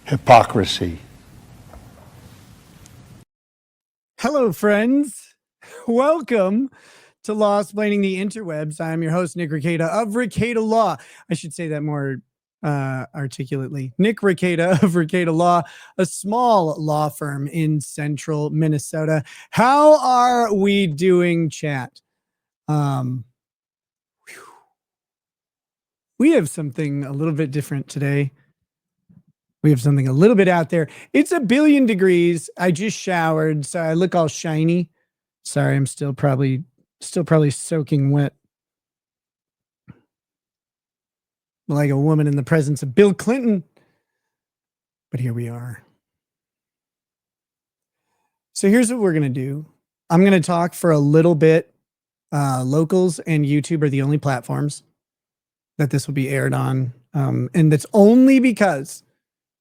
Hypocrisy. Hello, friends. Welcome to Law Explaining the Interwebs. I'm your host, Nick Rekieta of Rekieta Law. I should say that more articulately. Nick Rekieta of Rekieta Law, a small law firm in central Minnesota. How are we doing, chat? We have something a little bit different today. We have something a little bit out there. It's 1 billion degrees. I just showered, so I look all shiny. Sorry, I'm still probably soaking wet. Like a woman in the presence of Bill Clinton. But here we are. So here's what we're going to do. I'm going to talk for a little bit. Locals and YouTube are the only platforms that this will be aired on. And that's only because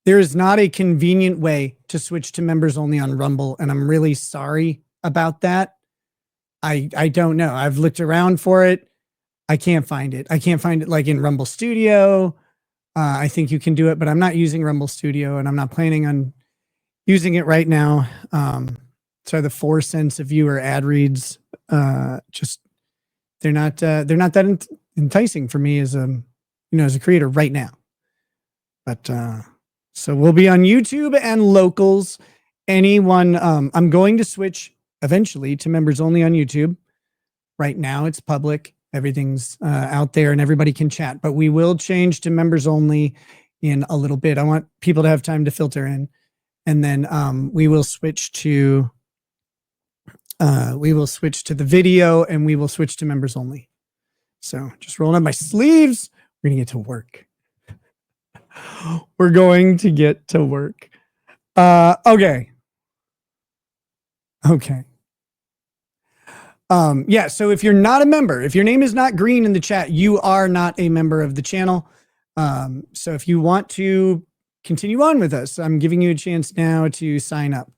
there is not a convenient way to switch to members only on Rumble. And I'm really sorry about that. I don't know. I've looked around for it. I can't find it. I can't find it like in Rumble Studio. I think you can do it, but I'm not using Rumble Studio and I'm not planning on using it right now. So the 4 cents a viewer ad reads, just, they're not that enticing for me as a creator right now. But, so we'll be on YouTube and locals. Anyone, I'm going to switch eventually to members only on YouTube. Right now it's public. Everything's out there and everybody can chat, but we will change to members only in a little bit. I want people to have time to filter in, and then we will switch to the video and we will switch to members only. So just rolling up my sleeves. We're gonna get to work. We're going to get to work. Okay. Yeah, so if you're not a member, if your name is not green in the chat, you are not a member of the channel. So if you want to continue on with us, I'm giving you a chance now to sign up.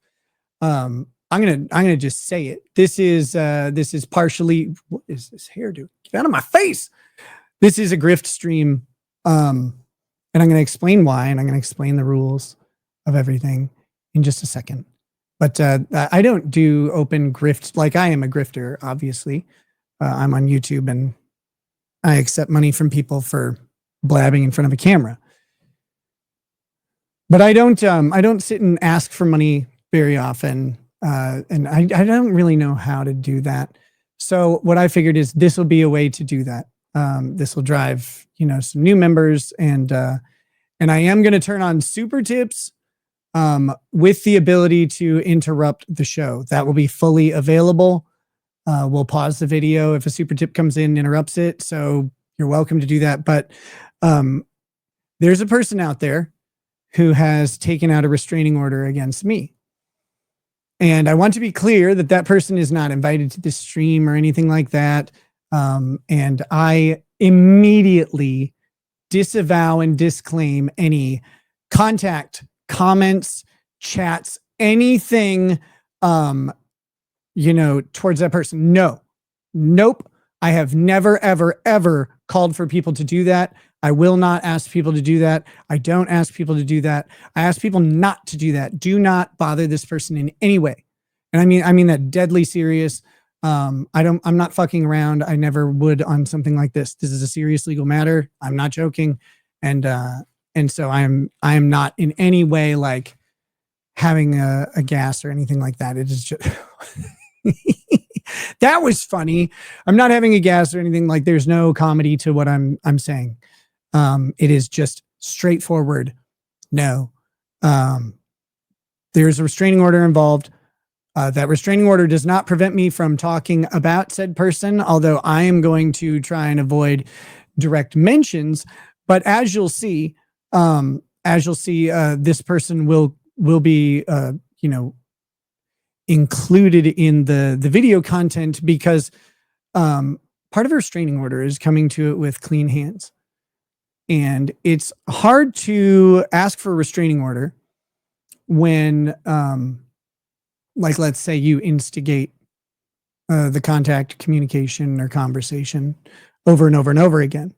I'm gonna just say it. This is partially, what is this hair doing? Get out of my face. This is a grift stream. And I'm going to explain why, and I'm going to explain the rules of everything in just a second. But I don't do open grift. Like, I am a grifter, obviously. I'm on YouTube and I accept money from people for blabbing in front of a camera. But I don't sit and ask for money very often. And I don't really know how to do that. So what I figured is this will be a way to do that. This will drive, some new members, and I am going to turn on super tips with the ability to interrupt the show. That will be fully available. We'll pause the video if a super tip comes in and interrupts it. So you're welcome to do that. But there's a person out there who has taken out a restraining order against me. And I want to be clear that that person is not invited to this stream or anything like that. And I immediately disavow and disclaim any contact, comments, chats, anything, towards that person. Nope. I have never, ever, ever called for people to do that. I will not ask people to do that. I don't ask people to do that. I ask people not to do that. Do not bother this person in any way. And I mean that deadly serious. I'm not fucking around. I never would on something like this. This is a serious legal matter. I'm not joking. And so I am not in any way like having a gas or anything like that. It is just, that was funny. I'm not having a gas or anything. Like, there's no comedy to what I'm saying. It is just straightforward. No, there's a restraining order involved. That restraining order does not prevent me from talking about said person, although I am going to try and avoid direct mentions. But as you'll see, this person will be, included in the video content because part of a restraining order is coming to it with clean hands. And it's hard to ask for a restraining order when, like, let's say you instigate the contact, communication, or conversation over and over and over again.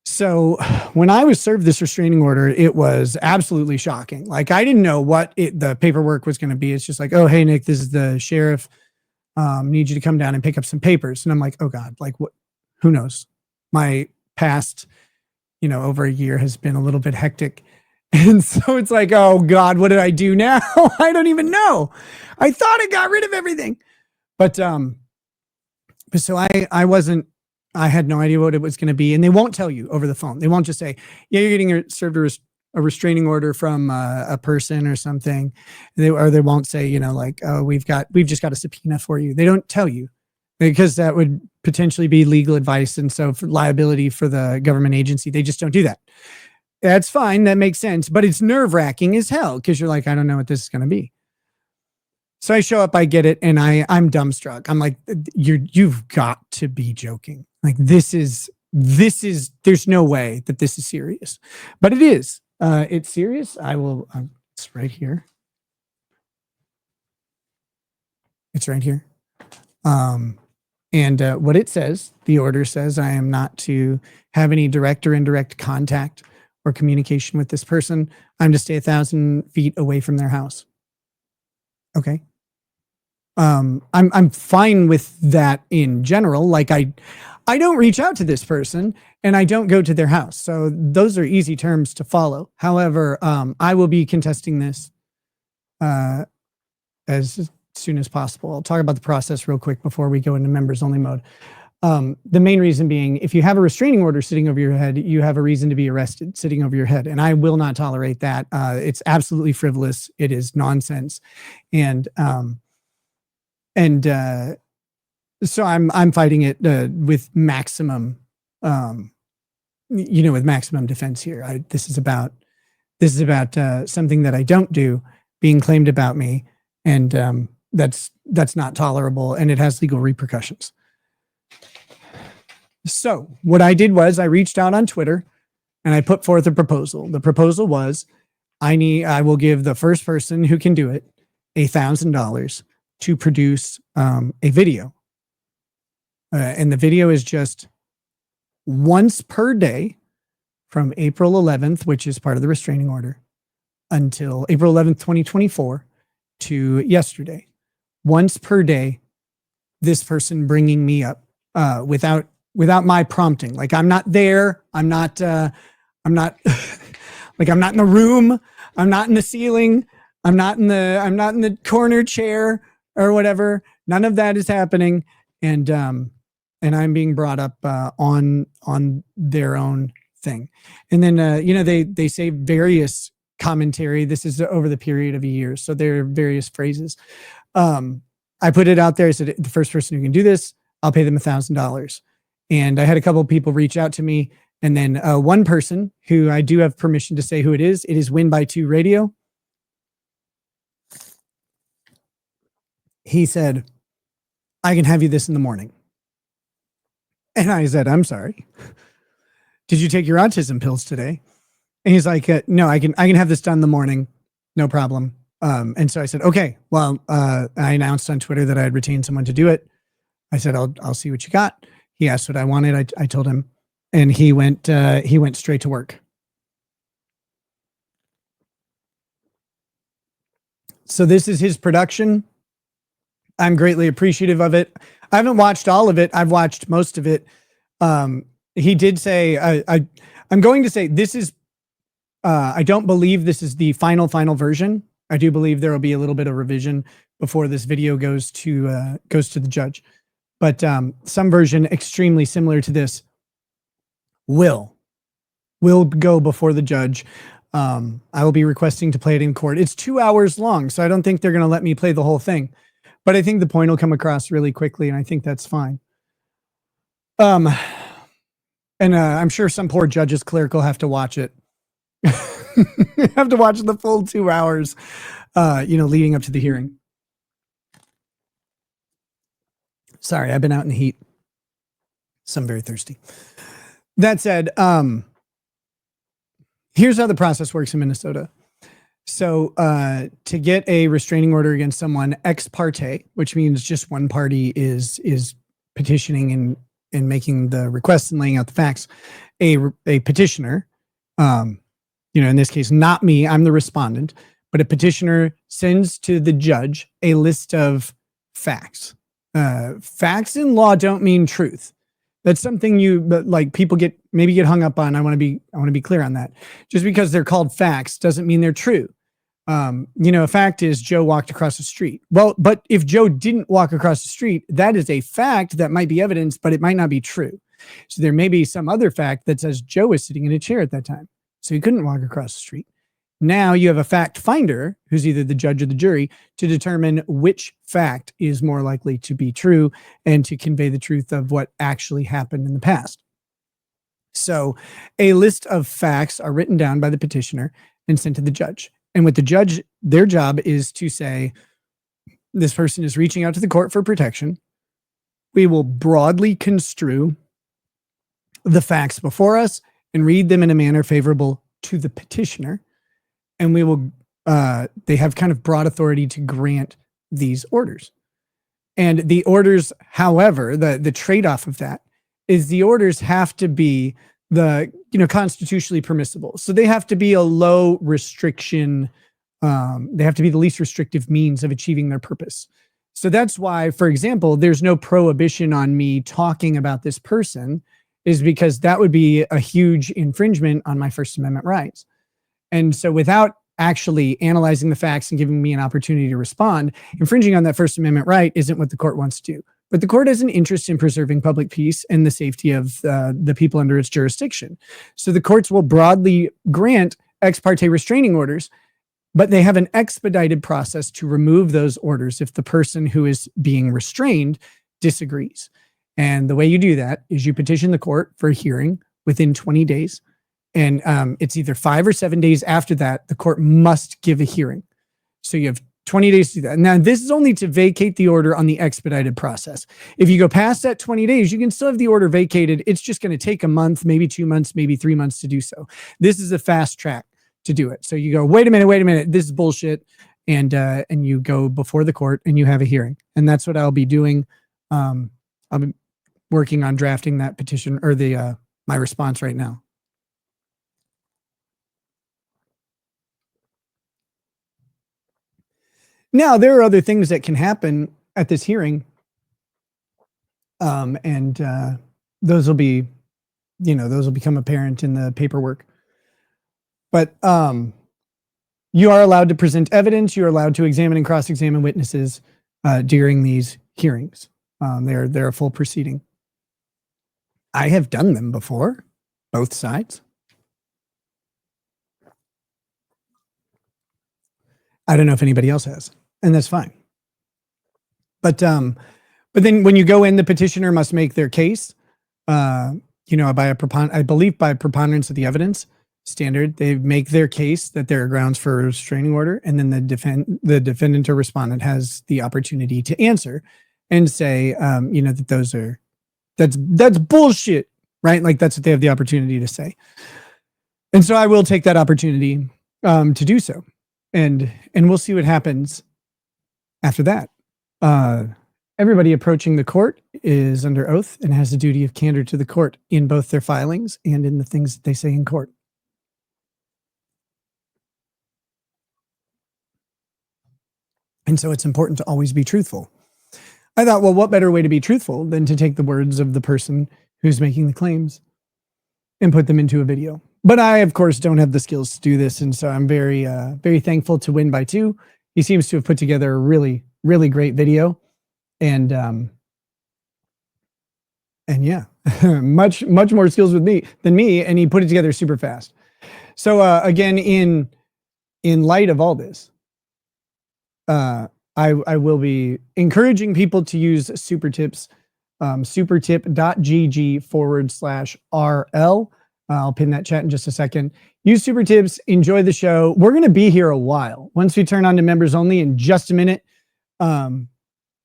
So when I was served this restraining order, it was absolutely shocking. Like, I didn't know what the paperwork was going to be. It's just like, oh, hey, Nick, this is the sheriff. Need you to come down and pick up some papers. And I'm like, oh God, like what, who knows? My past, over a year has been a little bit hectic. And so it's like, oh God, what did I do now? I don't even know. I thought I got rid of everything. But so I had no idea what it was going to be. And they won't tell you over the phone. They won't just say, yeah, you're getting served a restraining order from a person or something. They won't say, like, oh, we've just got a subpoena for you. They don't tell you, because that would potentially be legal advice. And so for liability for the government agency, they just don't do that. That's fine. That makes sense. But it's nerve wracking as hell, because you're like, I don't know what this is going to be. So I show up, I get it, and I'm dumbstruck. I'm like, you've got to be joking. Like, this is, there's no way that this is serious, but it is. It's serious. It's right here. It's right here. And what it says, the order says, I am not to have any direct or indirect contact or communication with this person. I'm to stay 1,000 feet away from their house. Okay. I'm fine with that in general. Like, I don't reach out to this person and I don't go to their house. So those are easy terms to follow. However, I will be contesting this as soon as possible. I'll talk about the process real quick before we go into members only mode. The main reason being, if you have a restraining order sitting over your head, you have a reason to be arrested sitting over your head. And I will not tolerate that. It's absolutely frivolous. It is nonsense. And so I'm fighting it with maximum, with maximum defense here. This is about something that I don't do being claimed about me, and that's not tolerable, and it has legal repercussions. So what I did was I reached out on Twitter and I put forth a proposal. The proposal was, I will give the first person who can do it $1,000 to produce a video. And the video is just once per day from April 11th, which is part of the restraining order, until April 11th, 2024 to yesterday. Once per day, this person bringing me up without my prompting. Like, I'm not there. I'm not like, I'm not in the room. I'm not in the ceiling. I'm not in the corner chair or whatever. None of that is happening. And I'm being brought up on their own thing. And then they say various commentary. This is over the period of a year, so there are various phrases. I put it out there. I said, the first person who can do this, I'll pay them $1,000. And I had a couple of people reach out to me, and then one person who I do have permission to say who it is Win by 2 Radio. He said, I can have you this in the morning. And I said, I'm sorry. Did you take your autism pills today? And he's like, no, I can have this done in the morning. No problem. And so I said, okay, well, I announced on Twitter that I had retained someone to do it. I said, I'll see what you got. He asked what I wanted. I told him, and he went straight to work. So this is his production. I'm greatly appreciative of it. I haven't watched all of it. I've watched most of it. He did say, I'm going to say this is, I don't believe this is the final version. I do believe there will be a little bit of revision before this video goes to the judge. But some version extremely similar to this will go before the judge. I will be requesting to play it in court. It's 2 hours long, so I don't think they're going to let me play the whole thing. But I think the point will come across really quickly, and I think that's fine. And I'm sure some poor judge's clerk will have to watch it. Have to watch the full 2 hours, leading up to the hearing. Sorry, I've been out in the heat, so I'm very thirsty. That said, here's how the process works in Minnesota. So to get a restraining order against someone ex parte, which means just one party is petitioning and making the requests and laying out the facts, a petitioner, in this case, not me, I'm the respondent, but a petitioner sends to the judge a list of facts. Facts in law don't mean truth. That's something people get hung up on. I want to be clear on that. Just because they're called facts doesn't mean they're true. A fact is Joe walked across the street. Well, but if Joe didn't walk across the street, that is a fact that might be evidence, but it might not be true. So there may be some other fact that says Joe was sitting in a chair at that time, so he couldn't walk across the street. Now you have a fact finder, who's either the judge or the jury, to determine which fact is more likely to be true and to convey the truth of what actually happened in the past. So a list of facts are written down by the petitioner and sent to the judge. And with the judge, their job is to say, this person is reaching out to the court for protection. We will broadly construe the facts before us and read them in a manner favorable to the petitioner. And we will, they have kind of broad authority to grant these orders. And the orders, however, the trade-off of that is the orders have to be constitutionally permissible. So they have to be a low restriction. They have to be the least restrictive means of achieving their purpose. So that's why, for example, there's no prohibition on me talking about this person, is because that would be a huge infringement on my First Amendment rights. And so without actually analyzing the facts and giving me an opportunity to respond, infringing on that First Amendment right isn't what the court wants to do. But the court has an interest in preserving public peace and the safety of the people under its jurisdiction. So the courts will broadly grant ex parte restraining orders, but they have an expedited process to remove those orders if the person who is being restrained disagrees. And the way you do that is you petition the court for a hearing within 20 days. And it's either 5 or 7 days after that, the court must give a hearing. So you have 20 days to do that. Now, this is only to vacate the order on the expedited process. If you go past that 20 days, you can still have the order vacated. It's just going to take a month, maybe 2 months, maybe 3 months to do so. This is a fast track to do it. So you go, wait a minute, this is bullshit. And you go before the court and you have a hearing. And that's what I'll be doing. I'll be working on drafting that petition or my response right now. Now, there are other things that can happen at this hearing. And those will become apparent in the paperwork. But you are allowed to present evidence. You're allowed to examine and cross-examine witnesses during these hearings. They're a full proceeding. I have done them before, both sides. I don't know if anybody else has, and that's fine. But then when you go in, the petitioner must make their case, by I believe by preponderance of the evidence standard. They make their case that there are grounds for a restraining order, and then the defendant or respondent has the opportunity to answer and say, that's bullshit, right? Like that's what they have the opportunity to say. And so I will take that opportunity to do so. And we'll see what happens after that. Everybody approaching the court is under oath and has a duty of candor to the court in both their filings and in the things that they say in court. And so it's important to always be truthful. I thought, well, what better way to be truthful than to take the words of the person who's making the claims and put them into a video? But I, of course, don't have the skills to do this. And so I'm very, very thankful to Win by Two. He seems to have put together a really, really great video. And yeah, much more skills than me. And he put it together super fast. So again, in light of all this, I will be encouraging people to use super tips, supertip.gg/RL. I'll pin that chat in just a second. Use super tips. Enjoy the show. We're going to be here a while. Once we turn on to members only in just a minute, we're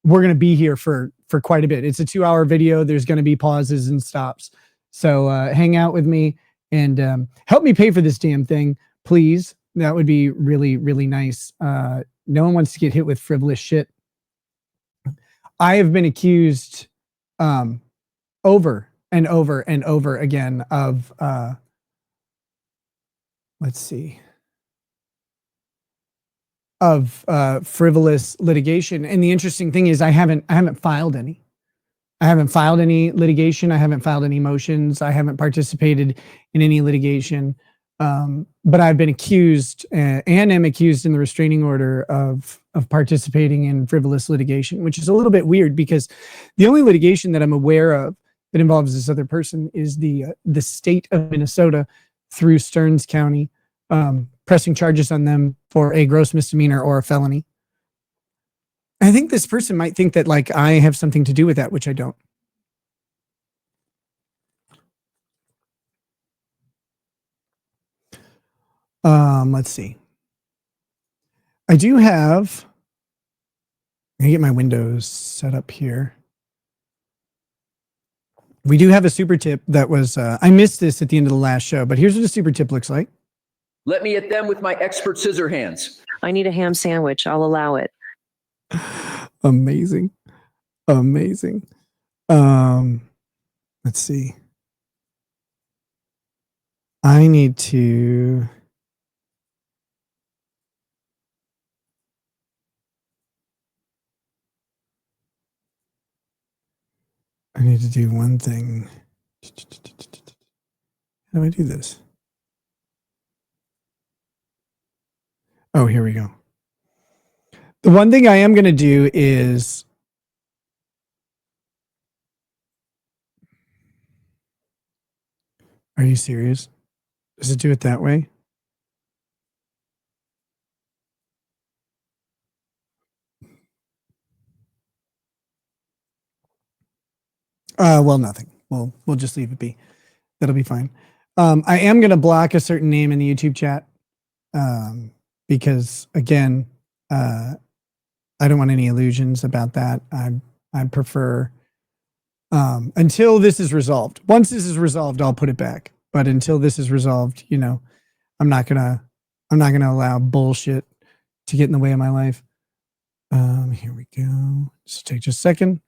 going to be here for quite a bit. It's a 2-hour video. There's going to be pauses and stops. So hang out with me and help me pay for this damn thing, please. That would be really, really nice. No one wants to get hit with frivolous shit. I have been accused over and over and over again of let's see, of frivolous litigation. And the interesting thing is I haven't filed any. I haven't filed any litigation. I haven't filed any motions. I haven't participated in any litigation. But I've been accused and am accused in the restraining order of participating in frivolous litigation, which is a little bit weird because the only litigation that I'm aware of that involves this other person is the state of Minnesota through Stearns County, pressing charges on them for a gross misdemeanor or a felony. I think this person might think that like I have something to do with that, which I don't. Let's see. I do have, I'm gonna get my windows set up here. We do have a super tip that was, I missed this at the end of the last show, but here's what a super tip looks like. Let me at them with my expert scissor hands. I need a ham sandwich. I'll allow it. Amazing. Amazing. Let's see. I need to do one thing. How do I do this? Oh, here we go. The one thing I am going to do is are you serious? Does it do it that way? Well, nothing. We'll just leave it be. That'll be fine. I am going to block a certain name in the YouTube chat because, again, I don't want any illusions about that. I prefer until this is resolved. Once this is resolved, I'll put it back. But until this is resolved, you know, I'm not gonna allow bullshit to get in the way of my life. Here we go. Just take just a second.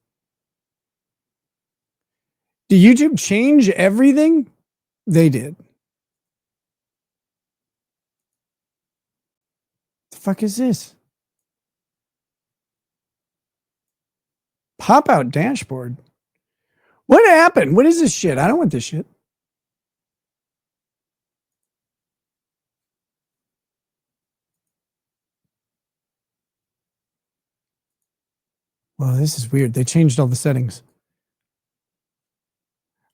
Did YouTube change everything? They did. The fuck is this? Pop out dashboard. What happened? What is this shit? I don't want this shit. Well, this is weird. They changed all the settings.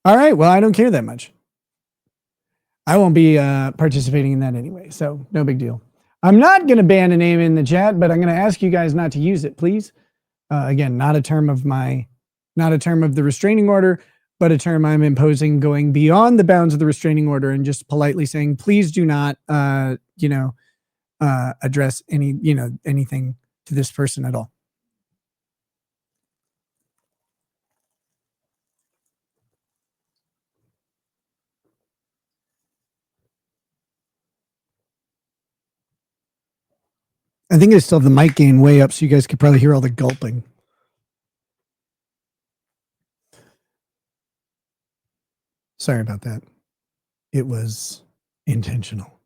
All right. Well, I don't care that much. I won't be participating in that anyway, so no big deal. I'm not going to ban a name in the chat, but I'm going to ask you guys not to use it, please. Again, not a term of the restraining order, but a term I'm imposing going beyond the bounds of the restraining order and just politely saying, please do not, address anything to this person at all. I think I still have the mic gain way up so you guys could probably hear all the gulping. Sorry about that. It was intentional.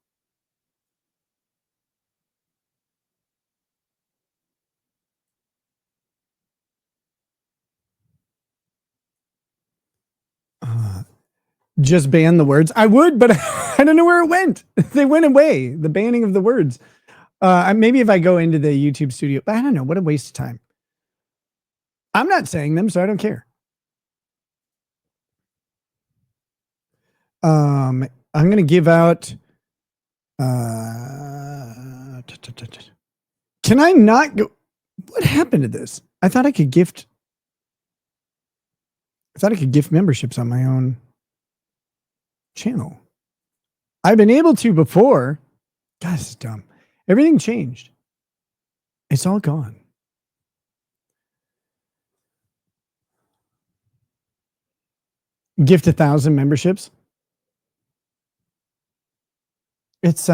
Just ban the words. I would, but I don't know where it went. They went away. The banning of the words. Maybe if I go into the YouTube studio, but I don't know. What a waste of time. I'm not saying them, so I don't care. I'm going to give out. Can I not go? What happened to this? I thought I could gift memberships on my own channel. I've been able to before. God, this is dumb. Everything changed. It's all gone. Gift 1,000 memberships. It's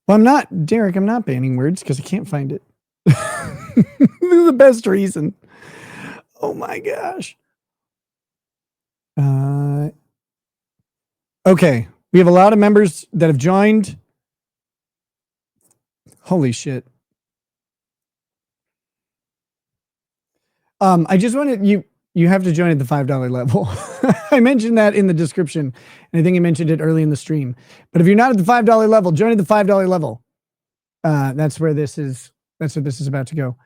Well, Derek, I'm not banning words because I can't find it. This is the best reason. Oh my gosh. Okay. We have a lot of members that have joined. Holy shit. I just wanted you have to join at the $5 level. I mentioned that in the description, and I think I mentioned it early in the stream. But if you're not at the $5 level, join at the $5 level. That's where this is. That's what this is about to go.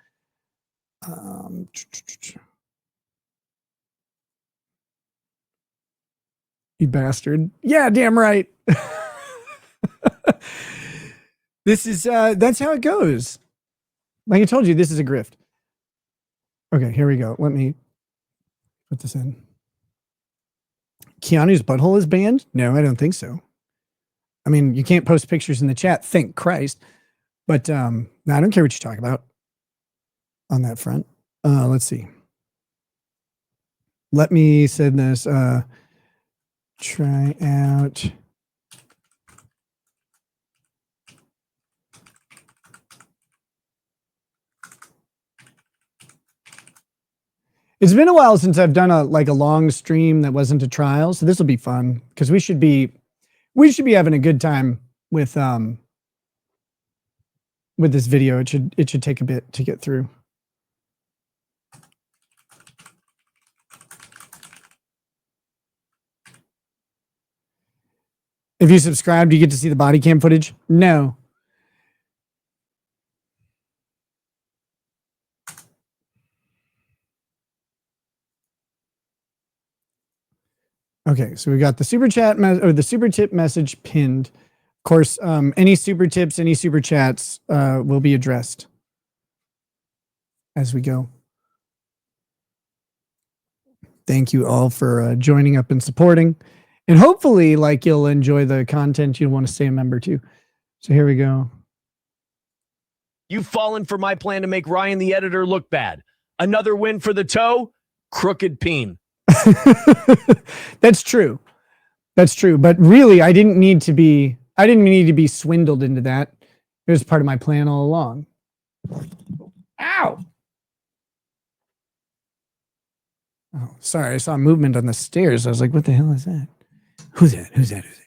You bastard! Yeah, damn right. This is that's how it goes. Like I told you, this is a grift. Okay, here we go. Let me put this in. Keanu's butthole is banned? No, I don't think so. I mean, you can't post pictures in the chat, thank Christ. But no, I don't care what you talk about on that front. Let's see. Let me send this. Try out. It's been a while since I've done a long stream that wasn't a trial, so this will be fun because we should be having a good time with this video. It should take a bit to get through. If you subscribe, do you get to see the body cam footage? No. Okay, so we got the super chat or the super tip message pinned. Of course, any super tips, any super chats will be addressed as we go. Thank you all for joining up and supporting. And hopefully, you'll enjoy the content you'll want to stay a member to. So here we go. You've fallen for my plan to make Ryan the editor look bad. Another win for the toe? Crooked peen. That's true. That's true. But really, I didn't need to be swindled into that. It was part of my plan all along. Ow. Oh, sorry. I saw movement on the stairs. I was like, what the hell is that? Who's that? Who's that? Who's that?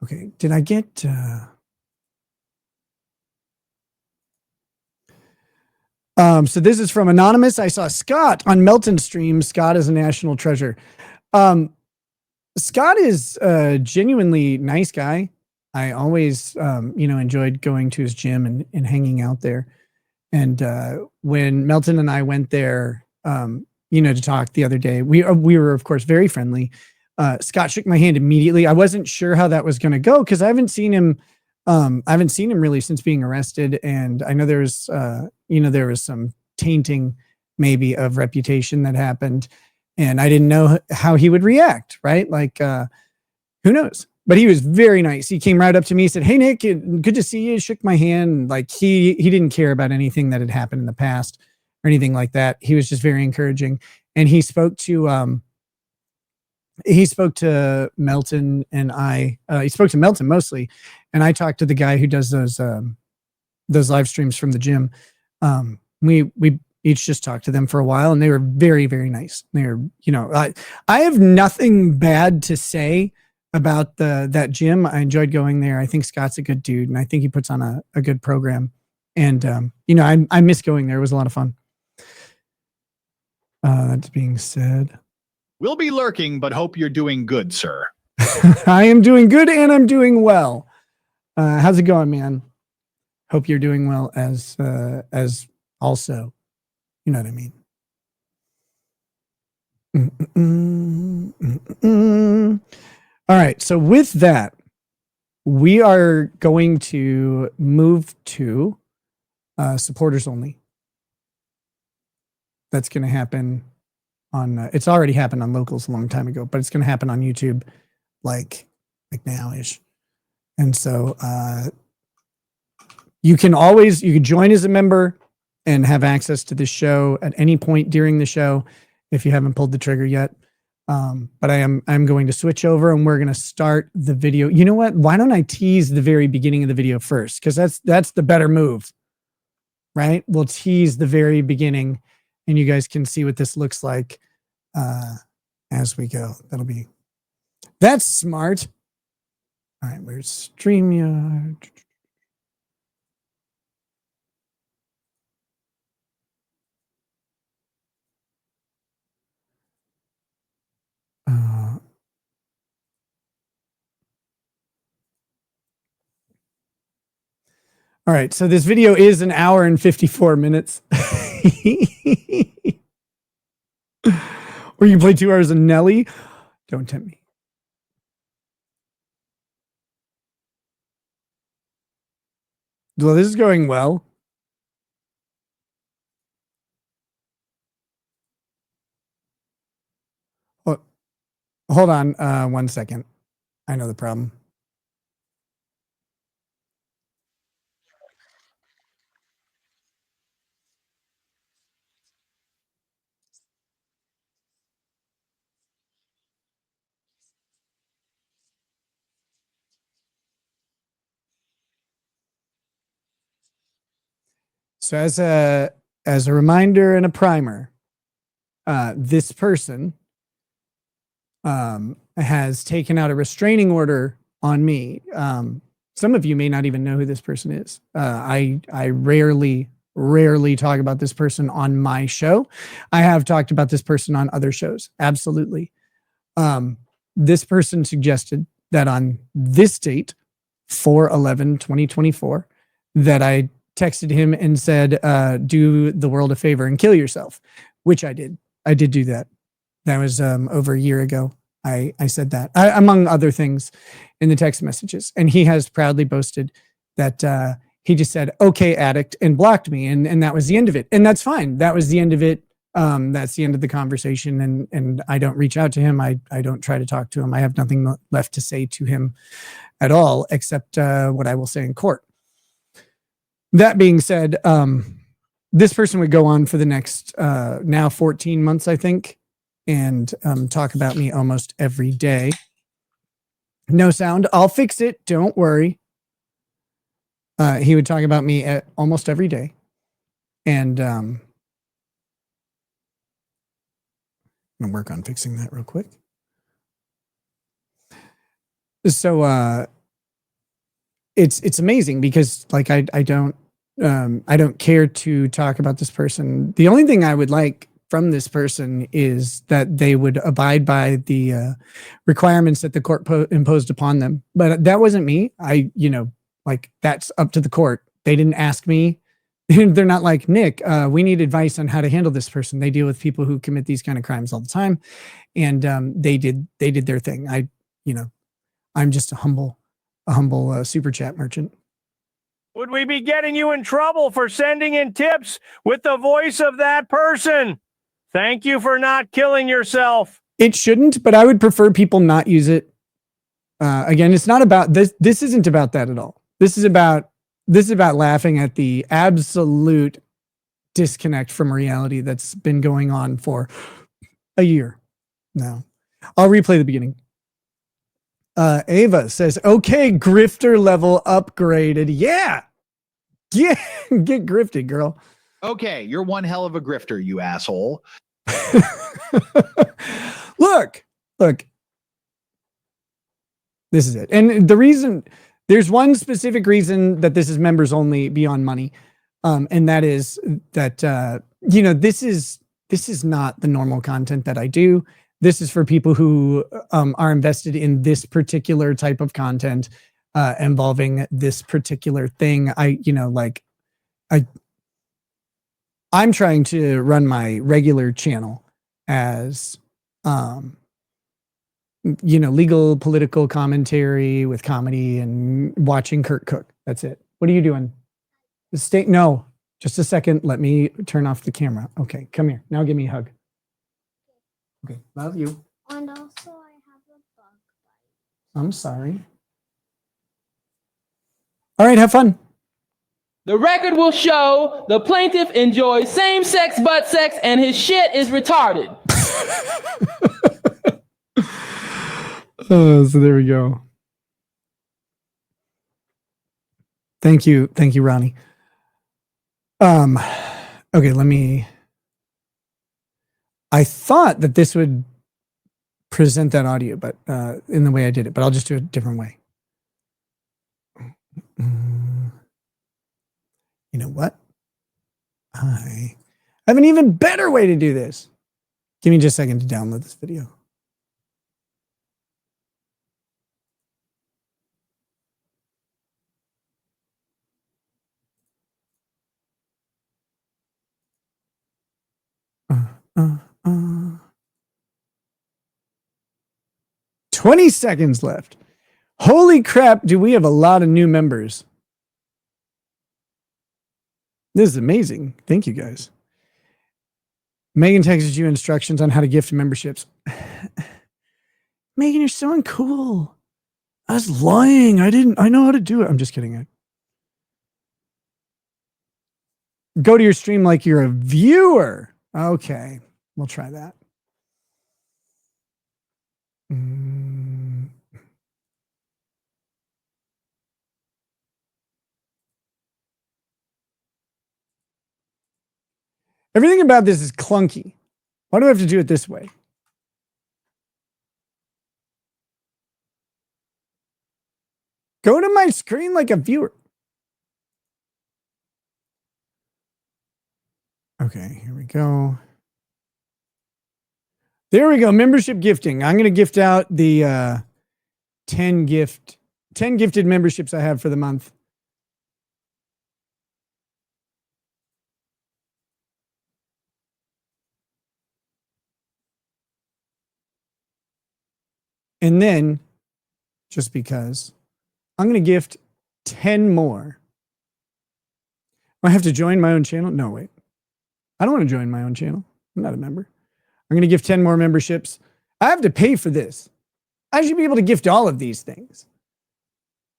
Okay. Did I get so this is from Anonymous. I saw Scott on Melton stream. Scott is a national treasure. Scott is a genuinely nice guy. I always, enjoyed going to his gym and hanging out there. And when Melton and I went there, to talk the other day, we were of course very friendly. Scott shook my hand immediately. I wasn't sure how that was going to go because I haven't seen him really since being arrested. And I know there was some tainting maybe of reputation that happened. And I didn't know how he would react, right? Who knows? But he was very nice. He came right up to me, said, "Hey, Nick, good to see you." Shook my hand. He didn't care about anything that had happened in the past or anything like that. He was just very encouraging. And he spoke to Melton and I. He spoke to Melton mostly, and I talked to the guy who does those live streams from the gym. We each just talked to them for a while, and they were very, very nice. They were, I have nothing bad to say about that gym. I enjoyed going there. I think Scott's a good dude, and I think he puts on a good program. And I miss going there. It was a lot of fun. That being said, we'll be lurking, but hope you're doing good, sir. I am doing good, and I'm doing well. How's it going, man? Hope you're doing well as also. You know what I mean? All right. So with that, we are going to move to supporters only. That's going to happen on. It's already happened on Locals a long time ago, but it's going to happen on YouTube, like now-ish. And so you can join as a member and have access to this show at any point during the show if you haven't pulled the trigger yet. But I'm going to switch over and we're going to start the video. You know what? Why don't I tease the very beginning of the video first? Because that's the better move, right? We'll tease the very beginning and you guys can see what this looks like as we go. That's smart. All right, where's StreamYard? All right, so this video is an hour and 54 minutes. Or you play 2 hours of Nelly? Don't tempt me. Well, this is going well. Oh, hold on 1 second. I know the problem. So as a reminder and a primer, this person has taken out a restraining order on me. Some of you may not even know who this person is. I rarely talk about this person on my show. I have talked about this person on other shows. Absolutely. This person suggested that on this date, 4/11/2024, that I texted him and said, do the world a favor and kill yourself, which I did. I did do that. That was over a year ago. I said that, among other things, in the text messages. And he has proudly boasted that he just said, okay, addict, and blocked me. And that was the end of it. And that's fine. That was the end of it. That's the end of the conversation. And I don't reach out to him. I don't try to talk to him. I have nothing left to say to him at all, except what I will say in court. That being said, this person would go on for the next now 14 months, I think, and talk about me almost every day. No sound. I'll fix it. Don't worry. He would talk about me almost every day. And I'm going to work on fixing that real quick. So it's amazing because like I don't care to talk about this person. The only thing I would like from this person is that they would abide by the requirements that the court imposed upon them. But that wasn't me. Like that's up to the court. They didn't ask me. They're not like, Nick, we need advice on how to handle this person. They deal with people who commit these kind of crimes all the time. And they did their thing. I'm just a humble super chat merchant. Would we be getting you in trouble for sending in tips with the voice of that person? Thank you for not killing yourself. It shouldn't, but I would prefer people not use it. Again, it's not about this. This isn't about that at all. This is about laughing at the absolute disconnect from reality that's been going on for a year now. I'll replay the beginning. Ava says, okay, grifter level upgraded. Yeah. Get grifted, girl. Okay, you're one hell of a grifter, you asshole. Look. This is it. And the reason, there's one specific reason that this is members only beyond money. And that is that, this is not the normal content that I do. This is for people who are invested in this particular type of content involving this particular thing. I'm trying to run my regular channel as, legal political commentary with comedy and watching Kurt cook. That's it. What are you doing? No, just a second. Let me turn off the camera. Okay, come here. Now give me a hug. Okay, love you. And also I have a bug bite. I'm sorry. All right, have fun. The record will show the plaintiff enjoys same-sex butt sex and his shit is retarded. So there we go. Thank you, Ronnie. Okay, I thought that this would present that audio, but in the way I did it, but I'll just do it a different way. You know what? I have an even better way to do this. Give me just a second to download this video. uh. 20 seconds left. Holy crap, do we have a lot of new members? This is amazing. Thank you, guys. Megan texted you instructions on how to gift memberships. Megan, you're so uncool. I was lying. I know how to do it. I'm just kidding. Go to your stream like you're a viewer. Okay, we'll try that. Everything about this is clunky. Why do I have to do it this way? Go to my screen like a viewer. Okay, here we go. There we go. Membership gifting. I'm going to gift out the 10 gifted memberships I have for the month. And then, just because, I'm going to gift 10 more. I have to join my own channel? No, wait. I don't want to join my own channel. I'm not a member. I'm going to give 10 more memberships. I have to pay for this. I should be able to gift all of these things.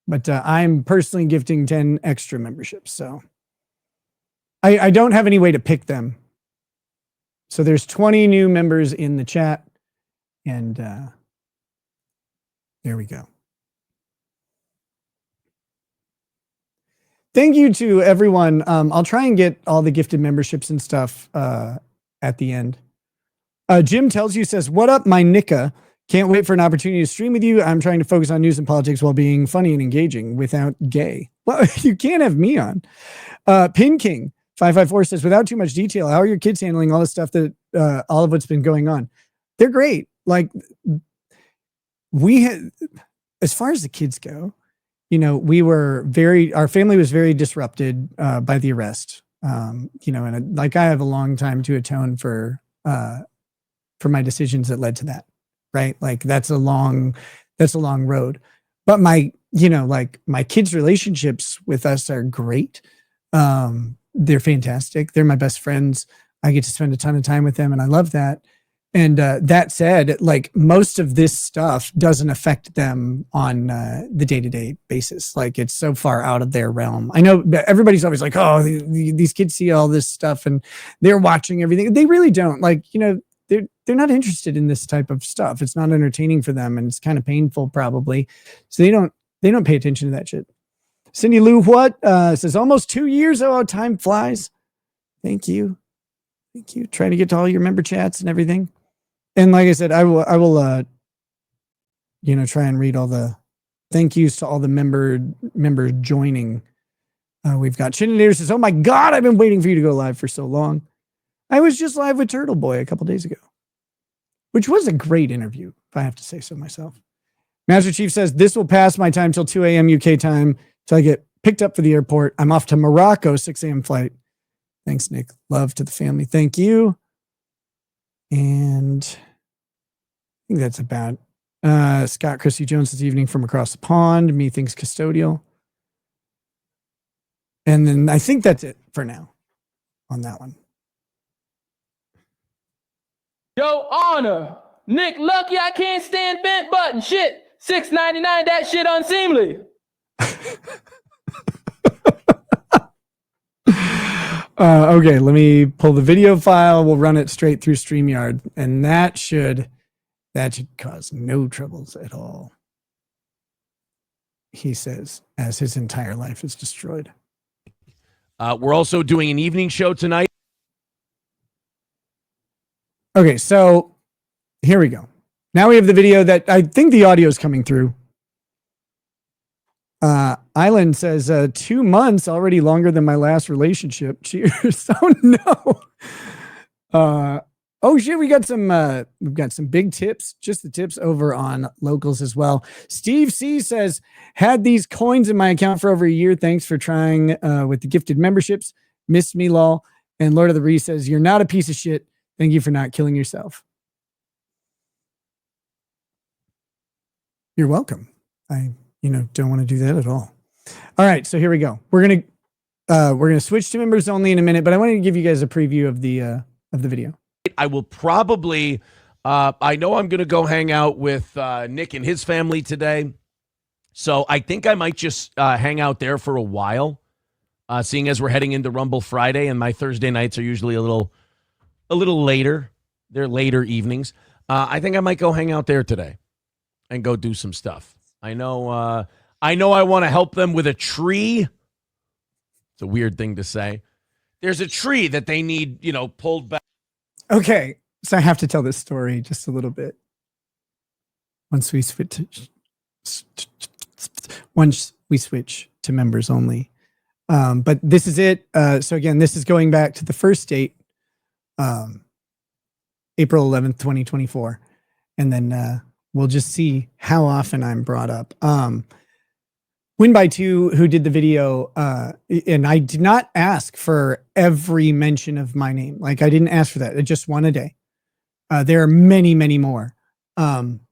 But I'm personally gifting 10 extra memberships. So I don't have any way to pick them. So there's 20 new members in the chat. And there we go. Thank you to everyone. I'll try and get all the gifted memberships and stuff at the end. Jim tells you, says, what up, my Nika? Can't wait for an opportunity to stream with you. I'm trying to focus on news and politics while being funny and engaging without gay. Well, you can't have me on. Pin King 554 says, without too much detail, how are your kids handling all the stuff that all of what's been going on? They're great. Like we had, as far as the kids go, you know, our family was very disrupted by the arrest. You know, and like I have a long time to atone for my decisions that led to that. Right. Like that's a long road, but my kids' relationships with us are great. They're fantastic. They're my best friends. I get to spend a ton of time with them and I love that. And that said, like most of this stuff doesn't affect them on the day-to-day basis. Like it's so far out of their realm. I know everybody's always like, oh, these kids see all this stuff and they're watching everything. They really don't. Like, you know, they're not interested in this type of stuff. It's not entertaining for them and it's kind of painful probably. So they don't pay attention to that shit. Cindy Lou says almost 2 years. Oh, time flies. Thank you. Trying to get to all your member chats and everything. And like I said, I will try and read all the thank yous to all the members joining. We've got Chinadator says, oh my God, I've been waiting for you to go live for so long. I was just live with Turtle Boy a couple days ago, which was a great interview, if I have to say so myself. Master Chief says, this will pass my time till 2 a.m. UK time till I get picked up for the airport. I'm off to Morocco, 6 a.m. flight. Thanks, Nick. Love to the family. Thank you. And I think that's about Scott Christy Jones this evening from across the pond. Methinks custodial. And then I think that's it for now on that one. Yo, Honor. Nick, lucky I can't stand bent button. Shit. $6.99, that shit unseemly. Okay, let me pull the video file. We'll run it straight through StreamYard. And that should That should cause no troubles at all. He says, as his entire life is destroyed. We're also doing an evening show tonight. Okay, so here we go. Now we have the video that I think the audio is coming through. Island says 2 months, already longer than my last relationship. Cheers. Oh no. Oh shit, we've got some big tips, just the tips over on locals as well. Steve C says, had these coins in my account for over a year. Thanks for trying with the gifted memberships. Missed me, lol. And Lord of the Ree says, you're not a piece of shit. Thank you for not killing yourself. You're welcome. I don't want to do that at all. All right, so here we go. We're gonna switch to members only in a minute, but I wanted to give you guys a preview of the video. I will probably, I know I'm going to go hang out with Nick and his family today. So I think I might just hang out there for a while, seeing as we're heading into Rumble Friday, and my Thursday nights are usually a little later. They're later evenings. I think I might go hang out there today and go do some stuff. I know I want to help them with a tree. It's a weird thing to say. There's a tree that they need, pulled back. Okay, so I have to tell this story just a little bit. Once we switch to members only. But this is it. So again, this is going back to the first date, April 11th, 2024. And then we'll just see how often I'm brought up. Win by Two, who did the video, and I did not ask for every mention of my name. Like, I didn't ask for that. Just one a day. There are many, many more.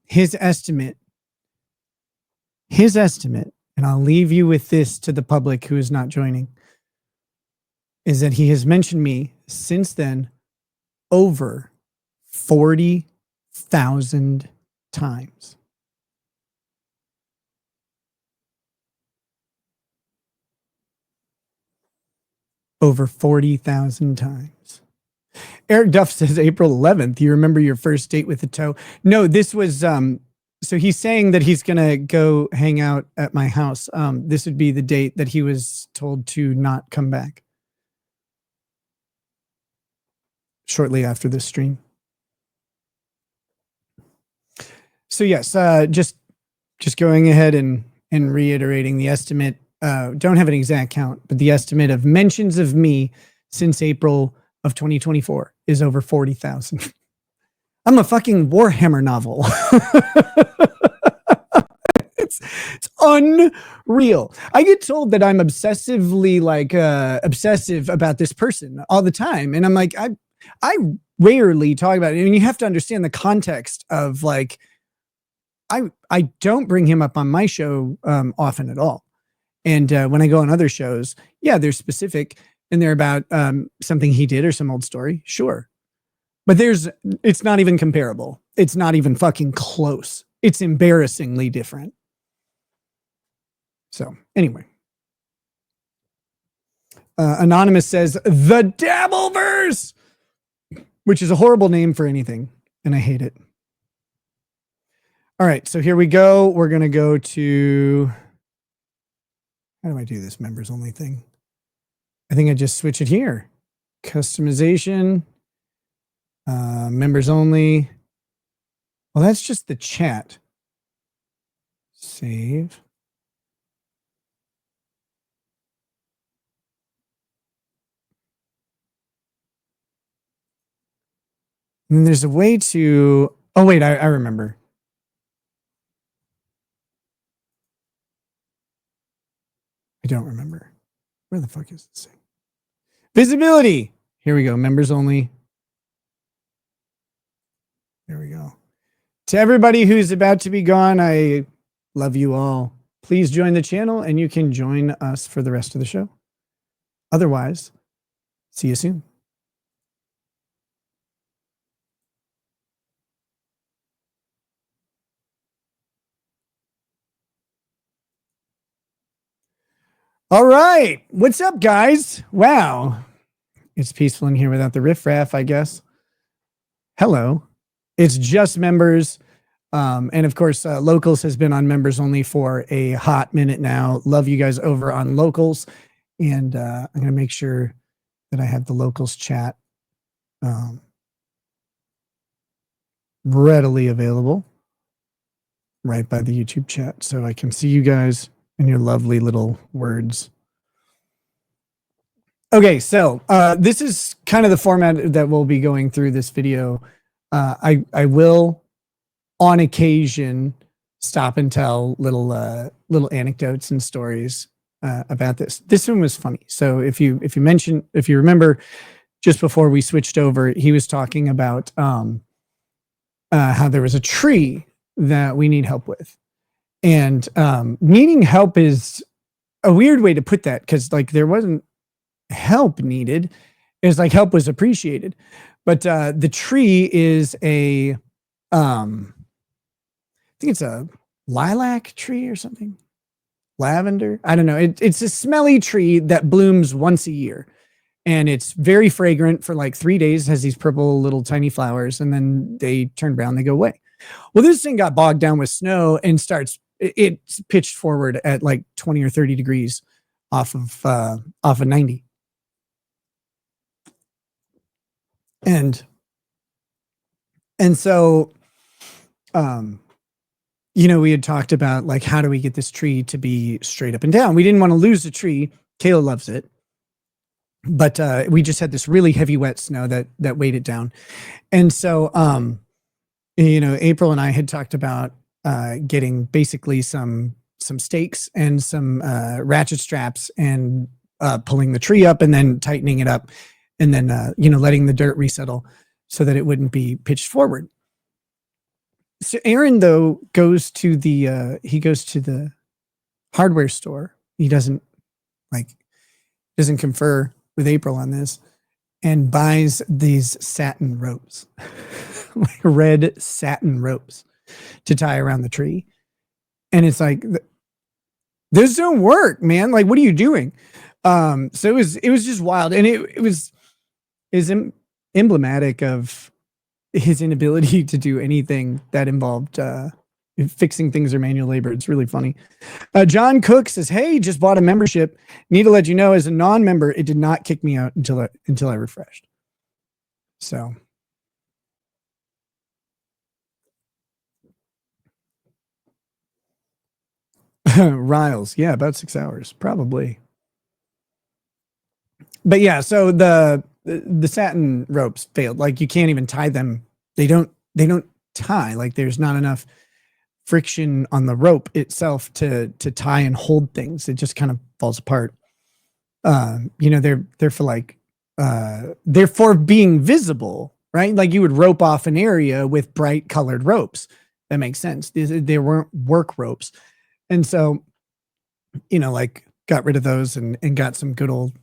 His estimate, and I'll leave you with this to the public who is not joining, is that he has mentioned me since then over 40,000 times. Over 40,000 times. Eric Duff says April 11th. You remember your first date with the toe? No, this was, so he's saying that he's going to go hang out at my house. This would be the date that he was told to not come back. Shortly after this stream. So yes, just going ahead and reiterating the estimate. Don't have an exact count, but the estimate of mentions of me since April of 2024 is over 40,000. I'm a fucking Warhammer novel. It's unreal. I get told that I'm obsessively obsessive about this person all the time. And I'm like, I rarely talk about it. I mean, you have to understand the context of I don't bring him up on my show often at all. And when I go on other shows, yeah, they're specific and they're about something he did or some old story. Sure. But it's not even comparable. It's not even fucking close. It's embarrassingly different. So anyway. Anonymous says, the Dabbleverse, which is a horrible name for anything. And I hate it. All right. So here we go. We're going to go to... How do I do this members only thing? I think I just switch it here. Customization, members only. Well, that's just the chat. Save. And there's a way to, oh wait, I remember. I don't remember. Where the fuck is this thing? Visibility. Here we go. Members only. There we go. To everybody who's about to be gone, I love you all. Please join the channel and you can join us for the rest of the show. Otherwise, see you soon. All right. What's up, guys? Wow. It's peaceful in here without the riffraff, I guess. Hello. It's just members. And of course, Locals has been on members only for a hot minute now. Love you guys over on Locals. And I'm going to make sure that I have the Locals chat readily available right by the YouTube chat so I can see you guys and your lovely little words. Okay, so this is kind of the format that we'll be going through this video. I will, on occasion, stop and tell little anecdotes and stories about this. This one was funny. So if you remember, just before we switched over, he was talking about how there was a tree that we need help with, and needing help is a weird way to put that, because like there wasn't help needed. It's like help was appreciated, but the tree is a I think it's a lilac tree or something. Lavender. I don't know. It's a smelly tree that blooms once a year. And it's very fragrant for like 3 days, has these purple little tiny flowers, and then they turn brown, they go away. Well, this thing got bogged down with snow and it's pitched forward at like 20 or 30 degrees off of 90. And so, we had talked about like, how do we get this tree to be straight up and down? We didn't want to lose the tree. Kayla loves it. But we just had this really heavy wet snow that weighed it down. And so, April and I had talked about getting basically some stakes and some ratchet straps and pulling the tree up and then tightening it up and then, letting the dirt resettle so that it wouldn't be pitched forward. So Aaron, though, goes to the hardware store. He doesn't confer with April on this, and buys these satin ropes, like red satin ropes to tie around the tree. And it's like, this don't work, man. Like, what are you doing? So it was just wild. And it was emblematic of his inability to do anything that involved fixing things or manual labor. It's really funny. John Cook says, "Hey, just bought a membership. Need to let you know, as a non-member, it did not kick me out until I refreshed." So, Riles, yeah, about 6 hours, probably. But yeah, so the satin ropes failed. Like, you can't even tie them. They don't tie. Like, there's not enough friction on the rope itself to tie and hold things. It just kind of falls apart. They're for like they're for being visible, right? Like, you would rope off an area with bright colored ropes. That makes sense. They weren't work ropes. And so, got rid of those and got some good old,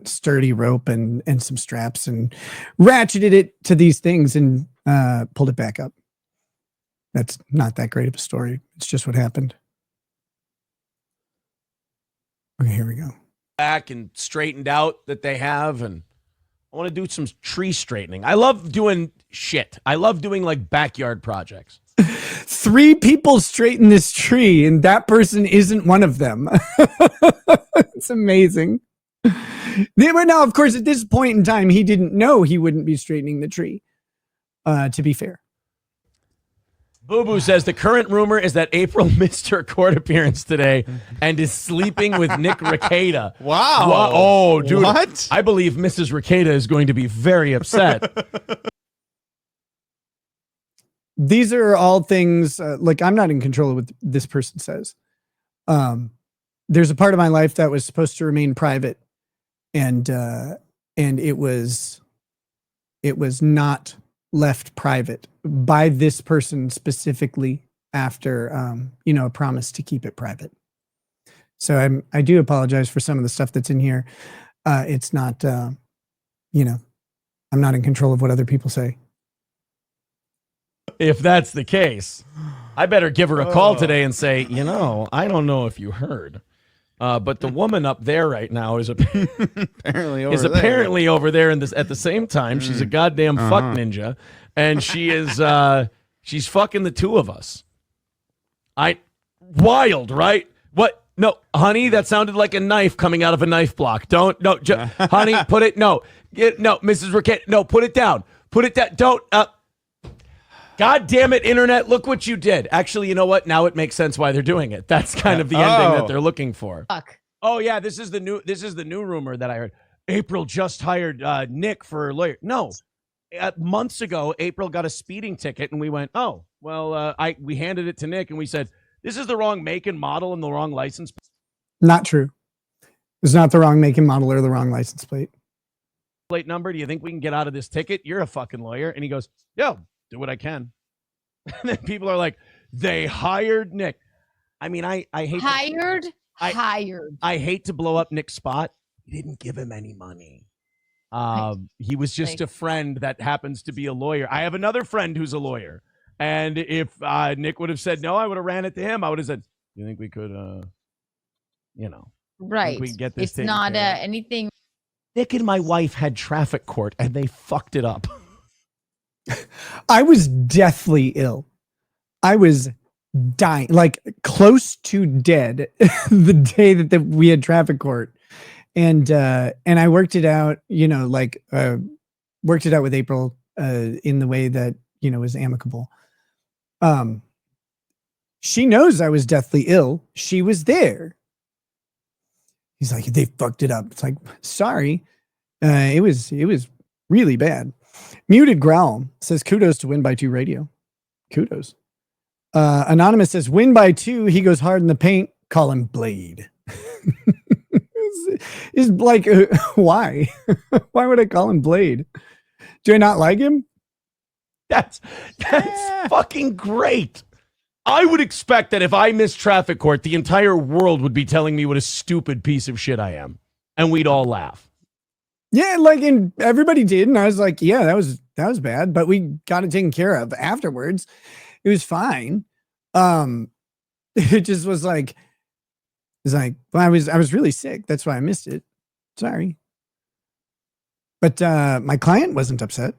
sturdy rope and some straps and ratcheted it to these things and pulled it back up. That's not that great of a story. It's just what happened. Okay, here we go. Back and straightened out that they have, and I want to do some tree straightening. I love doing shit. I love doing like backyard projects. 3 people straighten this tree, and that person isn't one of them. It's amazing. Now, of course, at this point in time, he didn't know he wouldn't be straightening the tree, to be fair. Boo Boo says the current rumor is that April missed her court appearance today and is sleeping with Nick Rekieta. Wow. Oh, dude. What? I believe Mrs. Rekieta is going to be very upset. These are all things like, I'm not in control of what this person says. There's a part of my life that was supposed to remain private, and it was not left private by this person specifically after a promise to keep it private. So I do apologize for some of the stuff that's in here. It's not I'm not in control of what other people say. If that's the case, I better give her a call today and say, I don't know if you heard, but the woman up there right now is apparently over there at the same time. She's a goddamn fuck ninja, and she is She's fucking the two of us. Wild, right? What? No, honey, that sounded like a knife coming out of a knife block. Don't, no, honey, put it, no, Mrs. Rekieta, no, put it down. Put it down. Don't, God damn it, internet, look what you did. Actually, you know what? Now it makes sense why they're doing it. That's kind of the ending that they're looking for. Fuck. Oh yeah, this is the new rumor that I heard. April just hired Nick for a lawyer. No. Months ago, April got a speeding ticket and we went, "Oh, well, we handed it to Nick and we said, this is the wrong make and model and the wrong license Not true. It's not the wrong make and model or the wrong license plate. plate number. Do you think we can get out of this ticket? You're a fucking lawyer." And he goes, "Yeah, do what I can." And then people are like, "They hired Nick." I mean, I hate Hired? I- Hired. I hate to blow up Nick's spot. He didn't give him any money. He was just a friend that happens to be a lawyer. I have another friend who's a lawyer. And if Nick would have said no, I would have ran it to him. I would have said, "You think we could, Right. we can get this It's taken not care of?" anything. Nick and my wife had traffic court and they fucked it up. I was deathly ill. I was dying, like close to dead the day that we had traffic court. And I worked it out, worked it out with April in the way that, was amicable. She knows I was deathly ill. She was there. He's like, "They fucked it up." It's like, sorry. It was really bad. Muted Growl says, "Kudos to Win by 2 Radio." Kudos. Anonymous says, "Win by 2. He goes hard in the paint. Call him Blade." Is like, why? Why would I call him Blade? Do I not like him? That's fucking great. I would expect that if I missed traffic court, the entire world would be telling me what a stupid piece of shit I am. And we'd all laugh. Yeah, and everybody did. And I was like, yeah, that was bad, but we got it taken care of afterwards. It was fine. It just was like, well, I was really sick. That's why I missed it. Sorry. But my client wasn't upset.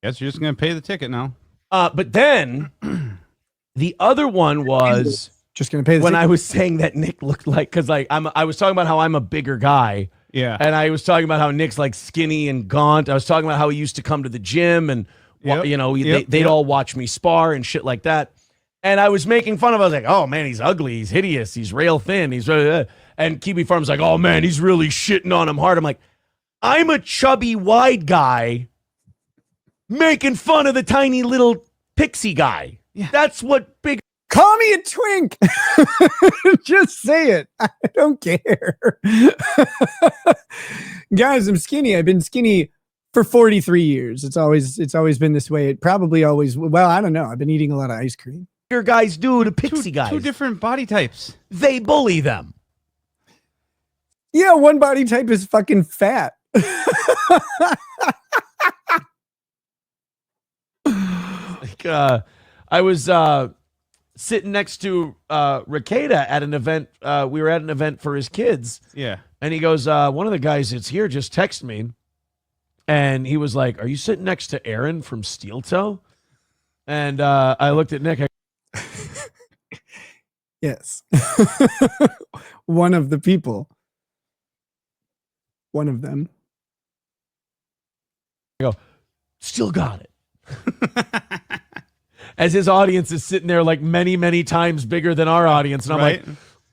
Guess you're just going to pay the ticket now. But then the other one was just going to pay the when ticket. I was saying that Nick looked like, because I was talking about how I'm a bigger guy. Yeah. And I was talking about how Nick's like skinny and gaunt. I was talking about how he used to come to the gym and, they'd all watch me spar and shit like that. And I was making fun of him. I was like, "Oh, man, he's ugly. He's hideous. He's rail thin. And Kiwi Farm's like, "Oh, man, he's really shitting on him hard." I'm like, I'm a chubby, wide guy making fun of the tiny little pixie guy. Yeah. That's what big... Call me a twink. Just say it. I don't care. Guys, I'm skinny. I've been skinny for 43 years. It's always been this way. It probably always... Well, I don't know. I've been eating a lot of ice cream. Your guys do to pixie guys. Two different body types. They bully them. Yeah, one body type is fucking fat. I was sitting next to Rekieta at an event. We were at an event for his kids. Yeah. And he goes, "One of the guys that's here just texted me." And he was like, "Are you sitting next to Aaron from Steel Toe?" And I looked at Nick. Yes. One of the people. One of them. I go, "Still got it." As his audience is sitting there like many, many times bigger than our audience. And I'm like,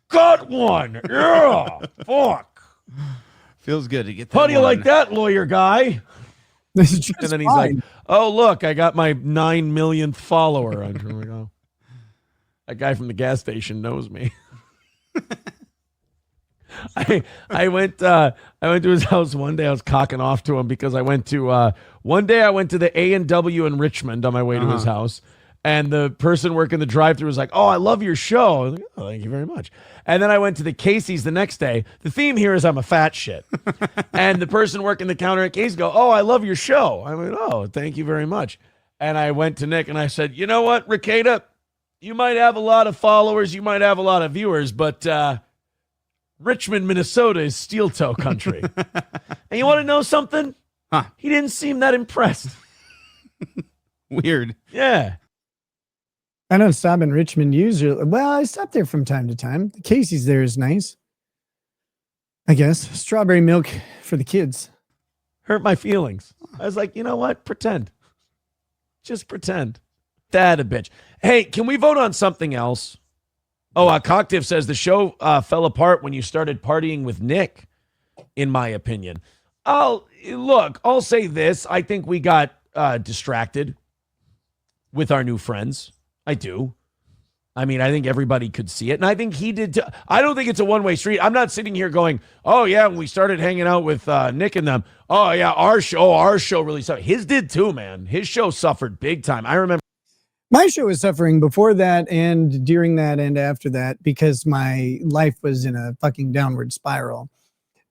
"Got one. Yeah. Fuck. Feels good to get that. How do you like that, lawyer guy?" And then he's like, "Oh, look, I got my 9 millionth follower." I'm like, "Oh, that guy from the gas station knows me." I went to his house one day. I was cocking off to him because I went to one day I went to the A&W in Richmond on my way to his house, and the person working the drive-thru was like, "Oh, I love your show." I was like, "Oh, thank you very much." And then I went to the Casey's the next day. The theme here is I'm a fat shit. And the person working the counter at Casey's go, "Oh, I love your show." I went, "Oh, thank you very much." And I went to Nick and I said, "You know what, Rekieta? You might have a lot of followers, you might have a lot of viewers, but Richmond, Minnesota is steel toe country." And you want to know something? Huh. He didn't seem that impressed. Weird. Yeah. I don't stop in Richmond usually. Well, I stop there from time to time. The Casey's there is nice. I guess. Strawberry milk for the kids. Hurt my feelings. I was like, you know what? Pretend. Just pretend. That a bitch. Hey, can we vote on something else? Oh, Cocktiff says the show fell apart when you started partying with Nick, in my opinion. I'll say this. I think we got distracted with our new friends. I do. I mean, I think everybody could see it. And I think he did too. I don't think it's a one-way street. I'm not sitting here going, oh, yeah, when we started hanging out with Nick and them. Oh, yeah, our show really suffered. His did too, man. His show suffered big time. I remember. My show was suffering before that and during that and after that because my life was in a fucking downward spiral.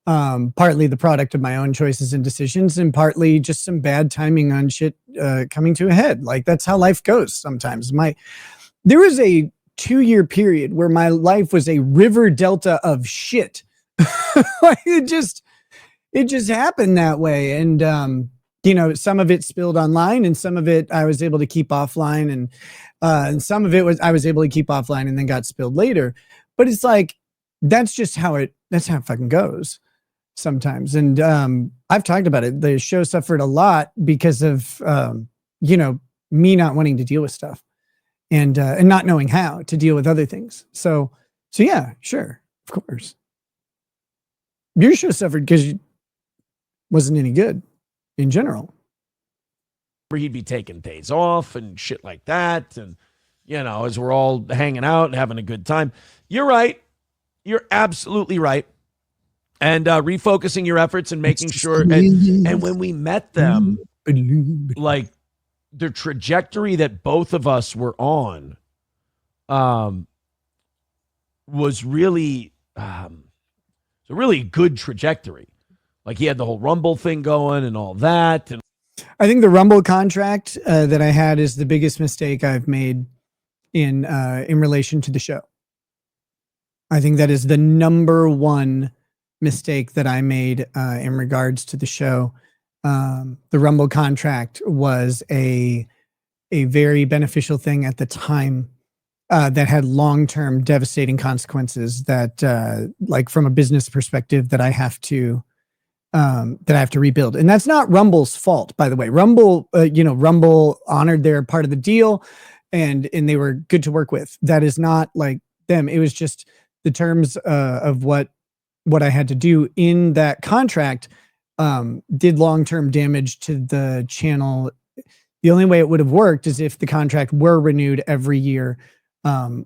Partly the product of my own choices and decisions and partly just some bad timing on shit coming to a head. Like that's how life goes sometimes. There was a 2-year period where my life was a river delta of shit. Like it just happened that way. And, some of it spilled online and some of it I was able to keep offline and some of it was I was able to keep offline and then got spilled later. But it's like, that's how it fucking goes sometimes. And I've talked about it. The show suffered a lot because of, me not wanting to deal with stuff. And not knowing how to deal with other things. So yeah, sure, of course. Your show suffered because it wasn't any good in general. He'd be taking days off and shit like that. And, as we're all hanging out and having a good time. You're right. You're absolutely right. And refocusing your efforts and making sure. And when we met them, like, the trajectory that both of us were on was really a really good trajectory. Like he had the whole Rumble thing going and all that. And I think the Rumble contract that I had is the biggest mistake I've made in relation to the show. I think that is the number one mistake that I made in regards to the show. The Rumble contract was a very beneficial thing at the time that had long-term devastating consequences that like from a business perspective that I have to rebuild. And that's not Rumble's fault, by the way. Rumble honored their part of the deal and they were good to work with. That is not like them. It was just the terms of what I had to do in that contract did long-term damage to the channel. The only way it would have worked is if the contract were renewed every year going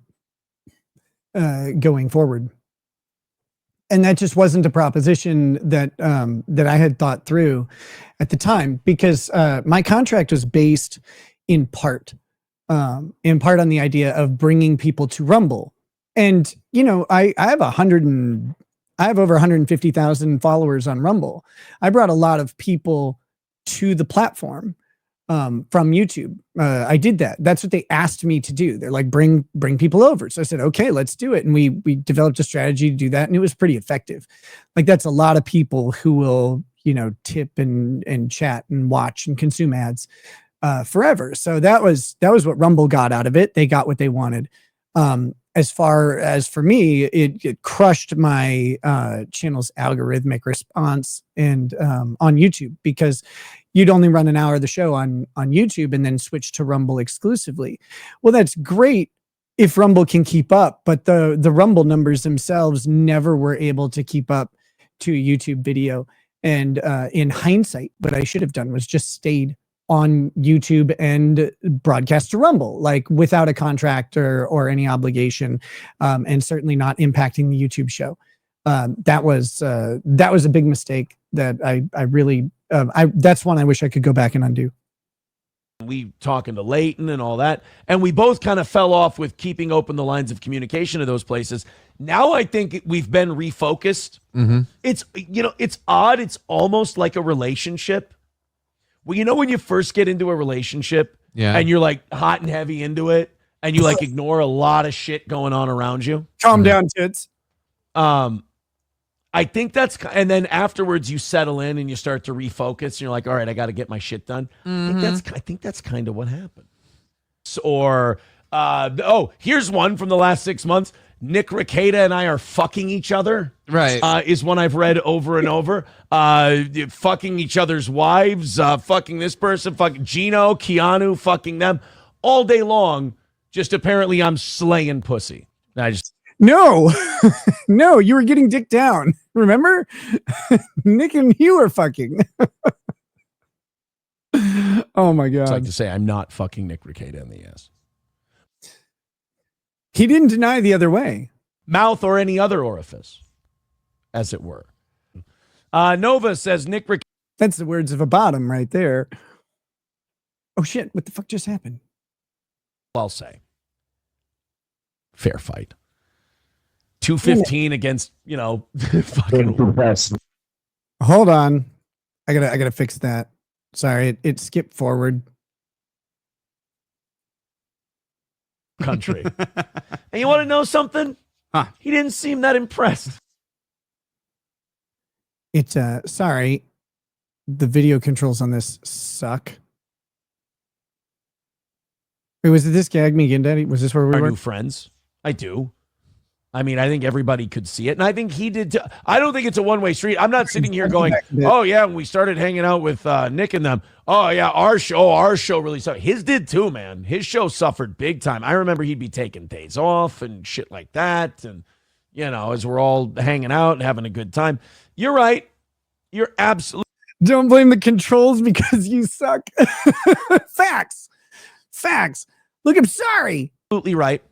forward. And that just wasn't a proposition that I had thought through at the time because my contract was based in part on the idea of bringing people to Rumble. And, I have over 150,000 followers on Rumble. I brought a lot of people to the platform from YouTube. I did that. That's what they asked me to do. They're like, bring people over. So I said, okay, let's do it. And we developed a strategy to do that. And it was pretty effective. Like that's a lot of people who will, tip and chat and watch and consume ads forever. So that was what Rumble got out of it. They got what they wanted. As far as for me, it crushed my channel's algorithmic response and on YouTube because you'd only run an hour of the show on YouTube and then switch to Rumble exclusively. Well, that's great if Rumble can keep up, but the Rumble numbers themselves never were able to keep up to a YouTube video. And in hindsight, what I should have done was just stayed on YouTube and broadcast to Rumble, like without a contract or any obligation, and certainly not impacting the YouTube show. That was a big mistake that I really, that's one I wish I could go back and undo. We talking to Leighton and all that, and we both kind of fell off with keeping open the lines of communication to those places. Now I think we've been refocused. Mm-hmm. It's odd. It's almost like a relationship. Well, when you first get into a relationship and you're like hot and heavy into it and you like ignore a lot of shit going on around you. Calm down, tits. I think and then afterwards you settle in and you start to refocus and you're like, all right, I got to get my shit done. Mm-hmm. I think that's kind of what happened. Or Here's one from the last 6 months. Nick Rekieta and I are fucking each other. Right. Is one I've read over and over. Fucking each other's wives, fucking this person, fucking Gino, Keanu, fucking them all day long. Just apparently I'm slaying pussy. No, no, you were getting dick down. Remember? Nick and you were fucking. Oh my God. It's like to say I'm not fucking Nick Rekieta in the ass. He didn't deny the other way. Mouth or any other orifice, as it were. Nova says Nick Rekieta. That's the words of a bottom right there. Oh shit, what the fuck just happened? I'll say. Fair fight. 215 against, fucking. Hold on. I gotta fix that. Sorry, it skipped forward. Country. And you want to know something? Huh. He didn't seem that impressed. It's sorry. The video controls on this suck. Wait, was it this gag me again, Daddy? Was this where we Our were? new friends. I do. I mean, I think everybody could see it. And I think he did too. I don't think it's a one-way street. I'm not sitting here going, oh, yeah, when we started hanging out with Nick and them. Oh, yeah, our show really suffered. His did too, man. His show suffered big time. I remember he'd be taking days off and shit like that. And, as we're all hanging out and having a good time. You're right. You're absolutely. Don't blame the controls because you suck. Facts. Look, I'm sorry. Absolutely right.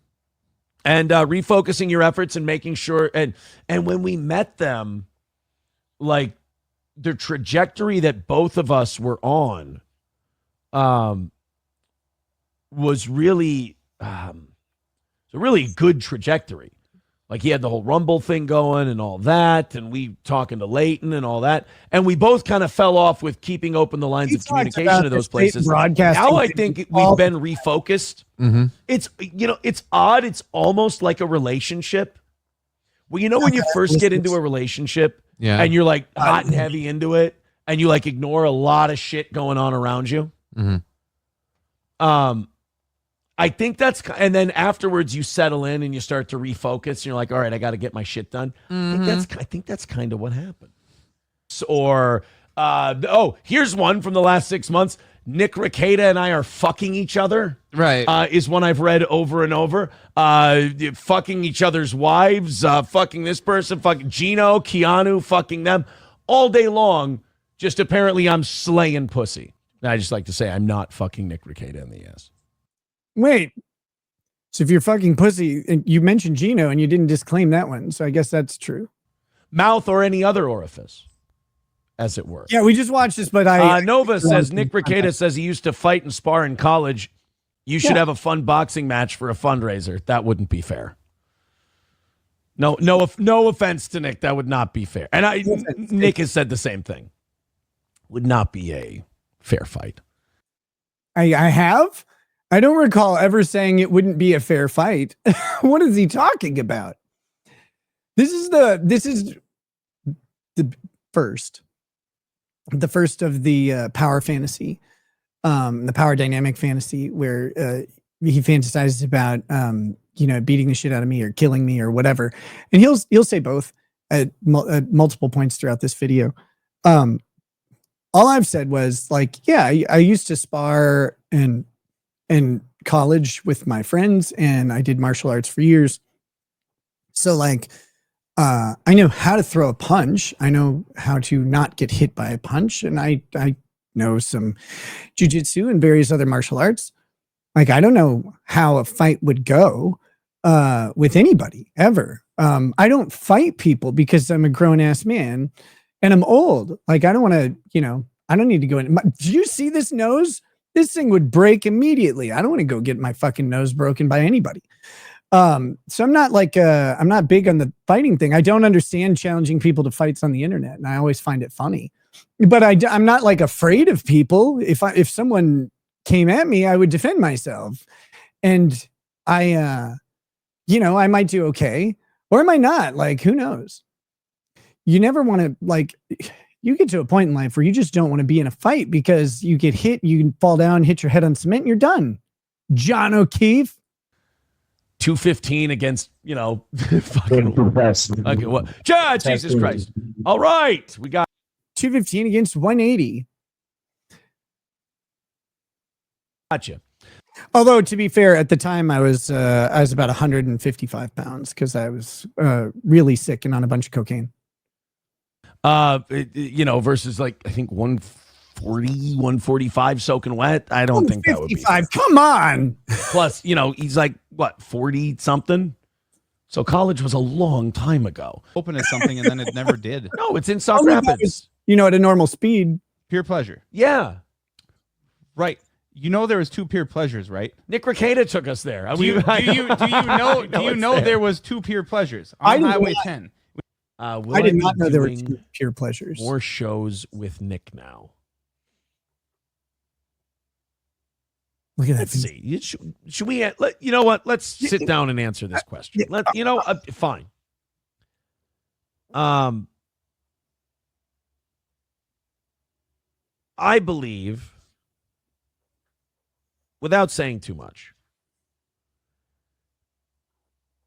And refocusing your efforts and making sure. And when we met them, like the trajectory that both of us were on was really a really good trajectory. Like he had the whole Rumble thing going and all that, and we talking to Leighton and all that, and we both kind of fell off with keeping open the lines of communication to those places. Now I think we've been refocused. Mm-hmm. It's odd. It's almost like a relationship. Well, when you first get into a relationship, and you're like hot and heavy into it, and you like ignore a lot of shit going on around you. Mm-hmm. I think and then afterwards you settle in and you start to refocus and you're like, all right, I got to get my shit done. Mm-hmm. I think that's kind of what happened. Here's one from the last 6 months. Nick Rekieta and I are fucking each other. Right. Is one I've read over and over. Fucking each other's wives, fucking this person, fucking Gino, Keanu, fucking them all day long. Just apparently I'm slaying pussy. And I just like to say I'm not fucking Nick Rekieta in the ass. Wait. So if you're fucking pussy, and you mentioned Gino and you didn't disclaim that one, so I guess that's true. Mouth or any other orifice, as it were. Yeah, we just watched this, but Nova says Nick Rekieta says he used to fight and spar in college. You should have a fun boxing match for a fundraiser. That wouldn't be fair. No offense to Nick. That would not be fair. And Nick has said the same thing. Would not be a fair fight. I have. I don't recall ever saying it wouldn't be a fair fight. What is he talking about? This is the first of the power fantasy, the power dynamic fantasy, where he fantasizes about beating the shit out of me or killing me or whatever, and he'll say both at multiple points throughout this video. All I've said was like, yeah, I used to spar in college with my friends, and I did martial arts for years. So like, I know how to throw a punch. I know how to not get hit by a punch. And I know some jujitsu and various other martial arts. Like, I don't know how a fight would go with anybody ever. I don't fight people because I'm a grown ass man and I'm old. Like, I don't want to, I don't need to go in. Did you see this nose? This thing would break immediately. I don't want to go get my fucking nose broken by anybody. So I'm not like, I'm not big on the fighting thing. I don't understand challenging people to fights on the internet. And I always find it funny, but I'm not like afraid of people. If someone came at me, I would defend myself, and I might do okay, or I might not. Like, who knows? You never want to, like, you get to a point in life where you just don't want to be in a fight because you get hit, you fall down, hit your head on cement, and you're done. John O'Keefe. 215 against, fucking okay, what? Jesus Christ. All right. We got 215 against 180. gotcha. Although to be fair, at the time I was about 155 pounds because I was really sick and on a bunch of cocaine. Versus like I think 140, 145 soaking wet. I don't think that would be 55. Come on. Plus, he's like what, 40 something. So college was a long time ago. Open as something and then it never did. No, it's in South Rapids. At a normal speed. Pure pleasure. Yeah. Right. There was two pure pleasures, right? Nick Rekieta took us there. Do you know there was two pure pleasures on Highway 10? I did not know there were two pure pleasures. More shows with Nick now. Look at that. Let's see. Should we? You know what? Let's sit down and answer this question. Fine. I believe, without saying too much,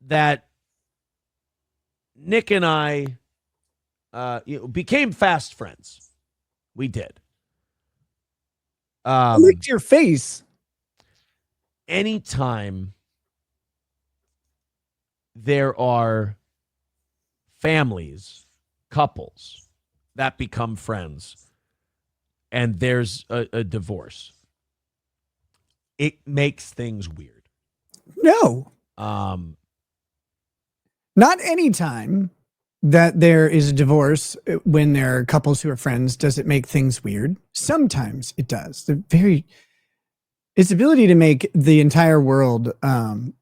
that Nick and I became fast friends. We did. I licked your face. Anytime there are families, couples that become friends, and there's a divorce, it makes things weird. No. Not any time that there is a divorce when there are couples who are friends does it make things weird. Sometimes it does. Its ability to make the entire world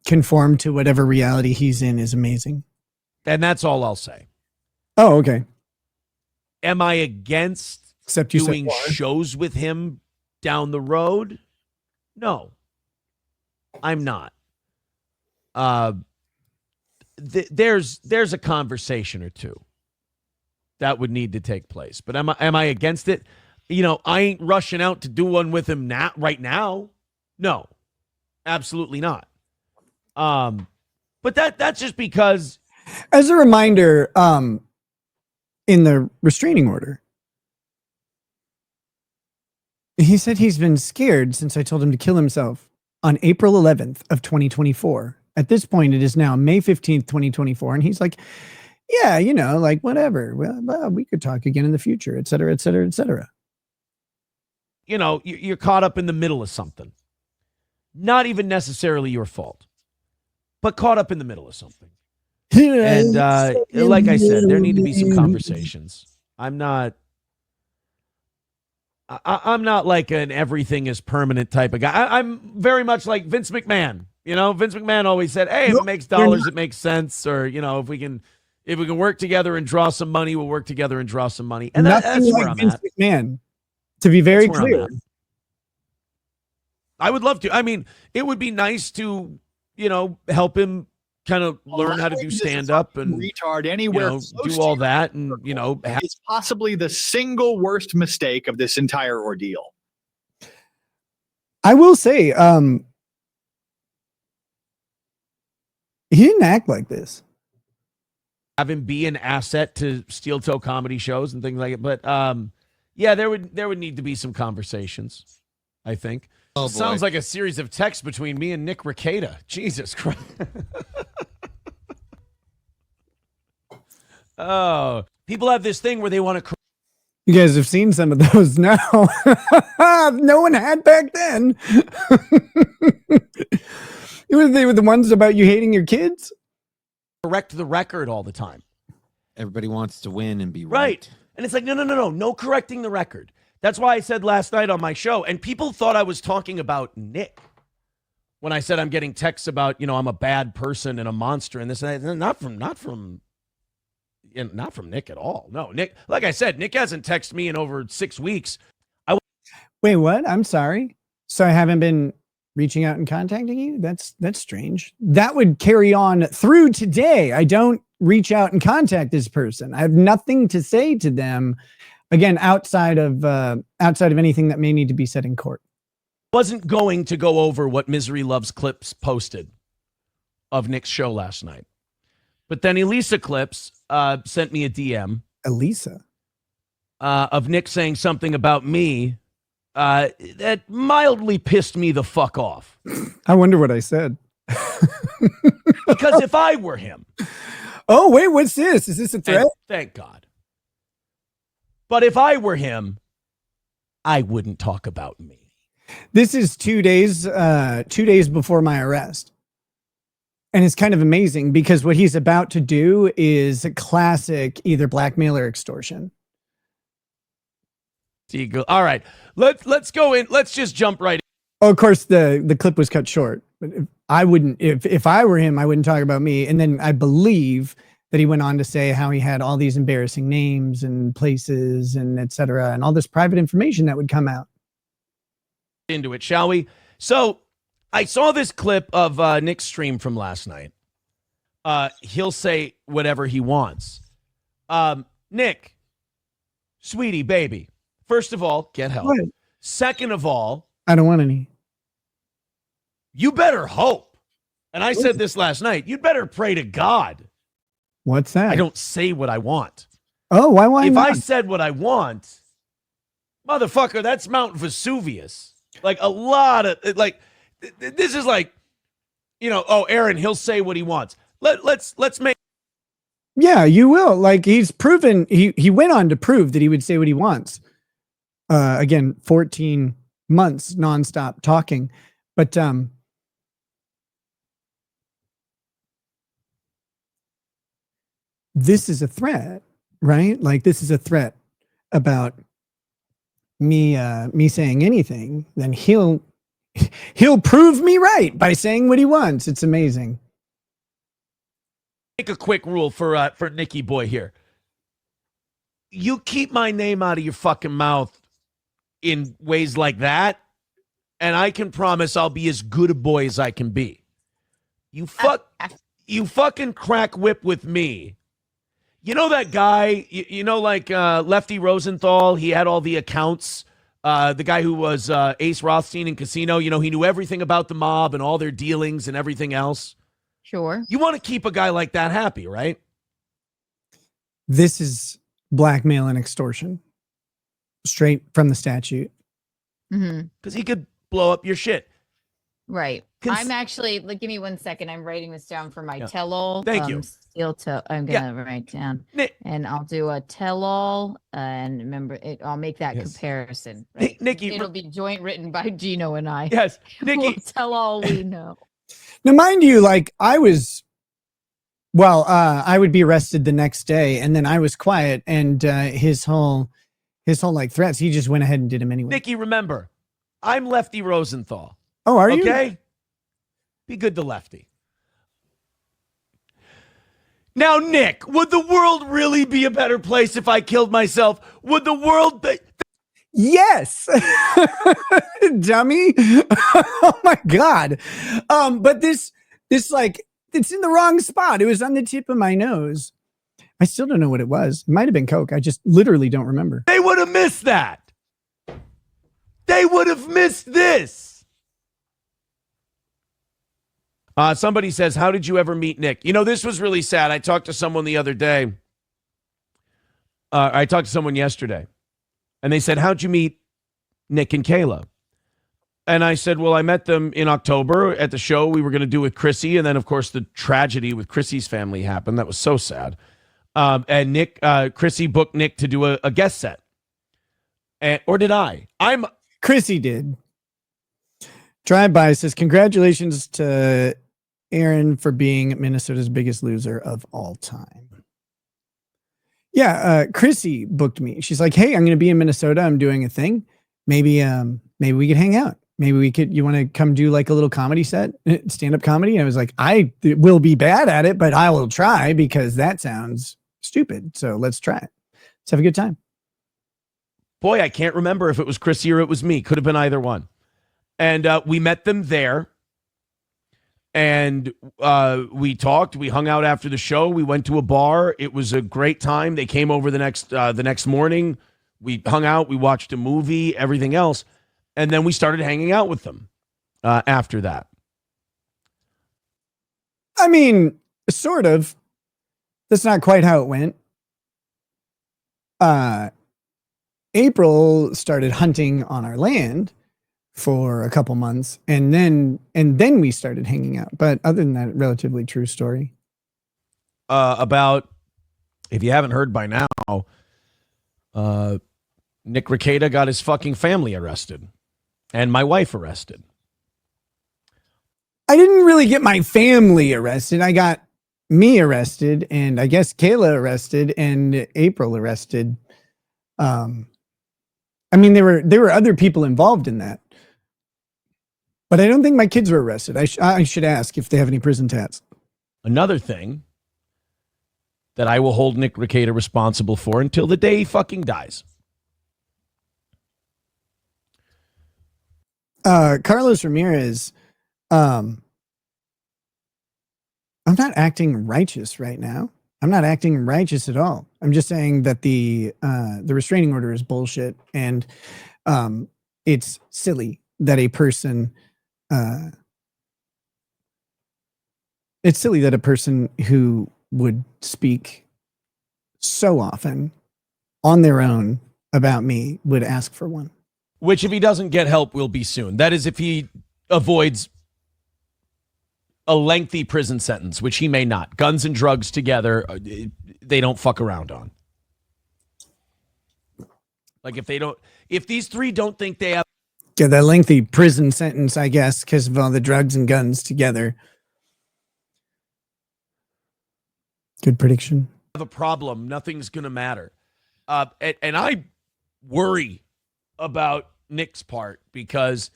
conform to whatever reality he's in is amazing. And that's all I'll say. Oh, okay. Am I against doing shows with him down the road? No, I'm not. There's a conversation or two that would need to take place. But am I against it? I ain't rushing out to do one with him right now. No, absolutely not. But that's just because. As a reminder, in the restraining order, he said he's been scared since I told him to kill himself on April 11th of 2024. At this point, it is now May 15th, 2024. And he's like, yeah, whatever. Well, we could talk again in the future, et cetera, et cetera, et cetera. You're caught up in the middle of something. Not even necessarily your fault, but caught up in the middle of something. And like I said, there need to be some conversations. I'm not like an everything is permanent type of guy. I'm very much like Vince McMahon. Vince McMahon always said, hey, if it makes dollars, it makes sense. Or, if we can work together and draw some money, we'll work together and draw some money. And that's where I'm at. McMahon, to be very clear. I would love to. I mean, it would be nice to, help him kind of learn how to do stand up and retard anywhere, do all that. And, it's possibly the single worst mistake of this entire ordeal. I will say, he didn't act like this. Have him be an asset to steel toe comedy shows and things like it. But yeah, there would need to be some conversations, I think. Oh, sounds like a series of texts between me and Nick Rekieta. Jesus Christ. Oh, people have this thing where they want to. You guys have seen some of those now. No one had back then. They were the ones about you hating your kids. Correct the record all the time. Everybody wants to win and be right. And it's like, no correcting the record. That's why I said last night on my show, and people thought I was talking about Nick when I said I'm getting texts about, I'm a bad person and a monster and this and that. Not from Nick at all. No, Nick, like I said, Nick hasn't texted me in over 6 weeks. Wait, what? I'm sorry. So I haven't been reaching out and contacting you? That's strange. That would carry on through today. I don't reach out and contact this person. I have nothing to say to them. Again, outside of anything that may need to be said in court. Wasn't going to go over what Misery Loves Clips posted of Nick's show last night. But then Elisa Clips sent me a DM. Elisa? Of Nick saying something about me that mildly pissed me the fuck off. I wonder what I said. Because if I were him. Oh, wait, what's this? Is this a threat? Thank God. But if I were him, I wouldn't talk about me. This is 2 days before my arrest. And it's kind of amazing because what he's about to do is a classic either blackmail or extortion. All right, let's go in. Let's just jump right in. Oh, of course, the clip was cut short. But if I were him, I wouldn't talk about me. And then I believe that he went on to say how he had all these embarrassing names and places and et cetera, and all this private information that would come out. Into it, shall we? So I saw this clip of Nick's stream from last night. He'll say whatever he wants. Nick, sweetie, baby. First of all, get help. What? Second of all, I don't want any. you better hope. And I said this last night. You'd better pray to God. What's that? I don't say what I want. Oh, why If not? I said what I want, motherfucker, that's Mount Vesuvius. Like a lot of this is like, oh, Aaron, he'll say what he wants. Let's make. Yeah, you will. Like he's proven, he went on to prove that he would say what he wants. Again, 14 months nonstop talking, but this is a threat, right? Like this is a threat about me saying anything. Then he'll prove me right by saying what he wants. It's amazing. Make a quick rule for Nicky Boy here. You keep my name out of your fucking mouth in ways like that, and I can promise I'll be as good a boy as I can be. You fucking crack whip with me. You know that guy, like Lefty Rosenthal, he had all the accounts. The guy who was Ace Rothstein in Casino, he knew everything about the mob and all their dealings and everything else. Sure. You want to keep a guy like that happy, right? This is blackmail and extortion. Straight from the statute. Mm-hmm. He could blow up your shit. Right. I'm actually, give me 1 second. I'm writing this down for my tell-all. Thank you. I'm going to write down. And I'll do a tell-all. And remember, I'll make that comparison. Right? Nikki. It'll be joint written by Gino and I. Yes. Nikki. We'll tell all we know. Now, mind you, I would be arrested the next day, and then I was quiet, and his whole threats, he just went ahead and did them anyway. Nikki, remember, I'm Lefty Rosenthal. Oh, are you? Okay? Be good to Lefty. Now, Nick, would the world really be a better place if I killed myself? Would the world be... Yes. Dummy. Oh my God. But this it's in the wrong spot. It was on the tip of my nose. I still don't know what it was. It might've been Coke. I just literally don't remember. They would have missed that. They would have missed this. Somebody says, how did you ever meet Nick? This was really sad. I talked to someone the other day. I talked to someone yesterday. And they said, how'd you meet Nick and Kayla? And I said, well, I met them in October at the show we were going to do with Chrissy. And then, of course, the tragedy with Chrissy's family happened. That was so sad. And Chrissy booked Nick to do a guest set. Or did I? Chrissy did. Drive-by says, congratulations to Aaron for being Minnesota's biggest loser of all time. Yeah, Chrissy booked me. She's like, hey, I'm going to be in Minnesota. I'm doing a thing. Maybe we could hang out. Maybe you want to come do a little comedy set, stand-up comedy? And I was like, I will be bad at it, but I will try because that sounds stupid. So let's try it. Let's have a good time. Boy, I can't remember if it was Chrissy or it was me. Could have been either one. And we met them there. And we talked. We hung out after the show. We went to a bar. It was a great time. They came over the next morning. We hung out. We watched a movie, everything else. And then we started hanging out with them after that. I mean, sort of. That's not quite how it went. April started hunting on our land for a couple months, and then we started hanging out. But other than that, relatively true story. About, if you haven't heard by now, Nick Rekieta got his fucking family arrested and my wife arrested. I didn't really get my family arrested. I got me arrested, and I guess Kayla arrested, and April arrested. I mean, there were other people involved in that, but I don't think my kids were arrested. I should ask if they have any prison tats. Another thing that I will hold Nick Rekieta responsible for until the day he fucking dies. Carlos Ramirez, I'm not acting righteous right now. I'm not acting righteous at all. I'm just saying that the restraining order is bullshit, and it's silly that a person who would speak so often on their own about me would ask for one. Which, if he doesn't get help, will be soon. That is, if he avoids a lengthy prison sentence, which he may not. Guns and drugs together, they don't fuck around on. Like, if these three don't think they have that lengthy prison sentence, I guess, because of all the drugs and guns together. Good prediction. Have a problem, nothing's gonna matter. And I worry about Nick's part, because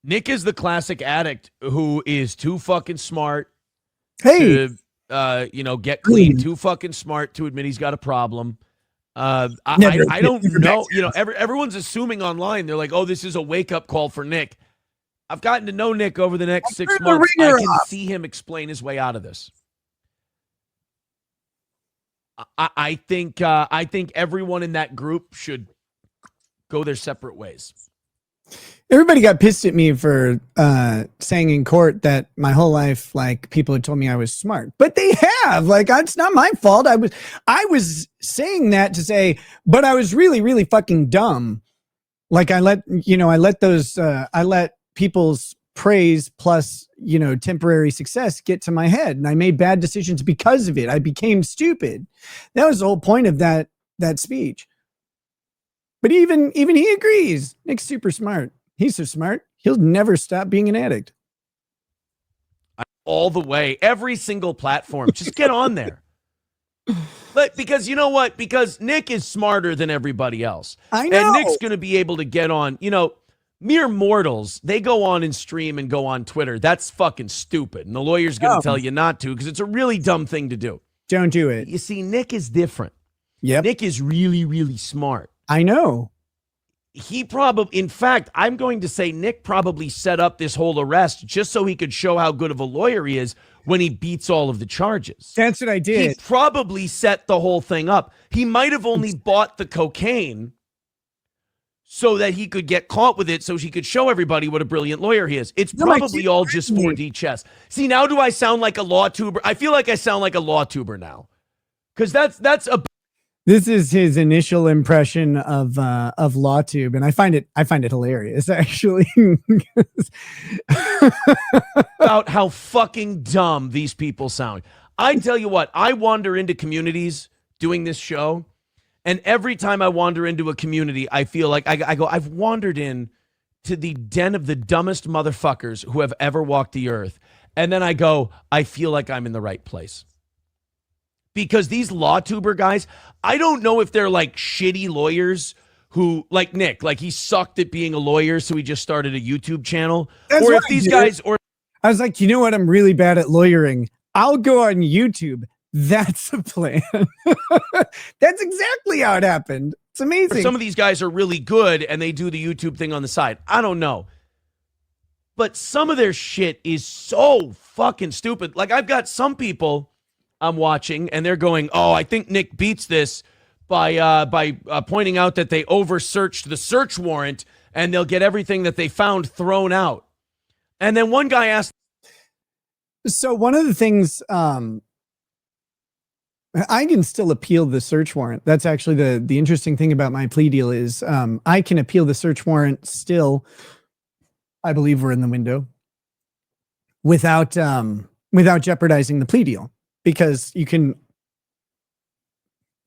Nick is the classic addict who is too fucking smart to get clean, too fucking smart to admit he's got a problem. I don't know. Everyone's assuming online, they're like, oh, this is a wake-up call for Nick. I've gotten to know Nick over the next 6 months. I can see him explain his way out of this. I think everyone in that group should go their separate ways. Everybody got pissed at me for saying in court that my whole life, like, people had told me I was smart, but they have. Like, it's not my fault. I was saying that to say, but I was really, really fucking dumb. Like, I let people's praise plus, temporary success get to my head, and I made bad decisions because of it. I became stupid. That was the whole point of that speech. But even he agrees. Nick's super smart. He's so smart, he'll never stop being an addict. All the way, every single platform. Just get on there. Because you know what? Because Nick is smarter than everybody else. I know. And Nick's going to be able to get on, mere mortals, they go on and stream and go on Twitter. That's fucking stupid. And the lawyer's going to tell you not to, because it's a really dumb thing to do. Don't do it. You see, Nick is different. Yep. Nick is really, really smart. I know. In fact, I'm going to say Nick probably set up this whole arrest just so he could show how good of a lawyer he is when he beats all of the charges. That's what I did. He probably set the whole thing up. He might have only bought the cocaine so that he could get caught with it, so he could show everybody what a brilliant lawyer he is. It's probably all just 4D chess. See, now do I sound like a law tuber? I feel like I sound like a law tuber now, because that's a. This is his initial impression of LawTube, and I find it hilarious, actually. About how fucking dumb these people sound. I tell you what, I wander into communities doing this show, and every time I wander into a community, I feel like I go, I've wandered in to the den of the dumbest motherfuckers who have ever walked the earth, and then I go, I feel like I'm in the right place. Because these LawTuber guys, I don't know if they're like shitty lawyers who, like Nick, like he sucked at being a lawyer, so he just started a YouTube channel. That's or if these guys, or I was like, you know what? I'm really bad at lawyering. I'll go on YouTube. That's the plan. That's exactly how it happened. It's amazing. Some of these guys are really good and they do the YouTube thing on the side. I don't know. But some of their shit is so fucking stupid. Like, I've got some people I'm watching, and they're going, oh, I think Nick beats this by pointing out that they over-searched the search warrant, and they'll get everything that they found thrown out. And then one guy asked, So one of the things I can still appeal the search warrant. That's actually the interesting thing about my plea deal is I can appeal the search warrant still. I believe we're in the window without jeopardizing the plea deal, because you can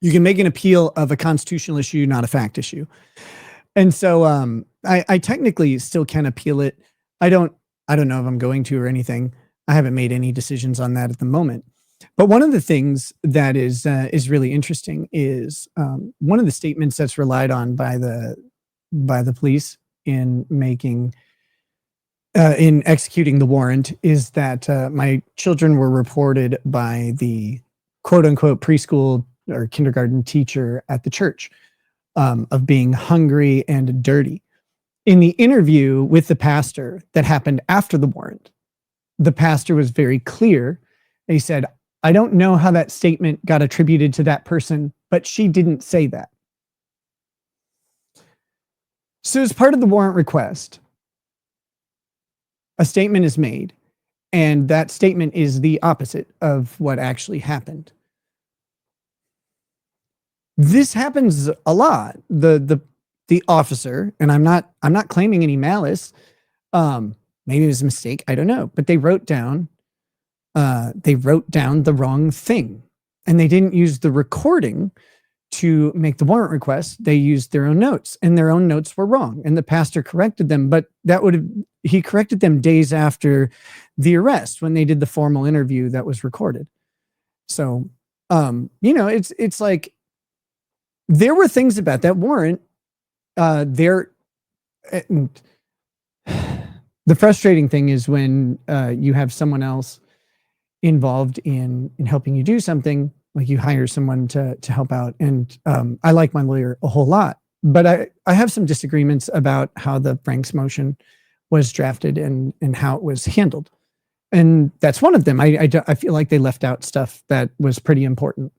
make an appeal of a constitutional issue, not a fact issue. And so I technically still can appeal it. I don't know if I'm going to or anything. I haven't made any decisions on that at the moment. But one of the things that is really interesting is one of the statements that's relied on by the police in executing the warrant is that my children were reported by the quote unquote preschool or kindergarten teacher at the church of being hungry and dirty. In the interview with the pastor that happened after the warrant, the pastor was very clear. He said, I don't know how that statement got attributed to that person, but she didn't say that. So as part of the warrant request, a statement is made, and that statement is the opposite of what actually happened. This happens a lot. The officer, and I'm not claiming any malice. Maybe it was a mistake. I don't know, but they wrote down the wrong thing, and they didn't use the recording to make the warrant request. They used their own notes, and their own notes were wrong, and the pastor corrected them, but he corrected them days after the arrest when they did the formal interview that was recorded. So, it's like there were things about that warrant. The frustrating thing is when you have someone else involved in helping you do something, like you hire someone to help out. And I like my lawyer a whole lot, but I have some disagreements about how the Franks motion was drafted and how it was handled. And that's one of them. I feel like they left out stuff that was pretty important.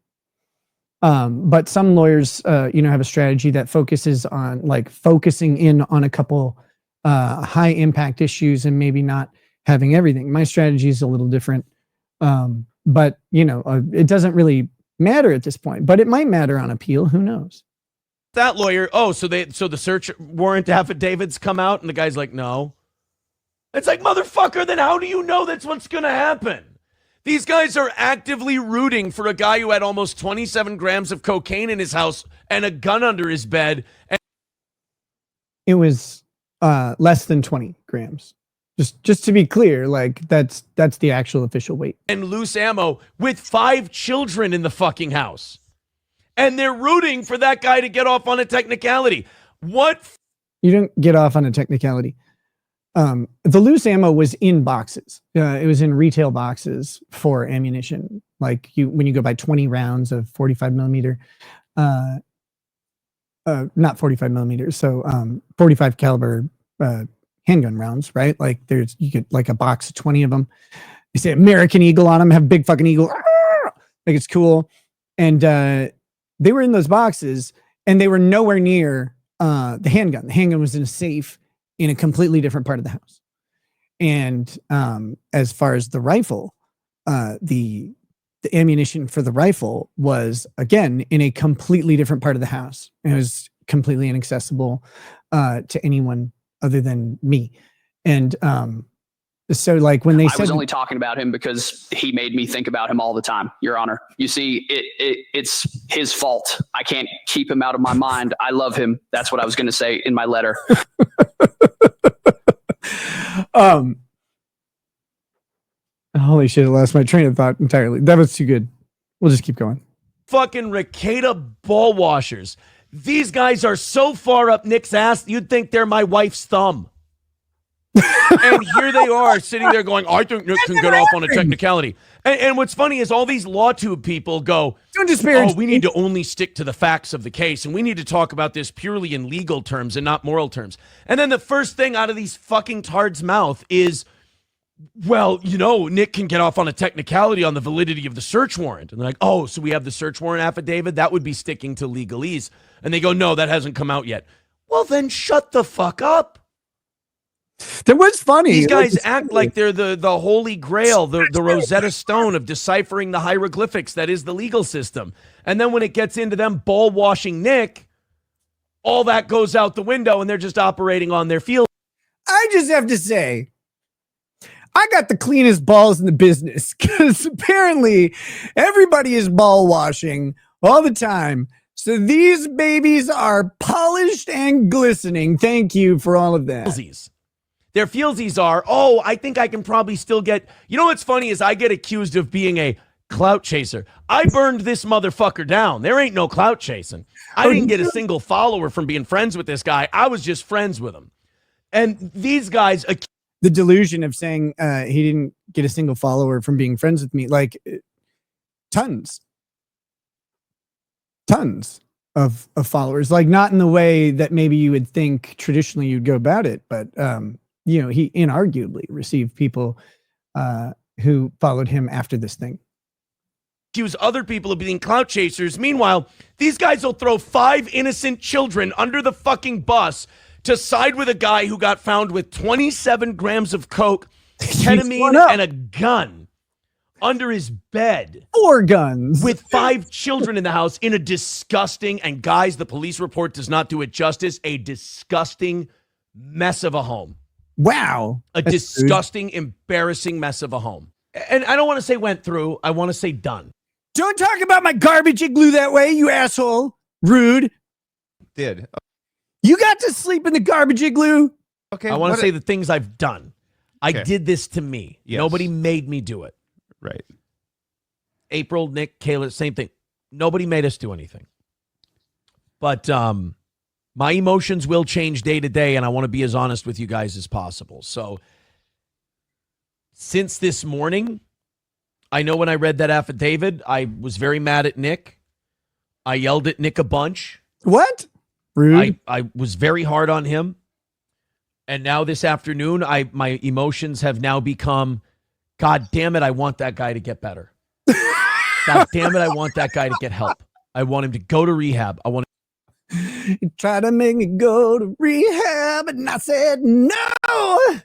But some lawyers, have a strategy that focuses on focusing in on a couple high impact issues and maybe not having everything. My strategy is a little different. But it doesn't really matter at this point, but it might matter on appeal. Who knows? That lawyer. Oh, so the search warrant affidavits come out and the guy's like, no. It's like, motherfucker, then how do you know that's what's going to happen? These guys are actively rooting for a guy who had almost 27 grams of cocaine in his house and a gun under his bed. It was less than 20 grams. Just to be clear, that's the actual official weight. And loose ammo with 5 children in the fucking house. And they're rooting for that guy to get off on a technicality. What? You don't get off on a technicality. The loose ammo was in boxes. It was in retail boxes for ammunition. When you go buy 20 rounds of 45 millimeter, not 45 millimeters. So 45 caliber handgun rounds, right? You get a box of 20 of them. They say American Eagle on them, have big fucking eagle. It's cool. And they were in those boxes, and they were nowhere near the handgun. The handgun was in a safe in a completely different part of the house. And as far as the rifle, the ammunition for the rifle was, again, in a completely different part of the house. It was completely inaccessible to anyone other than me. And so when they said, I was only talking about him because he made me think about him all the time, Your Honor. You see, it's his fault. I can't keep him out of my mind. I love him. That's what I was going to say in my letter. Holy shit, I lost my train of thought entirely. That was too good. We'll just keep going. Fucking Rekieta ball washers. These guys are so far up Nick's ass, you'd think they're my wife's thumb. And here they are sitting there going, I think Nick can get off on a technicality. And what's funny is all these LawTube people go, don't disparage. Oh, we need to only stick to the facts of the case, and we need to talk about this purely in legal terms and not moral terms. And then the first thing out of these fucking tards' mouth is, well, Nick can get off on a technicality on the validity of the search warrant. And they're like, oh, so we have the search warrant affidavit? That would be sticking to legalese. And they go, no, that hasn't come out yet. Well, then shut the fuck up. That was funny. These guys act like they're the holy grail, the Rosetta Stone of deciphering the hieroglyphics that is the legal system. And then when it gets into them ball washing Nick, all that goes out the window and they're just operating on their field. I just have to say, I got the cleanest balls in the business because apparently everybody is ball washing all the time. So these babies are polished and glistening. Thank you for all of that. Their feelsies are, oh, I think I can probably still get, you know what's funny is I get accused of being a clout chaser. I burned this motherfucker down. There ain't no clout chasing. I didn't get a single follower from being friends with this guy. I was just friends with him. And these guys, the delusion of saying he didn't get a single follower from being friends with me, like tons of followers, like not in the way that maybe you would think traditionally you'd go about it, but you know, he inarguably received people who followed him after this thing. Accuse other people of being clout chasers. Meanwhile, these guys will throw 5 innocent children under the fucking bus to side with a guy who got found with 27 grams of coke, ketamine, and a gun under his bed. 4 guns. With 5 children in the house in a disgusting, and guys, the police report does not do it justice, a disgusting mess of a home. Wow. A disgusting, embarrassing mess of a home. And I don't want to say went through. I want to say done. Don't talk about my garbage igloo that way, you asshole. Rude. Did. You got to sleep in the garbage igloo? Okay. I want to say the things I've done. I did this to me. Yes. Nobody made me do it. Right. April, Nick, Kayla, same thing. Nobody made us do anything. But my emotions will change day to day, and I want to be as honest with you guys as possible. So since this morning, I know when I read that affidavit, I was very mad at Nick. I yelled at Nick a bunch. What? Rude. I was very hard on him. And now this afternoon, my emotions have now become, God damn it, I want that guy to get better. God damn it, I want that guy to get help. I want him to go to rehab. I want You tried to make me go to rehab, and I said no.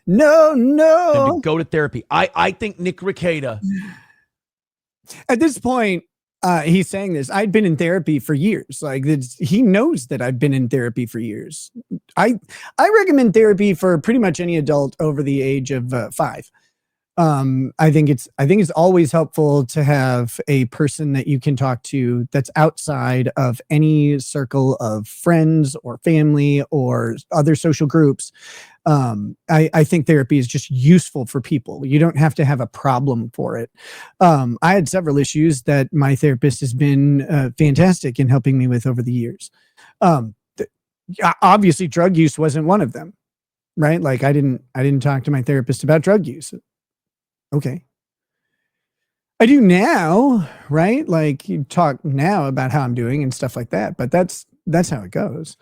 him to go to therapy. I think Nick Rekieta. At this point, he's saying this. I'd been in therapy for years. Like he knows that I've been in therapy for years. I recommend therapy for pretty much any adult over the age of 5. I think it's always helpful to have a person that you can talk to that's outside of any circle of friends or family or other social groups. I think therapy is just useful for people. You don't have to have a problem for it. I had several issues that my therapist has been fantastic in helping me with over the years. Obviously drug use wasn't one of them, right? Like I didn't talk to my therapist about drug use. Okay. I do now, right? Like you talk now about how I'm doing and stuff like that, but that's how it goes.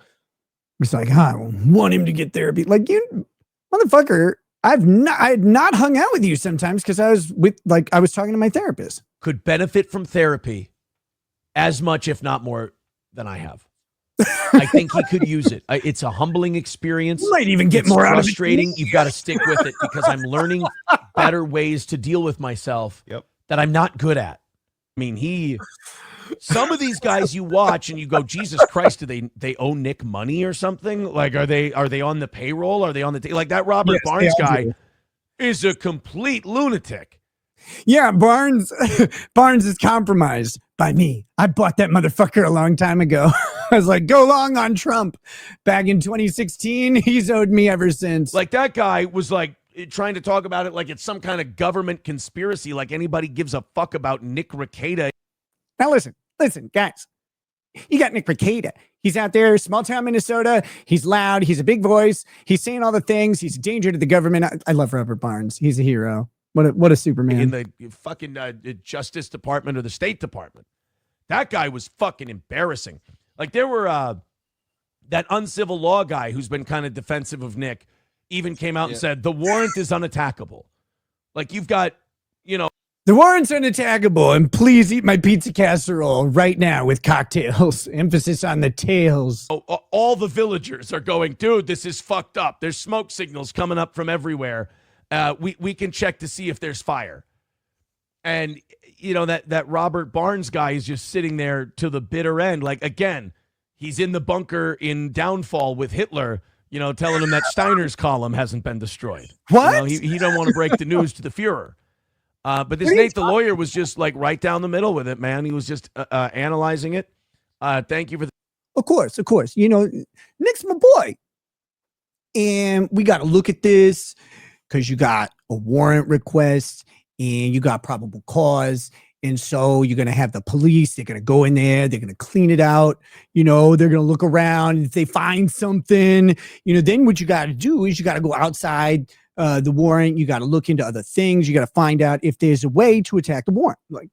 It's like, I want him to get therapy. Like you motherfucker, I had not hung out with you sometimes because I was talking to my therapist. Could benefit from therapy as much, if not more, than I have. I think he could use it. It's a humbling experience. You might even get more out of it. Frustrating. You've got to stick with it because I'm learning better ways to deal with myself that I'm not good at. I mean, some of these guys you watch and you go, Jesus Christ, do they owe Nick money or something? Like, are they on the payroll? Are they on the like that Robert Barnes guy is a complete lunatic. Yeah, Barnes is compromised by me. I bought that motherfucker a long time ago. I was like, go long on Trump back in 2016. He's owed me ever since. Like that guy was like trying to talk about it like it's some kind of government conspiracy, like anybody gives a fuck about Nick Rekieta. Now listen, guys. You got Nick Rekieta. He's out there, small town Minnesota. He's loud. He's a big voice. He's saying all the things. He's a danger to the government. I love Robert Barnes. He's a hero. What a Superman. In the fucking Justice Department or the State Department. That guy was fucking embarrassing. Like there were that uncivil law guy who's been kind of defensive of Nick even came out and said the warrant is unattackable. Like you've got, The warrants are unattackable, and please eat my pizza casserole right now with cocktails. Emphasis on the tails. All the villagers are going, dude, this is fucked up. There's smoke signals coming up from everywhere. We can check to see if there's fire. And, you know, that Robert Barnes guy is just sitting there to the bitter end. Like, again, he's in the bunker in Downfall with Hitler, you know, telling him that Steiner's column hasn't been destroyed. What? You know, he don't want to break the news to the Fuhrer. But this Nate the lawyer was just like right down the middle with it, man. He was just analyzing it. Thank you for Of course. You know, Nick's my boy. And we got to look at this because you got a warrant request and you got probable cause. And so you're going to have the police. They're going to go in there. They're going to clean it out. You know, they're going to look around. If they find something, you know, then what you got to do is you got to go outside the warrant. You got to look into other things. You got to find out if there's a way to attack the warrant. Like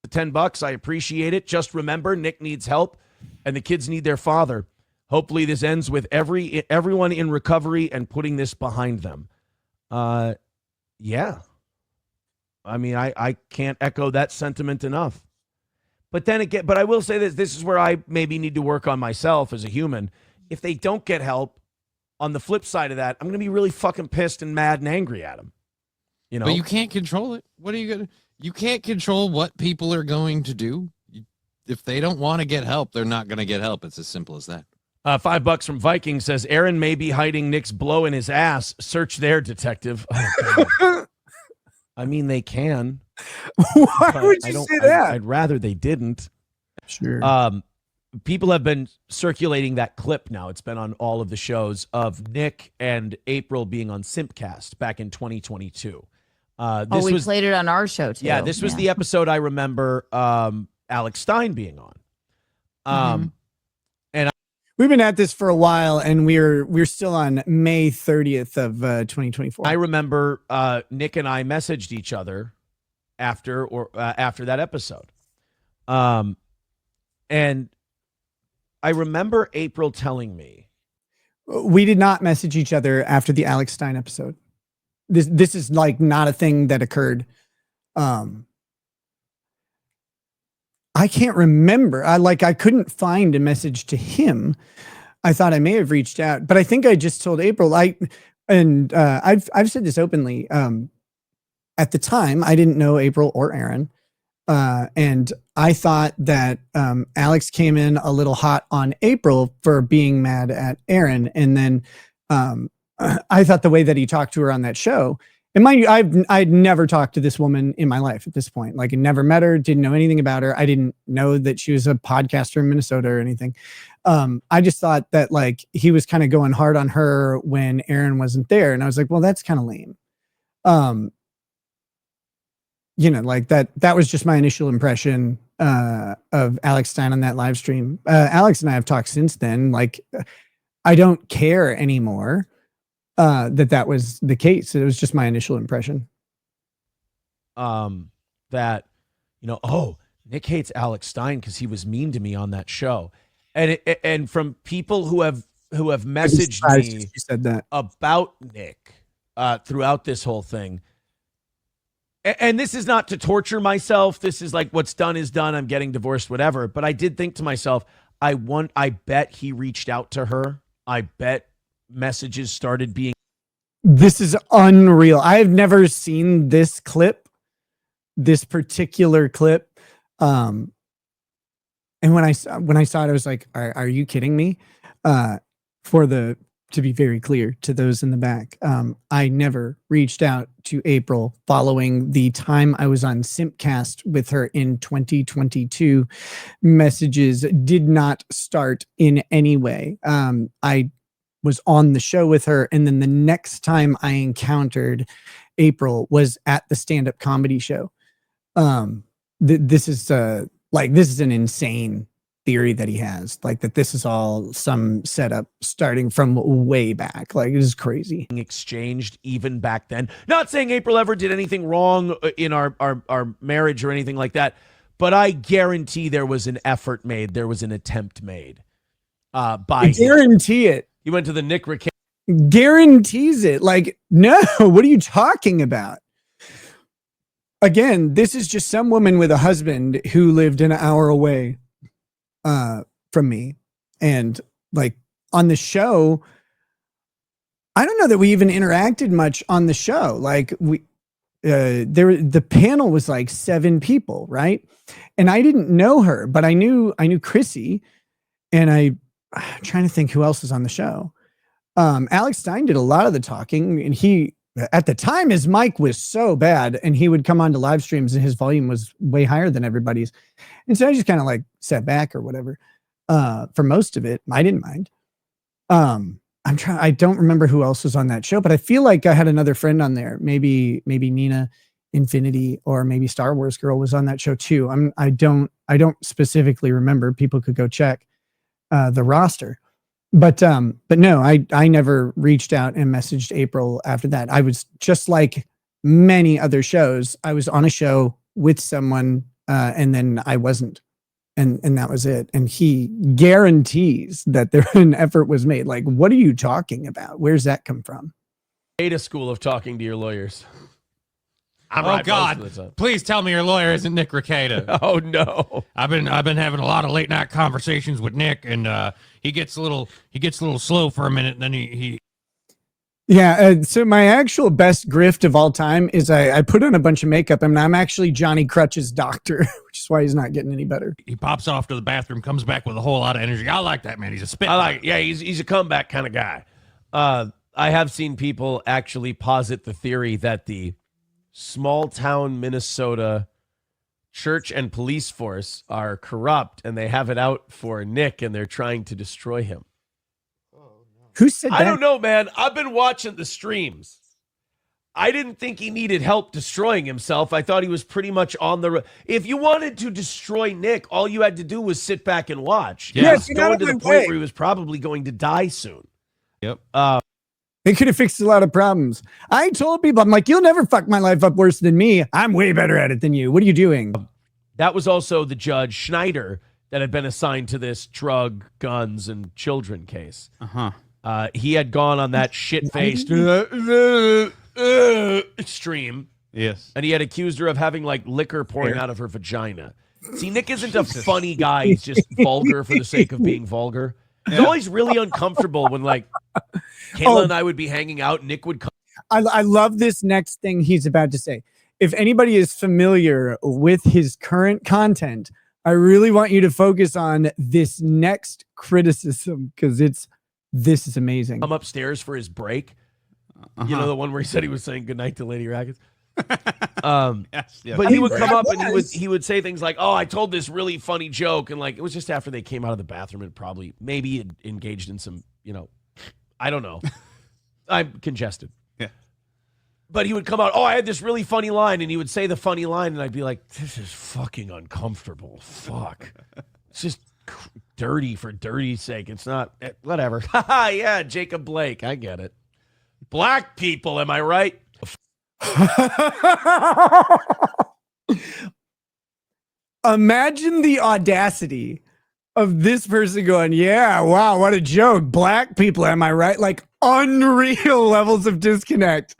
$10. I appreciate it. Just remember, Nick needs help and the kids need their father. Hopefully this ends with everyone in recovery and putting this behind them. Yeah. I mean, I can't echo that sentiment enough. But then again, but I will say this is where I maybe need to work on myself as a human. If they don't get help, on the flip side of that, I'm going to be really fucking pissed and mad and angry at them. You know, but you can't control it. What are you going to, you can't control what people are going to do. If they don't want to get help, they're not going to get help. It's as simple as that. $5 from Viking says, Aaron may be hiding Nick's blow in his ass. Search there, detective. Oh, I mean, they can. Why would you say that? I'd rather they didn't. Sure. People have been circulating that clip now. It's been on all of the shows of Nick and April being on Simpcast back in 2022. We played it on our show too. Yeah, this was the episode I remember Alex Stein being on. And we've been at this for a while, and we're still on May 30th of 2024. I remember Nick and I messaged each other after that episode. And I remember April telling me we did not message each other after the Alex Stein episode. This is like not a thing that occurred. I can't remember. I couldn't find a message to him. I thought I may have reached out, but I think I just told April. I've said this openly. At the time, I didn't know April or Aaron. And I thought that Alex came in a little hot on April for being mad at Aaron. And then I thought the way that he talked to her on that show, and mind you, I'd never talked to this woman in my life at this point. Like I never met her, didn't know anything about her. I didn't know that she was a podcaster in Minnesota or anything. I just thought that like he was kind of going hard on her when Aaron wasn't there. And I was like, well, that's kind of lame. You know, like that was just my initial impression of Alex Stein on that live stream. Alex and I have talked since then. Like, I don't care anymore that was the case. It was just my initial impression. That, you know, oh, Nick hates Alex Stein because he was mean to me on that show. And from people who have messaged me said that about Nick throughout this whole thing. And this is not to torture myself. This is like what's done is done. I'm getting divorced, whatever. But I did think to myself, I bet he reached out to her. I bet messages started being. This is unreal. I have never seen this clip, this particular clip. And when I saw it, I was like, are you kidding me? To be very clear to those in the back, I never reached out to April following the time I was on Simpcast with her in 2022. Messages did not start in any way. I was on the show with her, and then the next time I encountered April was at the stand-up comedy show. This is an insane theory that he has, like that this is all some setup starting from way back. Like it is crazy. Exchanged even back then. Not saying April ever did anything wrong in our marriage or anything like that, but I guarantee there was an effort made. There was an attempt made. I guarantee it. He went to the Nick Rekieta. Guarantees it. Like, no, what are you talking about? again, this is just some woman with a husband who lived an hour away from me. And like on the show, I don't know that we even interacted much on the show. Like the panel was like 7 people, right? And I didn't know her, but I knew Chrissy, and I'm trying to think who else was on the show. Alex Stein did a lot of the talking, and he, at the time, his mic was so bad, and he would come on to live streams and his volume was way higher than everybody's. And so I just kind of like sat back or whatever. For most of it, I didn't mind. I don't remember who else was on that show, but I feel like I had another friend on there. Maybe Nina Infinity, or maybe Star Wars Girl was on that show too. I don't specifically remember. People could go check the roster. But no, I never reached out and messaged April after that. I was just like many other shows. I was on a show with someone, and then I wasn't. And that was it. And he guarantees that an effort was made. Like, what are you talking about? Where's that come from? Beta school of talking to your lawyers. Oh God! Please tell me your lawyer isn't Nick Rekieta. Oh no! I've been having a lot of late night conversations with Nick, and he gets a little slow for a minute, and then he. Yeah. So my actual best grift of all time is I put on a bunch of makeup, and I'm actually Johnny Crutch's doctor, which is why he's not getting any better. He pops off to the bathroom, comes back with a whole lot of energy. I like that man. He's a spit. I like it. Yeah, he's a comeback kind of guy. I have seen people actually posit the theory that the small town Minnesota church and police force are corrupt, and they have it out for Nick, and they're trying to destroy him. Who said that? I don't know, man. I've been watching the streams. I didn't think he needed help destroying himself. I thought he was pretty much on the. If you wanted to destroy Nick, all you had to do was sit back and watch. Yeah, He was going to the point where he was probably going to die soon. Yep. They could have fixed a lot of problems. I told people, I'm like, you'll never fuck my life up worse than me. I'm way better at it than you. What are you doing? That was also the Judge Schneider that had been assigned to this drug, guns, and children case. He had gone on that shit-faced extreme. Yes. And he had accused her of having like liquor pouring out of her vagina. See, Nick isn't a funny guy. He's just vulgar for the sake of being vulgar. It's always really uncomfortable when like Kayla and I would be hanging out. Nick would come. I love this next thing he's about to say. If anybody is familiar with his current content, I really want you to focus on this next criticism, because this is amazing. Come upstairs for his break. You know, the one where he said he was saying goodnight to Lady Rackets. Yes, but he would come up and he would say things like, "Oh, I told this really funny joke," and like it was just after they came out of the bathroom and probably maybe engaged in some, I don't know. I'm congested. Yeah. But he would come out, "Oh, I had this really funny line," and he would say the funny line, and I'd be like, "This is fucking uncomfortable. Fuck. It's just dirty for dirty's sake. It's not whatever." Yeah, Jacob Blake, I get it. Black people, am I right? Imagine the audacity of this person going, "Yeah, wow, what a joke. Black people, am I right?" Like unreal levels of disconnect.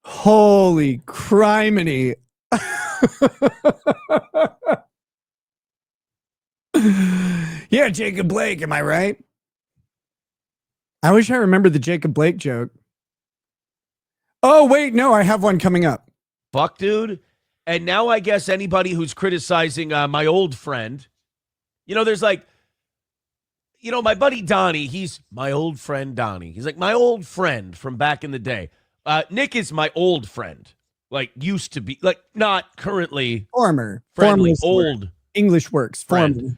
Holy criminy. Yeah, Jacob Blake, am I right? I wish I remembered the Jacob Blake joke. Oh, wait, no, I have one coming up. Fuck, dude. And now I guess anybody who's criticizing my old friend, there's like, my buddy Donnie, he's my old friend Donnie. He's like my old friend from back in the day. Nick is my old friend, like used to be, like not currently. Former. Friendly, old. English works. Friend.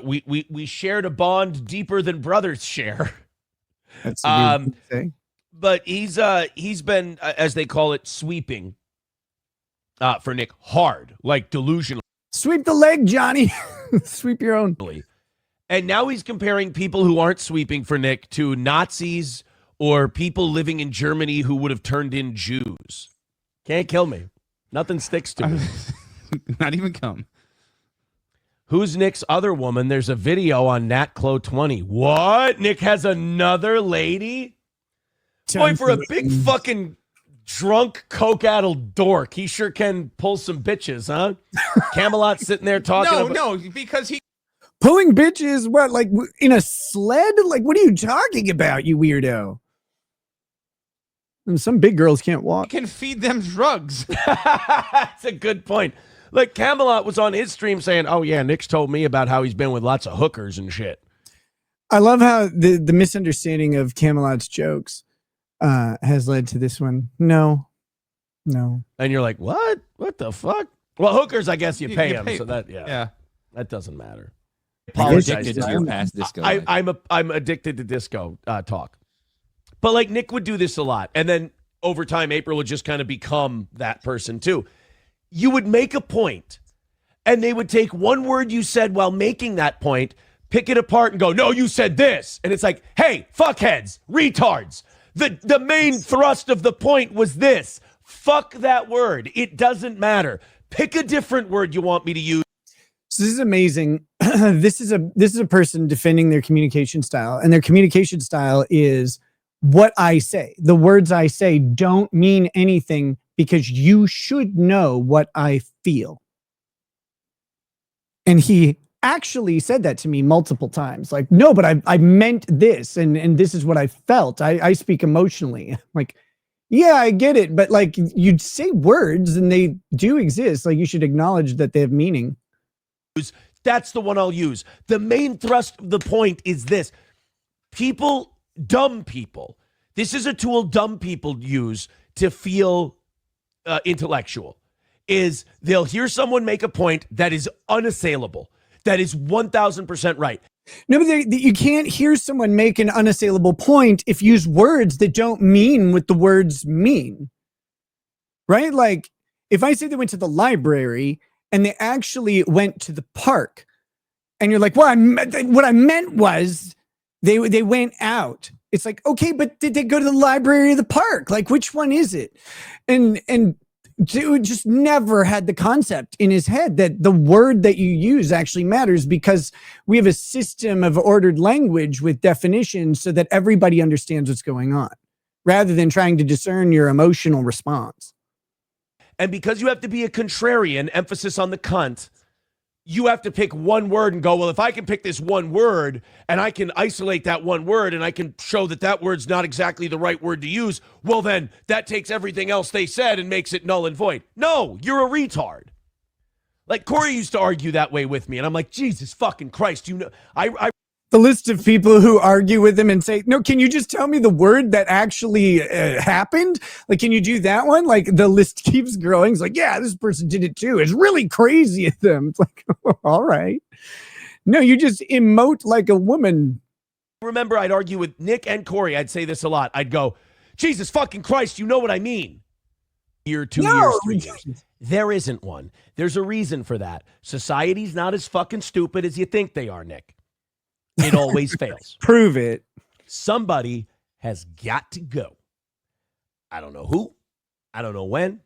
We shared a bond deeper than brothers share. That's a good thing. But he's been, as they call it, sweeping for Nick hard, like delusional. Sweep the leg, Johnny. Sweep your own. And now he's comparing people who aren't sweeping for Nick to Nazis or people living in Germany who would have turned in Jews. Can't kill me. Nothing sticks to me. Not even cum. Who's Nick's other woman? There's a video on NatClo20. What? Nick has another lady? Boy, for a big fucking drunk, coke-addled dork, he sure can pull some bitches, huh? Camelot sitting there talking. No, because he Pulling bitches, what, like in a sled? Like, what are you talking about, you weirdo? And some big girls can't walk. can feed them drugs. That's a good point. Like, Camelot was on his stream saying, oh, yeah, Nick's told me about how he's been with lots of hookers and shit. I love how the misunderstanding of Camelot's jokes has led to this one. No. And you're like, what? What the fuck? Well, hookers, I guess you pay them. pay- So that, Yeah. that doesn't matter. Addicted to your past disco. I'm addicted to disco talk. But like Nick would do this a lot. And then over time, April would just kind of become that person too. You would make a point and they would take one word you said while making that point, pick it apart and go, no, you said this. And it's like, hey, fuckheads, retards. The main thrust of the point was this. Fuck that word. It doesn't matter. Pick a different word you want me to use. So this is amazing. This is a person defending their communication style, and their communication style is what I say. The words I say don't mean anything because you should know what I feel. And he actually said that to me multiple times. Like, no, but I meant this, and this is what I felt. I speak emotionally. Like, yeah, I get it, but like you'd say words and they do exist. Like you should acknowledge that they have meaning. That's the one I'll use. The main thrust of the point is this. People, dumb people, this is a tool dumb people use to feel intellectual, is they'll hear someone make a point that is unassailable, that is 1,000% right. No, but you can't hear someone make an unassailable point if you use words that don't mean what the words mean. Right? Like, if I say they went to the library and they actually went to the park, and you're like, well, what I meant was they went out. It's like, okay, but did they go to the library or the park? Like, which one is it? And dude just never had the concept in his head that the word that you use actually matters, because we have a system of ordered language with definitions so that everybody understands what's going on, rather than trying to discern your emotional response. And because you have to be a contrarian, emphasis on the cunt, you have to pick one word and go, well, if I can pick this one word and I can isolate that one word and I can show that that word's not exactly the right word to use, well, then that takes everything else they said and makes it null and void. No, you're a retard. Like Corey used to argue that way with me. And I'm like, Jesus fucking Christ. You know, the list of people who argue with him and say, no, can you just tell me the word that actually happened? Like, can you do that one? Like, the list keeps growing. It's like, yeah, this person did it too. It's really crazy of them. It's like, all right. No, you just emote like a woman. Remember, I'd argue with Nick and Corey. I'd say this a lot. I'd go, Jesus fucking Christ, you know what I mean. Year, 2 years, 3 years. There isn't one. There's a reason for that. Society's not as fucking stupid as you think they are, Nick. It always fails. Prove it. Somebody has got to go. I don't know who. I don't know when.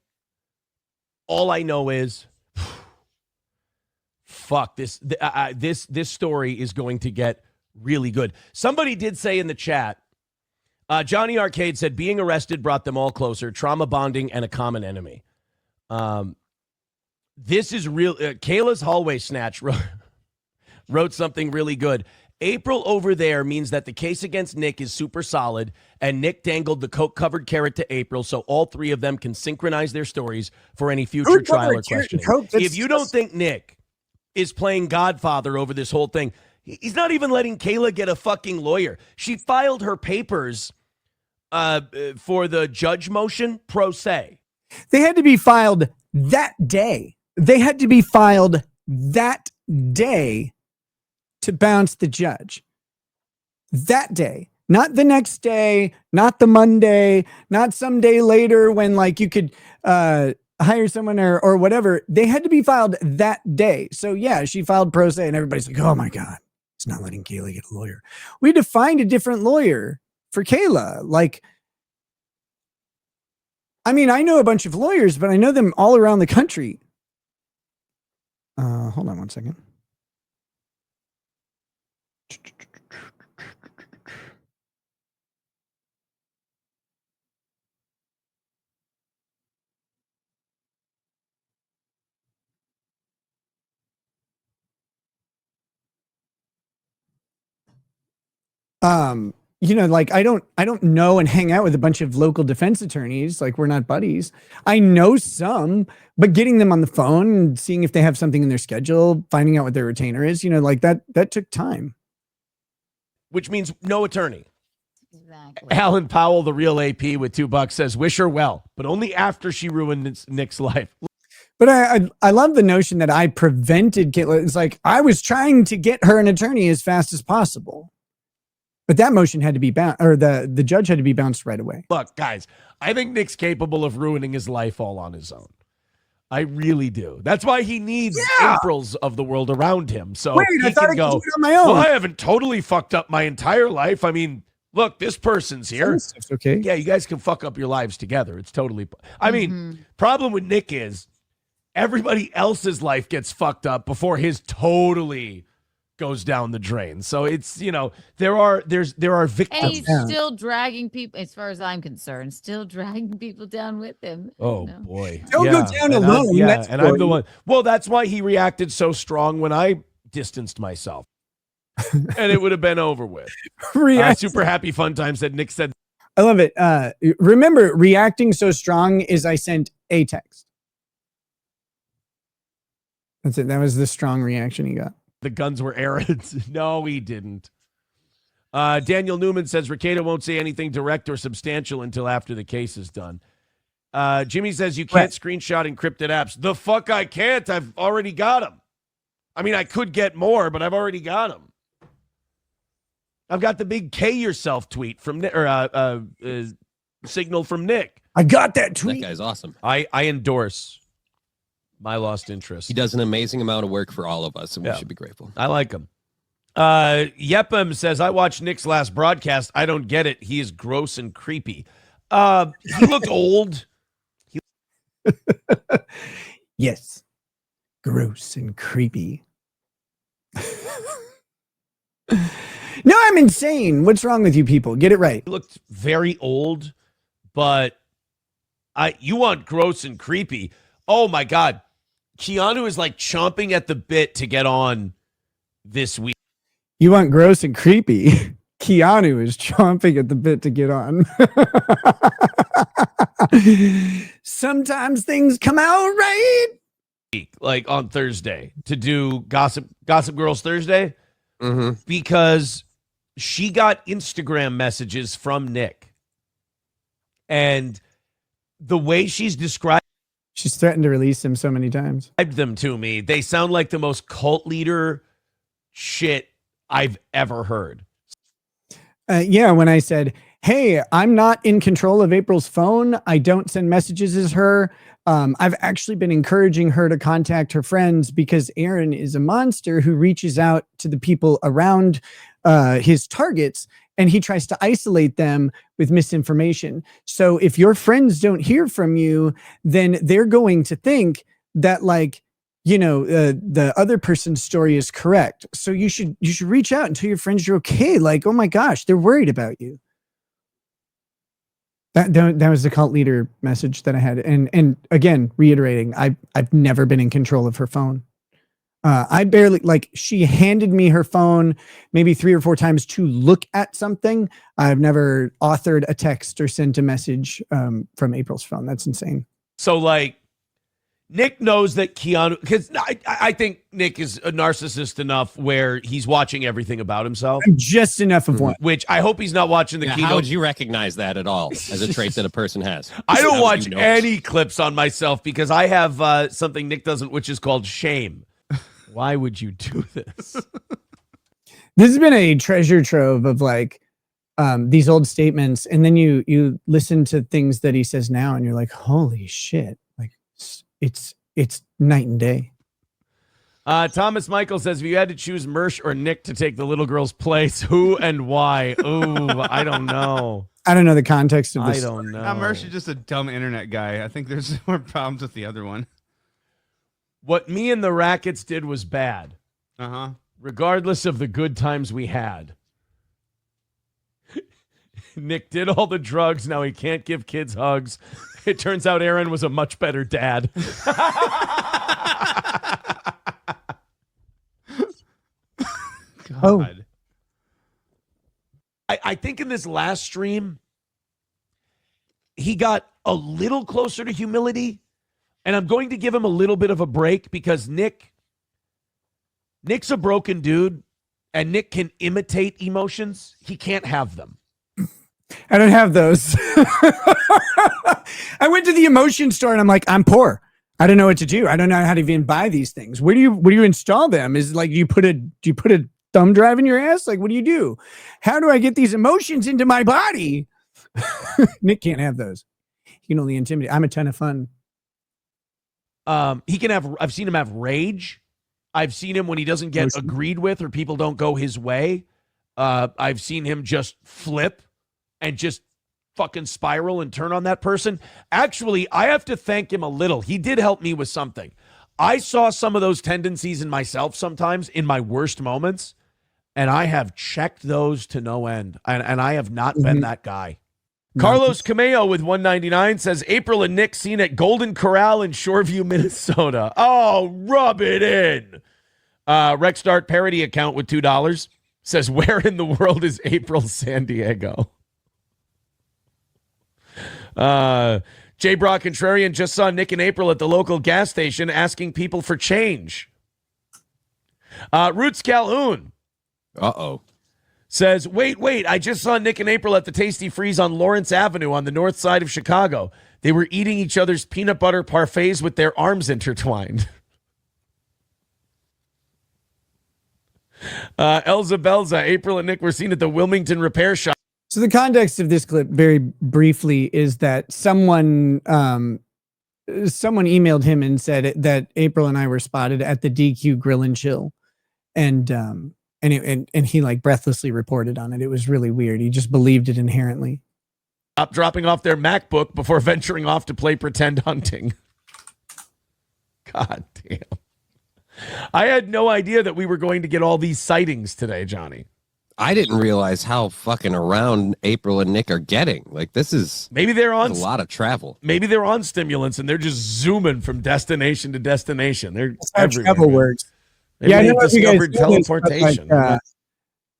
All I know is, fuck, this story is going to get really good. Somebody did say in the chat, Johnny Arcade said, being arrested brought them all closer, trauma bonding, and a common enemy. This is real. Kayla's hallway snatch wrote something really good. April over there means that the case against Nick is super solid, and Nick dangled the coke-covered carrot to April so all three of them can synchronize their stories for any future trial or questioning. If you don't think Nick is playing Godfather over this whole thing, he's not even letting Kayla get a fucking lawyer. She filed her papers for the judge motion pro se. They had to be filed that day. They had to be filed that day to bounce the judge. That day. Not the next day, not the Monday, not some day later when like you could hire someone or whatever. They had to be filed that day. So yeah, she filed pro se and everybody's like, oh my God, it's not letting Kayla get a lawyer. We had to find a different lawyer for Kayla. Like, I mean, I know a bunch of lawyers, but I know them all around the country. Hold on one second. Like I don't know and hang out with a bunch of local defense attorneys. Like we're not buddies. I know some, but getting them on the phone and seeing if they have something in their schedule, finding out what their retainer is, like that took time. Which means no attorney. Exactly. Alan Powell, the real AP with $2 says, wish her well, but only after she ruined Nick's life. But I love the notion that I prevented Caitlin. It's like I was trying to get her an attorney as fast as possible. But that motion had to be or the judge had to be bounced right away. Look, guys, I think Nick's capable of ruining his life all on his own. I really do. That's why he needs Aprils of the world around him. So he can go, on my own. well, I haven't totally fucked up my entire life. I mean, look, this person's here. Okay. Yeah, you guys can fuck up your lives together. It's totally. I mean, problem with Nick is everybody else's life gets fucked up before his totally goes down the drain. So it's, there are victims. And he's still dragging people, as far as I'm concerned, still dragging people down with him. Oh boy. Don't go down alone. I'm the one. Well, that's why he reacted so strong when I distanced myself. And it would have been over with. Super happy fun time said Nick said. I love it. Remember, reacting so strong is I sent a text. That's it. That was the strong reaction he got. The guns were Aaron's. No, he didn't. Daniel Newman says Rekieta won't say anything direct or substantial until after the case is done. Jimmy says you can't screenshot encrypted apps. The fuck I can't. I've already got them. I mean, I could get more, but I've already got them. I've got the big K yourself tweet from signal from Nick. I got that tweet. That guy's awesome. I endorse my lost interest. He does an amazing amount of work for all of us, and we should be grateful. I like him. Yepem says, I watched Nick's last broadcast. I don't get it. He is gross and creepy. He looked old. Yes. Gross and creepy. No, I'm insane. What's wrong with you people? Get it right. He looked very old, but you want gross and creepy. Oh my God. Keanu is like chomping at the bit to get on this week. You want gross and creepy. Keanu is chomping at the bit to get on. Sometimes things come out right. Like on Thursday to do Gossip Girls Thursday because she got Instagram messages from Nick. And the way she's described She's threatened to release him so many times. Them to me. They sound like the most cult leader shit I've ever heard. Yeah, when I said, hey, I'm not in control of April's phone. I don't send messages as her. I've actually been encouraging her to contact her friends because Aaron is a monster who reaches out to the people around his targets and he tries to isolate them with misinformation. So if your friends don't hear from you, then they're going to think that the other person's story is correct. So you should reach out and tell your friends you're okay. Like, oh my gosh, they're worried about you. That was the cult leader message that I had. And again, reiterating, I've never been in control of her phone. I barely, she handed me her phone maybe 3 or 4 times to look at something. I've never authored a text or sent a message from April's phone. That's insane. So Nick knows that Keanu, because I think Nick is a narcissist enough where he's watching everything about himself. Just enough of one. Which I hope he's not watching the keynote. How would you recognize that at all as a trait that a person has? I don't watch any clips on myself because I have something Nick doesn't, which is called shame. Why would you do this? This has been a treasure trove of these old statements. And then you listen to things that he says now and you're like, holy shit. It's night and day. Thomas Michael says, if you had to choose Mersh or Nick to take the little girl's place, who and why? Ooh, I don't know. I don't know the context of this. I don't know. Mersh is just a dumb internet guy. I think there's more problems with the other one. What me and the Rackets did was bad. Regardless of the good times we had. Nick did all the drugs. Now he can't give kids hugs. It turns out Aaron was a much better dad. God. I think in this last stream, he got a little closer to humility, and I'm going to give him a little bit of a break because Nick's a broken dude, and Nick can imitate emotions. He can't have them. I don't have those. I went to the emotion store and I'm like, I'm poor. I don't know what to do. I don't know how to even buy these things. Where do you install them? Is it like do you put a thumb drive in your ass? Like, what do you do? How do I get these emotions into my body? Nick can't have those. He can only intimidate. I'm a ton of fun. He can have. I've seen him have rage. I've seen him when he doesn't get agreed with or people don't go his way. I've seen him just flip and just fucking spiral and turn on that person. Actually, I have to thank him a little. He did help me with something. I saw some of those tendencies in myself sometimes in my worst moments, and I have checked those to no end. And I have not been that guy. Carlos Cameo with 199 says, April and Nick seen at Golden Corral in Shoreview, Minnesota. Oh, rub it in. Rexstart parody account with $2 says, where in the world is April San Diego? J. Brock Contrarian just saw Nick and April at the local gas station asking people for change. Roots Calhoun. Says, wait, I just saw Nick and April at the Tasty Freeze on Lawrence Avenue on the north side of Chicago. They were eating each other's peanut butter parfaits with their arms intertwined. Elza Belza, April and Nick were seen at the Wilmington repair shop. So the context of this clip, very briefly, is that someone emailed him and said that April and I were spotted at the DQ Grill and Chill, and he like breathlessly reported on it. It was really weird. He just believed it inherently. Dropping off their MacBook before venturing off to play pretend hunting. God damn. I had no idea that we were going to get all these sightings today, Johnny. I didn't realize how fucking around April and Nick are getting. Like, this is maybe they're on a lot of travel. Maybe they're on stimulants and they're just zooming from destination to destination. They're That's how everywhere. travel works. Maybe they've discovered teleportation.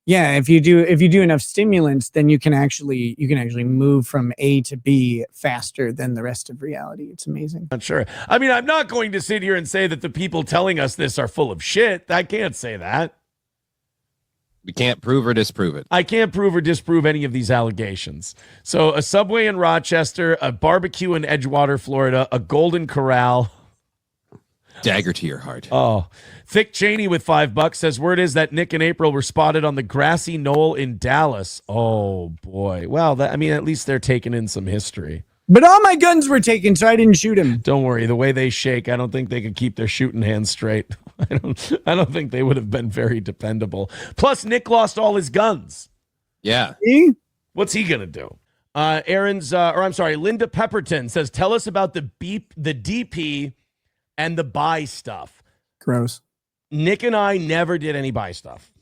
Yeah, if you do enough stimulants, then you can actually move from A to B faster than the rest of reality. It's amazing. Not sure. I mean, I'm not going to sit here and say that the people telling us this are full of shit. I can't say that. We can't prove or disprove it. I can't prove or disprove any of these allegations. So a Subway in Rochester, a barbecue in Edgewater, Florida, a Golden Corral. Dagger to your heart. Oh, Thick Cheney with $5 says word is that Nick and April were spotted on the grassy knoll in Dallas. Oh boy. Well, at least they're taking in some history. But all my guns were taken, so I didn't shoot him. Don't worry. The way they shake, I don't think they could keep their shooting hands straight. I don't think they would have been very dependable. Plus, Nick lost all his guns. Yeah. What's he gonna do? Linda Pepperton says, tell us about the DP and the buy stuff. Gross. Nick and I never did any buy stuff.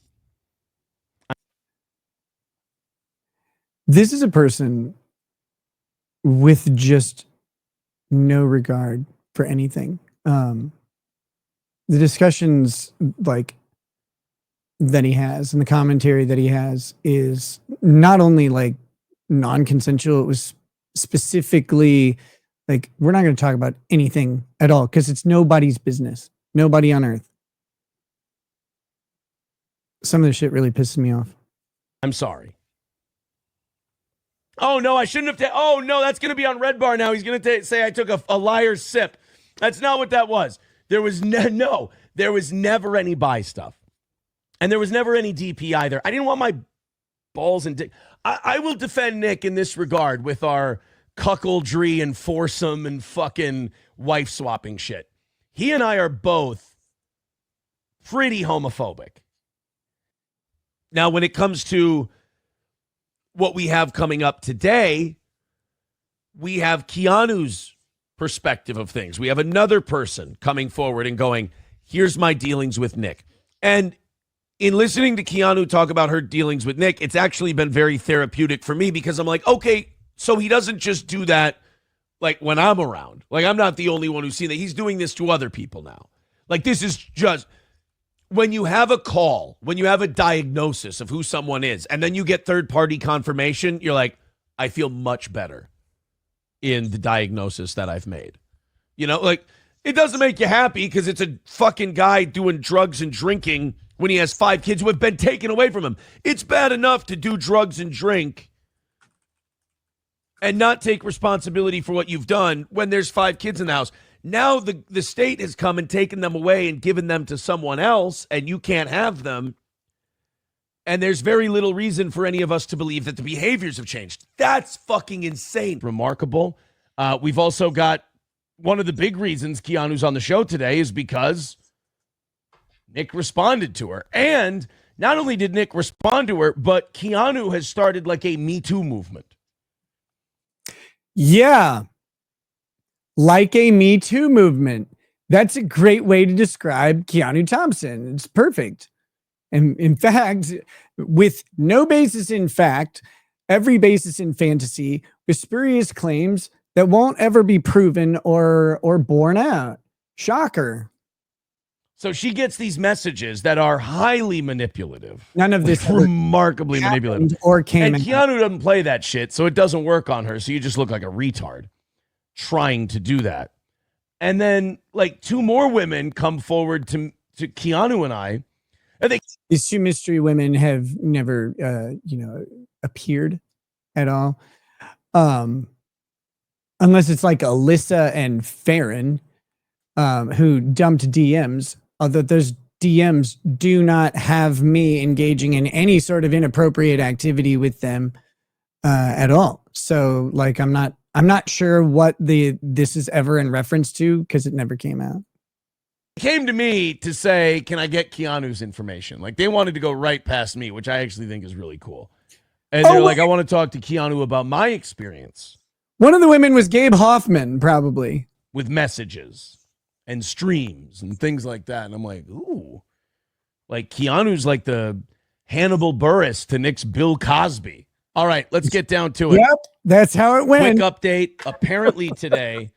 This is a person with just no regard for anything. The discussions like that he has and the commentary that he has is not only like non-consensual, it was specifically like, we're not going to talk about anything at all because it's nobody's business. Nobody on earth. Some of the shit really pisses me off. I'm sorry. Oh, no, I shouldn't have. Oh, no, that's going to be on Red Bar now. He's going to say I took a liar's sip. That's not what that was. There was there was never any buy stuff. And there was never any DP either. I didn't want my balls and dick. I will defend Nick in this regard with our cuckoldry and foursome and fucking wife swapping shit. He and I are both pretty homophobic. Now, when it comes to what we have coming up today, we have Keanu's perspective of things. We have another person coming forward and going, here's my dealings with Nick. And in listening to Keanu talk about her dealings with Nick, it's actually been very therapeutic for me because I'm like, okay, so he doesn't just do that like when I'm around. Like, I'm not the only one who's seen that. He's doing this to other people now. Like, this is just when you have a call, when you have a diagnosis of who someone is, and then you get third-party confirmation, you're like, I feel much better in the diagnosis that I've made. You know, like, it doesn't make you happy because it's a fucking guy doing drugs and drinking when he has 5 kids who have been taken away from him. It's bad enough to do drugs and drink and not take responsibility for what you've done when there's 5 kids in the house. Now the state has come and taken them away and given them to someone else, and you can't have them. And there's very little reason for any of us to believe that the behaviors have changed. That's fucking insane. Remarkable. We've also got one of the big reasons Keanu's on the show today is because Nick responded to her. And not only did Nick respond to her, but Keanu has started like a Me Too movement. Yeah. Like a Me Too movement. That's a great way to describe Keanu Thompson. It's perfect. And in fact, with no basis in fact, every basis in fantasy, with spurious claims that won't ever be proven or borne out. Shocker. So she gets these messages that are highly manipulative. None of this remarkably manipulative. Or came. And Keanu doesn't play that shit, so it doesn't work on her. So you just look like a retard trying to do that. And then like 2 more women come forward to Keanu and I. And these 2 mystery women have never appeared at all. Unless it's like Alyssa and Farron, who dumped DMs, although those DMs do not have me engaging in any sort of inappropriate activity with them at all. So like, I'm not sure what this is ever in reference to because it never came out. Came to me to say, can I get Keanu's information? Like they wanted to go right past me, which I actually think is really cool. And they're like, I want to talk to Keanu about my experience. One of the women was Gabe Hoffman, probably. With messages and streams and things like that. And I'm like, ooh. Like Keanu's like the Hannibal Buress to Nick's Bill Cosby. All right, let's get down to it. Yep, that's how it went. Quick update. Apparently today,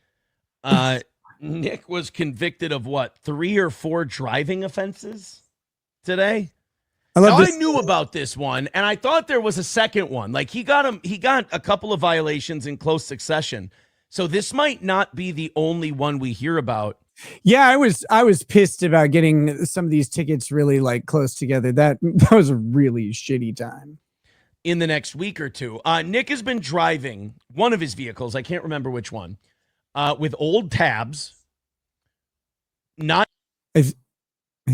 Nick was convicted of what, 3 or 4 driving offenses today? I knew about this one, and I thought there was a second one. Like he got a couple of violations in close succession. So this might not be the only one we hear about. Yeah, I was pissed about getting some of these tickets really like close together. That was a really shitty time. In the next week or two, Nick has been driving one of his vehicles. I can't remember which one, with old tabs. It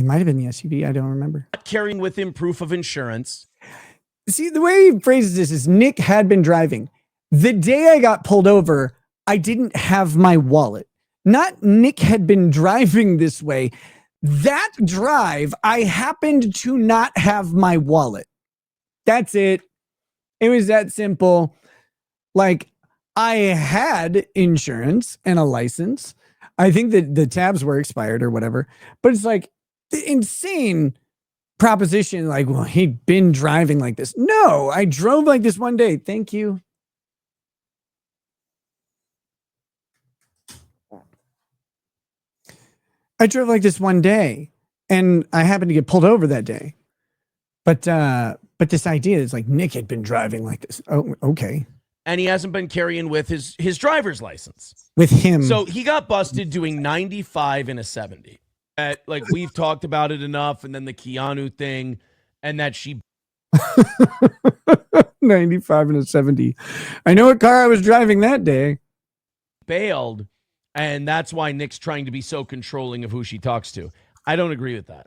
might have been the SUV. I don't remember. Carrying with him proof of insurance. See, the way he phrases this is Nick had been driving. The day I got pulled over, I didn't have my wallet. Not Nick had been driving this way. That drive, I happened to not have my wallet. That's it. It was that simple. Like, I had insurance and a license. I think that the tabs were expired or whatever. But it's like, the insane proposition, like, well, he'd been driving like this. No, I drove like this one day. Thank you. I drove like this one day and I happened to get pulled over that day. But this idea is like Nick had been driving like this. Oh, okay. And he hasn't been carrying with his driver's license. With him. So he got busted doing 95 in a 70. Like we've talked about it enough, and then the Keanu thing, and that she 95 and a 70. I know what car I was driving that day. Bailed, and that's why Nick's trying to be so controlling of who she talks to. I don't agree with that.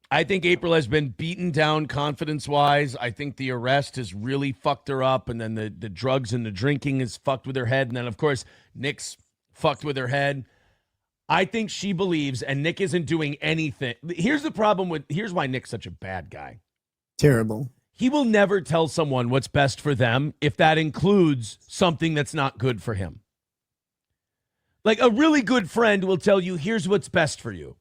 I think April has been beaten down confidence-wise. I think the arrest has really fucked her up, and then the drugs and the drinking has fucked with her head, and then, of course, Nick's fucked with her head. I think she believes, and Nick isn't doing anything. Here's why Nick's such a bad guy. Terrible. He will never tell someone what's best for them if that includes something that's not good for him. Like a really good friend will tell you, here's what's best for you.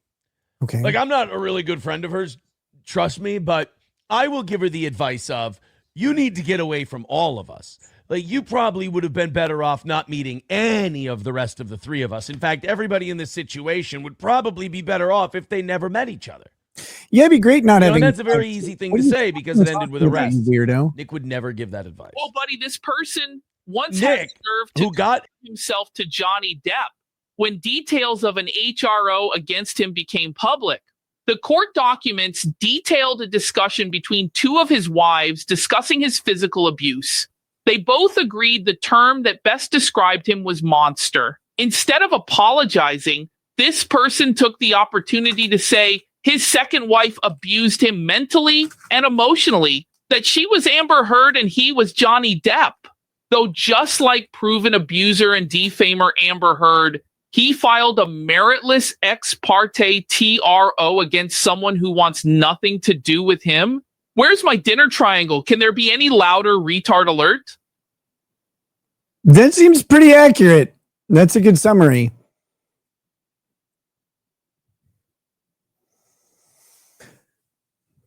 Okay. Like I'm not a really good friend of hers, trust me, but I will give her the advice of, you need to get away from all of us. Like, you probably would have been better off not meeting any of the rest of the three of us. In fact, everybody in this situation would probably be better off if they never met each other. Yeah, it'd be great not having. And that's a very easy thing to say because it ended with arrest. Weirdo. Nick would never give that advice. Well, buddy, this person once had Nick, served to who got himself to Johnny Depp when details of an HRO against him became public. The court documents detailed a discussion between two of his wives discussing his physical abuse. They both agreed the term that best described him was monster. Instead of apologizing, this person took the opportunity to say his second wife abused him mentally and emotionally, that she was Amber Heard and he was Johnny Depp. Though just like proven abuser and defamer Amber Heard, he filed a meritless ex parte TRO against someone who wants nothing to do with him. Where's my dinner triangle? Can there be any louder retard alert? That seems pretty accurate. That's a good summary.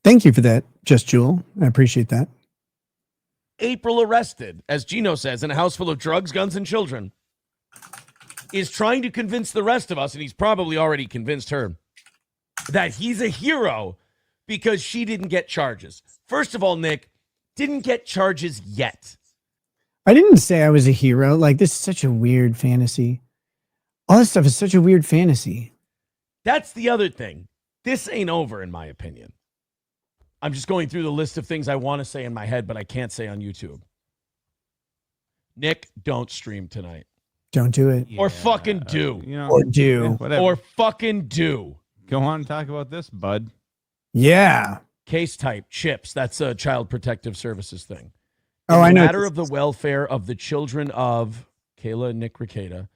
Thank you for that, Just Jewel. I appreciate that. April arrested, as Gino says, in a house full of drugs, guns, and children, is trying to convince the rest of us, and he's probably already convinced her, that he's a hero because she didn't get charges. First of all, Nick, didn't get charges yet. I didn't say I was a hero. Like, this is such a weird fantasy. All this stuff is such a weird fantasy. That's the other thing. This ain't over, in my opinion. I'm just going through the list of things I want to say in my head, but I can't say on YouTube. Nick, don't stream tonight. Don't do it. Or fucking do. Or do. Whatever. Or fucking do. Go on and talk about this, bud. Yeah. Case type, CHIPS. That's a Child Protective Services thing. Oh, I know. Matter of the welfare of the children of Kayla and Nick Rekieta.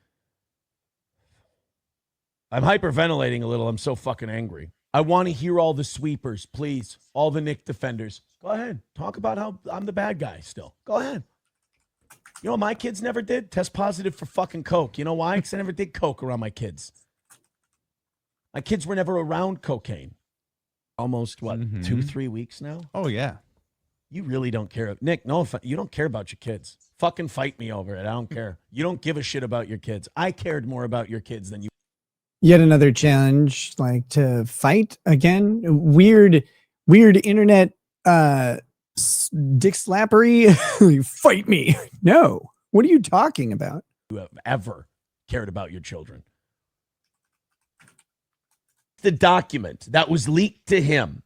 I'm hyperventilating a little. I'm so fucking angry. I want to hear all the sweepers, please. All the Nick defenders. Go ahead. Talk about how I'm the bad guy still. Go ahead. You know what my kids never did? Test positive for fucking coke. You know why? Because I never did coke around my kids. My kids were never around cocaine. Almost, 2-3 weeks now? Oh, yeah. You really don't care. Nick, no, you don't care about your kids. Fucking fight me over it. I don't care. You don't give a shit about your kids. I cared more about your kids than you. Yet another challenge, like to fight again. Weird internet dick slappery. Fight me. No. What are you talking about? You have ever cared about your children. The document that was leaked to him.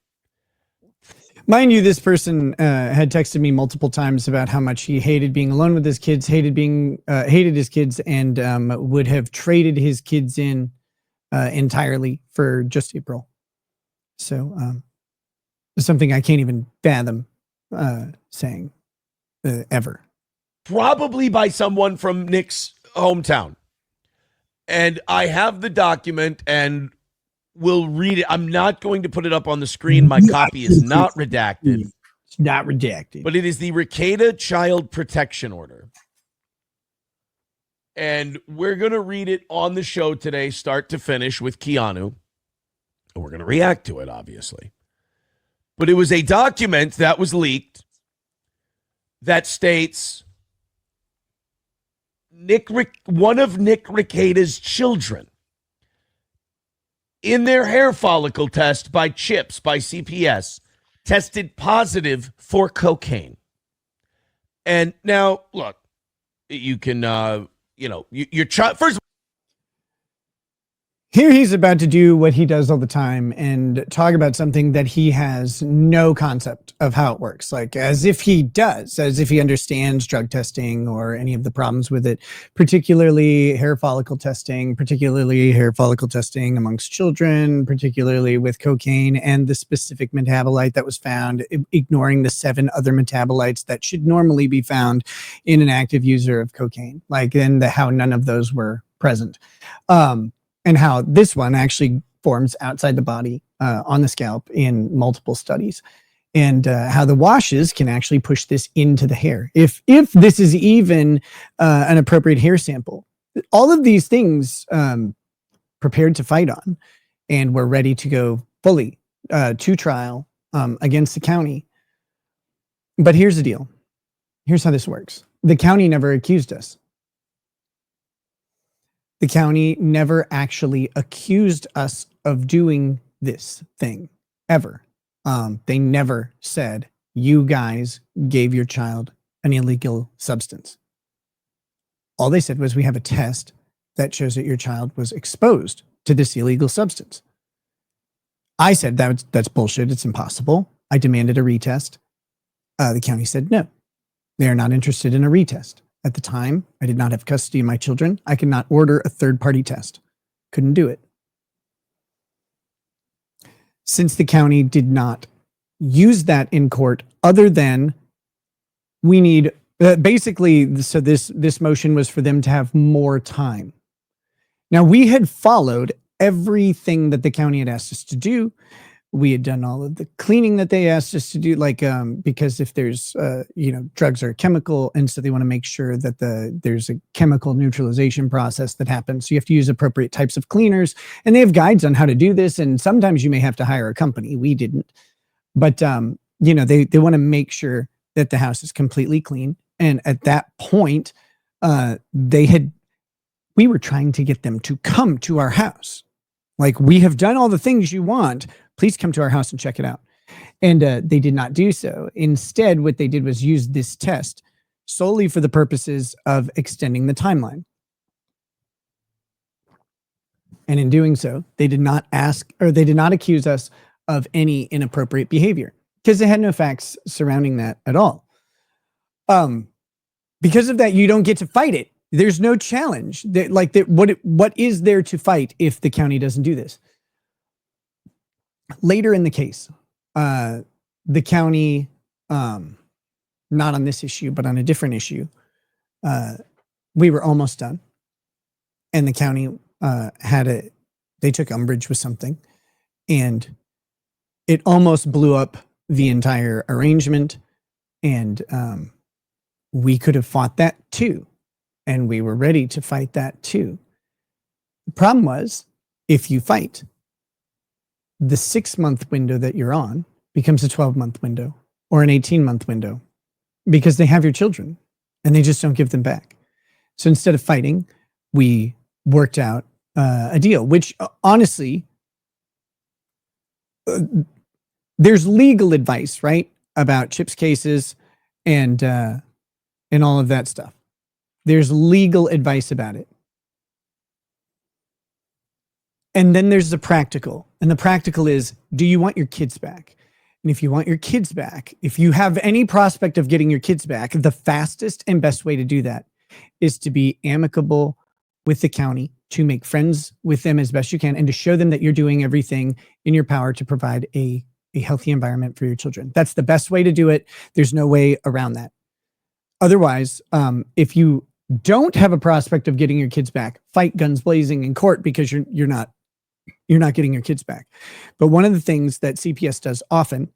Mind you, this person had texted me multiple times about how much he hated being alone with his kids, hated his kids, and would have traded his kids in entirely for just April. So it's something I can't even fathom saying ever. Probably by someone from Nick's hometown. And I have the document and we'll read it. I'm not going to put it up on the screen. My copy is not redacted. It's not redacted. But it is the Rekieta Child Protection Order. And we're going to read it on the show today, start to finish with Keanu. And we're going to react to it, obviously. But it was a document that was leaked that states one of Nick Rekieta's children in their hair follicle test by CHIPS, by CPS, tested positive for cocaine. And now, look, you can, your child, first. Here he's about to do what he does all the time and talk about something that he has no concept of how it works. Like as if he does, as if he understands drug testing or any of the problems with it, particularly hair follicle testing amongst children, particularly with cocaine and the specific metabolite that was found, ignoring the 7 other metabolites that should normally be found in an active user of cocaine. Like then how none of those were present. And how this one actually forms outside the body on the scalp in multiple studies, and how the washes can actually push this into the hair. If this is even an appropriate hair sample, all of these things prepared to fight on, and we're ready to go fully to trial against the county. But here's the deal. Here's how this works. the county never accused us. The county never actually accused us of doing this thing ever. They never said, you guys gave your child an illegal substance. All they said was, we have a test that shows that your child was exposed to this illegal substance. I said that's bullshit. It's impossible. I demanded a retest. The county said no. They are not interested in a retest. At the time, I did not have custody of my children. I could not order a third-party test. Couldn't do it. Since the county did not use that in court, other than we need basically, so this motion was for them to have more time. Now, we had followed everything that the county had asked us to do. We had done all of the cleaning that they asked us to do, like because if there's drugs are chemical, and so they want to make sure that there's a chemical neutralization process that happens. So you have to use appropriate types of cleaners, and they have guides on how to do this. And sometimes you may have to hire a company. We didn't, but they want to make sure that the house is completely clean. And at that point, we were trying to get them to come to our house. Like, we have done all the things you want. Please come to our house and check it out. And they did not do so. Instead, what they did was use this test solely for the purposes of extending the timeline. And in doing so, they did not accuse us of any inappropriate behavior, because they had no facts surrounding that at all. Because of that, you don't get to fight it. There's no challenge. What is there to fight if the county doesn't do this? Later in the case, the county, not on this issue, but on a different issue, we were almost done. And the county they took umbrage with something, and it almost blew up the entire arrangement. And we could have fought that too. And we were ready to fight that too. The problem was, if you fight, the 6-month window that you're on becomes a 12-month window or an 18-month window, because they have your children and they just don't give them back. So instead of fighting, we worked out a deal, which honestly, there's legal advice, right, about chips cases and all of that stuff. There's legal advice about it. And then there's the practical. And the practical is, do you want your kids back? And if you want your kids back, if you have any prospect of getting your kids back, the fastest and best way to do that is to be amicable with the county, to make friends with them as best you can, and to show them that you're doing everything in your power to provide a healthy environment for your children. That's the best way to do it. There's no way around that. Otherwise, if you don't have a prospect of getting your kids back, fight guns blazing in court, because you're not getting your kids back. But one of the things that CPS does often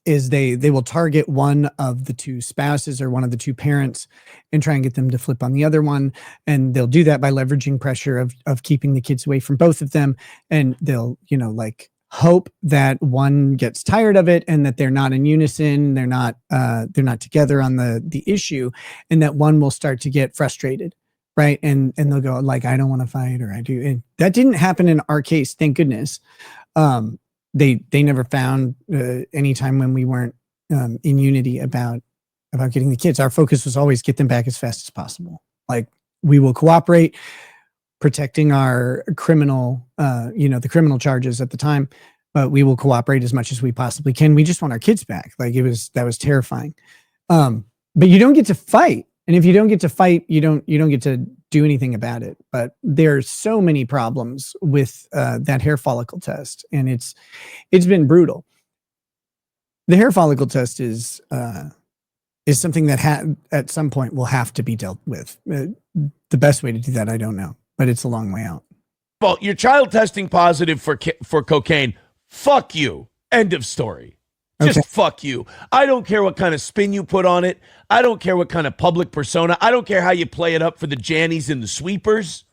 is they will target one of the two spouses or one of the two parents and try and get them to flip on the other one. And they'll do that by leveraging pressure of keeping the kids away from both of them. And they'll, hope that one gets tired of it and that they're not in unison, they're not together on the issue, and that one will start to get frustrated, right? And they'll go like, I don't want to fight, or I do. And that didn't happen in our case, thank goodness. They never found any time when we weren't in unity about getting the kids. Our focus was always get them back as fast as possible. Like, we will cooperate, protecting our criminal, the criminal charges at the time, but we will cooperate as much as we possibly can. We just want our kids back. Like, that was terrifying. But you don't get to fight. And if you don't get to fight, you don't get to do anything about it. But there's so many problems with that hair follicle test, and it's been brutal. The hair follicle test is something that at some point will have to be dealt with. The best way to do that, I don't know, but it's a long way out. Well, your child testing positive for cocaine. Fuck you. End of story. Just fuck you. I don't care what kind of spin you put on it. I don't care what kind of public persona. I don't care how you play it up for the Jannies and the sweepers.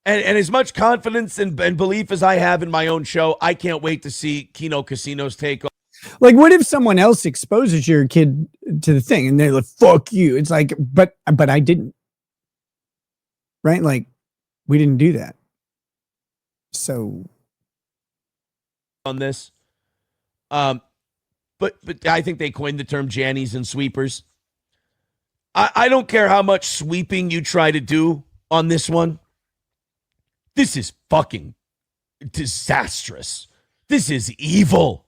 And as much confidence and belief as I have in my own show, I can't wait to see Keno Casino's take. Like, what if someone else exposes your kid to the thing and they're like, fuck you? It's like, but I didn't. Right? Like, we didn't do that. So on this. But I think they coined the term Jannies and sweepers. I don't care how much sweeping you try to do on this one. This is fucking disastrous. This is evil.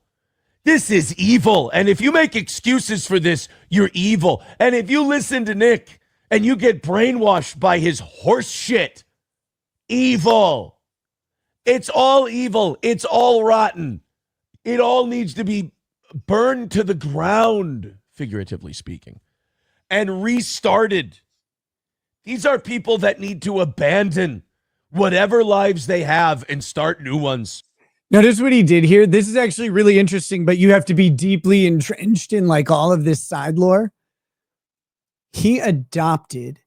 This is evil. And if you make excuses for this, you're evil. And if you listen to Nick and you get brainwashed by his horse shit, evil. It's all evil. It's all rotten. It all needs to be burned to the ground, figuratively speaking, and restarted. These are people that need to abandon whatever lives they have and start new ones. notice what he did here. This is actually really interesting, but you have to be deeply entrenched in like all of this side lore. He adopted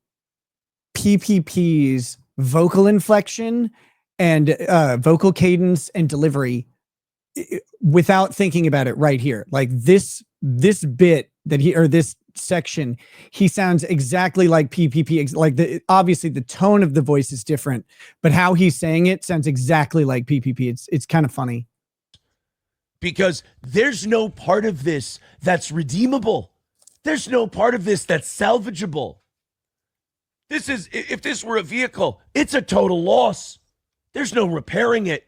PPP's vocal inflection and vocal cadence and delivery without thinking about it right here. Like this bit that this section, he sounds exactly like PPP. Like obviously the tone of the voice is different, but how he's saying it sounds exactly like PPP. It's kind of funny. Because there's no part of this that's redeemable. There's no part of this that's salvageable. This is, if this were a vehicle, it's a total loss. There's no repairing it.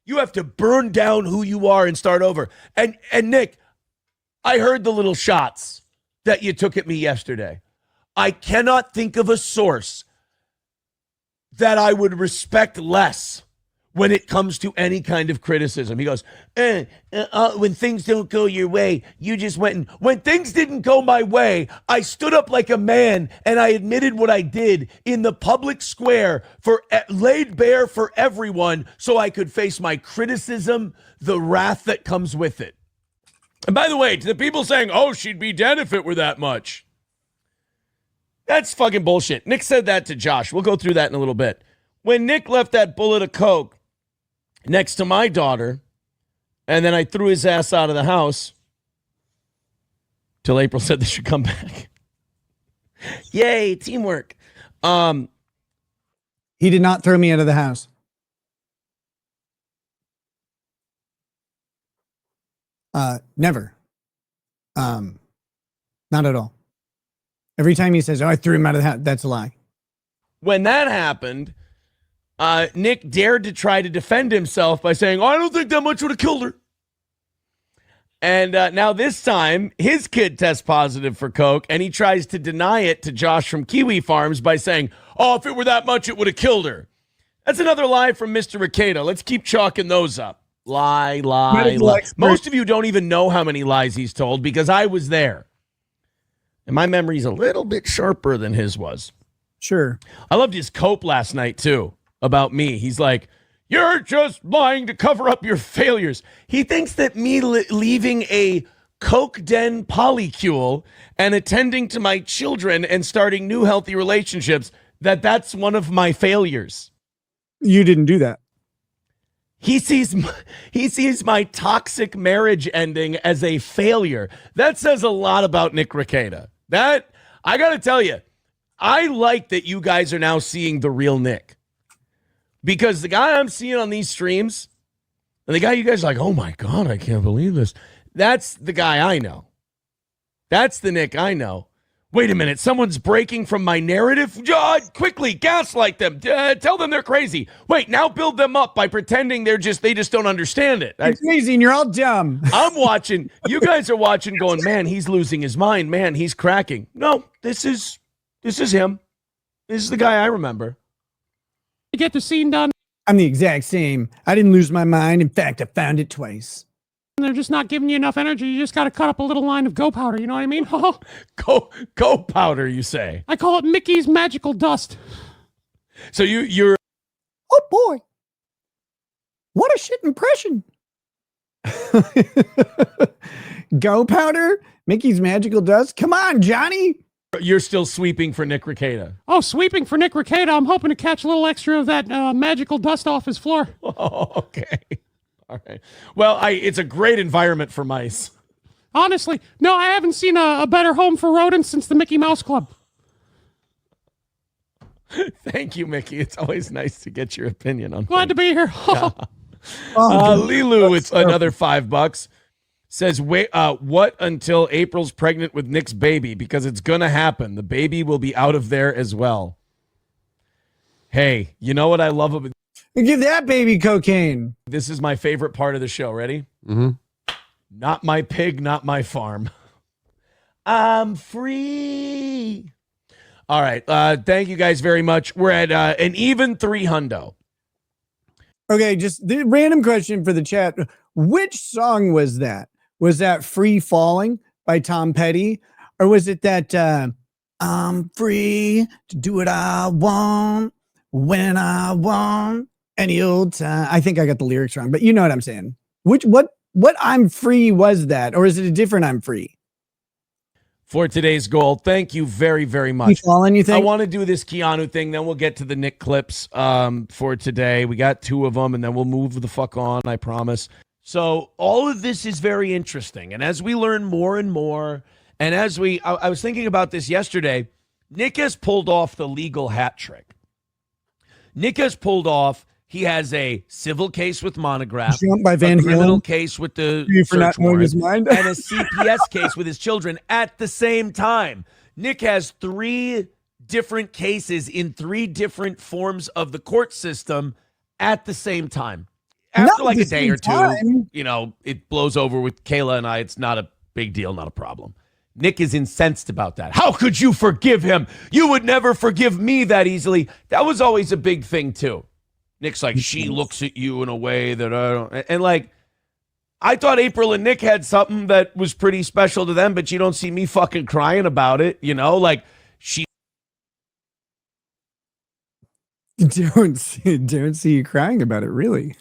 You have to burn down who you are and start over. And Nick, I heard the little shots that you took at me yesterday. I cannot think of a source that I would respect less when it comes to any kind of criticism. He goes, when things don't go your way, you just went and... When things didn't go my way, I stood up like a man and I admitted what I did in the public square, laid bare for everyone so I could face my criticism, the wrath that comes with it. And by the way, to the people saying, oh, she'd be dead if it were that much. That's fucking bullshit. Nick said that to Josh. We'll go through that in a little bit. When Nick left that bullet of coke next to my daughter, and then I threw his ass out of the house till April said they should come back. Yay, teamwork. He did not throw me out of the house. Never. Not at all. Every time he says, oh, I threw him out of the house, that's a lie. When that happened, Nick dared to try to defend himself by saying, oh, I don't think that much would have killed her. And now this time, his kid tests positive for coke, and he tries to deny it to Josh from Kiwi Farms by saying, oh, if it were that much, it would have killed her. That's another lie from Mr. Rekieta. Let's keep chalking those up. Lie. Most of you don't even know how many lies he's told because I was there. And my memory's a little bit sharper than his was. Sure. I loved his cope last night, too, about me. He's like, you're just lying to cover up your failures. He thinks that me leaving a coke den polycule and attending to my children and starting new healthy relationships, that's one of my failures. You didn't do that. He sees my toxic marriage ending as a failure. That says a lot about Nick Rekieta. That, I got to tell you, I like that you guys are now seeing the real Nick. Because the guy I'm seeing on these streams, and the guy you guys are like, oh my God, I can't believe this. That's the guy I know. That's the Nick I know. Wait a minute, someone's breaking from my narrative? Quickly, gaslight them. Tell them they're crazy. Wait, now build them up by pretending they just don't understand it. You're crazy and you're all dumb. I'm watching. You guys are watching going, man, he's losing his mind. Man, he's cracking. No, this is him. This is the guy I remember. You get the scene done. I'm the exact same. I didn't lose my mind. In fact, I found it twice. They're just not giving you enough energy. You just got to cut up a little line of go powder. You know what I mean? Go powder, you say? I call it Mickey's magical dust. So you're. Oh boy, what a shit impression. Go powder, Mickey's magical dust. Come on, Johnny. You're still sweeping for Nick Rekieta. Oh, sweeping for Nick Rekieta. I'm hoping to catch a little extra of that magical dust off his floor. Oh, okay. All right. Well, it's a great environment for mice. Honestly, no, I haven't seen a better home for rodents since the Mickey Mouse Club. Thank you, Mickey. It's always nice to get your opinion on Glad to be here. Yeah. Lilu, it's another $5. Says, wait, what until April's pregnant with Nick's baby? Because it's going to happen. The baby will be out of there as well. Hey, you know what I love about give that baby cocaine. This is my favorite part of the show. Ready? Mm-hmm. Not my pig, not my farm. I'm free. All right. Thank you guys very much. We're at an even 300. Okay, just the random question for the chat. Which song was that? Was that Free Falling by Tom Petty? Or was it that I'm free to do what I want when I want any old time? I think I got the lyrics wrong, but you know what I'm saying. What I'm free was that? Or is it a different I'm free? For today's goal, thank you very, very much. Falling, you think? I want to do this Keanu thing, then we'll get to the Nick clips for today. We got 2 of them, and then we'll move the fuck on, I promise. So all of this is very interesting. And as we learn more and more, and as I was thinking about this yesterday, Nick has pulled off the legal hat trick. Nick has pulled off, he has a civil case with Monograph, by Van a criminal Halen. case with the For not search knowing warrant, his mind. and a CPS case with his children at the same time. Nick has 3 different cases in 3 different forms of the court system at the same time. After like a day or 2, you know, it blows over with Kayla and I. It's not a big deal, not a problem. Nick is incensed about that. How could you forgive him? You would never forgive me that easily. That was always a big thing, too. Nick's like, she looks at you in a way that I don't. And like, I thought April and Nick had something that was pretty special to them, but you don't see me fucking crying about it, you know? Like, she. Don't see you crying about it, really.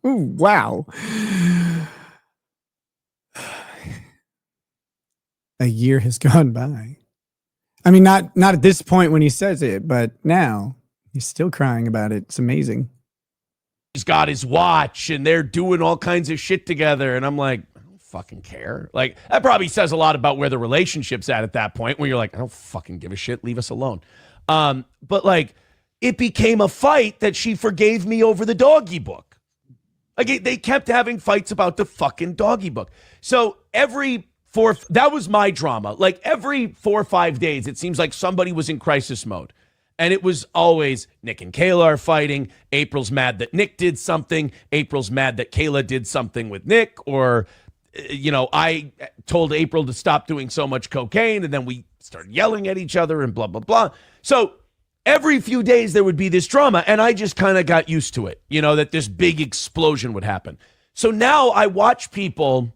Wow. A year has gone by. I mean, not at this point when he says it, but now he's still crying about it. It's amazing. He's got his watch and they're doing all kinds of shit together. And I'm like, I don't fucking care. Like, that probably says a lot about where the relationship's at that point, where you're like, I don't fucking give a shit. Leave us alone. But like, it became a fight that she forgave me over the doggy book. Like, they kept having fights about the fucking doggy book. So that was my drama. Like, every 4 or 5 days, it seems like somebody was in crisis mode. And it was always Nick and Kayla are fighting. April's mad that Nick did something. April's mad that Kayla did something with Nick. Or, you know, I told April to stop doing so much cocaine. And then we started yelling at each other and blah, blah, blah. So every few days there would be this drama. And I just kind of got used to it, you know, that this big explosion would happen. So now I watch people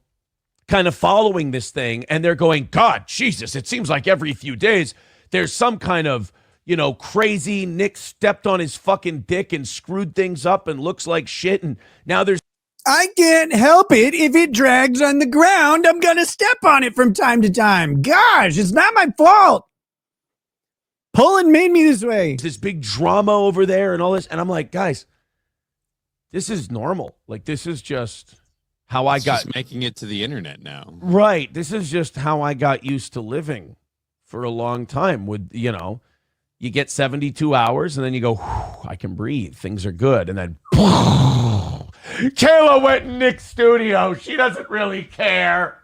kind of following this thing. And they're going, God, Jesus, it seems like every few days there's some kind of, you know, crazy Nick stepped on his fucking dick and screwed things up and looks like shit. And now there's. I can't help it. If it drags on the ground, I'm going to step on it from time to time. Gosh, it's not my fault. Poland made me this way. This big drama over there and all this. And I'm like, guys, this is normal. Like, this is just how I got. Just making it to the internet now. Right. This is just how I got used to living for a long time with, you know. You get 72 hours and then you go, I can breathe. Things are good. And then Kayla went in Nick's studio. She doesn't really care.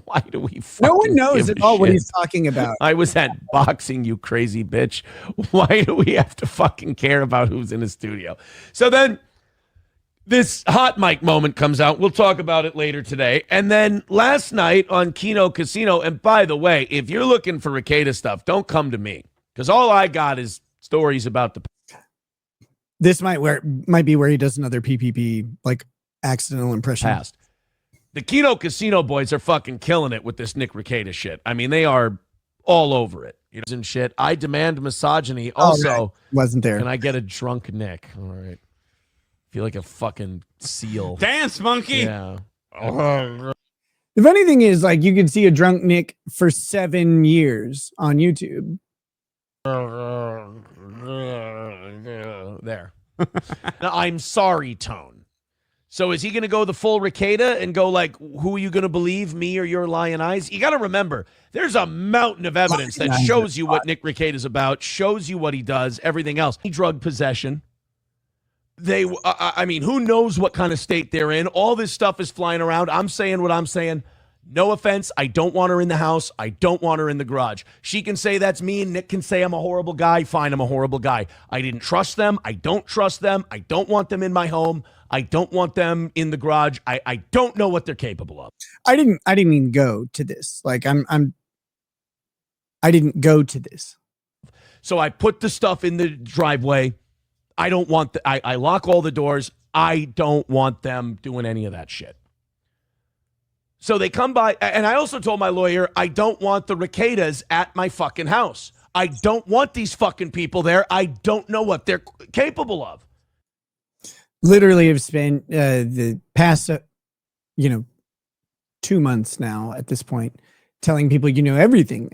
Why do we No one knows at all what he's talking about. I was at boxing, you crazy bitch. Why do we have to fucking care about who's in the studio? So then this hot mic moment comes out. We'll talk about it later today. And then last night on Kino Casino, and by the way, if you're looking for Rekieta stuff, don't come to me, because all I got is stories about the. This might be where he does another PPP, like accidental impression. Past. The Kino Casino boys are fucking killing it with this Nick Rekieta shit. I mean, they are all over it. You know, and shit. I demand misogyny. Also, right. Wasn't there? Can I get a drunk Nick? All right. Feel like a fucking seal. Dance, monkey. Yeah. The funny thing is, like, you can see a drunk Nick for 7 years on YouTube. There. Now, I'm sorry, Tone. So is he going to go the full Rekieta and go like, who are you going to believe, me or your lying eyes? You got to remember, there's a mountain of evidence that shows you what Nick Rekieta is about, shows you what he does, everything else. Drug possession. I mean, who knows what kind of state they're in? All this stuff is flying around. I'm saying what I'm saying. No offense. I don't want her in the house. I don't want her in the garage. She can say that's me, and Nick can say I'm a horrible guy. Fine, I'm a horrible guy. I didn't trust them. I don't trust them. I don't want them in my home. I don't want them in the garage. I don't know what they're capable of. I didn't even go to this. Like I didn't go to this. So I put the stuff in the driveway. I don't want I lock all the doors. I don't want them doing any of that shit. So they come by, and I also told my lawyer, I don't want the Rekietas at my fucking house. I don't want these fucking people there. I don't know what they're capable of. Literally have spent the past, 2 months now at this point, telling people everything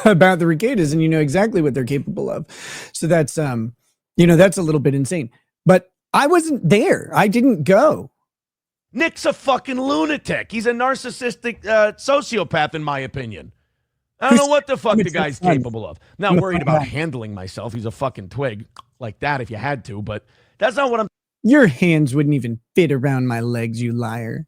about the Rekietas, and exactly what they're capable of. So that's that's a little bit insane. But I wasn't there. I didn't go. Nick's a fucking lunatic. He's a narcissistic sociopath, in my opinion. I don't know what the fuck the guy's capable of. I'm not worried about handling myself. He's a fucking twig like that if you had to, but that's not what I'm. Your hands wouldn't even fit around my legs, you liar.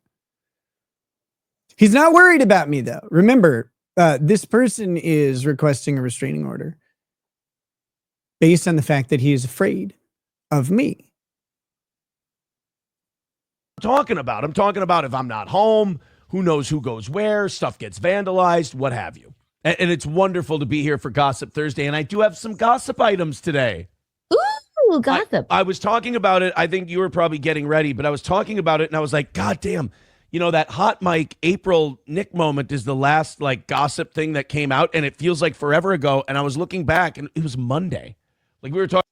He's not worried about me, though. Remember, this person is requesting a restraining order based on the fact that he is afraid of me. I'm talking about if I'm not home, who knows who goes where, stuff gets vandalized, what have you. And it's wonderful to be here for Gossip Thursday, and I do have some gossip items today. Ooh, gossip. I was talking about it. I think you were probably getting ready, but I was talking about it, and I was like, God damn, that hot mic April Nick moment is the last like gossip thing that came out, and it feels like forever ago, and I was looking back, and it was Monday. Like we were talking.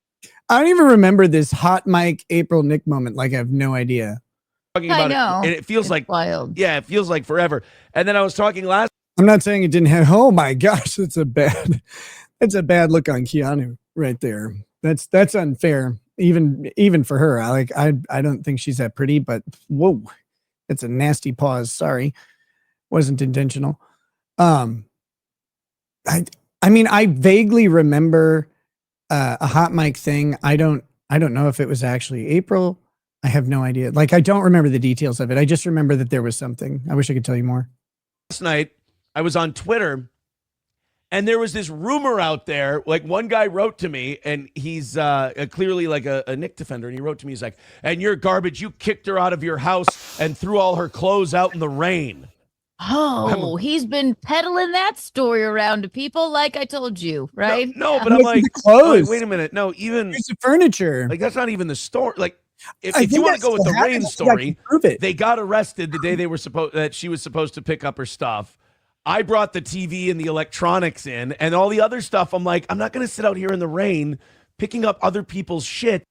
I don't even remember this hot mic April Nick moment. Like I have no idea. About I know. It, and it feels like wild. Yeah, it feels like forever. And then I was talking last. I'm not saying it didn't have. Oh my gosh, that's a bad look on Keanu right there. That's unfair, even for her. I don't think she's that pretty, but whoa, it's a nasty pause. Sorry, wasn't intentional. I mean, I vaguely remember a hot mic thing. I don't know if it was actually April. I have no idea. Like, I don't remember the details of it. I just remember that there was something. I wish I could tell you more. Last night, I was on Twitter, and there was this rumor out there. Like, one guy wrote to me, and he's clearly like a Nick defender, and he wrote to me, he's like, and you're garbage. You kicked her out of your house and threw all her clothes out in the rain. Oh, he's been peddling that story around to people like I told you, right? No, but I'm like, wait a minute. No, even here's the furniture. Like, that's not even the story. Like, if you want to go with the rain story, they got arrested the day that she was supposed to pick up her stuff. I brought the TV and the electronics in, and all the other stuff. I'm like, I'm not going to sit out here in the rain picking up other people's shit.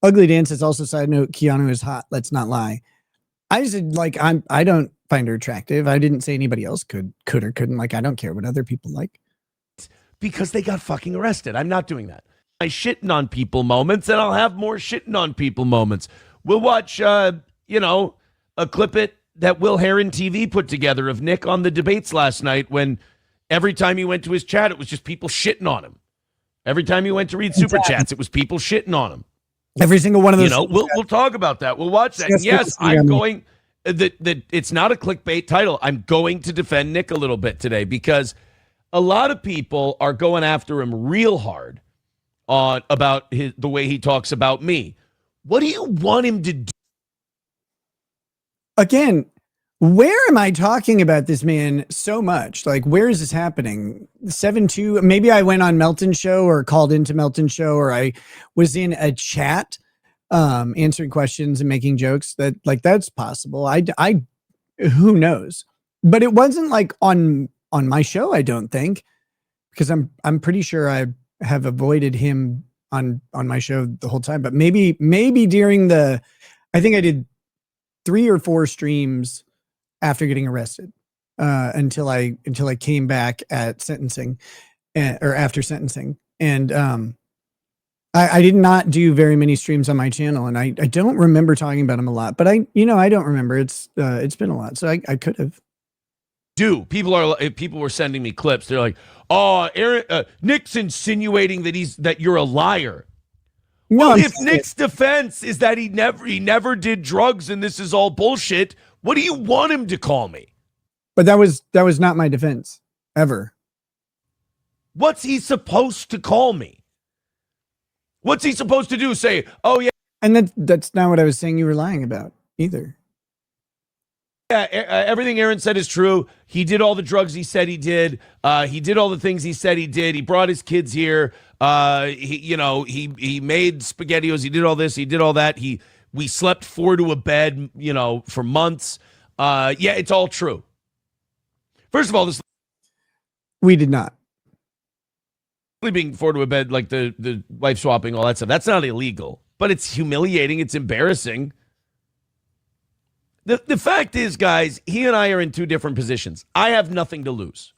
Ugly Dance is also, side note, Keanu is hot. Let's not lie. I said, like, I don't find her attractive. I didn't say anybody else could or couldn't. Like, I don't care what other people like. Because they got fucking arrested. I'm not doing that. My shitting on people moments, and I'll have more shitting on people moments. We'll watch, a clip that Will Heron TV put together of Nick on the debates last night, when every time he went to his chat, it was just people shitting on him. Every time he went to read super chats, it was people shitting on him. Every single one of those. We'll talk about that. We'll watch that. Yes, I'm going. It's not a clickbait title. I'm going to defend Nick a little bit today, because a lot of people are going after him real hard about the way he talks about me. What do you want him to do? Again, where am I talking about this man so much? Like, where is this happening? 7-2. Maybe I went on Melton's show, or called into Melton's show, or I was in a chat answering questions and making jokes. That's possible. I who knows? But it wasn't like on my show, I don't think, because I'm pretty sure I have avoided him on my show the whole time. But maybe during I think I did 3 or 4 streams after getting arrested until I came back at sentencing, or after sentencing. And I did not do very many streams on my channel, and I don't remember talking about him a lot. But I don't remember. It's been a lot, so I could have. People were sending me clips. They're like, "Oh, Aaron, Nick's insinuating that you're a liar." No, well, if Nick's defense is that he never did drugs and this is all bullshit, what do you want him to call me? But that was not my defense ever. What's he supposed to call me? What's he supposed to do? Say, "Oh yeah," and that's not what I was saying you were lying about either. Yeah, everything Aaron said is true. He did all the drugs he said he did. He did all the things he said he did. He brought his kids here. He made SpaghettiOs. He did all this. He did all that. We slept 4 to a bed, for months. Yeah, it's all true. First of all, this we did not. Sleeping 4 to a bed, like the wife swapping, all that stuff. That's not illegal, but it's humiliating. It's embarrassing. The fact is, guys, he and I are in two different positions. I have nothing to lose.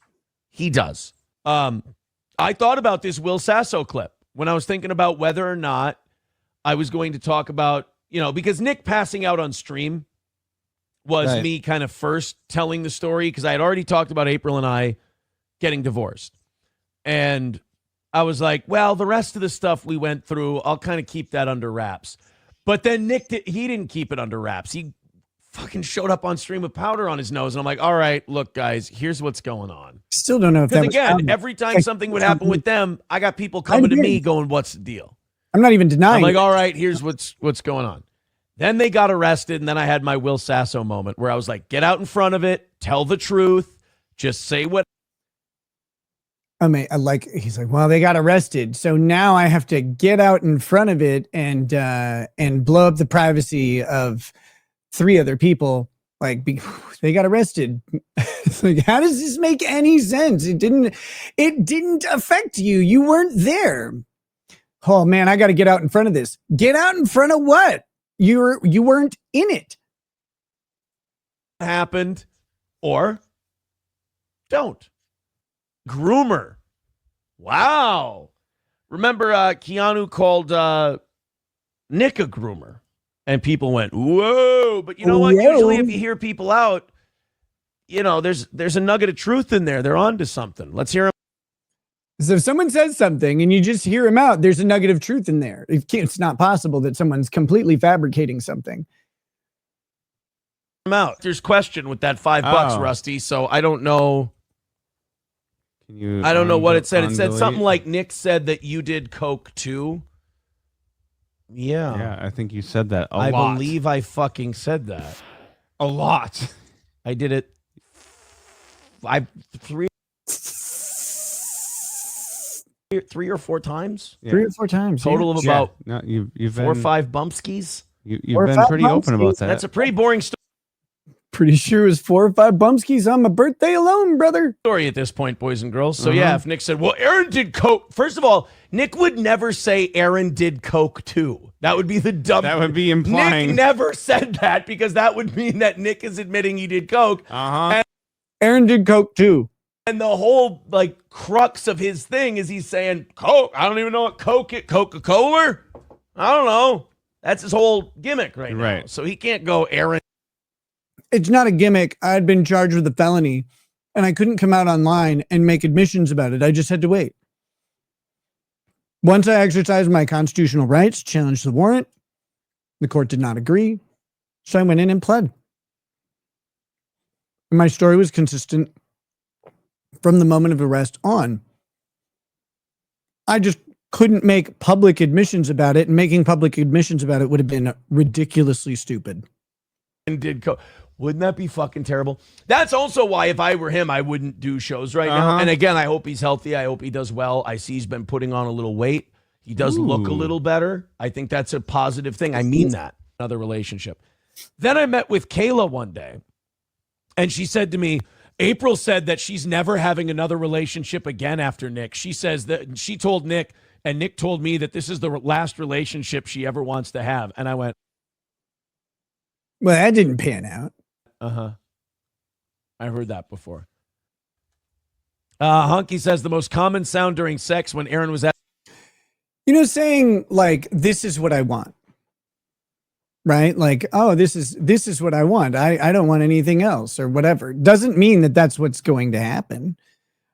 He does. I thought about this Will Sasso clip when I was thinking about whether or not I was going to talk about, because Nick passing out on stream was me kind of first telling the story, because I had already talked about April and I getting divorced. And I was like, well, the rest of the stuff we went through, I'll kind of keep that under wraps. But then Nick, he didn't keep it under wraps. He fucking showed up on stream with powder on his nose. And I'm like, all right, look, guys, here's what's going on. Still don't know if that was again, every time something would happen with them, I got people coming to me going, what's the deal? I'm not even denying. I'm like, all right, here's what's going on. Then they got arrested, and then I had my Will Sasso moment where I was like, get out in front of it, tell the truth, just say what. I mean, he's like, well, they got arrested, so now I have to get out in front of it and blow up the privacy of 3 other people. Like, they got arrested. It's like, how does this make any sense? It didn't affect you. You weren't there. Oh man, I got to get out in front of this. Get out in front of what? You weren't in it. Happened, or don't. Groomer. Wow. Remember, Keanu called Nick a groomer, and people went, whoa. But you know what? Usually if you hear people out, there's a nugget of truth in there. They're on to something. Let's hear him. So if someone says something and you just hear him out, there's a nugget of truth in there. It's not possible that someone's completely fabricating something. Out. There's question with that $5, Rusty. So I don't know. I don't know what it said. It said something like Nick said that you did coke too. Yeah. Yeah, I think you said that a lot. I believe I fucking said that. A lot. I did it 3 or 4 times. Yeah. 3 or 4 times. Total of about you've 4 or 5 bumpskis. You've been pretty open about that. That's a pretty boring story. Pretty sure it was 4 or 5 bumpskis on my birthday alone, brother. Story at this point, boys and girls. So yeah, if Nick said, well, Aaron did coke. First of all, Nick would never say Aaron did coke too. That would be the dumb. That would be implying. Nick never said that, because that would mean that Nick is admitting he did coke. And Aaron did coke too. And the whole crux of his thing is he's saying coke. I don't even know what coke is. Coca-Cola? I don't know. That's his whole gimmick right now. So he can't go Aaron. It's not a gimmick. I had been charged with a felony and I couldn't come out online and make admissions about it. I just had to wait. Once I exercised my constitutional rights, challenged the warrant, the court did not agree. So I went in and pled. And my story was consistent from the moment of arrest on. I just couldn't make public admissions about it, and making public admissions about it would have been ridiculously stupid. And did wouldn't that be fucking terrible? That's also why if I were him, I wouldn't do shows right now. And again, I hope he's healthy. I hope he does well. I see he's been putting on a little weight. He does look a little better. I think that's a positive thing. I mean that. Another relationship. Then I met with Kayla one day, and she said to me, April said that she's never having another relationship again after Nick. She says that she told Nick, and Nick told me that this is the last relationship she ever wants to have. And I went, well, that didn't pan out. I heard that before. Hunky says the most common sound during sex when Aaron was at. saying like, this is what I want. Right? Like, oh, this is what I want. I don't want anything else or whatever. Doesn't mean that that's what's going to happen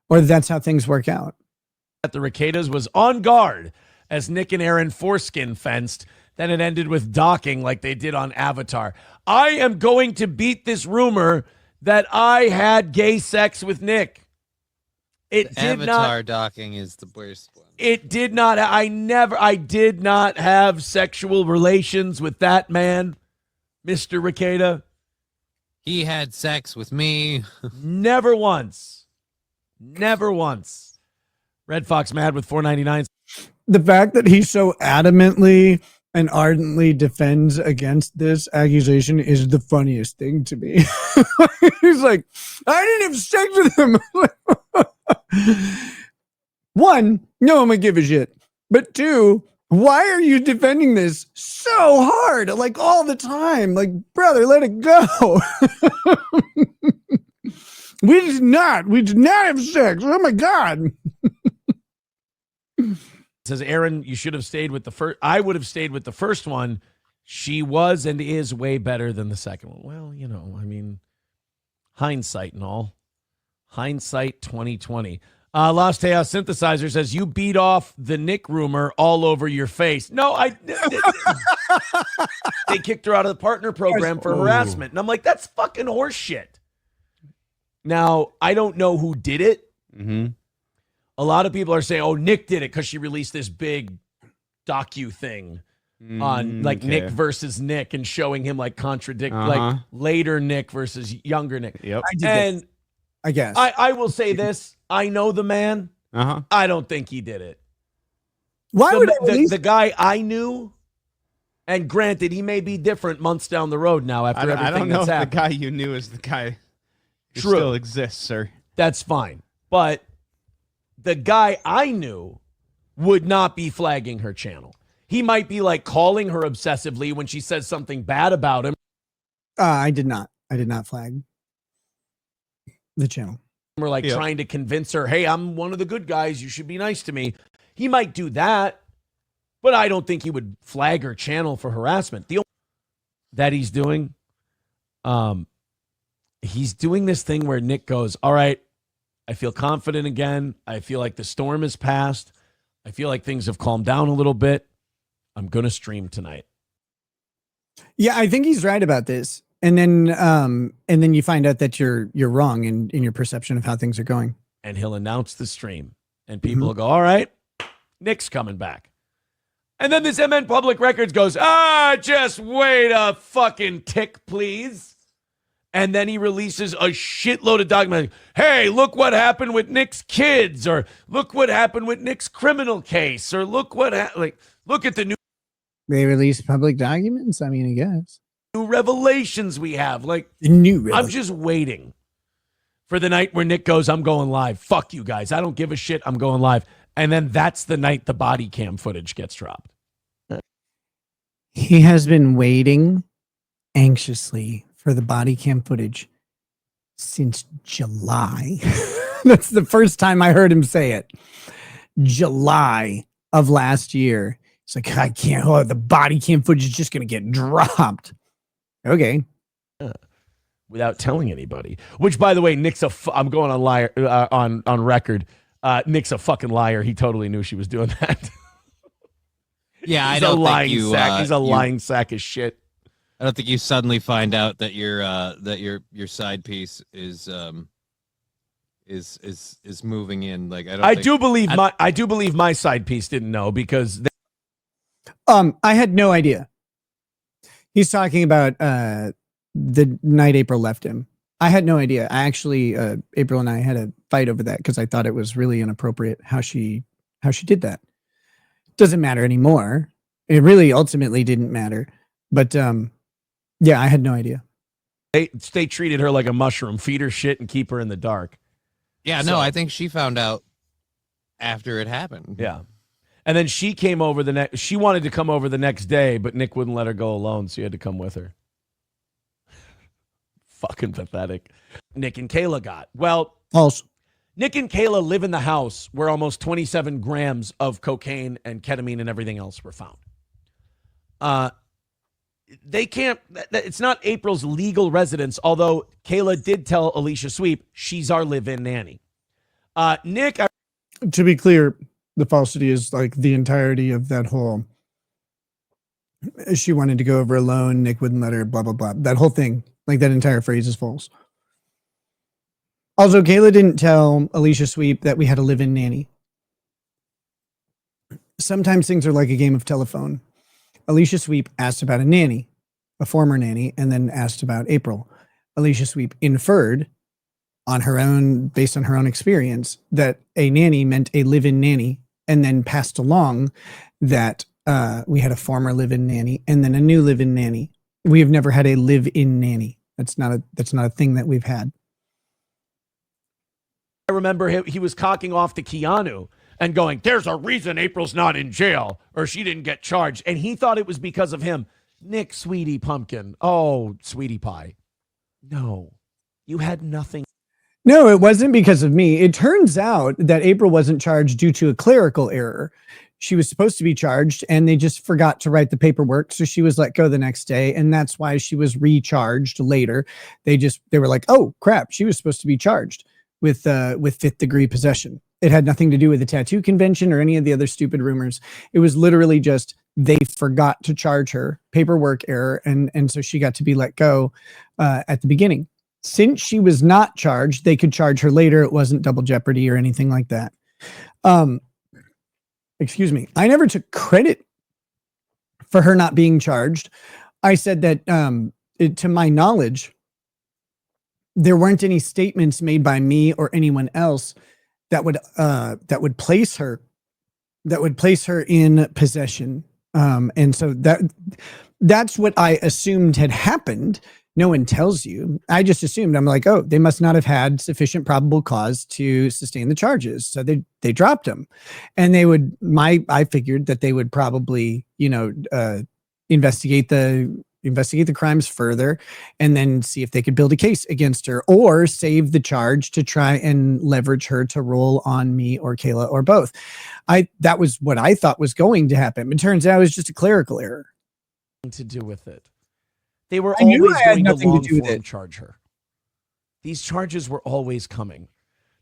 or that's how things work out. At the Rekietas was on guard as Nick and Aaron foreskin fenced. Then it ended with docking like they did on Avatar. I am going to beat this rumor that I had gay sex with Nick. It did Avatar docking is the worst one. It did not. I did not have sexual relations with that man, Mr. Rekieta. He had sex with me. Never once. Never once. Red Fox mad with $4.99. The fact that he so adamantly and ardently defends against this accusation is the funniest thing to me. He's like, I didn't have sex with him. One, no one would give a shit. But two, why are you defending this so hard? Like all the time. Like, brother, let it go. We did not have sex. Oh my God. Says Aaron, you should have stayed with the first. I would have stayed with the first one. She was and is way better than the second one. Well, I mean, hindsight and all. Hindsight 2020. Lost Chaos Synthesizer says, you beat off the Nick rumor all over your face. No, they kicked her out of the partner program for harassment. And I'm like, that's fucking horseshit. Now, I don't know who did it. Mm-hmm. A lot of people are saying, oh, Nick did it because she released this big docu thing on like Nick versus Nick and showing him like contradict like later Nick versus younger Nick. Yep. I guess. I will say this. I know the man. I don't think he did it. Why would the guy I knew, and granted, he may be different months down the road now after everything I don't know that's if happened. the guy you knew is the guy who True. still exists, sir. That's fine. But the guy I knew would not be flagging her channel. He might be like calling her obsessively when she says something bad about him. I did not flag the channel. We're like trying to convince her, hey, I'm one of the good guys. You should be nice to me. He might do that, but I don't think he would flag her channel for harassment. The only that he's doing this thing where Nick goes, all right, I feel confident again. I feel like the storm has passed. I feel like things have calmed down a little bit. I'm going to stream tonight. Yeah, I think he's right about this. And then you find out that you're wrong in your perception of how things are going. And he'll announce the stream. And people will go, all right, Nick's coming back. And then this MN Public Records goes, just wait a fucking tick, please. And then he releases a shitload of documents. Hey, look what happened with Nick's kids, or look what happened with Nick's criminal case, or look at the new. They release public documents. I mean, I guess new revelations we have. Like I'm just waiting for the night where Nick goes, I'm going live. Fuck you guys. I don't give a shit. I'm going live. And then that's the night the body cam footage gets dropped. He has been waiting anxiously for the body cam footage since July. That's the first time I heard him say it. July of last year. It's like, I can't, the body cam footage is just going to get dropped. Okay. Without telling anybody. Which, by the way, Nick's I'm going on liar on record. Nick's a fucking liar. He totally knew she was doing that. Yeah, He's I don't a lying think you. Sack. He's a lying sack of shit. I don't think you suddenly find out that your side piece is moving in. Like I do believe my side piece didn't know because I had no idea. He's talking about the night April left him. I had no idea. I actually April and I had a fight over that because I thought it was really inappropriate how she did that. Doesn't matter anymore. It really ultimately didn't matter. But yeah, I had no idea. They treated her like a mushroom, feed her shit and keep her in the dark. Yeah, no, I think she found out after it happened. Yeah. And then she came over she wanted to come over the next day, but Nick wouldn't let her go alone, so he had to come with her. Fucking pathetic. Nick and Kayla got. Well, false. Nick and Kayla live in the house where almost 27 grams of cocaine and ketamine and everything else were found. They can't, it's not April's legal residence, although Kayla did tell Alicia Sweep she's our live-in nanny. Nick, to be clear, the falsity is like the entirety of that whole, she wanted to go over alone, Nick wouldn't let her, blah, blah, blah. That whole thing, like that entire phrase is false. Also, Kayla didn't tell Alicia Sweep that we had a live-in nanny. Sometimes things are like a game of telephone. Alicia Sweep asked about a nanny, a former nanny, and then asked about April. Alicia Sweep inferred on her own, based on her own experience, that a nanny meant a live-in nanny, and then passed along that we had a former live-in nanny and then a new live-in nanny. We have never had a live-in nanny. That's not a thing that we've had. I remember he was cocking off to Keanu and going, there's a reason April's not in jail or she didn't get charged. And he thought it was because of him. Nick, sweetie pumpkin. Oh, sweetie pie. No, you had nothing. No, it wasn't because of me. It turns out that April wasn't charged due to a clerical error. She was supposed to be charged and they just forgot to write the paperwork. So she was let go the next day. And that's why she was recharged later. They were like, oh crap, she was supposed to be charged with 5th degree possession. It had nothing to do with the tattoo convention or any of the other stupid rumors. It was literally just, they forgot to charge her, paperwork error. And so she got to be let go at the beginning. Since she was not charged, they could charge her later. It wasn't double jeopardy or anything like that. Excuse me. I never took credit for her not being charged. I said that to my knowledge, there weren't any statements made by me or anyone else that would place her in possession. And so that's what I assumed had happened. No one tells you. I just assumed. I'm like, oh, they must not have had sufficient probable cause to sustain the charges. So they dropped them. And I figured that they would probably, investigate the crimes further and then see if they could build a case against her or save the charge to try and leverage her to roll on me or Kayla or both. That was what I thought was going to happen. It turns out it was just a clerical error. To do with it. They were always going to long form charge her. These charges were always coming.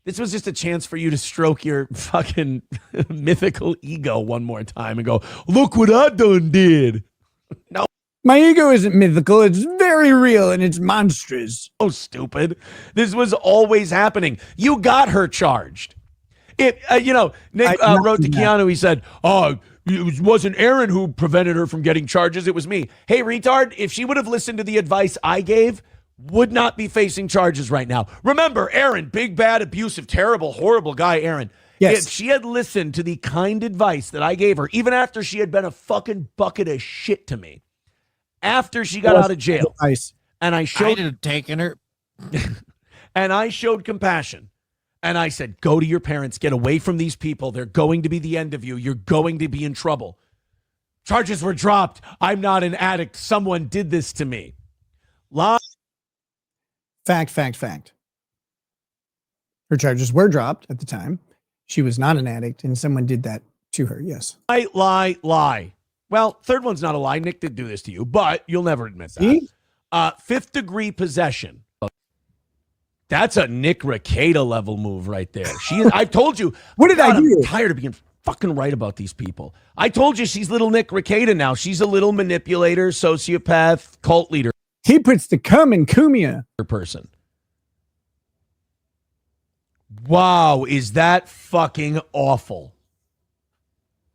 This was just a chance for you to stroke your fucking mythical ego one more time and go, look what I done did. No. My ego isn't mythical. It's very real and it's monstrous. Oh, stupid. This was always happening. You got her charged. Nick wrote to Keanu. He said, it wasn't Aaron who prevented her from getting charges. It was me. Hey, retard, if she would have listened to the advice I gave, would not be facing charges right now. Remember, Aaron, big, bad, abusive, terrible, horrible guy, Aaron. Yes. If she had listened to the kind advice that I gave her, even after she had been a fucking bucket of shit to me, after she got out of jail, and I showed have taken her, and I showed compassion. And I said, go to your parents, get away from these people. They're going to be the end of you. You're going to be in trouble. Charges were dropped. I'm not an addict. Someone did this to me. Fact. Her charges were dropped at the time. She was not an addict and someone did that to her. Yes. Lie. Well, third one's not a lie. Nick did do this to you, but you'll never admit that. See? 5th degree possession. That's a Nick Rekieta level move right there. I've told you. What did I do? I'm tired of being fucking right about these people. I told you she's little Nick Rekieta now. She's a little manipulator, sociopath, cult leader. He puts the cum in Kumia. Person. Wow, is that fucking awful?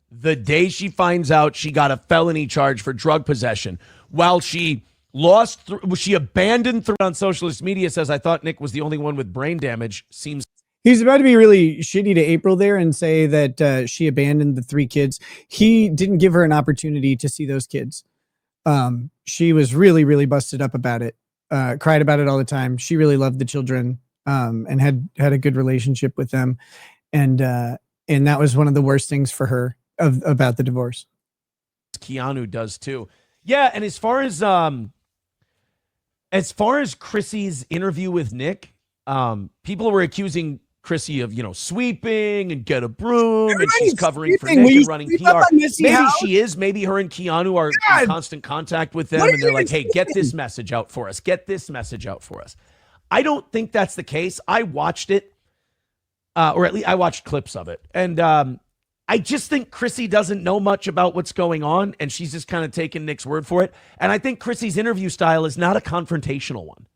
The day she finds out she got a felony charge for drug possession while she she abandoned on socialist media, says, I thought Nick was the only one with brain damage. Seems he's about to be really shitty to April there and say that she abandoned the 3 kids. He didn't give her an opportunity to see those kids. She was really, really busted up about it. Cried about it all the time. She really loved the children and had a good relationship with them. And that was one of the worst things for her about the divorce. Keanu does too. Yeah, and as far as Chrissy's interview with Nick, people were accusing Chrissy of, sweeping and get a broom, and she's Everybody's covering for sweeping. Nick Will you and running sweep up PR. my messy Maybe house? she is. Maybe her and Keanu are in constant contact with them, What are and they're you like, hey, get this sweeping? message out for us. Get this message out for us. I don't think that's the case. I watched it, or at least I watched clips of it. And I just think Chrissy doesn't know much about what's going on, and she's just kind of taking Nick's word for it. And I think Chrissy's interview style is not a confrontational one.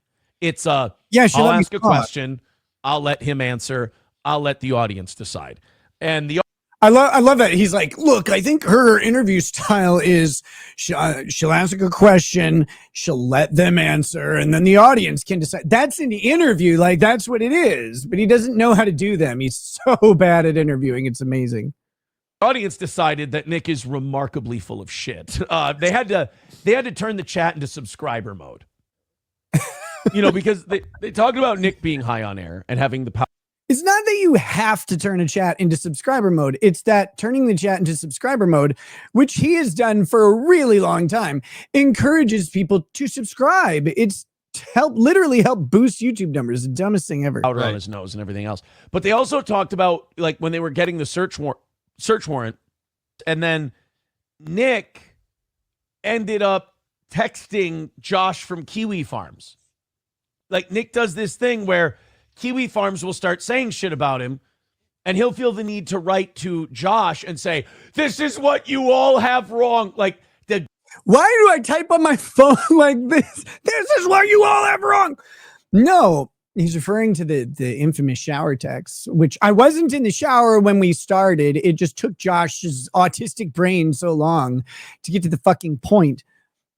It's I'll ask a question, I'll let him answer, I'll let the audience decide. And I love that. He's like, look, I think her interview style is she'll ask a question, she'll let them answer, and then the audience can decide. That's an interview. Like, that's what it is. But he doesn't know how to do them. He's so bad at interviewing. It's amazing. audience decided that Nick is remarkably full of shit. They had to turn the chat into subscriber mode. Because they talked about Nick being high on air and having the power. It's not that you have to turn a chat into subscriber mode. It's that turning the chat into subscriber mode, which he has done for a really long time, encourages people to subscribe. It's literally help boost YouTube numbers. The dumbest thing ever. Powder on his nose and everything else. But they also talked about, like, when they were getting the search warrant, and then Nick ended up texting Josh from Kiwi Farms. Like, Nick does this thing where Kiwi Farms will start saying shit about him, and he'll feel the need to write to Josh and say, this is what you all have wrong. Like, why do I type on my phone like this? This is what you all have wrong. No, he's referring to the infamous shower text, which I wasn't in the shower when we started. It just took Josh's autistic brain so long to get to the fucking point.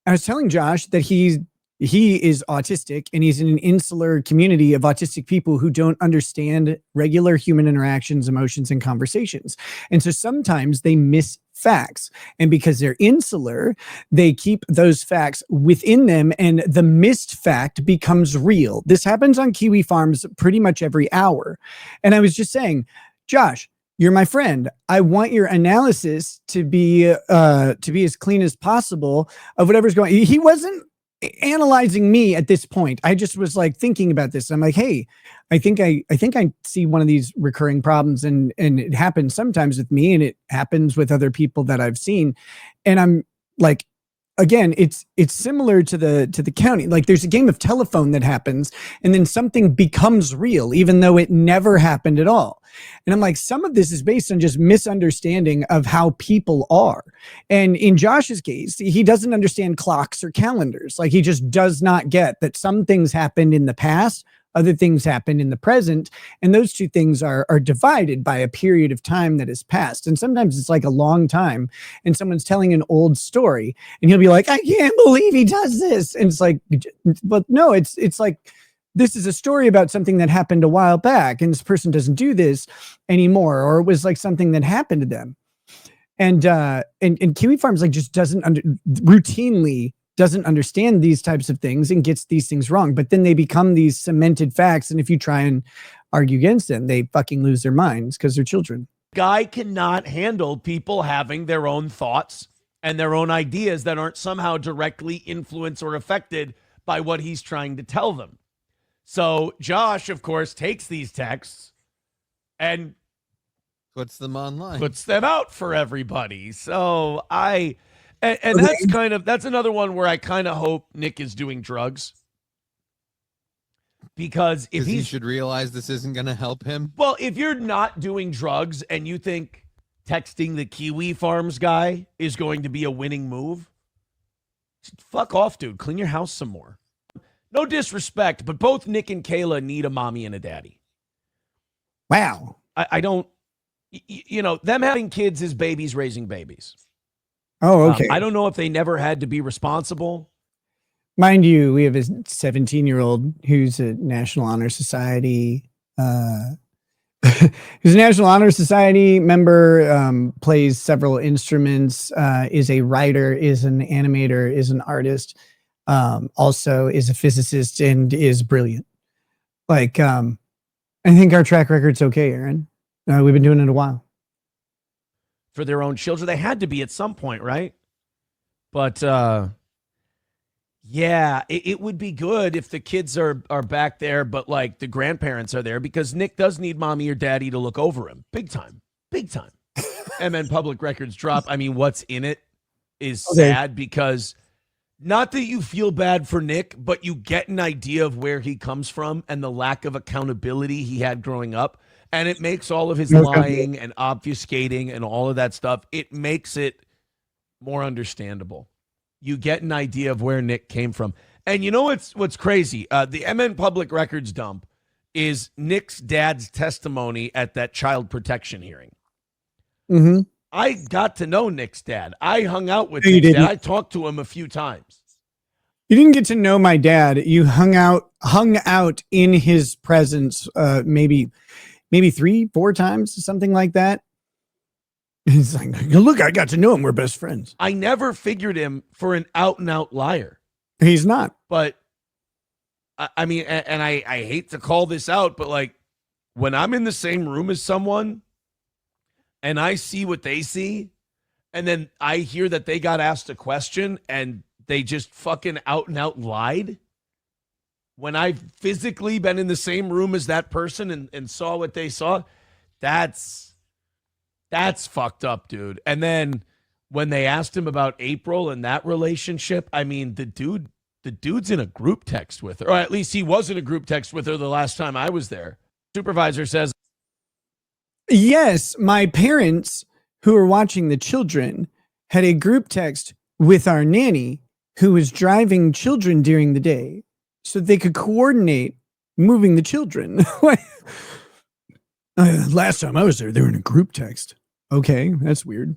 I was telling Josh that he is autistic, and he's in an insular community of autistic people who don't understand regular human interactions, emotions, and conversations. And so sometimes they miss facts. And because they're insular, they keep those facts within them, and the missed fact becomes real. This happens on Kiwi Farms pretty much every hour. And I was just saying, Josh, you're my friend. I want your analysis to be as clean as possible of whatever's going on. He wasn't analyzing me at this point. I just was like thinking about this. I'm like, hey, I think I see one of these recurring problems, and it happens sometimes with me, and it happens with other people that I've seen. And I'm like, again, it's similar to the county. Like, there's a game of telephone that happens, and then something becomes real, even though it never happened at all. And I'm like, some of this is based on just misunderstanding of how people are. And in Josh's case, he doesn't understand clocks or calendars. Like, he just does not get that some things happened in the past, other things happened in the present, and those two things are divided by a period of time that has passed. And sometimes it's like a long time, and someone's telling an old story, and he'll be like, I can't believe he does this. And it's like, but no, it's like, this is a story about something that happened a while back, and this person doesn't do this anymore, or it was like something that happened to them. And Kiwi Farms like just routinely doesn't understand these types of things and gets these things wrong. But then they become these cemented facts, and if you try and argue against them, they fucking lose their minds because they're children. Guy cannot handle people having their own thoughts and their own ideas that aren't somehow directly influenced or affected by what he's trying to tell them. So Josh, of course, takes these texts and puts them online, puts them out for everybody. So and that's another one where I kind of hope Nick is doing drugs, because if he should realize this isn't going to help him. Well, if you're not doing drugs and you think texting the Kiwi Farms guy is going to be a winning move, fuck off, dude. Clean your house some more. No disrespect, but both Nick and Kayla need a mommy and a daddy. Wow. I don't, them having kids is babies raising babies. Oh, okay. I don't know if they never had to be responsible. Mind you, we have a 17-year-old who's a National Honor Society, who's a National Honor Society member, plays several instruments, is a writer, is an animator, is an artist, also is a physicist, and is brilliant. Like, I think our track record's okay, Aaron. We've been doing it a while. For their own children. They had to be at some point, right? But Yeah, it would be good if the kids are back there, but like the grandparents are there, because Nick does need mommy or daddy to look over him. Big time. Big time. And then public records drop. I mean, what's in it is sad, because not that you feel bad for Nick, but you get an idea of where he comes from and the lack of accountability he had growing up. And it makes all of his lying and obfuscating and all of that stuff, it makes it more understandable. You get an idea of where Nick came from. And you know what's crazy? The MN Public Records dump is Nick's dad's testimony at that child protection hearing. Mm-hmm. I got to know Nick's dad. I hung out with No, you Nick's dad. didn't. I talked to him a few times. You didn't get to know my dad. You hung out in his presence, maybe 3-4 times, something like that. He's like, look, I got to know him. We're best friends. I never figured him for an out-and-out liar. He's not. But, I mean, and I hate to call this out, but like, when I'm in the same room as someone and I see what they see, and then I hear that they got asked a question and they just fucking out-and-out lied, when I've physically been in the same room as that person and saw what they saw, that's fucked up, dude. And then when they asked him about April and that relationship, I mean, the dude's in a group text with her, or at least he was in a group text with her the last time I was there. Supervisor says, yes, my parents who were watching the children had a group text with our nanny who was driving children during the day so they could coordinate moving the children. Last time I was there, they were in a group text. Okay, that's weird.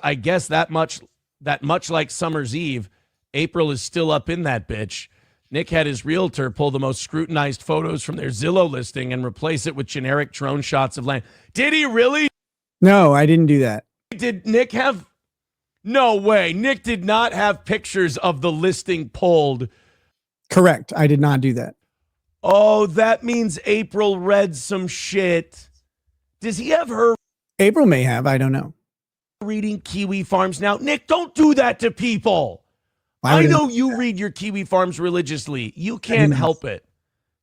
I guess that much like Summer's Eve, April is still up in that bitch. Nick had his realtor pull the most scrutinized photos from their Zillow listing and replace it with generic drone shots of land. Did he really? No, I didn't do that. Did Nick have? No way. Nick did not have pictures of the listing pulled. Correct. I did not do that. Oh, that means April read some shit. Does he have her? April may have. I don't know. Reading Kiwi Farms now. Nick, don't do that to people. I know you read your Kiwi Farms religiously. You can't help it.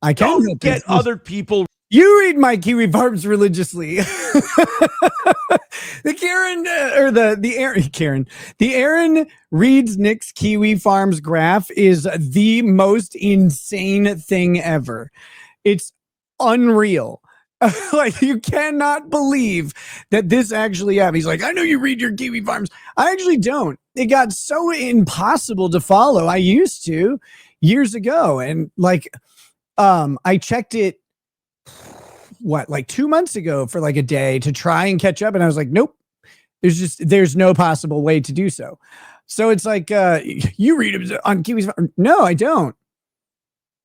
I can't Don't get other people. You read my Kiwi Farms religiously. The Aaron reads Nick's Kiwi Farms graph is the most insane thing ever. It's unreal. Like, you cannot believe that this actually happened. He's like, I know you read your Kiwi Farms. I actually don't. It got so impossible to follow. I used to years ago. And like, I checked it, like 2 months ago for like a day to try and catch up. And I was like, nope, there's no possible way to do so. So it's like, you read it on Kiwi Farms. No, I don't.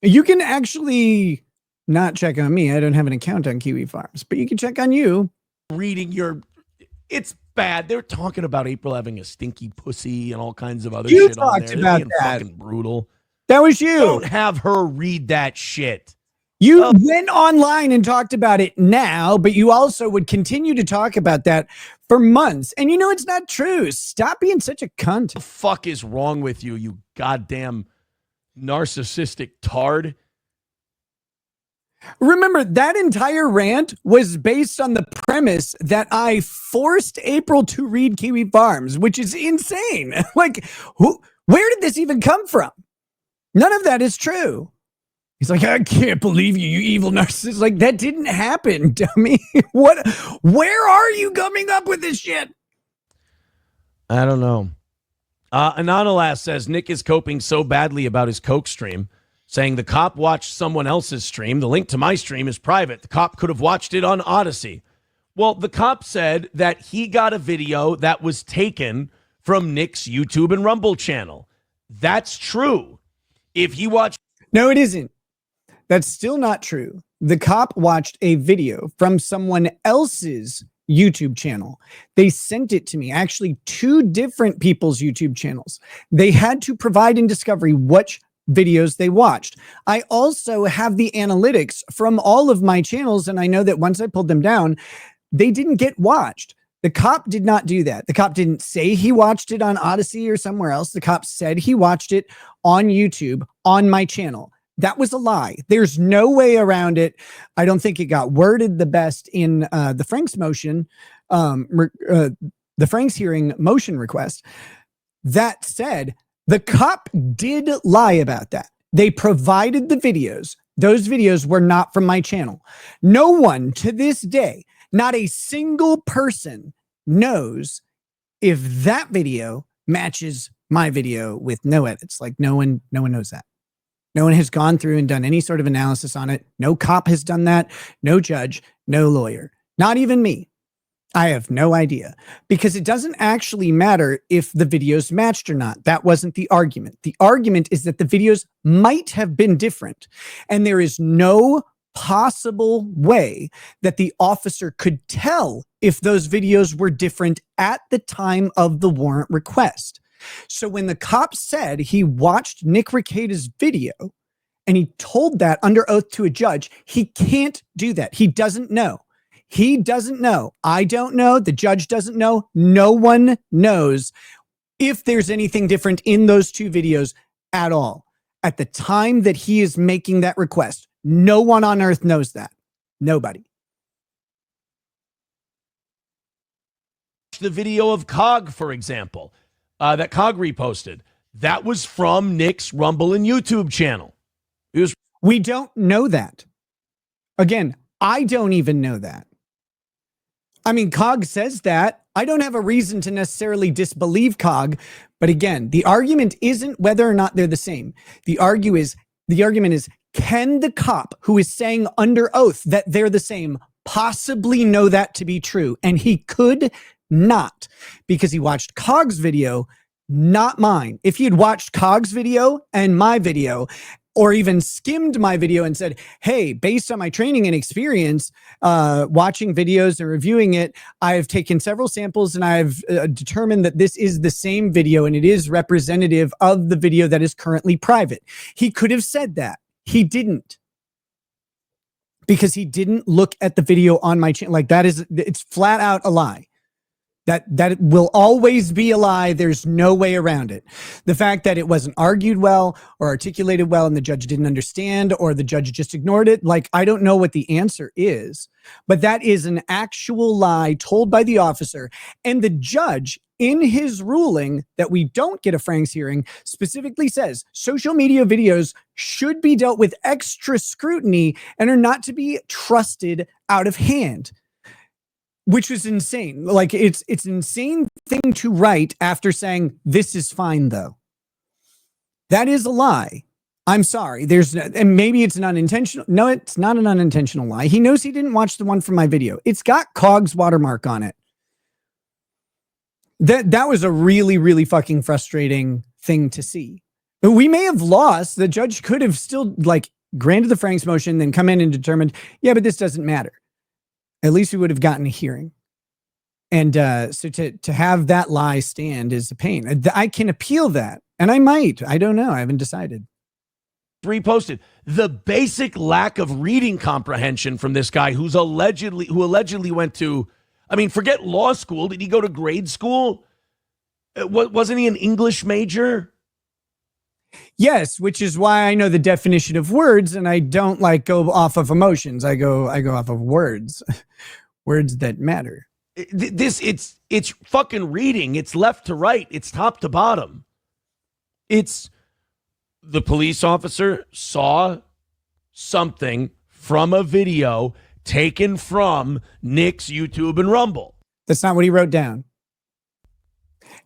You can actually not check on me. I don't have an account on Kiwi Farms, but you can check on you. Reading your, it's bad. They're talking about April having a stinky pussy and all kinds of other You shit on talked there. about They're being that. fucking brutal. That was you. Don't have her read that shit. You went online and talked about it now, but you also would continue to talk about that for months. And you know it's not true. Stop being such a cunt. What the fuck is wrong with you, you goddamn narcissistic tard? Remember, that entire rant was based on the premise that I forced April to read Kiwi Farms, which is insane. Like, where did this even come from? None of that is true. He's like, I can't believe you, you evil narcissist. Like, that didn't happen, dummy. Where are you coming up with this shit? I don't know. Anonymous says Nick is coping so badly about his Coke stream, saying the cop watched someone else's stream. The link to my stream is private. The cop could have watched it on Odyssey. Well, the cop said that he got a video that was taken from Nick's YouTube and Rumble channel. That's true. If he watched... No, it isn't. That's still not true. The cop watched a video from someone else's YouTube channel. They sent it to me, actually 2 different people's YouTube channels. They had to provide in discovery which videos they watched. I also have the analytics from all of my channels, and I know that once I pulled them down, they didn't get watched. The cop did not do that. The cop didn't say he watched it on Odyssey or somewhere else. The cop said he watched it on YouTube on my channel. That was a lie. There's no way around it. I don't think it got worded the best in the Frank's motion, the Frank's hearing motion request. That said, the cop did lie about that. They provided the videos. Those videos were not from my channel. No one to this day, not a single person knows if that video matches my video with no edits. Like no one knows that. No one has gone through and done any sort of analysis on it. No cop has done that. No judge, no lawyer, not even me. I have no idea, because it doesn't actually matter if the videos matched or not. That wasn't the argument. The argument is that the videos might have been different, and there is no possible way that the officer could tell if those videos were different at the time of the warrant request. So when the cop said he watched Nick Rekieta's video and he told that under oath to a judge, he can't do that. He doesn't know. He doesn't know. I don't know. The judge doesn't know. No one knows if there's anything different in those two videos at all. At the time that he is making that request, no one on earth knows that. Nobody. The video of Cog, for example, that Cog reposted, that was from Nick's Rumble and YouTube channel. We don't know that. Again, I don't even know that. I mean, Cog says that. I don't have a reason to necessarily disbelieve Cog, but again, the argument isn't whether or not they're the same. The argument is, can the cop who is saying under oath that they're the same possibly know that to be true? And he could not, because he watched Cog's video, not mine. If he had watched Cog's video and my video, or even skimmed my video and said, hey, based on my training and experience, watching videos and reviewing it, I've taken several samples and I've determined that this is the same video and it is representative of the video that is currently private. He could have said that. He didn't. Because he didn't look at the video on my channel. Like it's flat out a lie. That will always be a lie. There's no way around it. The fact that it wasn't argued well or articulated well and the judge didn't understand, or the judge just ignored it, like, I don't know what the answer is, but that is an actual lie told by the officer. And the judge, in his ruling that we don't get a Frank's hearing, specifically says social media videos should be dealt with extra scrutiny and are not to be trusted out of hand. Which is insane. Like, it's an insane thing to write after saying, this is fine, though. That is a lie. I'm sorry. And maybe it's an unintentional. No, it's not an unintentional lie. He knows he didn't watch the one from my video. It's got Cog's watermark on it. That was a really, really fucking frustrating thing to see. But we may have lost. The judge could have still, like, granted the Frank's motion, then come in and determined, yeah, but this doesn't matter. At least we would have gotten a hearing. And so to have that lie stand is a pain. I can appeal that, and I might. I don't know. I haven't decided. Reposted the basic lack of reading comprehension from this guy who allegedly went to, I mean, forget law school. Did he go to grade school? Wasn't he an English major? Yes, which is why I know the definition of words, and I don't like go off of emotions. I go off of words, words that matter. It's fucking reading. It's left to right. It's top to bottom. It's the police officer saw something from a video taken from Nick's YouTube and Rumble. That's not what he wrote down.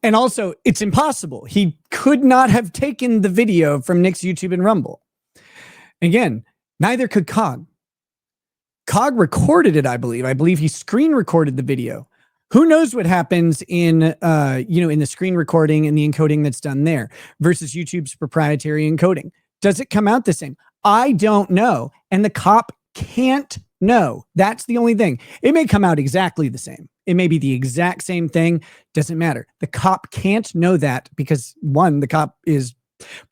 And also, it's impossible. He could not have taken the video from Nick's YouTube and Rumble. Again, neither could Cog. Cog recorded it, I believe. I believe he screen recorded the video. Who knows what happens in the screen recording and the encoding that's done there versus YouTube's proprietary encoding? Does it come out the same? I don't know. And the cop can't know. That's the only thing. It may come out exactly the same. It may be the exact same thing. Doesn't matter. The cop can't know that because, one, the cop is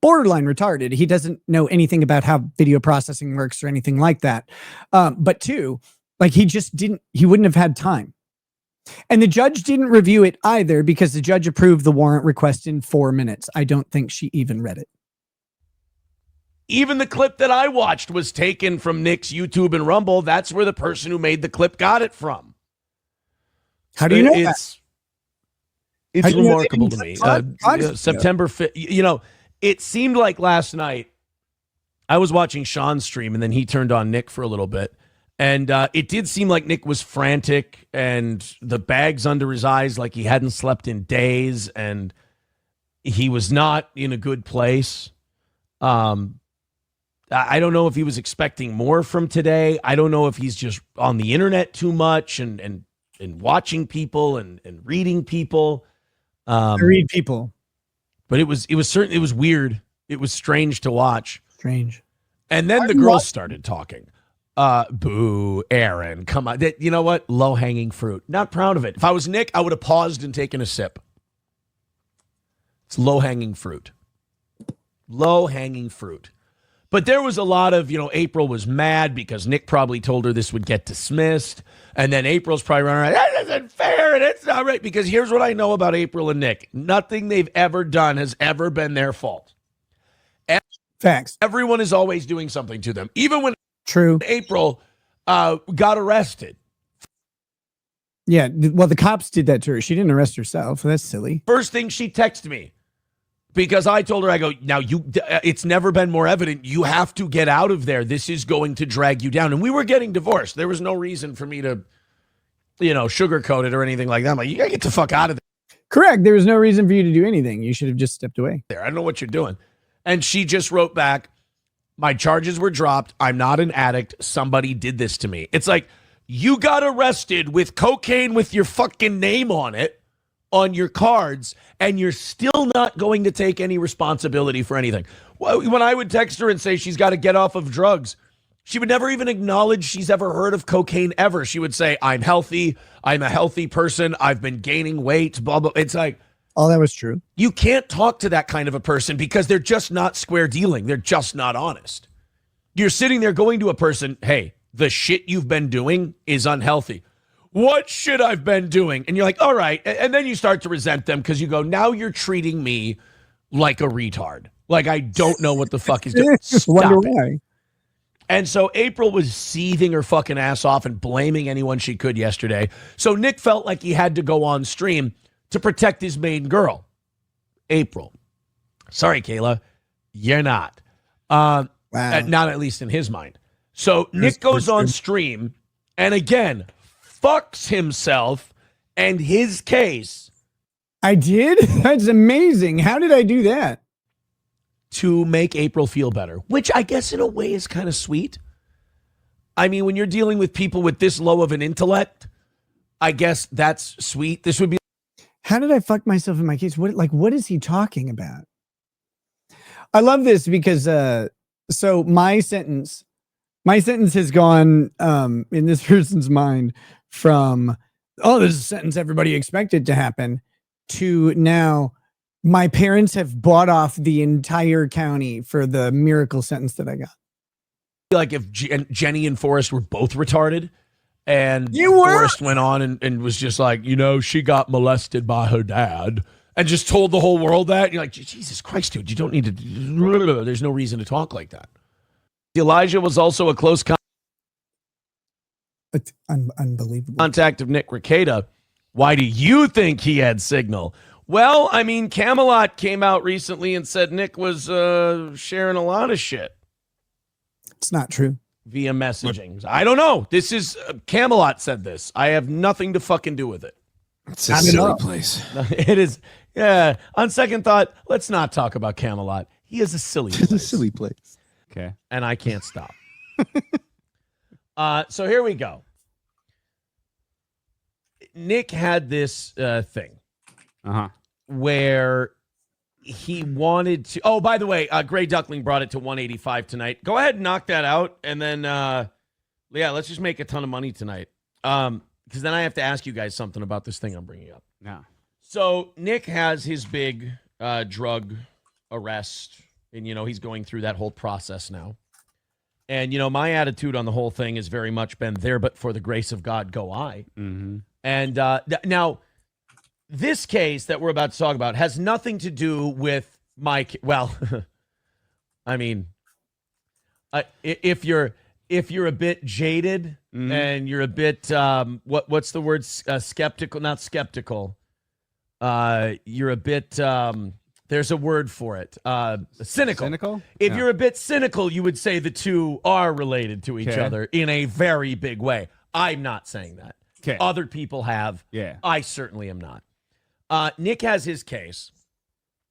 borderline retarded. He doesn't know anything about how video processing works or anything like that. But two, like, he wouldn't have had time. And the judge didn't review it either because the judge approved the warrant request in 4 minutes. I don't think she even read it. Even the clip that I watched was taken from Nick's YouTube and Rumble. That's where the person who made the clip got it from. How do you know it's remarkable to me. September 5th. It seemed like last night I was watching Sean's stream and then he turned on Nick for a little bit. And it did seem like Nick was frantic and the bags under his eyes like he hadn't slept in days and he was not in a good place. I don't know if he was expecting more from today. I don't know if he's just on the internet too much and watching people and reading people. I read people. But it was weird. It was strange to watch. Strange. And then the girls started talking. Boo, Aaron, come on. You know what? Low-hanging fruit. Not proud of it. If I was Nick, I would have paused and taken a sip. It's low-hanging fruit. Low-hanging fruit. But there was a lot of, April was mad because Nick probably told her this would get dismissed. And then April's probably running around, that isn't fair and it's not right. Because here's what I know about April and Nick. Nothing they've ever done has ever been their fault. Facts. Everyone is always doing something to them. Even when True. April got arrested. Yeah, well, the cops did that to her. She didn't arrest herself. That's silly. First thing she texted me, because I told her, I go, now it's never been more evident. You have to get out of there. This is going to drag you down. And we were getting divorced. There was no reason for me to, sugarcoat it or anything like that. I'm like, you got to get the fuck out of there. Correct. There was no reason for you to do anything. You should have just stepped away. I don't know what you're doing. And she just wrote back, my charges were dropped. I'm not an addict. Somebody did this to me. It's like, you got arrested with cocaine with your fucking name on it, on your cards, and you're still not going to take any responsibility for anything. When I would text her and say she's got to get off of drugs, she would never even acknowledge she's ever heard of cocaine ever. She would say, I'm healthy. I'm a healthy person. I've been gaining weight, blah, blah. It's like, oh, that was true. You can't talk to that kind of a person because they're just not square dealing. They're just not honest. You're sitting there going to a person, hey, the shit you've been doing is unhealthy. What shit I've been doing? And you're like, all right. And then you start to resent them because you go, now you're treating me like a retard. Like I don't know what the fuck is doing. Stop it. Why. And so April was seething her fucking ass off and blaming anyone she could yesterday. So Nick felt like he had to go on stream to protect his main girl, April. Sorry, Kayla, you're not. Wow. Not at least in his mind. So Nick goes on stream and again fucks himself and his case. I did? That's amazing. How did I do that? To make April feel better, which I guess in a way is kind of sweet. I mean, when you're dealing with people with this low of an intellect, I guess that's sweet. This would be. How did I fuck myself in my case? What is he talking about? I love this because so my sentence has gone in this person's mind from, oh, this is a sentence everybody expected to happen, to now my parents have bought off the entire county for the miracle sentence that I got. Like if Jenny and Forrest were both retarded. And You were? Forrest went on and was just like, she got molested by her dad and just told the whole world that. And you're like, Jesus Christ, dude, you don't need to. There's no reason to talk like that. Elijah was also a close unbelievable contact of Nick Rekieta. Why do you think he had signal? Well, I mean, Camelot came out recently and said Nick was sharing a lot of shit. It's not true. Via messaging. I don't know. This is Camelot said this. I have nothing to fucking do with it. It's a silly place. It is. Yeah. On second thought, let's not talk about Camelot. He is a silly place. It's a silly place. Okay. And I can't stop. So here we go. Nick had this thing where he wanted to. Oh, by the way, Gray Duckling brought it to 185 tonight. Go ahead and knock that out. And then, let's just make a ton of money tonight. Because then I have to ask you guys something about this thing I'm bringing up. Yeah. So Nick has his big drug arrest. And, he's going through that whole process now. And, my attitude on the whole thing has very much been there, but for the grace of God, go I. Mm-hmm. And now, this case that we're about to talk about has nothing to do with well, I mean, if you're a bit jaded and you're a bit what's the word, skeptical, not skeptical, you're a bit there's a word for it, cynical. If you're a bit cynical, you would say the two are related to each other in a very big way. I'm not saying that. Other people have. I certainly am not. Nick has his case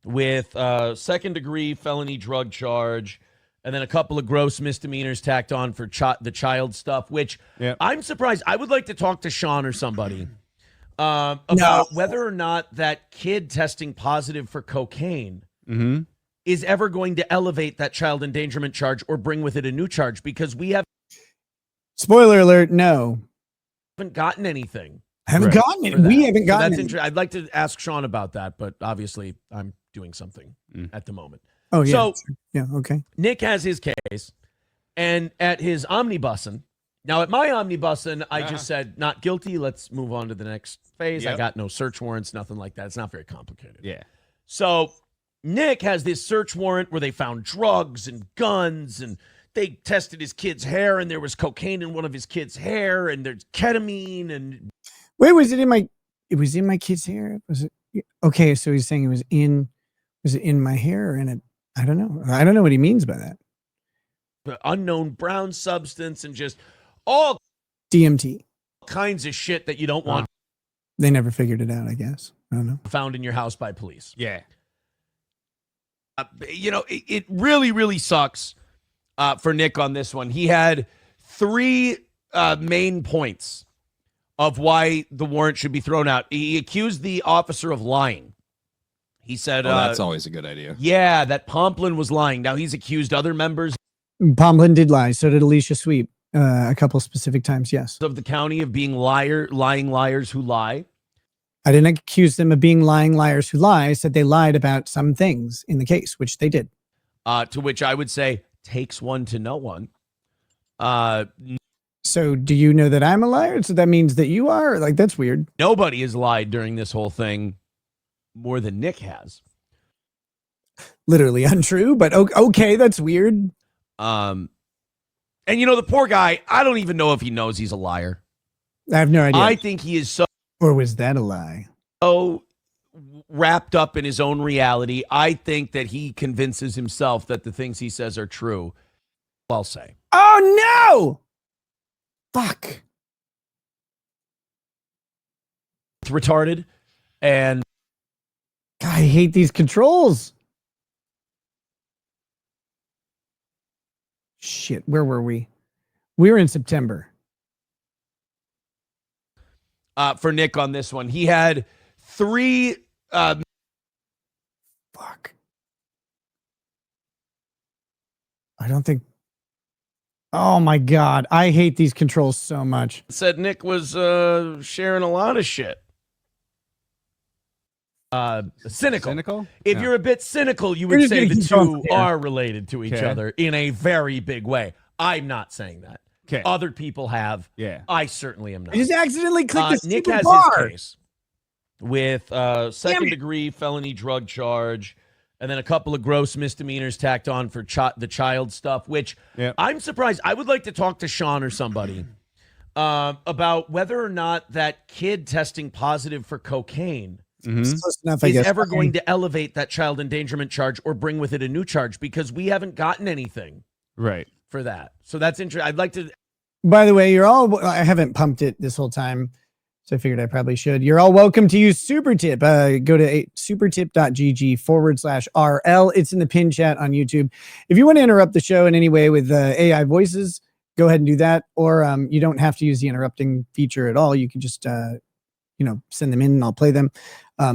with second-degree felony drug charge and then a couple of gross misdemeanors tacked on for the child stuff, which I'm surprised. I would like to talk to Sean or somebody about whether or not that kid testing positive for cocaine is ever going to elevate that child endangerment charge or bring with it a new charge, because we have... Spoiler alert, no. Haven't gotten anything. Haven't gotten it. We haven't gotten it. I'd like to ask Sean about that, but obviously I'm doing something at the moment. Oh, yeah. So, yeah, okay. Nick has his case, and at his omnibussing, now at my omnibussing, I just said, not guilty, let's move on to the next phase. I got no search warrants, nothing like that. It's not very complicated. Yeah. So, Nick has this search warrant where they found drugs and guns, and they tested his kid's hair, and there was cocaine in one of his kid's hair, and there's ketamine, and... Wait, was it in my kid's hair? Was it okay? So he's saying was it in my hair or in it? I don't know. I don't know what he means by that. The unknown brown substance and just all DMT kinds of shit that you don't want. They never figured it out, I guess. I don't know. Found in your house by police. Yeah. It really, really sucks for Nick on this one. He had three main points of why the warrant should be thrown out. He accused the officer of lying. He said... that's always a good idea. Yeah, that Pomplin was lying. Now he's accused other members... Pomplin did lie. So did Alicia Sweep a couple specific times, yes. ...of the county of being lying liars who lie. I didn't accuse them of being lying liars who lie. I said they lied about some things in the case, which they did. To which I would say, takes one to know one. So do you know that I'm a liar? So that means that you are? Like, that's weird. Nobody has lied during this whole thing more than Nick has. Literally untrue, but okay, that's weird. And the poor guy, I don't even know if he knows he's a liar. I have no idea. I think he is so... Or was that a lie? So wrapped up in his own reality, I think that he convinces himself that the things he says are true. I'll say. Oh, no! Fuck. It's retarded. And God, I hate these controls. Shit, where were we? We were in September. For Nick on this one, he had three... Fuck. I don't think... Oh my God. I hate these controls so much. Said Nick was sharing a lot of shit. Cynical. If you're a bit cynical, you would say the two are related to each other in a very big way. I'm not saying that. Other people have. Yeah. I certainly am not. I just accidentally clicked the Nick stupid has bar. his case with second-degree felony drug charge and then a couple of gross misdemeanors tacked on for the child stuff, which I'm surprised. I would like to talk to Sean or somebody about whether or not that kid testing positive for cocaine is ever going to elevate that child endangerment charge or bring with it a new charge, because we haven't gotten anything for that. So that's interesting. I'd like to... By the way, I haven't pumped it this whole time, so I figured I probably should. You're all welcome to use Super Tip. Go to supertip.gg/RL. It's in the pin chat on YouTube. If you want to interrupt the show in any way with AI voices, go ahead and do that. Or you don't have to use the interrupting feature at all. You can just, send them in and I'll play them.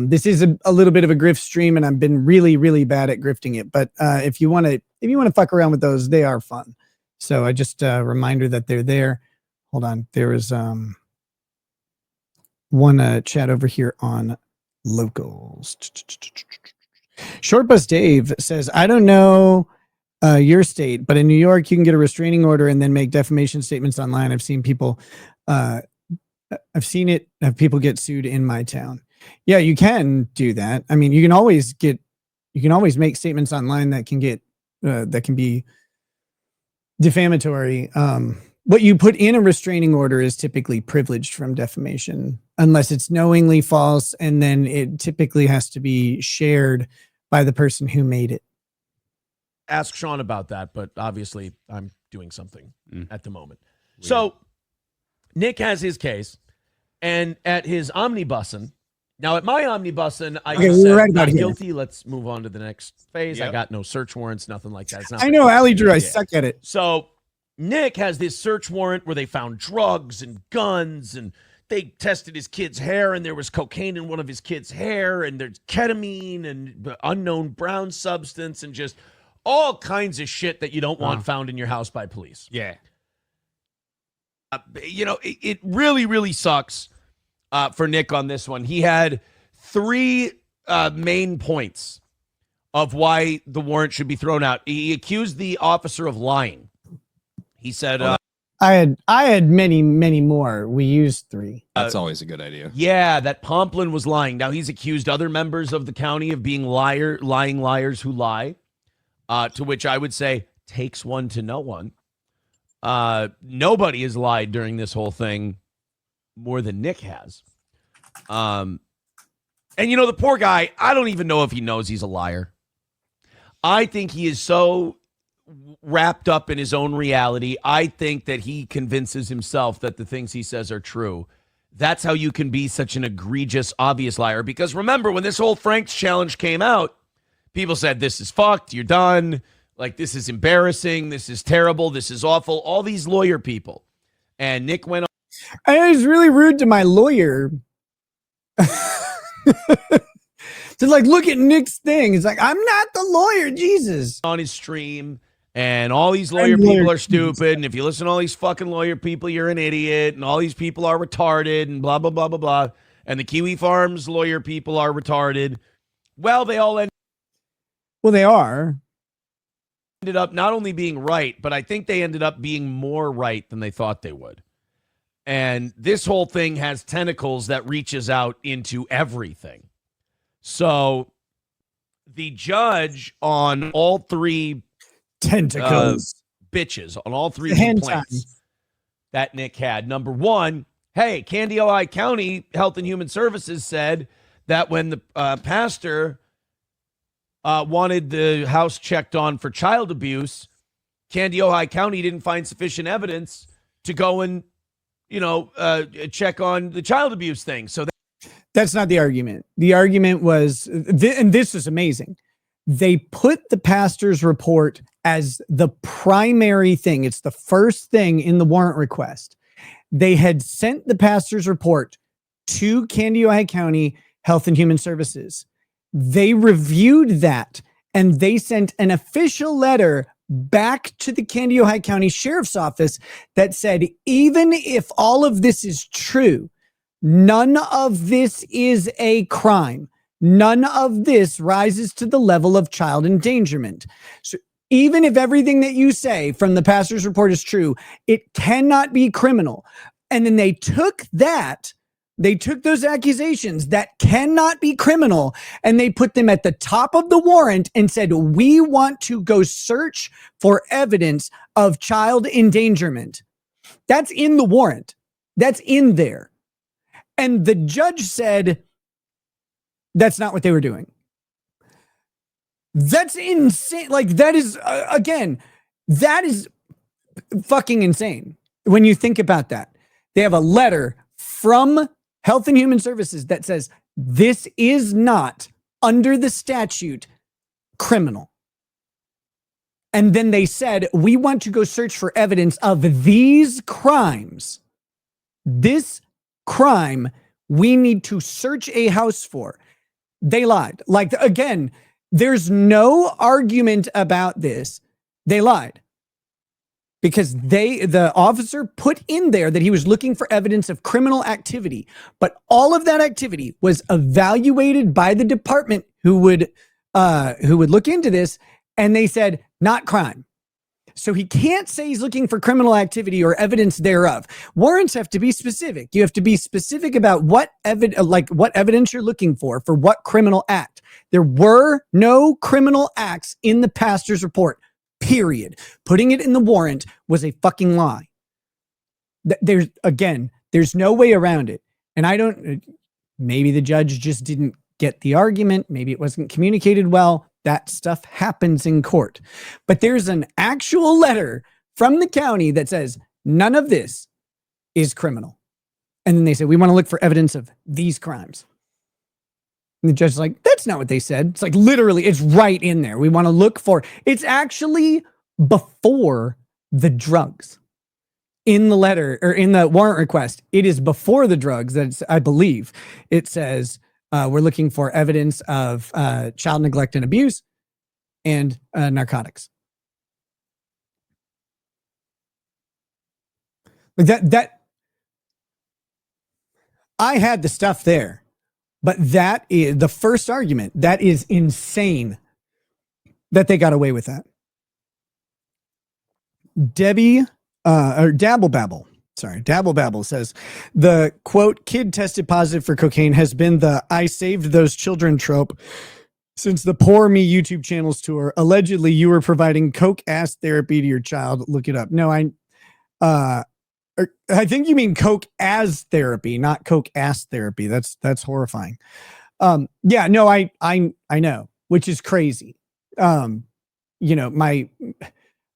This is a little bit of a grift stream, and I've been really, really bad at grifting it. But if you want to fuck around with those, they are fun. So I just reminder that they're there. Hold on. There is one chat over here on locals. Short Bus Dave says, I don't know your state, but in New York, you can get a restraining order and then make defamation statements online. I've seen people, I've seen it have people get sued in my town. Yeah, you can do that. I mean, you can always make statements online that can get, that can be defamatory. What you put in a restraining order is typically privileged from defamation, unless it's knowingly false, and then it typically has to be shared by the person who made it. Ask Sean about that, but obviously I'm doing something at the moment. Weird. So Nick has his case, and at his omnibussing, now at my omnibussing, I just said right not guilty. Let's move on to the next phase. Yep. I got no search warrants, nothing like that. It's not I know, Allie Drew, I suck at it. So Nick has this search warrant where they found drugs and guns, and they tested his kid's hair, and there was cocaine in one of his kid's hair, and there's ketamine and unknown brown substance, and just all kinds of shit that you don't want found in your house by police. Yeah. It really, really sucks for Nick on this one. He had 3 main points of why the warrant should be thrown out. He accused the officer of lying. He said, I had many, many more. We used 3. That's always a good idea. yeah, that Pomplin was lying. Now he's accused other members of the county of being lying liars who lie, to which I would say takes one to know one. Nobody has lied during this whole thing more than Nick has. And the poor guy, I don't even know if he knows he's a liar. I think he is so wrapped up in his own reality. I think that he convinces himself that the things he says are true. That's how you can be such an egregious, obvious liar. Because remember, when this whole Frank's challenge came out, people said, this is fucked, you're done. Like, this is embarrassing, this is terrible, this is awful. All these lawyer people. And Nick went on. I was really rude to my lawyer. To look at Nick's thing. It's like, I'm not the lawyer, Jesus. On his stream, and all these lawyer people are stupid, and if you listen to all these fucking lawyer people, you're an idiot, and all these people are retarded, and blah, blah, blah, blah, blah. And the Kiwi Farms lawyer people are retarded. Well, they all ended up not only being right, but I think they ended up being more right than they thought they would. And this whole thing has tentacles that reaches out into everything. So the judge on all 3 tentacles bitches, on all 3 complaints that Nick had. Number 1, hey, Candy Ojai County Health and Human Services said that when the pastor wanted the house checked on for child abuse, Candy Ojai County didn't find sufficient evidence to go and, check on the child abuse thing. So that's not the argument. The argument was, and this is amazing. They put the pastor's report as the primary thing. It's the first thing in the warrant request. They had sent the pastor's report to Candy Ojai County Health and Human Services. They reviewed that, and they sent an official letter back to the Candy Ojai County Sheriff's Office that said, even if all of this is true, none of this is a crime. None of this rises to the level of child endangerment. So even if everything that you say from the pastor's report is true, it cannot be criminal. And then they took those accusations that cannot be criminal, and they put them at the top of the warrant and said, we want to go search for evidence of child endangerment. That's in the warrant. That's in there. And the judge said, that's not what they were doing. That's insane. That is, again, that is fucking insane. When you think about that, they have a letter from Health and Human Services that says this is not under the statute criminal. And then they said, we want to go search for evidence of these crimes. This crime we need to search a house for. They lied. Again, there's no argument about this. They lied. Because the officer put in there that he was looking for evidence of criminal activity, but all of that activity was evaluated by the department who would look into this, and they said not crime. So he can't say he's looking for criminal activity or evidence thereof. Warrants have to be specific. You have to be specific about what evidence you're looking for what criminal act. There were no criminal acts in the pastor's report, period. Putting it in the warrant was a fucking lie. There's no way around it. And maybe the judge just didn't get the argument. Maybe it wasn't communicated well. That stuff happens in court. But there's an actual letter from the county that says none of this is criminal. And then they say, we want to look for evidence of these crimes. And the judge is like, that's not what they said. It's like, literally, it's right in there. We want to look for, it's actually before the drugs in the letter or in the warrant request. It is before the drugs that I believe it says, we're looking for evidence of child neglect and abuse and narcotics. That I had the stuff there, but that is the first argument. That is insane that they got away with that. Dabble Babble says the quote kid tested positive for cocaine has been the I saved those children trope since the Poor Me YouTube channels tour. Allegedly, you were providing coke ass therapy to your child. Look it up. No, I think you mean coke as therapy, not coke ass therapy. That's horrifying. Yeah, no, I know, which is crazy.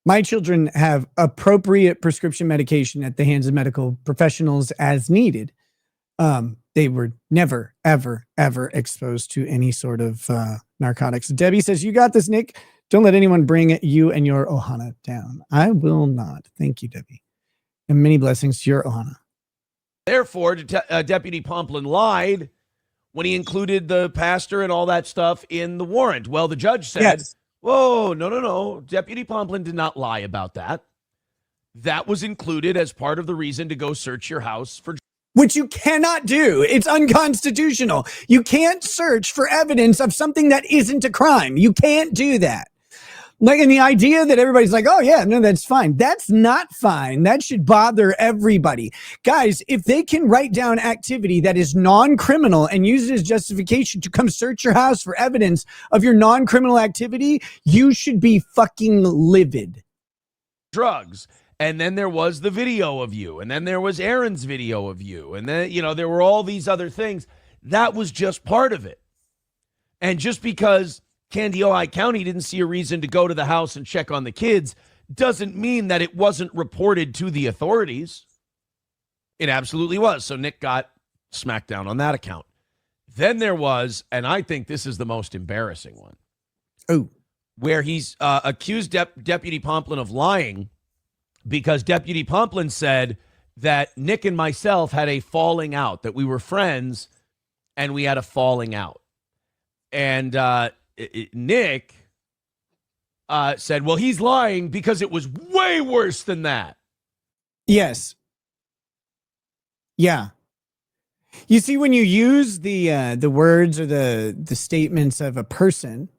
My children have appropriate prescription medication at the hands of medical professionals as needed. They were never, ever, ever exposed to any sort of narcotics. Debbie says, you got this, Nick. Don't let anyone bring you and your Ohana down. I will not. Thank you, Debbie. And many blessings to your Ohana. Therefore, Deputy Pomplin lied when he included the pastor and all that stuff in the warrant. Well, the judge said, yes. Whoa, no. Deputy Pomplin did not lie about that. That was included as part of the reason to go search your house for... Which you cannot do. It's unconstitutional. You can't search for evidence of something that isn't a crime. You can't do that. And the idea that everybody's like, oh yeah, no, that's fine. That's not fine. That should bother everybody. Guys, if they can write down activity that is non-criminal and use it as justification to come search your house for evidence of your non-criminal activity, you should be fucking livid. Drugs. And then there was the video of you. And then there was Aaron's video of you. And then, there were all these other things. That was just part of it. And just because Kandiyohi County didn't see a reason to go to the house and check on the kids doesn't mean that it wasn't reported to the authorities. It absolutely was. So Nick got smacked down on that account. Then there was, and I think this is the most embarrassing one. Oh. Where he's accused Deputy Pomplin of lying because Deputy Pomplin said that Nick and myself had a falling out, that we were friends and we had a falling out. And Nick said, well, he's lying because it was way worse than that. Yes. Yeah. You see, when you use the words or the statements of a person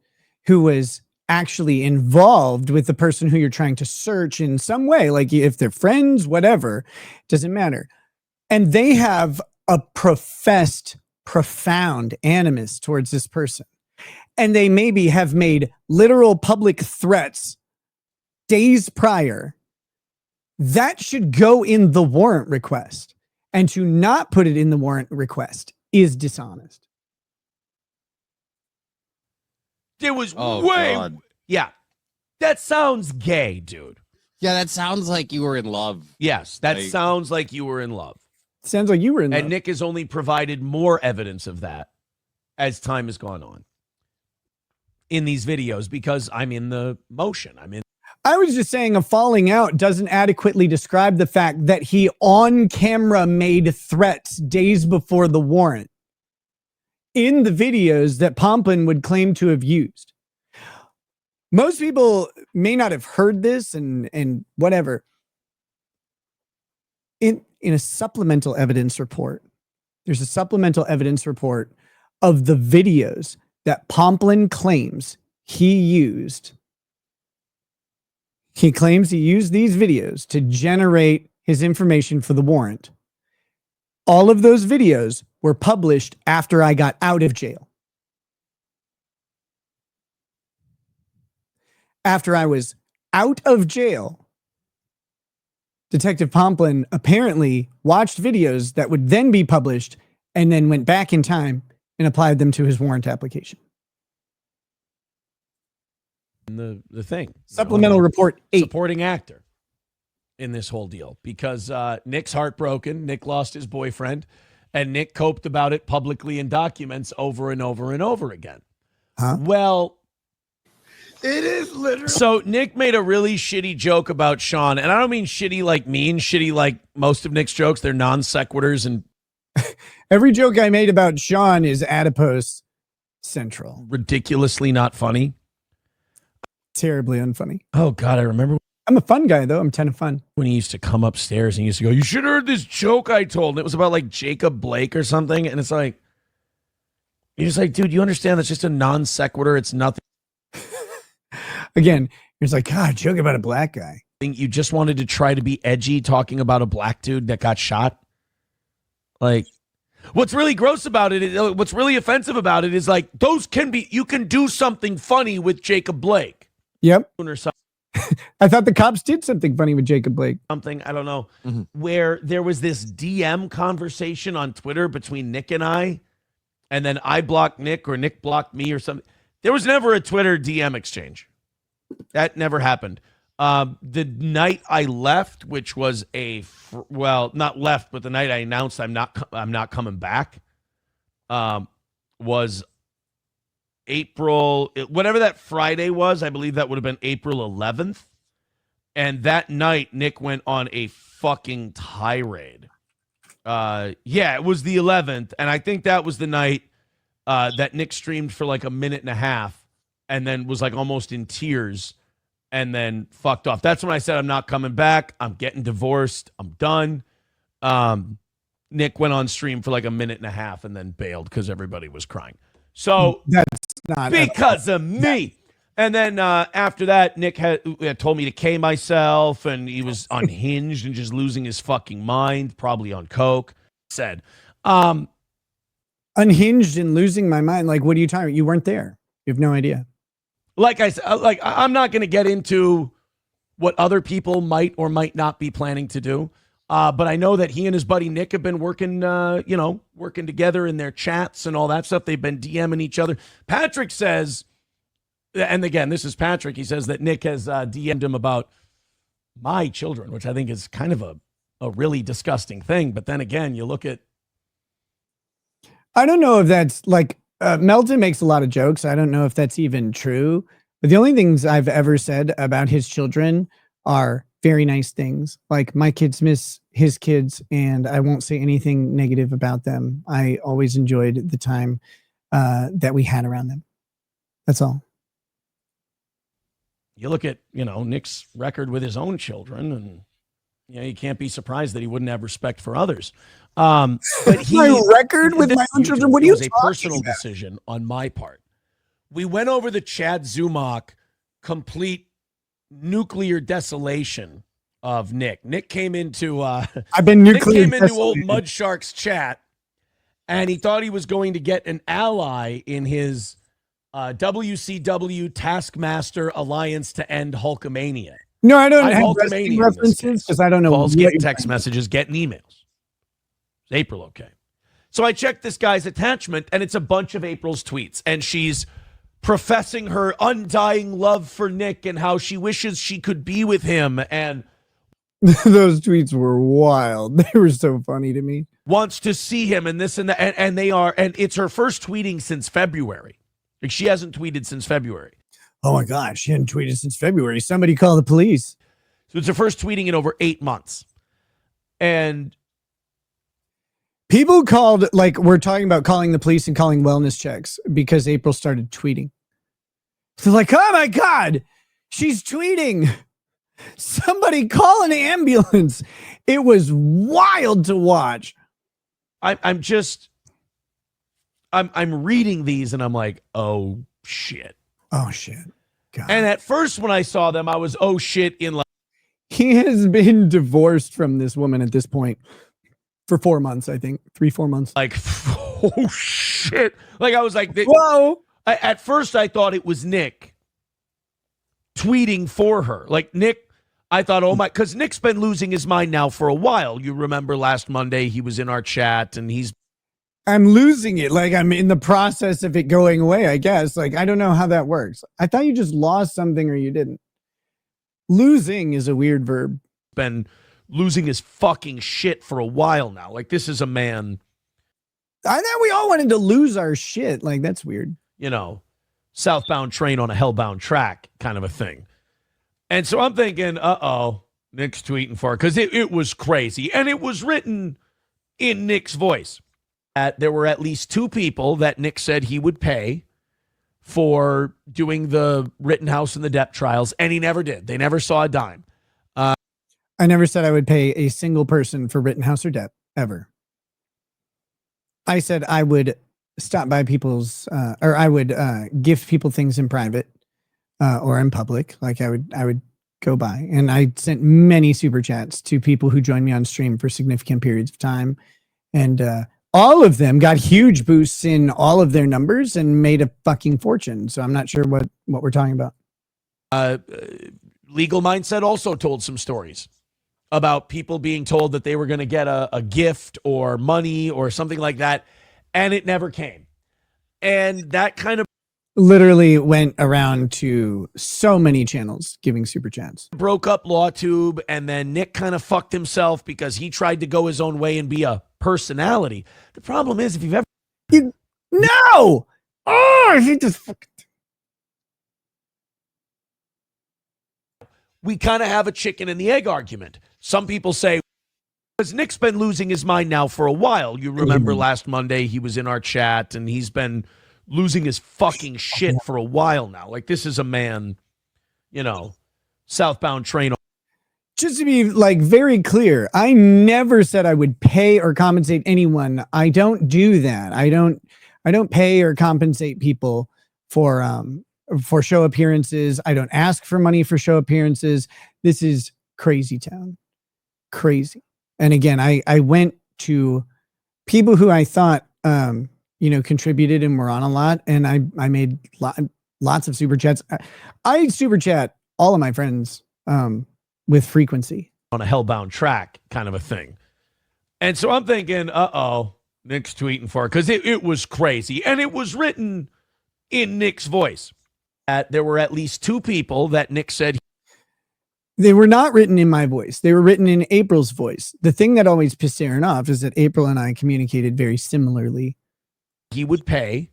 who was actually involved with the person who you're trying to search in some way, like if they're friends, whatever, doesn't matter. And they have a professed profound animus towards this person. And they maybe have made literal public threats days prior. That should go in the warrant request. And to not put it in the warrant request is dishonest. It was God. Yeah. That sounds gay, dude. Yeah, that sounds like you were in love. Yes, that sounds like you were in love. Sounds like you were in love. And Nick has only provided more evidence of that as time has gone on in these videos because I'm in the motion. I was just saying a falling out doesn't adequately describe the fact that he on camera made threats days before the warrant in the videos that Pomplin would claim to have used. Most people may not have heard this and whatever. In a supplemental evidence report, there's a supplemental evidence report of the videos that Pomplin claims he used He claims he used these videos to generate his information for the warrant. All of those videos were published after I got out of jail. After I was out of jail, Detective Pomplin apparently watched videos that would then be published and then went back in time and applied them to his warrant application. The thing. Supplemental report 8. Supporting actor in this whole deal because Nick's heartbroken. Nick lost his boyfriend, and Nick coped about it publicly in documents over and over and over again. Well, it is literally. So Nick made a really shitty joke about Sean, and I don't mean shitty like mean, shitty like most of Nick's jokes. They're non sequiturs, and every joke I made about Sean is adipose central. Ridiculously not funny. Terribly unfunny. Oh God, I remember. I'm a fun guy though. I'm 10 of fun. When he used to come upstairs and he used to go, "You should have heard this joke I told." And it was about like Jacob Blake or something, and it's like, you're just like, dude, you understand that's just a non sequitur. It's nothing. Again, it's like, God, joke about a black guy. You just wanted to try to be edgy, talking about a black dude that got shot. Like, what's really gross about it is, what's really offensive about it is like, those can be, you can do something funny with Jacob Blake. Yep. Or something. I thought the cops did something funny with Jacob Blake. Something, I don't know, where there was this DM conversation on Twitter between Nick and I, and then I blocked Nick or Nick blocked me or something. There was never a Twitter DM exchange. That never happened. The night I left, which was not left, but the night I announced I'm not coming back, was April, whatever that Friday was. I believe that would have been April 11th. And that night, Nick went on a fucking tirade. Yeah, it was the 11th, and I think that was the night that Nick streamed for like a minute and a half, and then was like almost in tears. And then fucked off. That's when I said, I'm not coming back. I'm getting divorced. I'm done. Nick went on stream for like a minute and a half and then bailed because everybody was crying. So that's not because of me. And then after that, Nick had told me to K myself, and he was unhinged and just losing his fucking mind, probably on coke. Said, unhinged and losing my mind. Like, what are you talking about? You weren't there. You have no idea. Like I said, I'm not going to get into what other people might or might not be planning to do. But I know that he and his buddy Nick have been working together in their chats and all that stuff. They've been DMing each other. Patrick says, and again, this is Patrick. He says that Nick has DM'd him about my children, which I think is kind of a really disgusting thing. But then again, you look at. I don't know if that's like, Melton makes a lot of jokes. I don't know if that's even true, but the only things I've ever said about his children are very nice things. Like, my kids miss his kids, and I won't say anything negative about them. I always enjoyed the time that we had around them. That's all. You look at, Nick's record with his own children, and you can't be surprised that he wouldn't have respect for others. But my record with my own children. What are you talking about? It was a personal decision on my part. We went over the Chad Zumach complete nuclear desolation of Nick. Nick came into I've been nuclear. Nick came into old Mud Shark's chat, and he thought he was going to get an ally in his WCW Taskmaster Alliance to end Hulkamania. No, I don't have wrestling references because I don't know. Calls, getting text messages, getting emails. April, okay. So I checked this guy's attachment, and it's a bunch of April's tweets, and she's professing her undying love for Nick and how she wishes she could be with him, and those tweets were wild. They were so funny to me. Wants to see him and this and that, and they are, and it's her first tweeting since February. Like, she hasn't tweeted since February. Oh my gosh, she hadn't tweeted since February. Somebody call the police. So it's her first tweeting in over 8 months. And people called, like, we're talking about calling the police and calling wellness checks because April started tweeting. They're like, oh my God, she's tweeting. Somebody call an ambulance. It was wild to watch. I'm reading these and I'm like, oh shit. Oh shit. And at first when I saw them, I was, oh shit, in love. He has been divorced from this woman at this point for 4 months, I think. 3-4 months. Like, oh shit. Like I was like, whoa. At first I thought it was Nick tweeting for her. Like Nick, I thought, oh my, because Nick's been losing his mind now for a while. You remember last Monday he was in our chat and I'm losing it. Like I'm in the process of it going away, I guess. Like, I don't know how that works. I thought you just lost something or you didn't. Losing is a weird verb. Been losing his fucking shit for a while now. Like this is a man. I thought we all wanted to lose our shit. Like that's weird. You know, southbound train on a hellbound track kind of a thing. And so I'm thinking, uh-oh, Nick's tweeting for her. Because it was crazy. And it was written in Nick's voice. There were at least 2 people that Nick said he would pay for doing the Rittenhouse and the Depp trials. And he never did. They never saw a dime. I never said I would pay a single person for Rittenhouse or Depp, ever. I said I would stop by people's, or I would gift people things in private or in public. Like I would go by. And I sent many super chats to people who joined me on stream for significant periods of time. And all of them got huge boosts in all of their numbers and made a fucking fortune. So I'm not sure what we're talking about. Legal Mindset also told some stories about people being told that they were going to get a gift or money or something like that. And it never came. And that kind of literally went around to so many channels giving super chats. Broke up LawTube, and then Nick kind of fucked himself because he tried to go his own way and be a personality. The problem is, if you've ever... No! Oh, I hate this fucking... We kind of have a chicken and the egg argument. Some people say, because Nick's been losing his mind now for a while. You remember last Monday he was in our chat, and he's been losing his fucking shit for a while now. Like this is a man, you know, southbound train. Just to be like very clear, I never said I would pay or compensate anyone. I don't do that. I don't pay or compensate people for show appearances. I don't ask for money for show appearances. This is crazy town. Crazy. And again, I went to people who I thought contributed and were on a lot, and I made lots of super chats. I super chat all of my friends with frequency on a hellbound track kind of a thing. And so I'm thinking, uh-oh, Nick's tweeting for her, because it was crazy. And it was written in Nick's voice. There were at least 2 people that Nick said. They were not written in my voice. They were written in April's voice. The thing that always pissed Aaron off is that April and I communicated very similarly. He would pay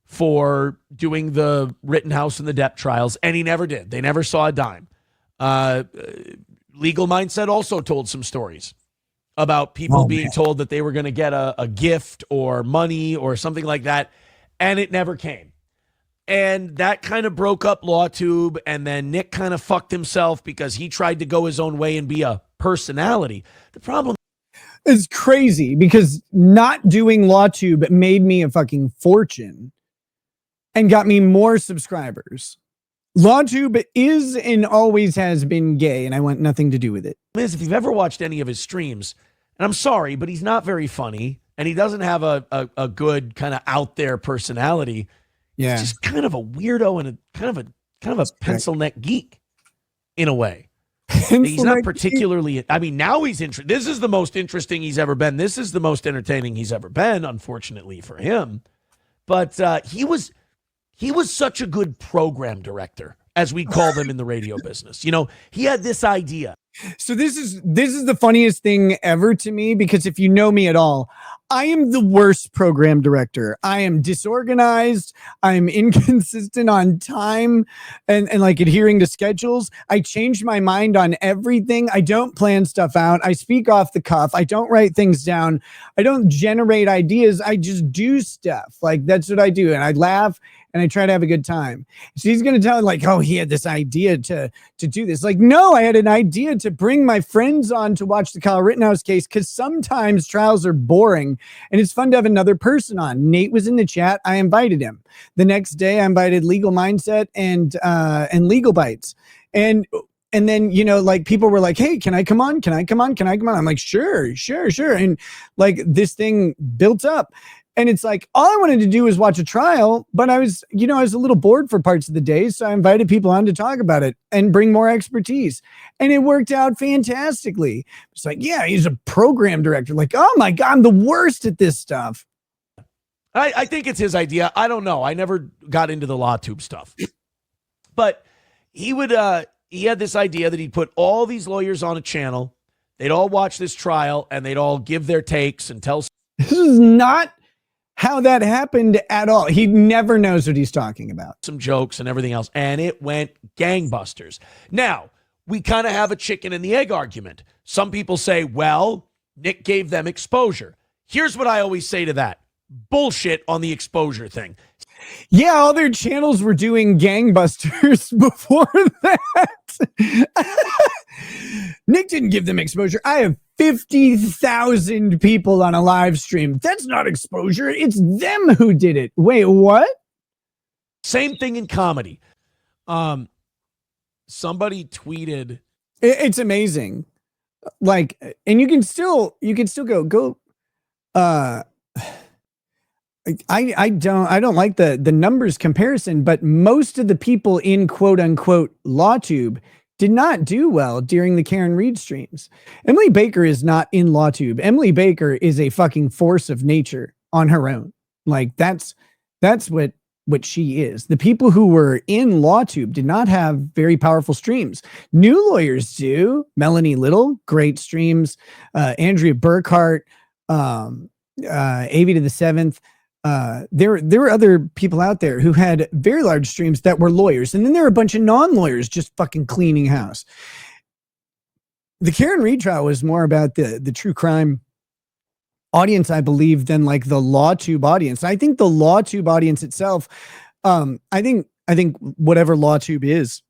for doing the Rittenhouse and the Depp trials, and he never did. They never saw a dime. Legal Mindset also told some stories about people being told that they were going to get a gift or money or something like that, and it never came. And that kind of broke up LawTube, and then Nick kind of fucked himself because he tried to go his own way and be a personality. The problem is crazy because not doing LawTube made me a fucking fortune and got me more subscribers. LawTube is and always has been gay, and I want nothing to do with it. Liz, if you've ever watched any of his streams, and I'm sorry, but he's not very funny, and he doesn't have a good kind of out there personality. Yeah, he's just kind of a weirdo and a kind of a pencil neck geek in a way. He's not particularly. I mean, now he's interesting. This is the most interesting he's ever been. This is the most entertaining he's ever been, unfortunately for him. But he was such a good program director, as we call them in the radio business. You know, he had this idea. So this is the funniest thing ever to me, because if you know me at all, I am the worst program director. I am disorganized. I'm inconsistent on time and like adhering to schedules. I change my mind on everything. I don't plan stuff out. I speak off the cuff. I don't write things down. I don't generate ideas. I just do stuff. Like that's what I do. And I laugh and I try to have a good time. She's going to tell like, oh, he had this idea to do this. Like, no, I had an idea to bring my friends on to watch the Kyle Rittenhouse case, because sometimes trials are boring and it's fun to have another person on. Nate was in the chat. I invited him. The next day I invited Legal Mindset and Legal Bites. And then, you know, like people were like, hey, can I come on? Can I come on? Can I come on? I'm like, sure. And like this thing built up. And it's like, all I wanted to do was watch a trial, but I was a little bored for parts of the day. So I invited people on to talk about it and bring more expertise. And it worked out fantastically. It's like, yeah, he's a program director. Like, oh my God, I'm the worst at this stuff. I think it's his idea. I don't know. I never got into the LawTube stuff. But he had this idea that he'd put all these lawyers on a channel. They'd all watch this trial and they'd all give their takes and tell. This is not how that happened at all. He never knows what he's talking about. Some jokes and everything else. And it went gangbusters. Now, we kind of have a chicken and the egg argument. Some people say, well, Nick gave them exposure. Here's what I always say to that. Bullshit on the exposure thing. Yeah, all their channels were doing gangbusters before that. Nick didn't give them exposure. I have 50,000 people on a live stream. That's not exposure. It's them who did it. Wait, what? Same thing in comedy. Somebody tweeted. It's amazing. Like, and you can still go. I don't like the numbers comparison, but most of the people in quote unquote LawTube did not do well during the Karen Reed streams. Emily Baker is not in LawTube. Emily Baker is a fucking force of nature on her own. Like that's what she is. The people who were in LawTube did not have very powerful streams. New lawyers do. Melanie Little, great streams. Andrea Burkhart, AV to the Seventh. There were other people out there who had very large streams that were lawyers. And then there were a bunch of non-lawyers just fucking cleaning house. The Karen Reed trial was more about the true crime audience, I believe, than like the LawTube audience. I think the LawTube audience itself, I think whatever LawTube is,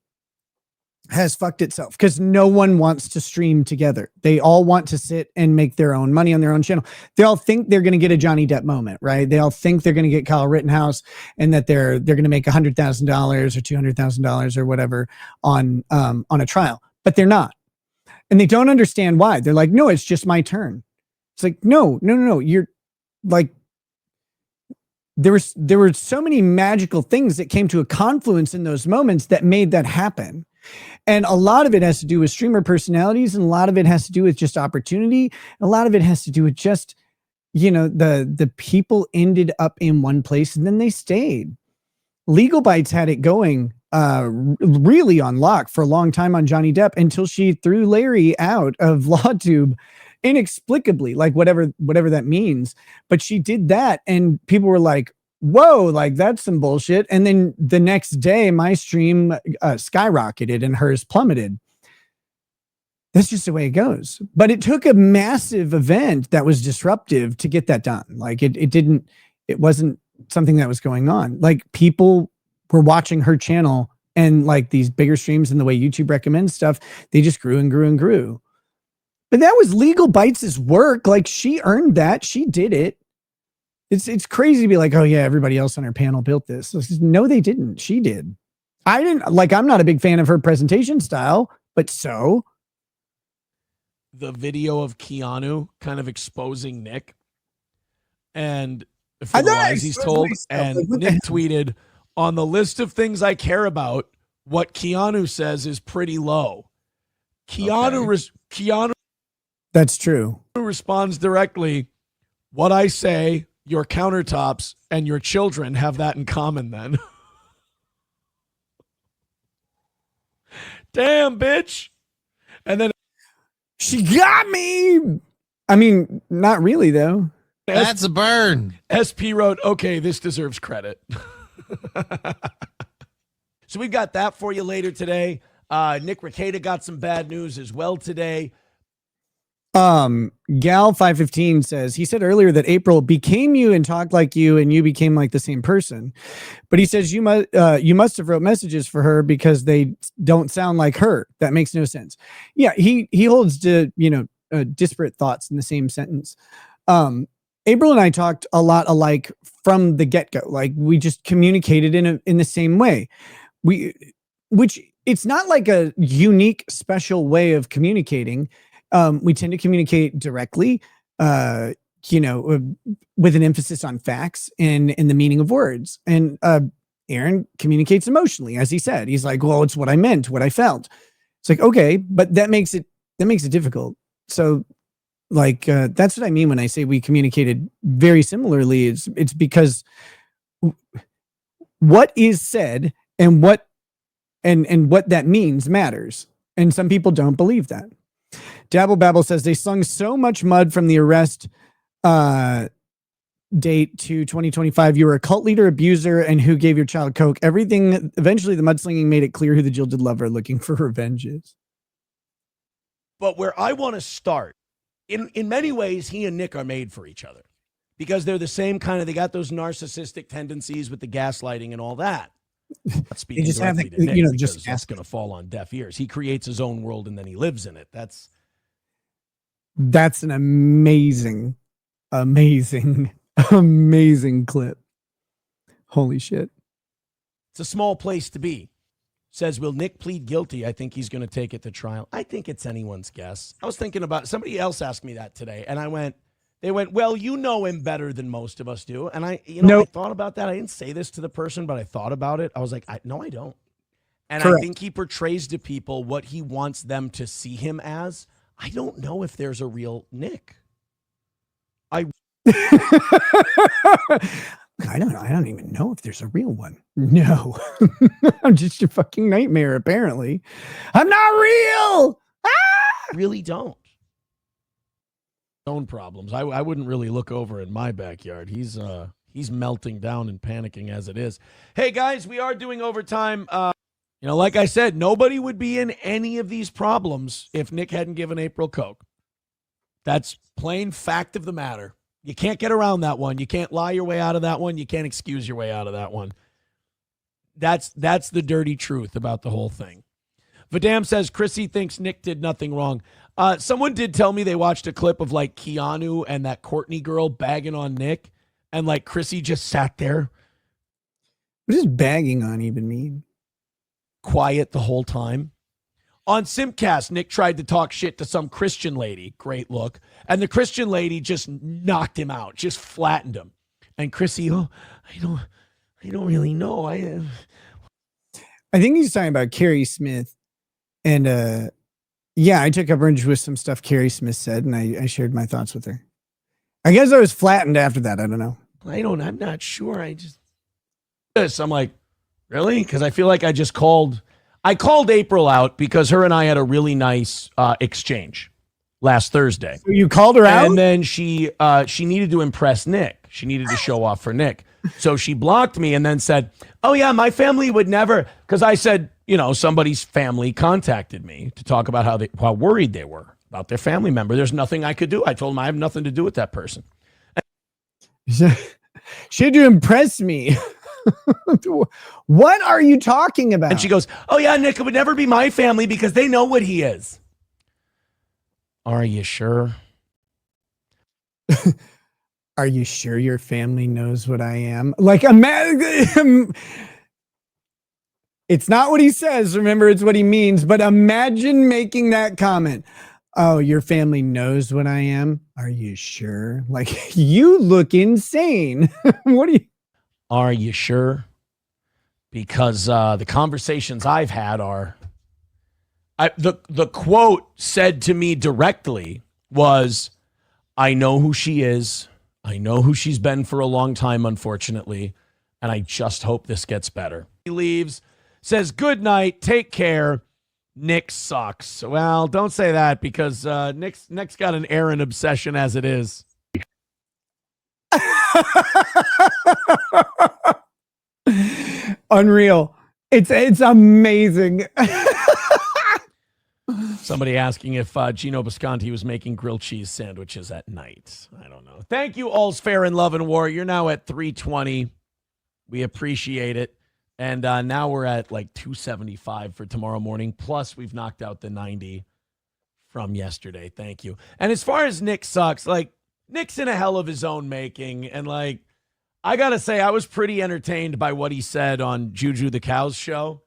has fucked itself because no one wants to stream together. They all want to sit and make their own money on their own channel. They all think they're going to get a Johnny Depp moment, right? They all think they're going to get Kyle Rittenhouse and that they're going to make $100,000 or $200,000 or whatever on a trial, but they're not. And they don't understand why. They're like, no, it's just my turn. It's like, no. You're like, there were so many magical things that came to a confluence in those moments that made that happen. And a lot of it has to do with streamer personalities, and a lot of it has to do with just opportunity. A lot of it has to do with just, the people ended up in one place and then they stayed. Legal Bites had it going really on lock for a long time on Johnny Depp until she threw Larry out of LawTube inexplicably, like whatever that means. But she did that and people were like, whoa, like that's some bullshit. And then the next day my stream skyrocketed and hers plummeted. That's just the way it goes. But it took a massive event that was disruptive to get that done. Like it wasn't something that was going on. Like people were watching her channel and like these bigger streams and the way YouTube recommends stuff, they just grew and grew and grew. But that was Legal Bites' work. Like she earned that. She did it. It's crazy to be like, oh yeah, everybody else on her panel built this. No, they didn't. She did. I didn't. Like, I'm not a big fan of her presentation style, but so. The video of Keanu kind of exposing Nick and for the lies he's told. And Nick tweeted, on the list of things I care about, what Keanu says is pretty low. Keanu. That's true. Responds directly, what I say, your countertops and your children have that in common then. Damn, bitch. And then she got me. I mean, not really though. That's a burn. SP wrote, okay, this deserves credit. So we've got that for you later today. Nick Rekieta got some bad news as well today. Gal 515 says he said earlier that April became you and talked like you, and you became like the same person. But he says you must have wrote messages for her because they don't sound like her. That makes no sense. Yeah, he holds to disparate thoughts in the same sentence. April and I talked a lot alike from the get-go. Like we just communicated in the same way. Which it's not like a unique, special way of communicating. We tend to communicate directly, with an emphasis on facts and the meaning of words. And Aaron communicates emotionally, as he said. He's like, well, it's what I meant, what I felt. It's like, okay, but that makes it difficult. So like, that's what I mean when I say we communicated very similarly. It's because what is said and what that means matters. And some people don't believe that. Dabble Babble says they slung so much mud from the arrest date to 2025. You were a cult leader, abuser, and who gave your child coke. Everything. Eventually, the mudslinging made it clear who the jilted lover looking for revenge is. But where I want to start, in many ways, he and Nick are made for each other because they're the same kind of. They got those narcissistic tendencies with the gaslighting and all that. Not speaking just have directly to Nick, because that's going to fall on deaf ears. He creates his own world and then he lives in it. That's an amazing clip. Holy shit. It's a small place to be. Says, will Nick plead guilty? I think he's going to take it to trial. I think it's anyone's guess. I was thinking about, somebody else asked me that today, and they went, well, you know him better than most of us do. And I thought about that. I didn't say this to the person, but I thought about it. I was like, no, I don't. And correct. I think he portrays to people what he wants them to see him as. I don't know if there's a real Nick. I don't even know if there's a real one. No. I'm just a fucking nightmare, apparently. I'm not real. Really don't. Own problems. I wouldn't really look over in my backyard. He's melting down and panicking as it is. Hey guys, we are doing overtime. Like I said, nobody would be in any of these problems if Nick hadn't given April coke. That's plain fact of the matter. You can't get around that one. You can't lie your way out of that one. You can't excuse your way out of that one. That's the dirty truth about the whole thing. Vadam says Chrissy thinks Nick did nothing wrong. Someone did tell me they watched a clip of like Keanu and that Courtney girl bagging on Nick, and like Chrissy just sat there. What does bagging on even mean? Quiet the whole time. On Simcast, Nick tried to talk shit to some Christian lady. Great look. And the Christian lady just knocked him out, just flattened him. And Chrissy, I don't really know. I think he's talking about Carrie Smith. And yeah, I took umbrage with some stuff Carrie Smith said, and I shared my thoughts with her. I guess I was flattened after that. I don't know. I'm not sure. I'm like, really? Because I feel like I called April out because her and I had a really nice exchange last Thursday. So you called her out? And then she needed to impress Nick. She needed to show off for Nick. So she blocked me and then said, oh yeah, my family would never, because I said, somebody's family contacted me to talk about how worried they were about their family member. There's nothing I could do. I told them I have nothing to do with that person. She had to impress me. What are you talking about? And she goes, oh yeah, Nick, it would never be my family because they know what he is. Are you sure? Are you sure your family knows what I am? Like, it's not what he says. Remember, it's what he means. But imagine making that comment. Oh, your family knows what I am? Are you sure? Like, you look insane. Are you sure? Because the conversations I've had are, the quote said to me directly was, I know who she is. I know who she's been for a long time, unfortunately. And I just hope this gets better. He leaves, says, good night, take care. Nick sucks. Well, don't say that because Nick's got an Aaron obsession as it is. Unreal. It's amazing. Somebody asking if Gino Bisconti was making grilled cheese sandwiches at night. I don't know. Thank you, All's Fair in Love and War. You're now at 320. We appreciate it. And now we're at like 275 for tomorrow morning. Plus, we've knocked out the 90 from yesterday. Thank you. And as far as Nick sucks, like, Nick's in a hell of his own making. And, like, I got to say, I was pretty entertained by what he said on Juju the Cow's show,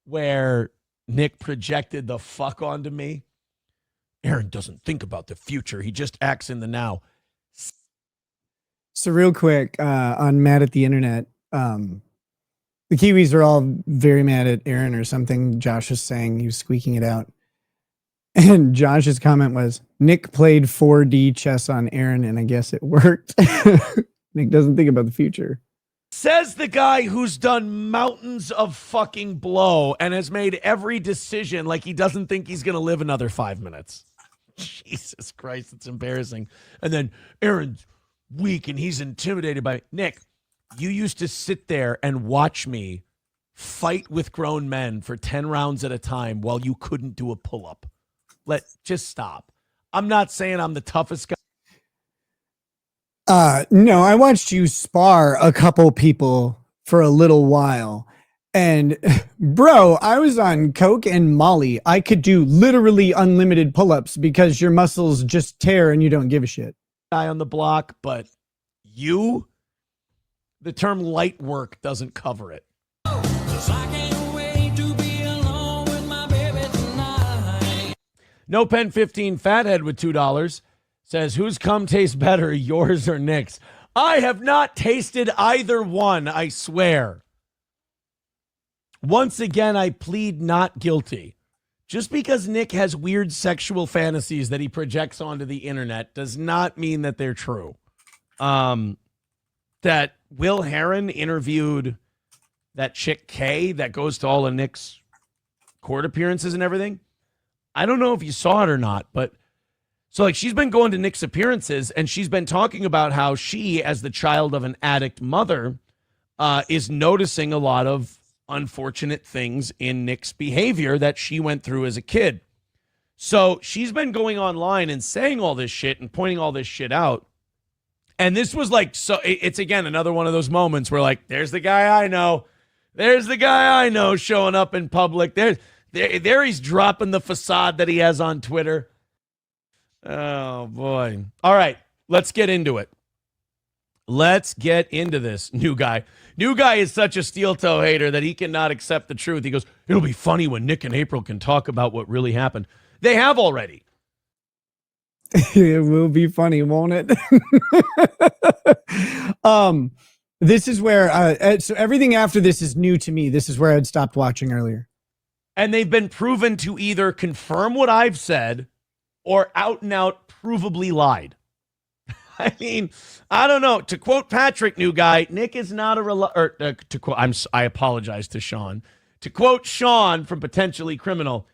where Nick projected the fuck onto me. Aaron doesn't think about the future. He just acts in the now. So real quick, on Mad at the Internet, the Kiwis are all very mad at Aaron or something. Josh was saying, he was squeaking it out. And Josh's comment was, Nick played 4D chess on Aaron, and I guess it worked. Nick doesn't think about the future. Says the guy who's done mountains of fucking blow and has made every decision like he doesn't think he's going to live another 5 minutes. Jesus Christ, it's embarrassing. And then Aaron's weak and he's intimidated by Nick. You used to sit there and watch me fight with grown men for 10 rounds at a time while you couldn't do a pull-up. Just stop. I'm not saying I'm the toughest guy. No, I watched you spar a couple people for a little while. And bro, I was on Coke and Molly. I could do literally unlimited pull-ups because your muscles just tear and you don't give a shit. Guy on the block, but the term light work doesn't cover it. No Pen 15 Fathead with $2 says, whose cum tastes better, yours or Nick's? I have not tasted either one, I swear. Once again, I plead not guilty. Just because Nick has weird sexual fantasies that he projects onto the internet does not mean that they're true. That Will Heron interviewed that chick Kay that goes to all of Nick's court appearances and everything. I don't know if you saw it or not, but so like she's been going to Nick's appearances and she's been talking about how she, as the child of an addict mother, is noticing a lot of unfortunate things in Nick's behavior that she went through as a kid. So she's been going online and saying all this shit and pointing all this shit out. And this was like, so it's again, another one of those moments where like, there's the guy I know. There's the guy I know showing up in public. There he's dropping the facade that he has on Twitter. Oh, boy. All right, let's get into it. Let's get into this. New guy. New guy is such a steel toe hater that he cannot accept the truth. He goes, it'll be funny when Nick and April can talk about what really happened. They have already. It will be funny, won't it? This is where, so everything after this is new to me. This is where I'd stopped watching earlier. And they've been proven to either confirm what I've said or out and out provably lied. I mean, I don't know. To quote Patrick, new guy, Nick is not I apologize to Sean. To quote Sean from Potentially Criminal,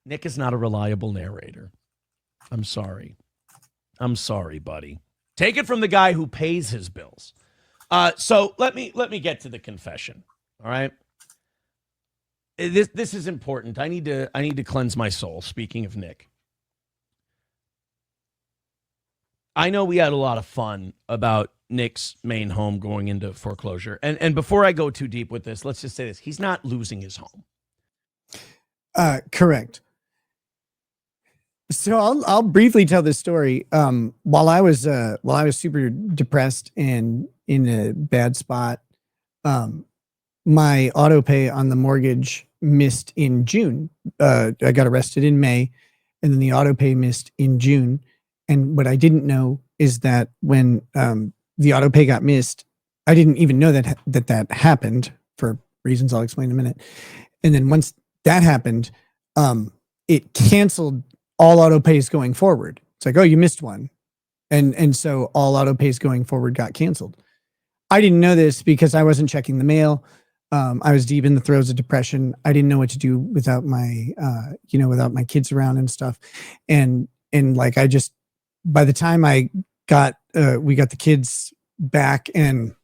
Nick is not a reliable narrator. I'm sorry. I'm sorry, buddy. Take it from the guy who pays his bills. So let me get to the confession. All right. This is important. I need to cleanse my soul. Speaking of Nick, I know we had a lot of fun about Nick's main home going into foreclosure. And before I go too deep with this, let's just say this: he's not losing his home. Correct. So I'll briefly tell this story. While I was super depressed and in a bad spot, my auto pay on the mortgage missed in June. I got arrested in May, and then the auto pay missed in June. And what I didn't know is that when the auto pay got missed, I didn't even know that happened for reasons I'll explain in a minute. And then once that happened, it canceled all auto pays going forward. It's like, oh, you missed one. And so all auto pays going forward got canceled. I didn't know this because I wasn't checking the mail. I was deep in the throes of depression. I didn't know what to do without my, without my kids around and stuff. And like, by the time we got the kids back and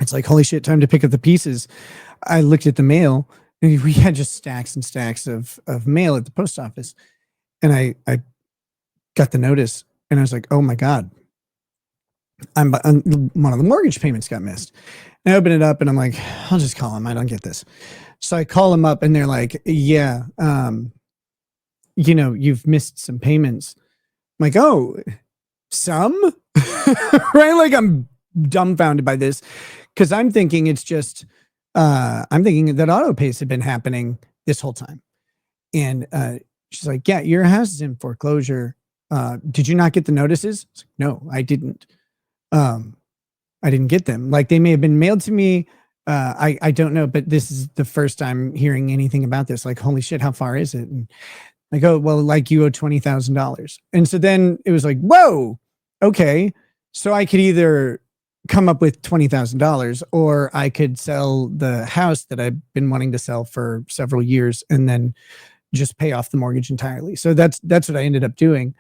it's like, holy shit, time to pick up the pieces. I looked at the mail And we had just stacks and stacks of mail at the post office. And I got the notice and I was like, oh my God, one of the mortgage payments got missed. And I open it up and I'm like, I'll just call them. I don't get this. So I call them up and they're like, yeah, you've missed some payments. I'm like, oh, some? Right? Like I'm dumbfounded by this because I'm thinking it's just, I'm thinking that auto pays had been happening this whole time. And she's like, yeah, your house is in foreclosure. Did you not get the notices? I was like, no, I didn't. I didn't get them. Like they may have been mailed to me. I don't know, but this is the first time hearing anything about this. Like, holy shit, how far is it? And I go, well, like you owe $20,000. And so then it was like, whoa, okay. So I could either come up with $20,000 or I could sell the house that I've been wanting to sell for several years and then just pay off the mortgage entirely. So that's what I ended up doing.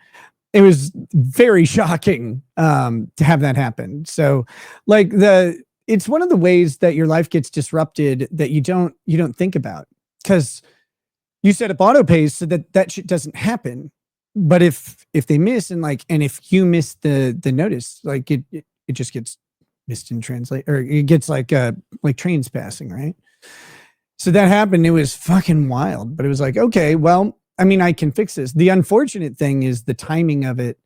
It was very shocking to have that happen. So like it's one of the ways that your life gets disrupted that you don't think about because you set up auto pays so that shit doesn't happen. But if they miss and if you miss the notice, like it just gets missed in translate, or it gets like trains passing, right? So that happened. It was fucking wild, but it was like, okay, well, I mean, I can fix this. The unfortunate thing is the timing of it.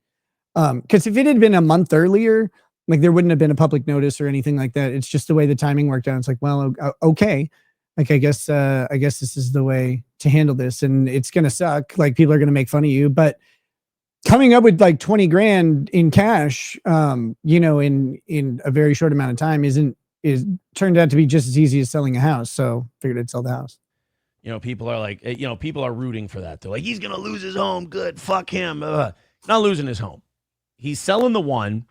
Because if it had been a month earlier, like there wouldn't have been a public notice or anything like that. It's just the way the timing worked out. It's like, well, okay. Like, I guess this is the way to handle this, and it's going to suck. Like people are going to make fun of you, but coming up with like 20 grand in cash, in a very short amount of time turned out to be just as easy as selling a house. So figured I'd sell the house. People are like, people are rooting for that. They're like, he's going to lose his home. Good. Fuck him. Not losing his home. He's selling the one.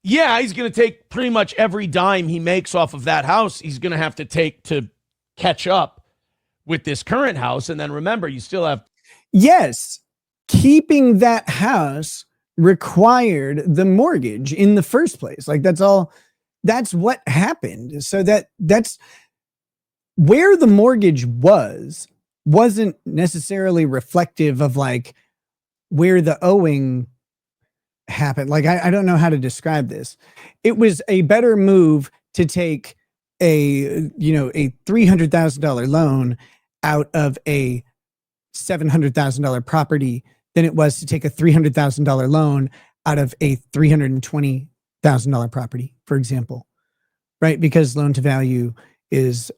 Yeah, he's going to take pretty much every dime he makes off of that house. He's going to have to take to catch up with this current house. And then remember, you still have. Yes. Keeping that house required the mortgage in the first place. Like that's all. That's what happened. So that's where the mortgage wasn't necessarily reflective of like where the owing happened. Like, I don't know how to describe this. It was a better move to take a $300,000 loan out of a $700,000 property than it was to take a $300,000 loan out of a $320,000 property, for example, right? Because loan to value is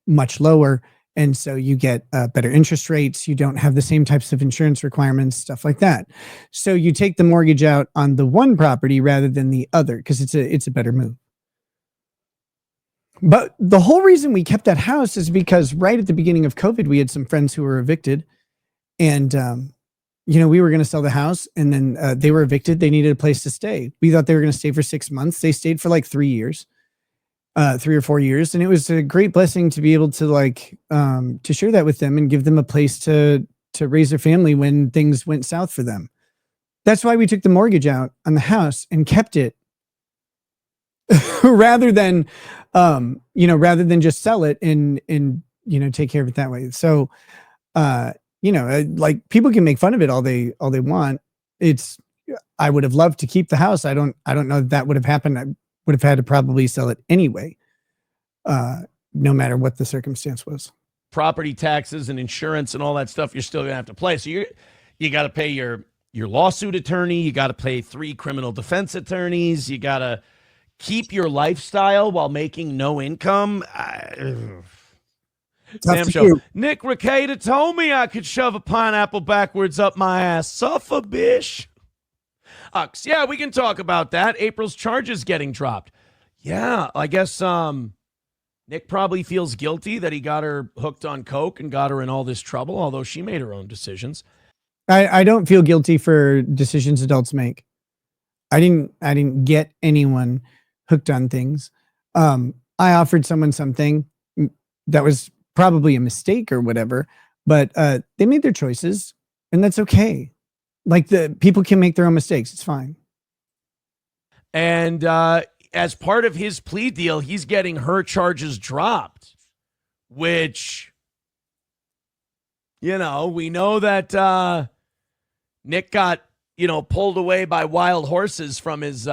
much lower. And so you get better interest rates. You don't have the same types of insurance requirements, stuff like that. So you take the mortgage out on the one property rather than the other because it's a better move. But the whole reason we kept that house is because right at the beginning of COVID, we had some friends who were evicted, and we were going to sell the house, and then they were evicted. They needed a place to stay. We thought they were going to stay for 6 months. They stayed for like 3 years. 3 or 4 years. And it was a great blessing to be able to to share that with them and give them a place to raise their family when things went south for them. That's why we took the mortgage out on the house and kept it rather than just sell it and take care of it that way. So, like people can make fun of it all they want. I would have loved to keep the house. I don't know that would have happened. I would have had to probably sell it anyway, no matter what the circumstance was. Property taxes and insurance and all that stuff, you're still going to have to pay. So you got to pay your lawsuit attorney. You got to pay 3 criminal defense attorneys. You got to keep your lifestyle while making no income. Sam Show. Nick Rekieta told me I could shove a pineapple backwards up my ass. Suffer, bish. Yeah, we can talk about that. April's charges getting dropped. Yeah, I guess Nick probably feels guilty that he got her hooked on coke and got her in all this trouble, although she made her own decisions. I don't feel guilty for decisions adults make. I didn't get anyone hooked on things. I offered someone something that was probably a mistake or whatever, but they made their choices, and that's okay. Like the people can make their own mistakes. It's fine. And as part of his plea deal, he's getting her charges dropped, which, you know, we know that Nick got, you know, pulled away by wild horses from his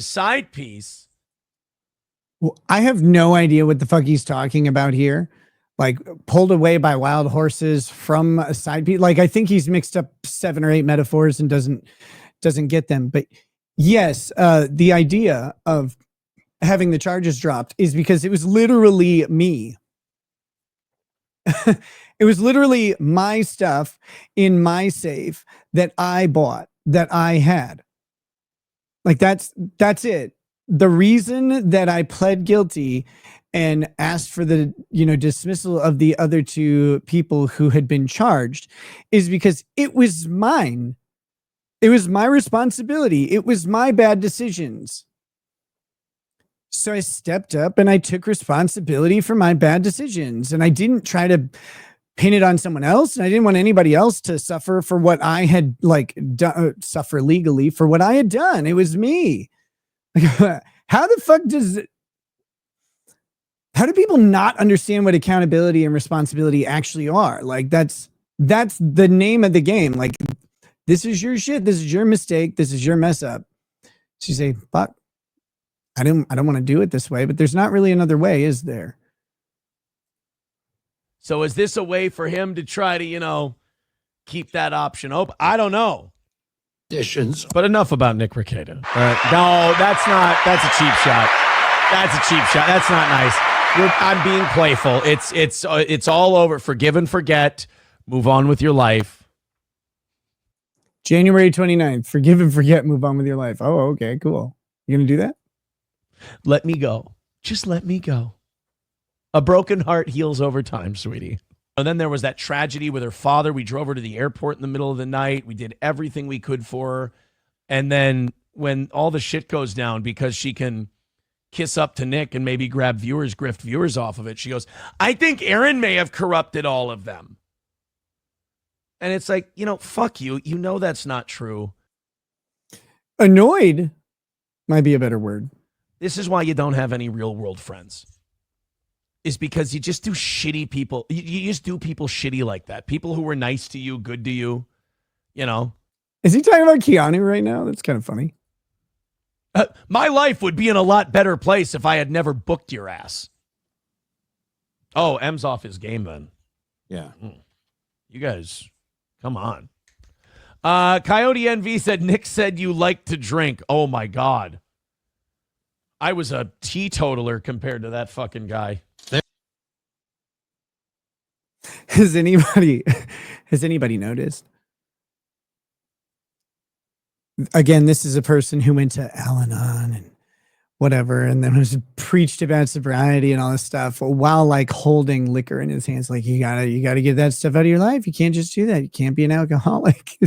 side piece. Well, I have no idea what the fuck he's talking about here. Like pulled away by wild horses from a side piece. Like I think he's mixed up 7 or 8 metaphors and doesn't get them. But yes, the idea of having the charges dropped is because it was literally me. It was literally my stuff in my safe that I bought, that I had. Like that's it. The reason that I pled guilty and asked for the, you know, dismissal of the other 2 people who had been charged is because it was mine. It was my responsibility. It was my bad decisions. So I stepped up and I took responsibility for my bad decisions, and I didn't try to pin it on someone else. And I didn't want anybody else to suffer for what I had suffer legally for what I had done. It was me. How the fuck how do people not understand what accountability and responsibility actually are? Like that's the name of the game. Like, this is your shit. This is your mistake. This is your mess up. So you say, fuck, I don't want to do it this way, but there's not really another way, is there? So is this a way for him to try to, you know, keep that option open? I don't know. But enough about Nick Rekieta. No, that's a cheap shot. That's a cheap shot. That's not nice. I'm being playful. It's all over. Forgive and forget. Move on with your life. January 29th. Forgive and forget. Move on with your life. Oh, okay, cool. You gonna do that? Let me go. Just let me go. A broken heart heals over time, sweetie. And then there was that tragedy with her father. We drove her to the airport in the middle of the night. We did everything we could for her. And then when all the shit goes down because she can kiss up to Nick and maybe grab grift viewers off of it, she goes, I think Aaron may have corrupted all of them. And it's like, you know, fuck you. You know that's not true. Annoyed might be a better word. This is why you don't have any real world friends. Is because you just do shitty people. You just do people shitty like that. People who were nice to you, good to you, you know. Is he talking about Keanu right now? That's kind of funny. My life would be in a lot better place if I had never booked your ass. Oh, M's off his game then. Yeah. You guys, come on. Coyote NV said, Nick said you like to drink. Oh, my God. I was a teetotaler compared to that fucking guy. Has anybody noticed? Again, this is a person who went to Al-Anon and whatever, and then was preached about sobriety and all this stuff while like holding liquor in his hands. Like you gotta get that stuff out of your life. You can't just do that. You can't be an alcoholic.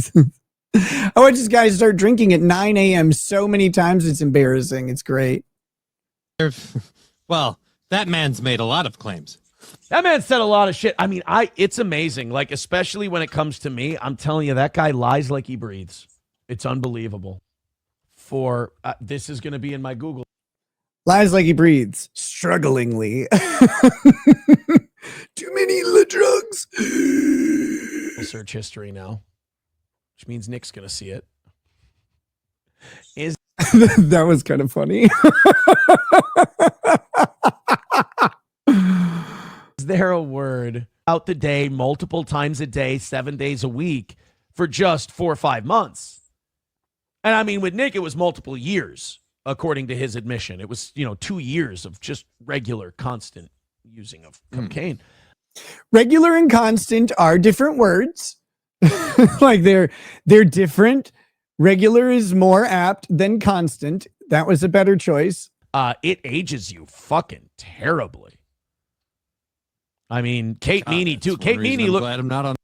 I watch this guy start drinking at 9 a.m. so many times. It's embarrassing. It's great. Well, that man's made a lot of claims. That man said a lot of shit. I mean, it's amazing. Like, especially when it comes to me, I'm telling you, that guy lies like he breathes. It's unbelievable. This is going to be in my Google. Lies like he breathes, strugglingly. Too many drugs. Search history now, which means Nick's going to see it. That was kind of funny. Is there a word out the day, multiple times a day, 7 days a week for just 4 or 5 months? And I mean, with Nick, it was multiple years, according to his admission. It was, 2 years of just regular, constant using of cocaine. Regular and constant are different words. Like they're different. Regular is more apt than constant. That was a better choice. It ages you fucking terribly. I mean, Kate Meany too. Kate Meany looked. Glad I'm not on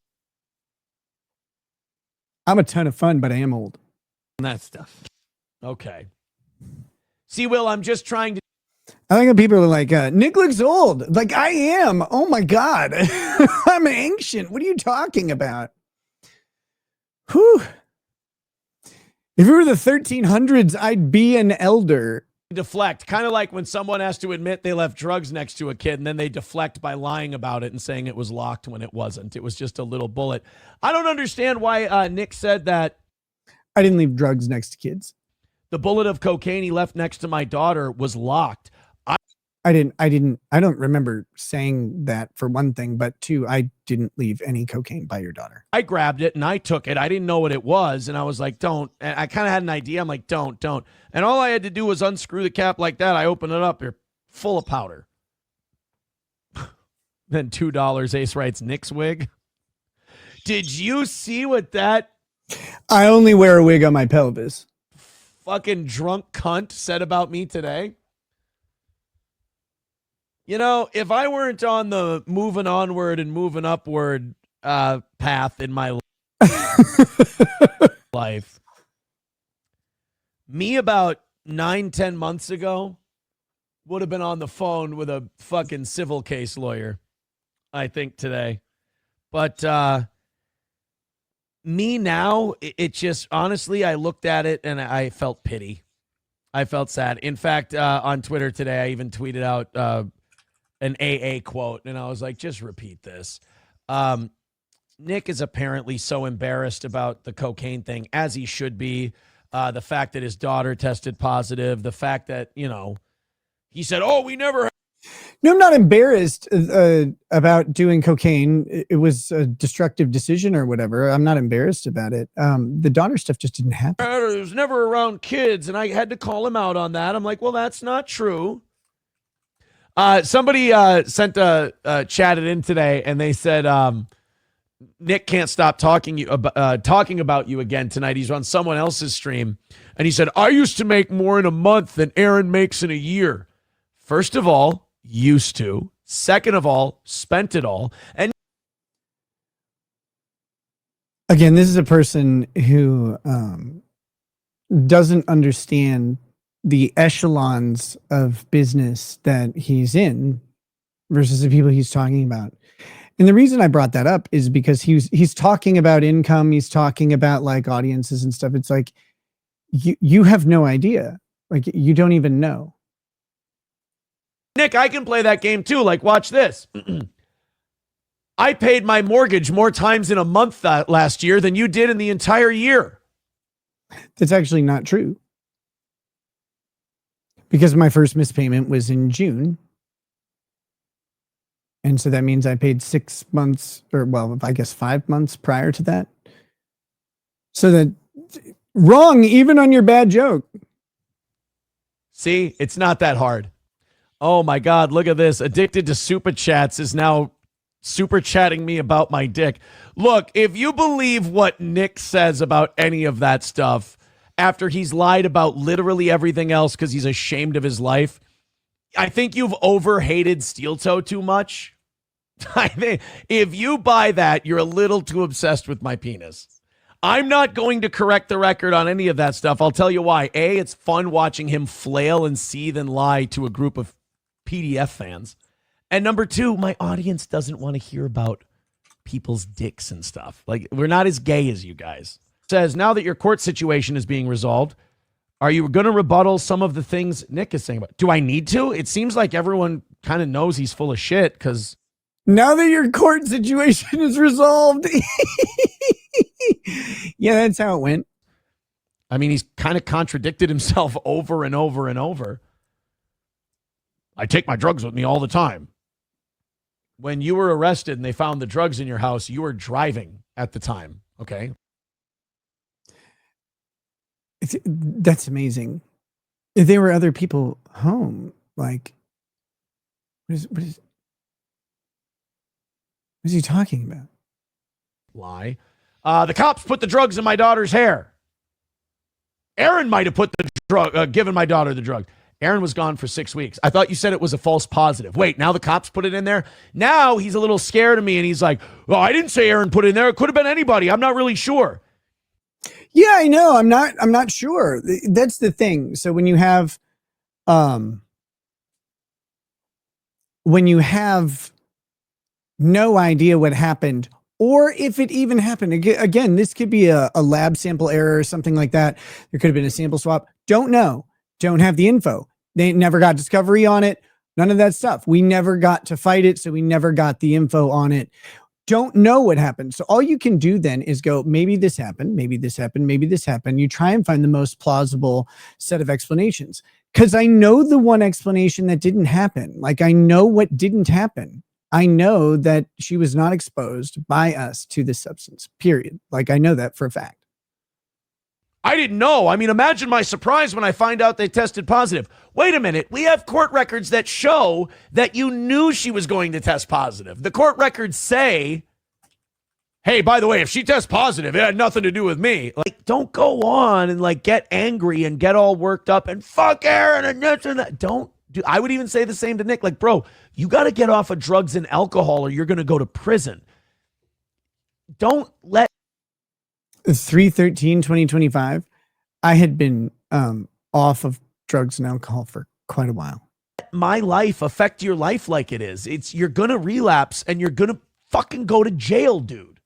I'm a ton of fun, but I am old. that stuff. Okay. See, Will, I'm just trying to. I think people are like, Nick looks old. Like I am. Oh my God. I'm ancient. What are you talking about? Whew. If it were the 1300s, I'd be an elder. deflect, kind of like when someone has to admit they left drugs next to a kid and then they deflect by lying about it and saying it was locked when it wasn't. It was just a little bullet. I don't understand why Nick said that. I didn't leave drugs next to kids. The bullet of cocaine he left next to my daughter was locked. I don't remember saying that, for one thing, but two, I didn't leave any cocaine by your daughter. I grabbed it and I took it. I didn't know what it was. And I was like, don't. And I kind of had an idea. I'm like, don't. And all I had to do was unscrew the cap like that. I open it up. You're full of powder. Then $2 Ace writes Nick's wig. Did you see what that I only wear a wig on my pelvis. Fucking drunk cunt said about me today? You know, if I weren't on the moving onward and moving upward path in my life, me about 9-10 months ago would have been on the phone with a fucking civil case lawyer, I think, today. But me now, it just, honestly, I looked at it and I felt pity. I felt sad. In fact, on Twitter today, I even tweeted out an AA quote, and I was like, just repeat this. Nick is apparently so embarrassed about the cocaine thing, as he should be. The fact that his daughter tested positive, the fact that, you know, he said, oh, we never. No, I'm not embarrassed about doing cocaine. It was a destructive decision or whatever. I'm not embarrassed about it. The daughter stuff just didn't happen. It was never around kids, and I had to call him out on that. I'm like, well, that's not true. Somebody sent chatted in today, and they said Nick can't stop talking about you again tonight. He's on someone else's stream, and he said, I used to make more in a month than Aaron makes in a year. First of all, used to. Second of all, spent it all. And again, this is a person who doesn't understand the echelons of business that he's in versus the people he's talking about. And the reason I brought that up is because he's talking about income. He's talking about like audiences and stuff. It's like, you have no idea. Like, you don't even know. Nick, I can play that game too. Like, watch this. I paid my mortgage more times in a month last year than you did in the entire year. That's actually not true. Because my first missed payment was in June. And so that means I paid 6 months, or well, I guess 5 months prior to that. So that wrong, even on your bad joke. See, it's not that hard. Oh my God, look at this. Addicted to super chats is now super chatting me about my dick. Look, if you believe what Nick says about any of that stuff, after he's lied about literally everything else because he's ashamed of his life, I think you've over-hated Steel Toe too much. I think if you buy that, you're a little too obsessed with my penis. I'm not going to correct the record on any of that stuff. I'll tell you why. A, it's fun watching him flail and seethe and lie to a group of PDF fans. And number two, my audience doesn't want to hear about people's dicks and stuff. Like, we're not as gay as you guys. Says, now that your court situation is being resolved, are you going to rebuttal some of the things Nick is saying about? Do I need to? It seems like everyone kind of knows he's full of shit because now that your court situation is resolved. Yeah, that's how it went. I mean, he's kind of contradicted himself over and over and over. I take my drugs with me all the time. When you were arrested and they found the drugs in your house, you were driving at the time. Okay. That's amazing. If there were other people home, like, what is he talking about? Lie. The cops put the drugs in my daughter's hair. Aaron might have put the drug, given my daughter the drug. Aaron was gone for 6 weeks. I thought you said it was a false positive. Wait, now the cops put it in there? Now he's a little scared of me and he's like, well, I didn't say Aaron put it in there. It could have been anybody. I'm not really sure. Yeah, I know. I'm not sure. That's the thing. So when you have no idea what happened, or if it even happened, again, this could be a lab sample error or something like that. There could have been a sample swap. Don't know. Don't have the info. They never got discovery on it. None of that stuff. We never got to fight it, so we never got the info on it. Don't know what happened. So all you can do then is go, maybe this happened, maybe this happened, maybe this happened. You try and find the most plausible set of explanations. Because I know the one explanation that didn't happen. Like, I know what didn't happen. I know that she was not exposed by us to this substance, period. Like, I know that for a fact. I didn't know. I mean, imagine my surprise when I find out they tested positive. Wait a minute. We have court records that show that you knew she was going to test positive. The court records say, hey, by the way, if she tests positive, it had nothing to do with me. Like, don't go on and like get angry and get all worked up and fuck Aaron and this and that. Don't do. I would even say the same to Nick. Like, bro, you got to get off of drugs and alcohol or you're going to go to prison. Don't let 3/13/2025. I had been off of drugs and alcohol for quite a while. my life affect your life like it is. You're going to relapse and you're going to fucking go to jail, dude.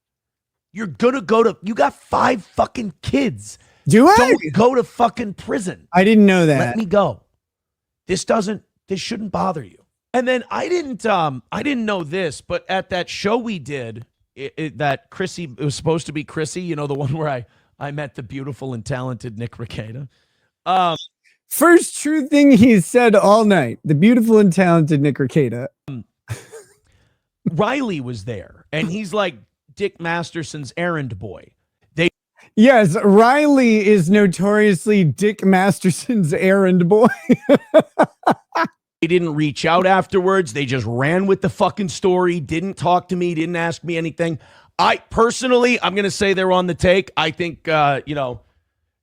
You're going to go to, you got 5 fucking kids. Do I? Don't go to fucking prison. I didn't know that. Let me go. This shouldn't bother you. And then I didn't know this, but at that show we did, that Chrissy, it was supposed to be Chrissy, you know, the one where I met the beautiful and talented Nick Rekieta. First true thing he's said all night. The beautiful and talented Nick Rekieta. Riley was there, and he's like Dick Masterson's errand boy. Yes, Riley is notoriously Dick Masterson's errand boy. They didn't reach out afterwards. They just ran with the fucking story, didn't talk to me, didn't ask me anything. I'm going to say they're on the take. I think,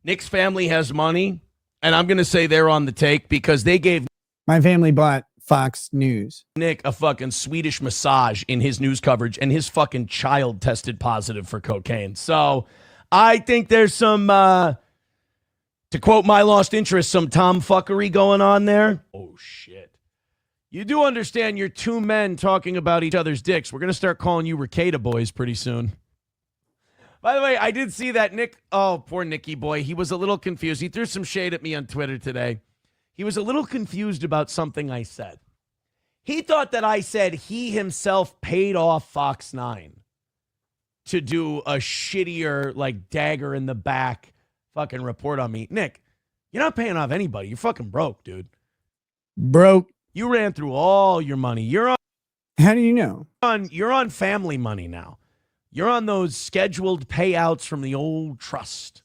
Nick's family has money, and I'm going to say they're on the take because they gave my family bought Fox News. Nick a fucking Swedish massage in his news coverage, and his fucking child tested positive for cocaine. So I think there's some, to quote My Lost Interest, some tomfuckery going on there. Oh, shit. You do understand you're 2 men talking about each other's dicks. We're going to start calling you Rekieta boys pretty soon. By the way, I did see that Nick, oh, poor Nicky boy. He was a little confused. He threw some shade at me on Twitter today. He was a little confused about something I said. He thought that I said he himself paid off Fox 9 to do a shittier, like, dagger in the back fucking report on me. Nick, you're not paying off anybody. You're fucking broke, dude. Broke. You ran through all your money. You're on. How do you know? You're on family money now. You're on those scheduled payouts from the old trust.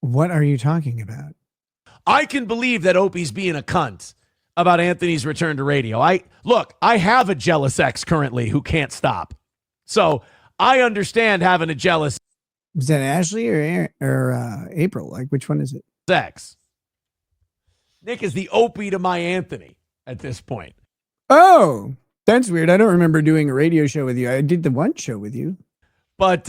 What are you talking about? I can believe that Opie's being a cunt about Anthony's return to radio. I have a jealous ex currently who can't stop. So I understand having a jealous. Is that Ashley or April? Like, which one is it? Ex. Nick is the Opie to my Anthony at this point. Oh, that's weird. I don't remember doing a radio show with you. I did the one show with you. But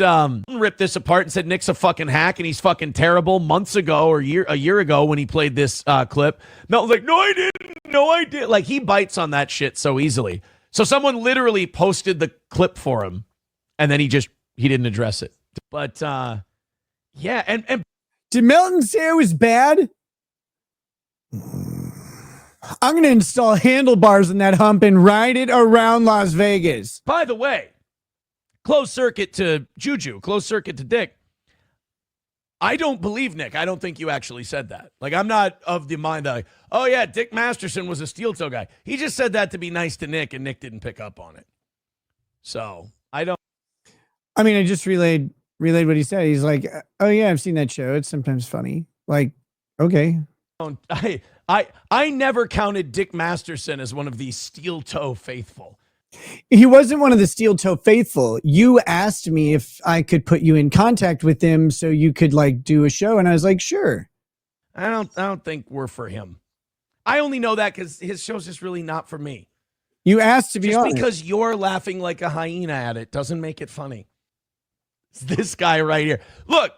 ripped this apart and said Nick's a fucking hack and he's fucking terrible months ago or a year ago when he played this clip. Melton's like, no, I didn't. No, I did. Like, he bites on that shit so easily. So someone literally posted the clip for him and then he didn't address it. But yeah. And did Melton say it was bad? I'm going to install handlebars in that hump and ride it around Las Vegas. By the way, closed circuit to Juju, closed circuit to Dick. I don't believe Nick. I don't think you actually said that. Like, I'm not of the mind that, like, oh yeah, Dick Masterson was a steel toe guy. He just said that to be nice to Nick, and Nick didn't pick up on it. So I just relayed what he said. He's like, oh yeah, I've seen that show. It's sometimes funny. Like, okay. I never counted Dick Masterson as one of the steel toe faithful. He wasn't one of the steel toe faithful. You asked me if I could put you in contact with him so you could like do a show, and I was like, sure. I don't think we're for him. I only know that because his show's just really not for me. You asked to be just honest. Because you're laughing like a hyena at it doesn't make it funny. It's this guy right here. Look,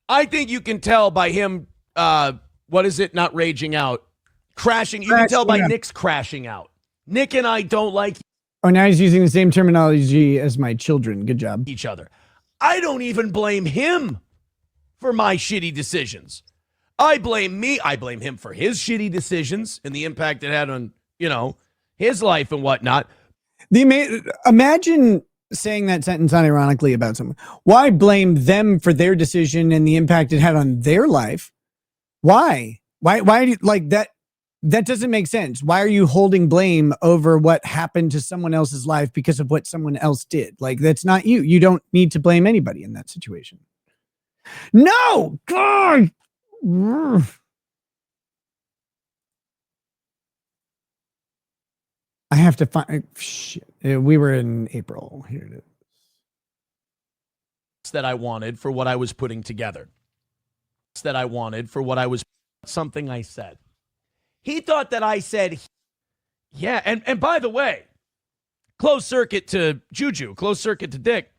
I think you can tell by him. What is it? Not raging out, crashing. You can tell by Nick's crashing out. Nick and I don't like. Oh, now he's using the same terminology as my children. Good job. Each other. I don't even blame him for my shitty decisions. I blame me. I blame him for his shitty decisions and the impact it had on, his life and whatnot. Imagine saying that sentence unironically about someone. Why blame them for their decision and the impact it had on their life? Why? Why do you, like that? That doesn't make sense. Why are you holding blame over what happened to someone else's life because of what someone else did? Like, that's not you. You don't need to blame anybody in that situation. No! God! I have to find shit. We were in April. Here it is. That I wanted for what I was putting together. That I wanted for what I was something I said. He thought that I said, yeah. And by the way, closed circuit to Juju, closed circuit to Dick.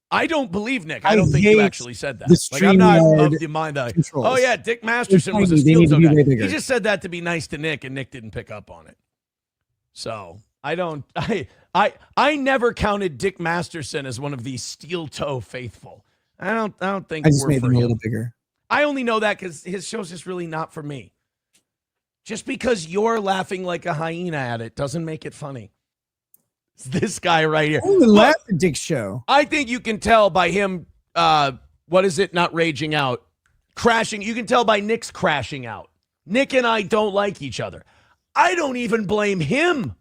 I don't believe Nick. I don't think you actually said that. Like, I'm not of the mind that, oh yeah, Dick Masterson was a steel toe guy. He just said that to be nice to Nick, and Nick didn't pick up on it. So I never counted Dick Masterson as one of the steel toe faithful. I don't think I just we're made for them a him. little bigger. I only know that because his show's just really not for me. Just because you're laughing like a hyena at it doesn't make it funny. It's this guy right here. I laugh at Dick's show. I think you can tell by him, not raging out, crashing. You can tell by Nick's crashing out. Nick and I don't like each other. I don't even blame him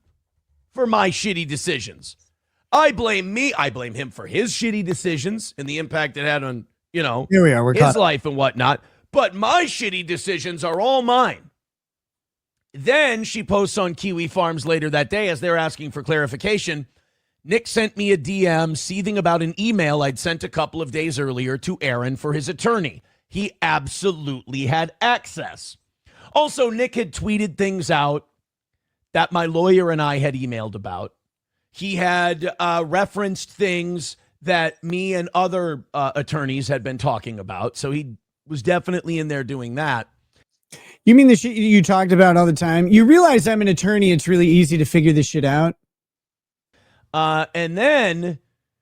for my shitty decisions. I blame me. I blame him for his shitty decisions and the impact it had on, Here we are. We're his life and whatnot. But my shitty decisions are all mine. Then she posts on Kiwi Farms later that day as they're asking for clarification. Nick sent me a DM seething about an email I'd sent a couple of days earlier to Aaron for his attorney. He absolutely had access. Also, Nick had tweeted things out that my lawyer and I had emailed about. He had referenced things that me and other attorneys had been talking about. So he was definitely in there doing that. You mean the shit you talked about all the time? You realize I'm an attorney. It's really easy to figure this shit out. And then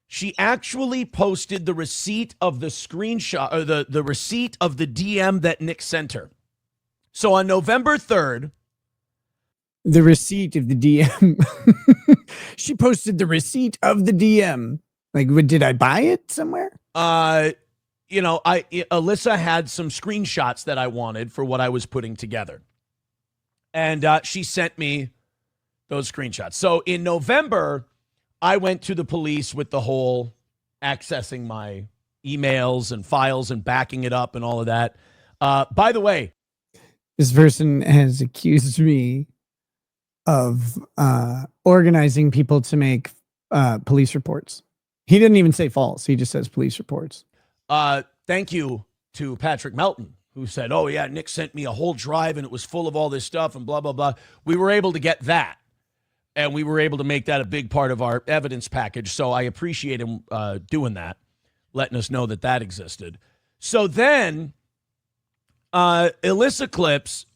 she actually posted the receipt of the screenshot, or the receipt of the DM that Nick sent her. So on November 3rd, the receipt of the DM. She posted the receipt of the DM. Like, did I buy it somewhere? Alyssa had some screenshots that I wanted for what I was putting together. And she sent me those screenshots. So in November, I went to the police with the whole accessing my emails and files and backing it up and all of that. By the way, this person has accused me of organizing people to make police reports. He didn't even say false. He just says police reports. Thank you to Patrick Melton, who said, oh, yeah, Nick sent me a whole drive and it was full of all this stuff and blah, blah, blah. We were able to get that. And we were able to make that a big part of our evidence package. So I appreciate him doing that, letting us know that that existed. So then Alyssa Clips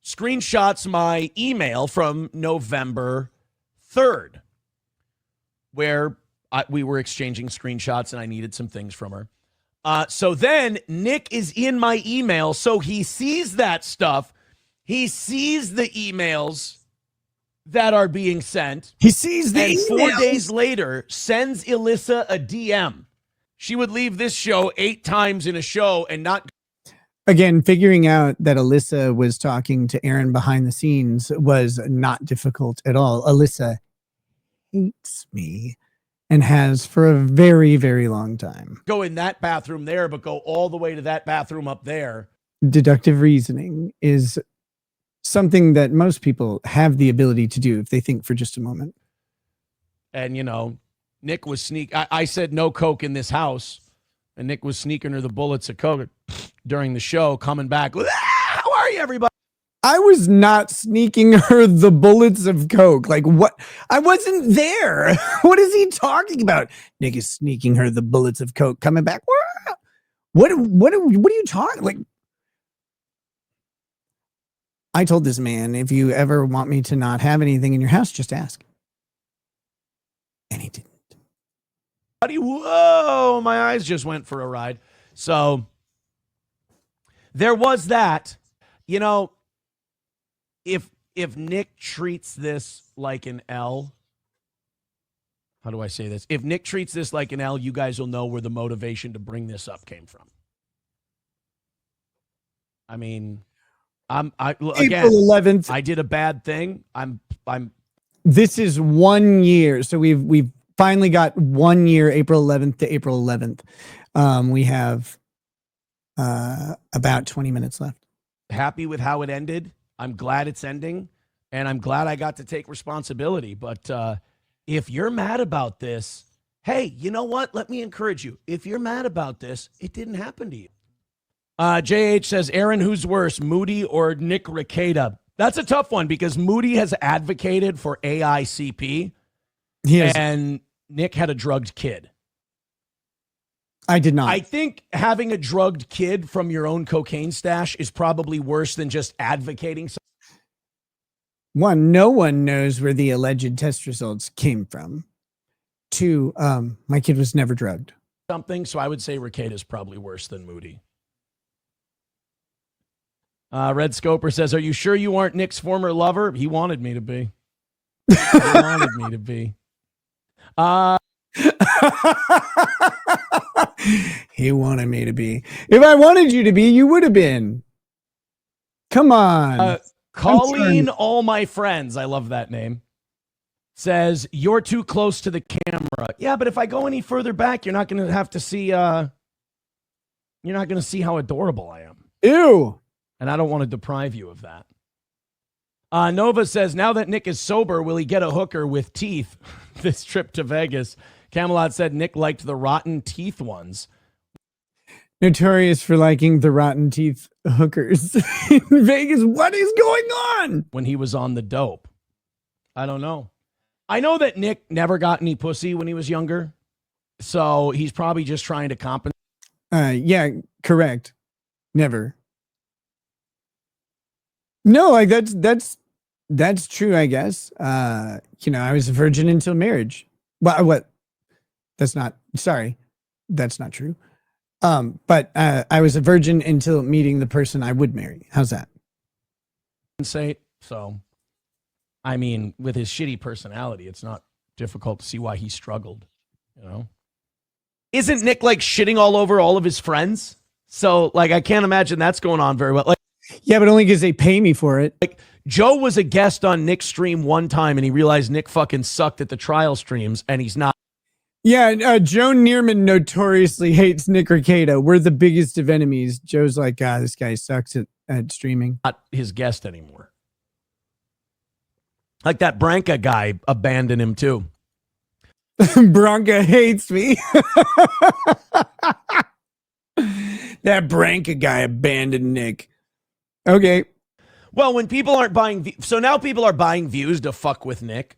screenshots my email from November 3rd, where we were exchanging screenshots and I needed some things from her. So then Nick is in my email. So he sees that stuff. He sees the emails that are being sent. He sees the and emails. 4 days later sends Alyssa a DM. She would leave this show 8 times in a show and not. Again, figuring out that Alyssa was talking to Aaron behind the scenes was not difficult at all. Alyssa hates me and has for a very, very long time. Go in that bathroom there, but go all the way to that bathroom up there. Deductive reasoning is something that most people have the ability to do if they think for just a moment. And, Nick was I said no coke in this house, and Nick was sneaking her the bullets of coke during the show, coming back with, how are you, everybody? I was not sneaking her the bullets of coke. Like, what? I wasn't there. What is he talking about? Nick is sneaking her the bullets of coke, coming back. What are you talking? Like, I told this man, if you ever want me to not have anything in your house, just ask. And he didn't. Whoa, my eyes just went for a ride. So There was that. You know, if Nick treats this like an L, how do I say this? If Nick treats this like an L, you guys will know where the motivation to bring this up came from. I mean, again, April 11th. I did a bad thing. I'm. This is 1 year, so we've finally got 1 year, April 11th to April 11th. We have about 20 minutes left. Happy with how it ended. I'm glad it's ending, and I'm glad I got to take responsibility. But if you're mad about this, hey, you know what? Let me encourage you. If you're mad about this, it didn't happen to you. JH says, Aaron, who's worse, Moody or Nick Rekieta? That's a tough one because Moody has advocated for AICP, and Nick had a drugged kid. I did not. I think having a drugged kid from your own cocaine stash is probably worse than just advocating. One, no one knows where the alleged test results came from. Two, my kid was never drugged. Something, so I would say Rekieta is probably worse than Moody. Red Scoper says, are you sure you aren't Nick's former lover? He wanted me to be. He wanted me to be. He wanted me to be. If I wanted you to be, you would have been. Come on. Colleen, all my friends, I love that name, says, you're too close to the camera. Yeah, but if I go any further back, you're not going to have to see, you're not going to see how adorable I am. Ew. And I don't want to deprive you of that. Nova says, now that Nick is sober, will he get a hooker with teeth this trip to Vegas? Camelot said Nick liked the rotten teeth ones. Notorious for liking the rotten teeth hookers in Vegas. What is going on? When he was on the dope. I don't know. I know that Nick never got any pussy when he was younger. So he's probably just trying to compensate. Yeah, correct. Never. No, like that's true, I guess. I was a virgin until marriage. Well, what? That's not true. But I was a virgin until meeting the person I would marry. How's that? So, I mean, with his shitty personality, it's not difficult to see why he struggled, Isn't Nick like shitting all over all of his friends? So, like, I can't imagine that's going on very well. Like, yeah, but only because they pay me for it. Like, Joe was a guest on Nick's stream one time, and he realized Nick fucking sucked at the trial streams, and he's not. Yeah, Joe Neerman notoriously hates Nick Rekieta. We're the biggest of enemies. Joe's like, this guy sucks at streaming. Not his guest anymore. Like that Branca guy abandoned him too. Branca hates me. That Branca guy abandoned Nick. Okay. Well, when people aren't buying, so now people are buying views to fuck with Nick.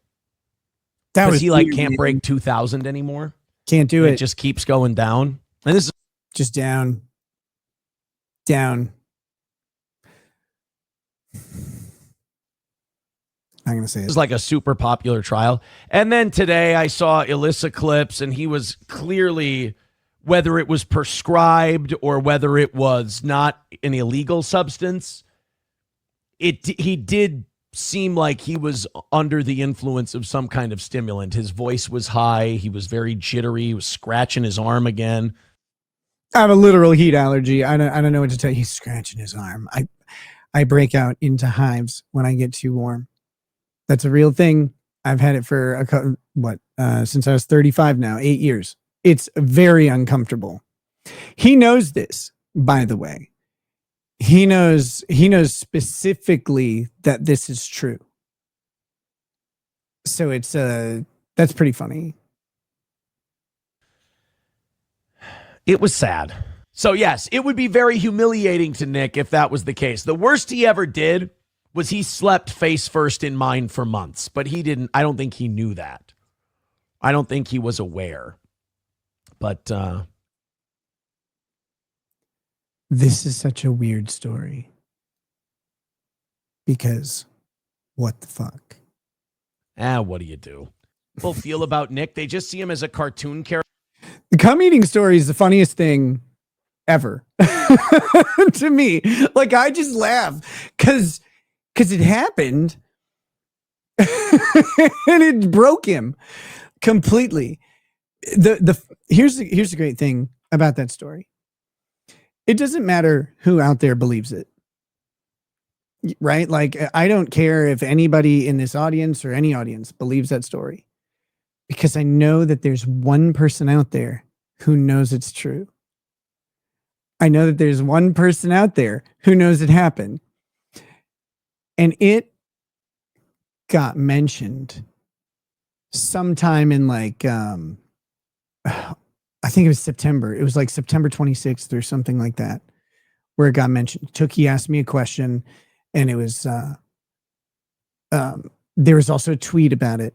Because he like can't break 2,000 anymore. Can't do it. It just keeps going down. And this is just down. I'm going to say it. It was like a super popular trial. And then today I saw Alyssa clips, and he was clearly, whether it was prescribed or whether it was not an illegal substance, he did seem like he was under the influence of some kind of stimulant. His voice was high. He was very jittery. He was scratching his arm again. I have a literal heat allergy. I don't know what to tell you. He's scratching his arm. I break out into hives when I get too warm. That's a real thing. I've had it for since I was 35 now, 8 years. It's very uncomfortable. He knows this, by the way. He knows specifically that this is true. So it's that's pretty funny. It was sad. So yes, it would be very humiliating to Nick if that was the case. The worst he ever did was he slept face first in mine for months, but I don't think he knew that. I don't think he was aware. But this is such a weird story. Because what the fuck? What do you do? People feel about Nick, they just see him as a cartoon character. The cum eating story is the funniest thing ever. to me. Like, I just laugh because it happened and it broke him completely. Here's the great thing about that story. It doesn't matter who out there believes it. Right? Like, I don't care if anybody in this audience or any audience believes that story, because I know that there's one person out there who knows it's true. I know that there's one person out there who knows it happened. And it got mentioned sometime in like, I think it was September. It was like September 26th or something like that, where it got mentioned. Tookie asked me a question, and it was, there was also a tweet about it.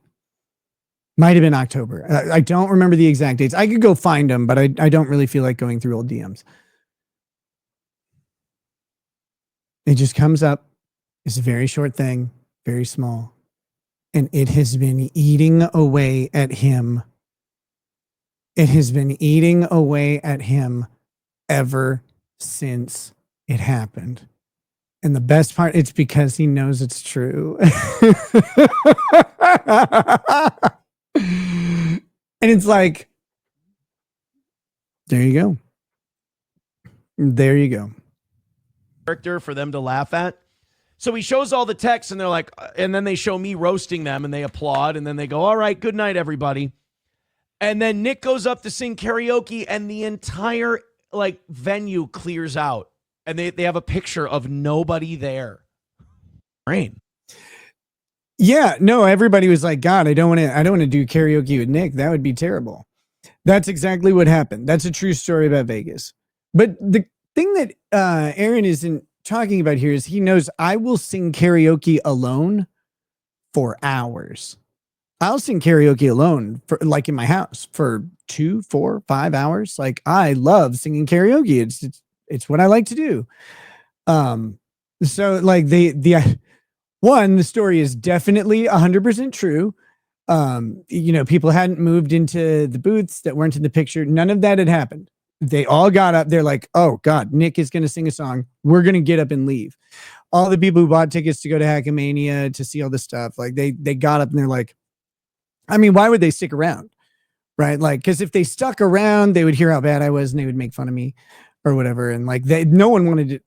Might have been October. I don't remember the exact dates. I could go find them, but I don't really feel like going through old DMs. It just comes up. It's a very short thing, very small. And it has been eating away at him. It has been eating away at him ever since it happened. And the best part, it's because he knows it's true. And it's like, there you go. There you go. Character for them to laugh at. So he shows all the texts, and they're like, and then they show me roasting them, and they applaud, and then they go, all right, good night, everybody. And then Nick goes up to sing karaoke, and the entire like venue clears out, and they have a picture of nobody there. Rain. Yeah, no, everybody was like, God, I don't want to do karaoke with Nick. That would be terrible. That's exactly what happened. That's a true story about Vegas. But the thing that Aaron isn't talking about here is he knows I will sing karaoke alone for hours. I'll sing karaoke alone for like in my house for 2, 4, 5 hours. Like, I love singing karaoke. It's what I like to do. So like the story is definitely 100% true. People hadn't moved into the booths that weren't in the picture. None of that had happened. They all got up. They're like, oh God, Nick is going to sing a song. We're going to get up and leave. All the people who bought tickets to go to Hackamania to see all this stuff, like they got up and they're like, I mean, why would they stick around? Right? Like, because if they stuck around, they would hear how bad I was and they would make fun of me or whatever. And like, no one wanted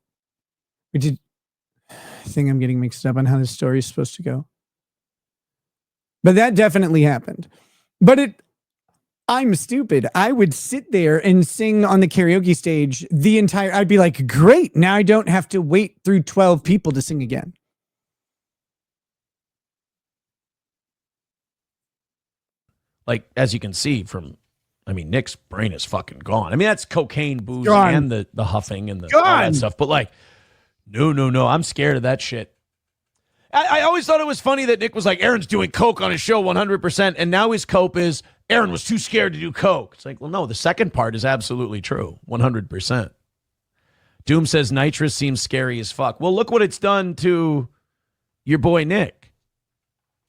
to. I think I'm getting mixed up on how this story is supposed to go. But that definitely happened. But I'm stupid. I would sit there and sing on the karaoke stage I'd be like, great. Now I don't have to wait through 12 people to sing again. Like, as you can see Nick's brain is fucking gone. I mean, that's cocaine, booze, Gone. and the huffing and all that stuff. But like, no, I'm scared of that shit. I always thought it was funny that Nick was like, Aaron's doing coke on his show 100%, and now his cope is Aaron was too scared to do coke. It's like, well, no, the second part is absolutely true, 100%. Doom says nitrous seems scary as fuck. Well, look what it's done to your boy Nick.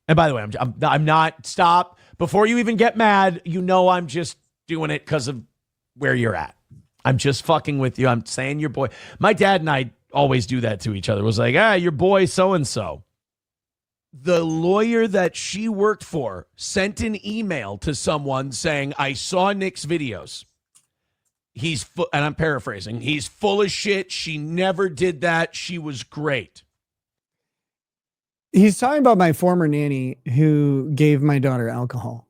And by the way, I'm not, stop. Before you even get mad, I'm just doing it because of where you're at. I'm just fucking with you. I'm saying your boy. My dad and I always do that to each other. It was like, your boy so-and-so. The lawyer that she worked for sent an email to someone saying, I saw Nick's videos. And I'm paraphrasing, he's full of shit. She never did that. She was great. He's talking about my former nanny who gave my daughter alcohol.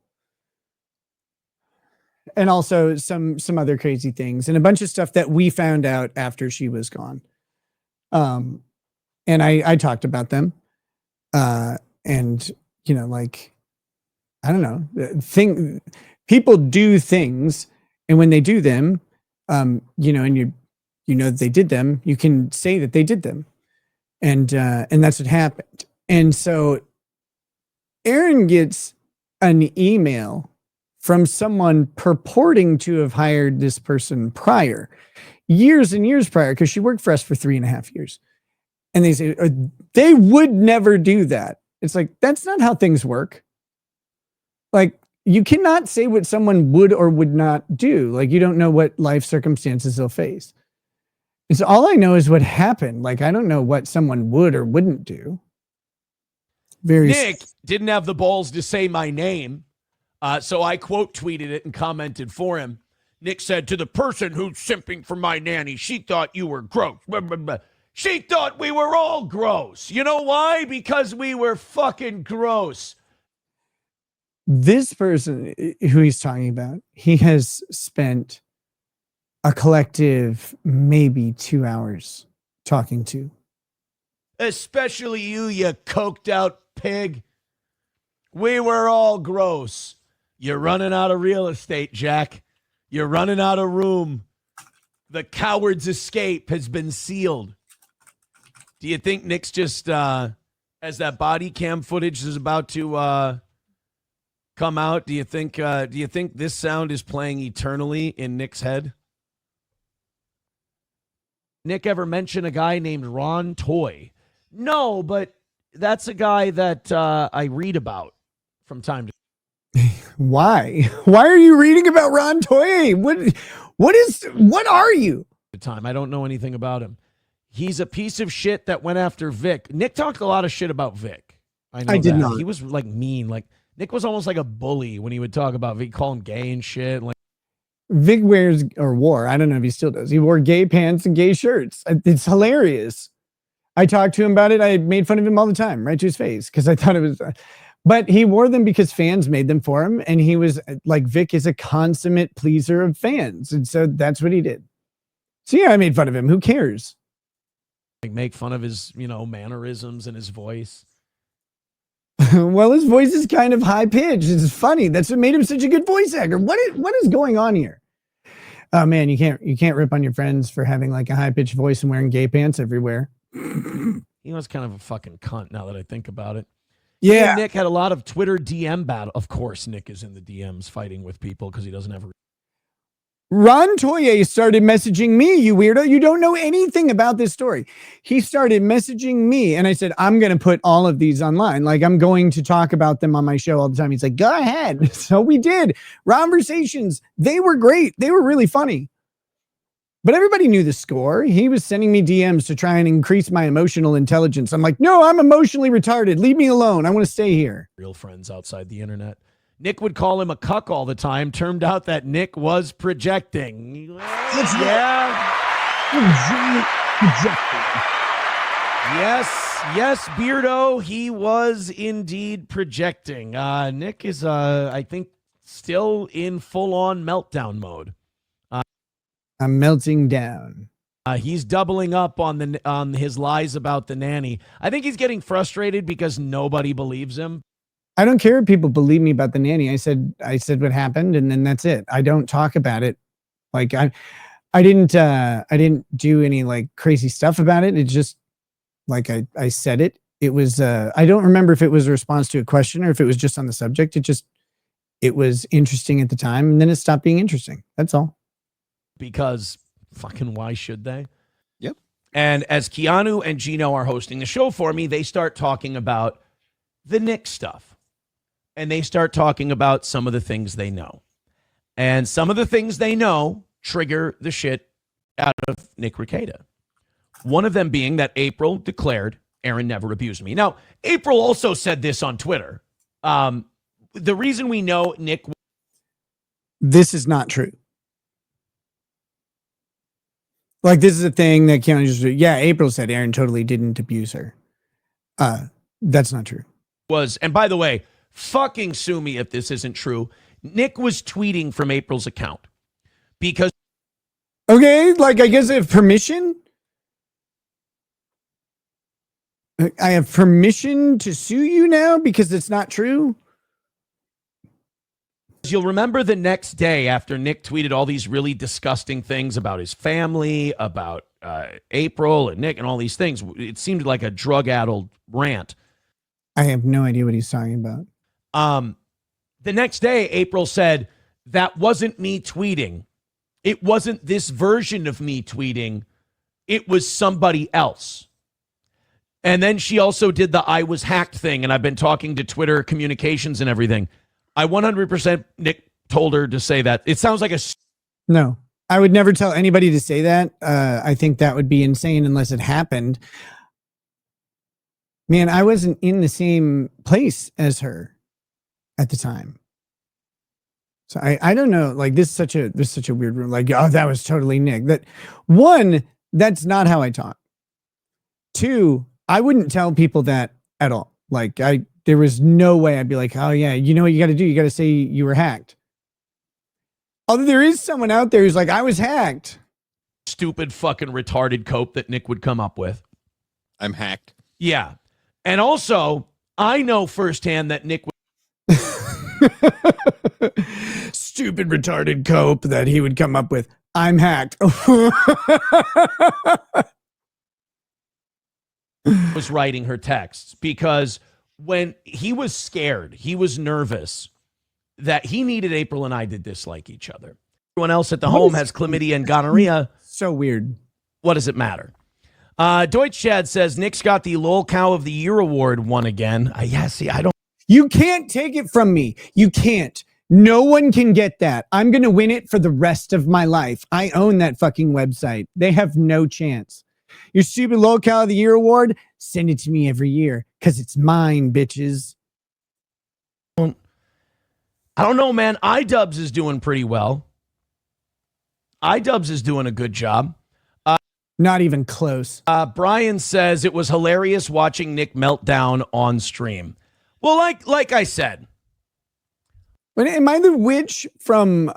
And also some other crazy things and a bunch of stuff that we found out after she was gone. And I talked about them. And like, I don't know, people do things, and when they do them, and that they did them, you can say that they did them. And that's what happened. And so Aaron gets an email from someone purporting to have hired this person years and years prior, because she worked for us for 3.5 years. And they say, they would never do that. It's like, that's not how things work. Like, you cannot say what someone would or would not do. Like, you don't know what life circumstances they'll face. It's all I know is what happened. Like, I don't know what someone would or wouldn't do. Nick didn't have the balls to say my name, so I quote tweeted it and commented for him. Nick said, to the person who's simping for my nanny, she thought you were gross. Blah, blah, blah. She thought we were all gross. You know why? Because we were fucking gross. This person who he's talking about, he has spent a collective maybe 2 hours talking to. Especially you coked out pig. We were all gross. You're running out of real estate, Jack. You're running out of room. The coward's escape has been sealed. Do you think Nick's just, as that body cam footage is about to come out, do you think this sound is playing eternally in Nick's head? Nick ever mention a guy named Ron Toy? No, but that's a guy that I read about from time to time. Why? Why are you reading about Ron Toy? What are you? Time. I don't know anything about him. He's a piece of shit that went after Vic. Nick talked a lot of shit about Vic. I did not. He was like mean. Like Nick was almost like a bully when he would talk about Vic, call him gay and shit. Like Vic wears or wore, I don't know if he still does. He wore gay pants and gay shirts. It's hilarious. I talked to him about it. I made fun of him all the time, right to his face, because I thought it was, but he wore them because fans made them for him. And he was like, Vic is a consummate pleaser of fans. And so that's what he did. So yeah, I made fun of him. Who cares? Like make fun of his, mannerisms and his voice. Well, his voice is kind of high pitched. It's funny. That's what made him such a good voice actor. What is going on here? Oh man, you can't rip on your friends for having like a high pitched voice and wearing gay pants everywhere. He was kind of a fucking cunt now that I think about it. Yeah. Nick had a lot of Twitter DM battle. Of course, Nick is in the DMs fighting with people because he doesn't have a. Ron Toye started messaging me, you weirdo. You don't know anything about this story. He started messaging me and I said, I'm going to put all of these online. Like I'm going to talk about them on my show all the time. He's like, go ahead. So we did. Conversations. They were great. They were really funny. But everybody knew the score. He was sending me DMs to try and increase my emotional intelligence. I'm like, no, I'm emotionally retarded. Leave me alone. I want to stay here. Real friends outside the internet. Nick would call him a cuck all the time. Turned out that Nick was projecting. Yeah. Yes, Beardo. He was indeed projecting. Nick is, I think, still in full-on meltdown mode. I'm melting down. He's doubling up on his lies about the nanny. I think he's getting frustrated because nobody believes him. I don't care if people believe me about the nanny. I said what happened, and then that's it. I don't talk about it. Like I didn't do any like crazy stuff about it. It just like I said it. It was I don't remember if it was a response to a question or if it was just on the subject. It was interesting at the time, and then it stopped being interesting. That's all. Because fucking why should they? Yep. And as Keanu and Gino are hosting the show for me, they start talking about the Nick stuff. And they start talking about some of the things they know. And some of the things they know trigger the shit out of Nick Rekieta. One of them being that April declared Aaron never abused me. Now, April also said this on Twitter. The reason we know Nick... This is not true. Like, this is a thing that Keanu just... Yeah, April said Aaron totally didn't abuse her. That's not true. And by the way, fucking sue me if this isn't true. Nick was tweeting from April's account because... Okay, like I guess I have permission. I have permission to sue you now because it's not true. You'll remember the next day after Nick tweeted all these really disgusting things about his family, about April and Nick and all these things. It seemed like a drug-addled rant. I have no idea what he's talking about. The next day, April said, that wasn't me tweeting. It wasn't this version of me tweeting. It was somebody else. And then she also did the I was hacked thing, and I've been talking to Twitter communications and everything. I 100% Nick told her to say that. It sounds like a... No. I would never tell anybody to say that. I think that would be insane unless it happened. Man, I wasn't in the same place as her at the time. So I don't know. Like this is such a weird room. Like, oh, that was totally Nick. That's not how I talk. 2, I wouldn't tell people that at all. Like there was no way I'd be like, oh yeah, you know what you got to do? You got to say you were hacked. Although there is someone out there who's like, I was hacked. Stupid fucking retarded cope that Nick would come up with. I'm hacked. Yeah. And also, I know firsthand that Nick Stupid retarded cope that he would come up with. I'm hacked. was writing her texts because when he was scared, he was nervous that he needed April and I to dislike each other. Everyone else at the home has chlamydia and gonorrhea. So weird. What does it matter? Deutsch Chad says Nick's got the Lol Cow of the Year award won again. See, I don't. You can't take it from me. You can't. No one can get that. I'm going to win it for the rest of my life. I own that fucking website. They have no chance. Your stupid Lol Cow of the Year award, send it to me every year because it's mine, bitches. I don't know, man. iDubbbz is doing pretty well. iDubbbz is doing a good job. Not even close. Brian says it was hilarious watching Nick melt down on stream. Well, like I said. Am I the witch from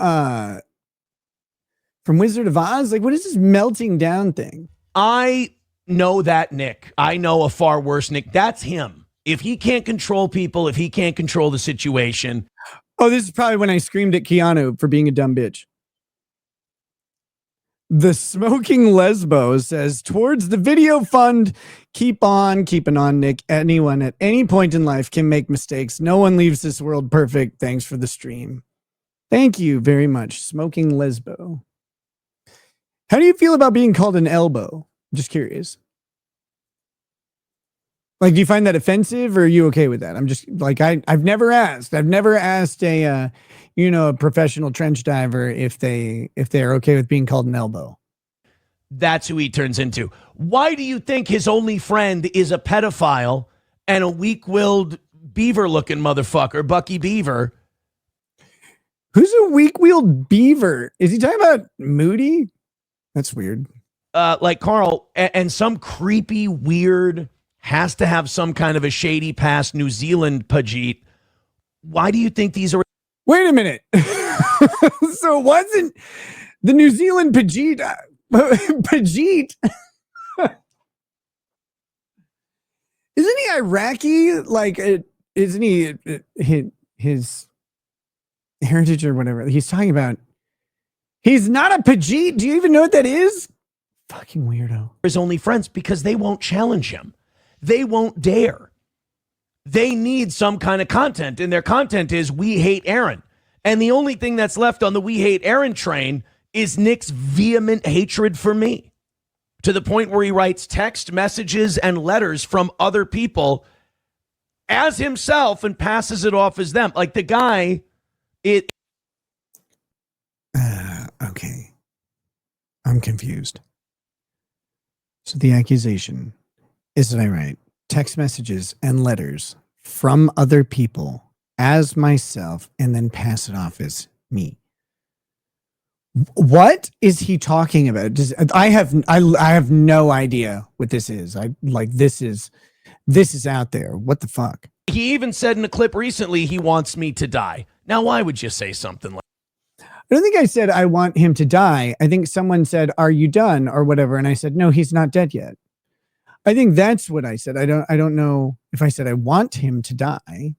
Wizard of Oz? Like, what is this melting down thing? I know that Nick. I know a far worse Nick. That's him. If he can't control people, if he can't control the situation. Oh, this is probably when I screamed at Keanu for being a dumb bitch. The Smoking Lesbo says, towards the video fund, keep on keeping on, Nick. Anyone at any point in life can make mistakes. No one leaves this world perfect. Thanks for the stream. Thank you very much, Smoking Lesbo. How do you feel about being called an elbow? Just curious. Like, do you find that offensive, or are you okay with that? I'm just like, I've never asked a professional trench diver if they're okay with being called an elbow. That's who he turns into. Why do you think his only friend is a pedophile and a weak-willed beaver-looking motherfucker, Bucky Beaver? Who's a weak-willed beaver? Is he talking about Moody? That's weird. Like Carl and some creepy, weird, has to have some kind of a shady past New Zealand Pajit. Why do you think these are? Wait a minute. So it wasn't the New Zealand Pajit? Pajit? Isn't he Iraqi? Like, isn't he his heritage or whatever? He's talking about. He's not a Pajit. Do you even know what that is? Fucking weirdo. His only friends because they won't challenge him. They won't dare. They need some kind of content, and their content is we hate Aaron. And the only thing that's left on the we hate Aaron train is Nick's vehement hatred for me, to the point where he writes text messages and letters from other people as himself and passes it off as them. Like the guy, okay. I'm confused. So the accusation is that I write text messages and letters from other people as myself and then pass it off as me. What is he talking about? I have no idea what this is. This is out there. What the fuck? He even said in a clip recently he wants me to die. Now, why would you say something like I don't think I said I want him to die. I think someone said, "Are you done?" or whatever, and I said, "No, he's not dead yet." I think that's what I said. I don't know if I said I want him to die.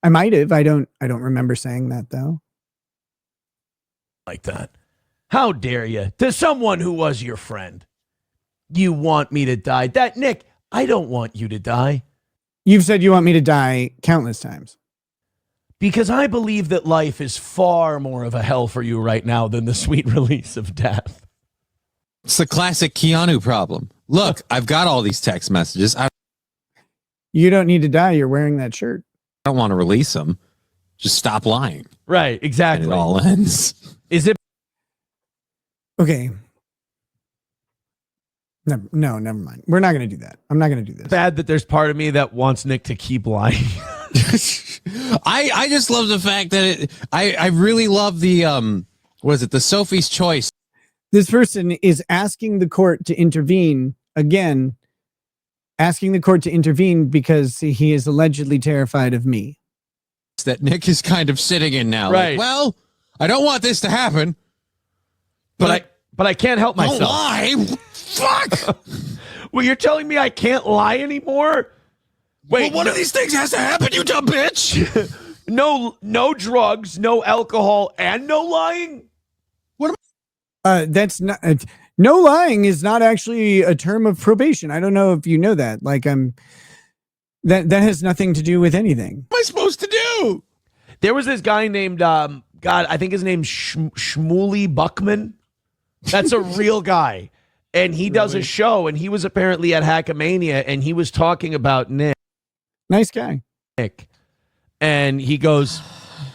I might have. I don't remember saying that though. like that? How dare you? To someone who was your friend. You want me to die. That Nick, I don't want you to die. You've said you want me to die countless times. Because I believe that life is far more of a hell for you right now than the sweet release of death. It's the classic Keanu problem. Look, I've got all these text messages. You don't need to die. You're wearing that shirt. I don't want to release them. Just stop lying. Right, exactly. And it all ends. Is it? Okay. No, never mind. We're not going to do that. I'm not going to do this. Bad that there's part of me that wants Nick to keep lying. I just love the fact that I really love the what is it, the Sophie's Choice. This person is asking the court to intervene again, asking the court to intervene because he is allegedly terrified of me. That Nick is kind of sitting in now. Right. Like, well, I don't want this to happen, but I can't help myself. Don't lie. Fuck. Well, you're telling me I can't lie anymore? Wait, well, one of these things has to happen, you dumb bitch. no drugs, no alcohol, and no lying? That's not no lying is not actually a term of probation. I don't know if you know that. Like that has nothing to do with anything. What am I supposed to do? There was this guy named God, I think his name's Shmuley Buckman. That's a real guy. And he does a show, and he was apparently at Hackamania, and he was talking about Nick. Nice guy. Nick. And he goes,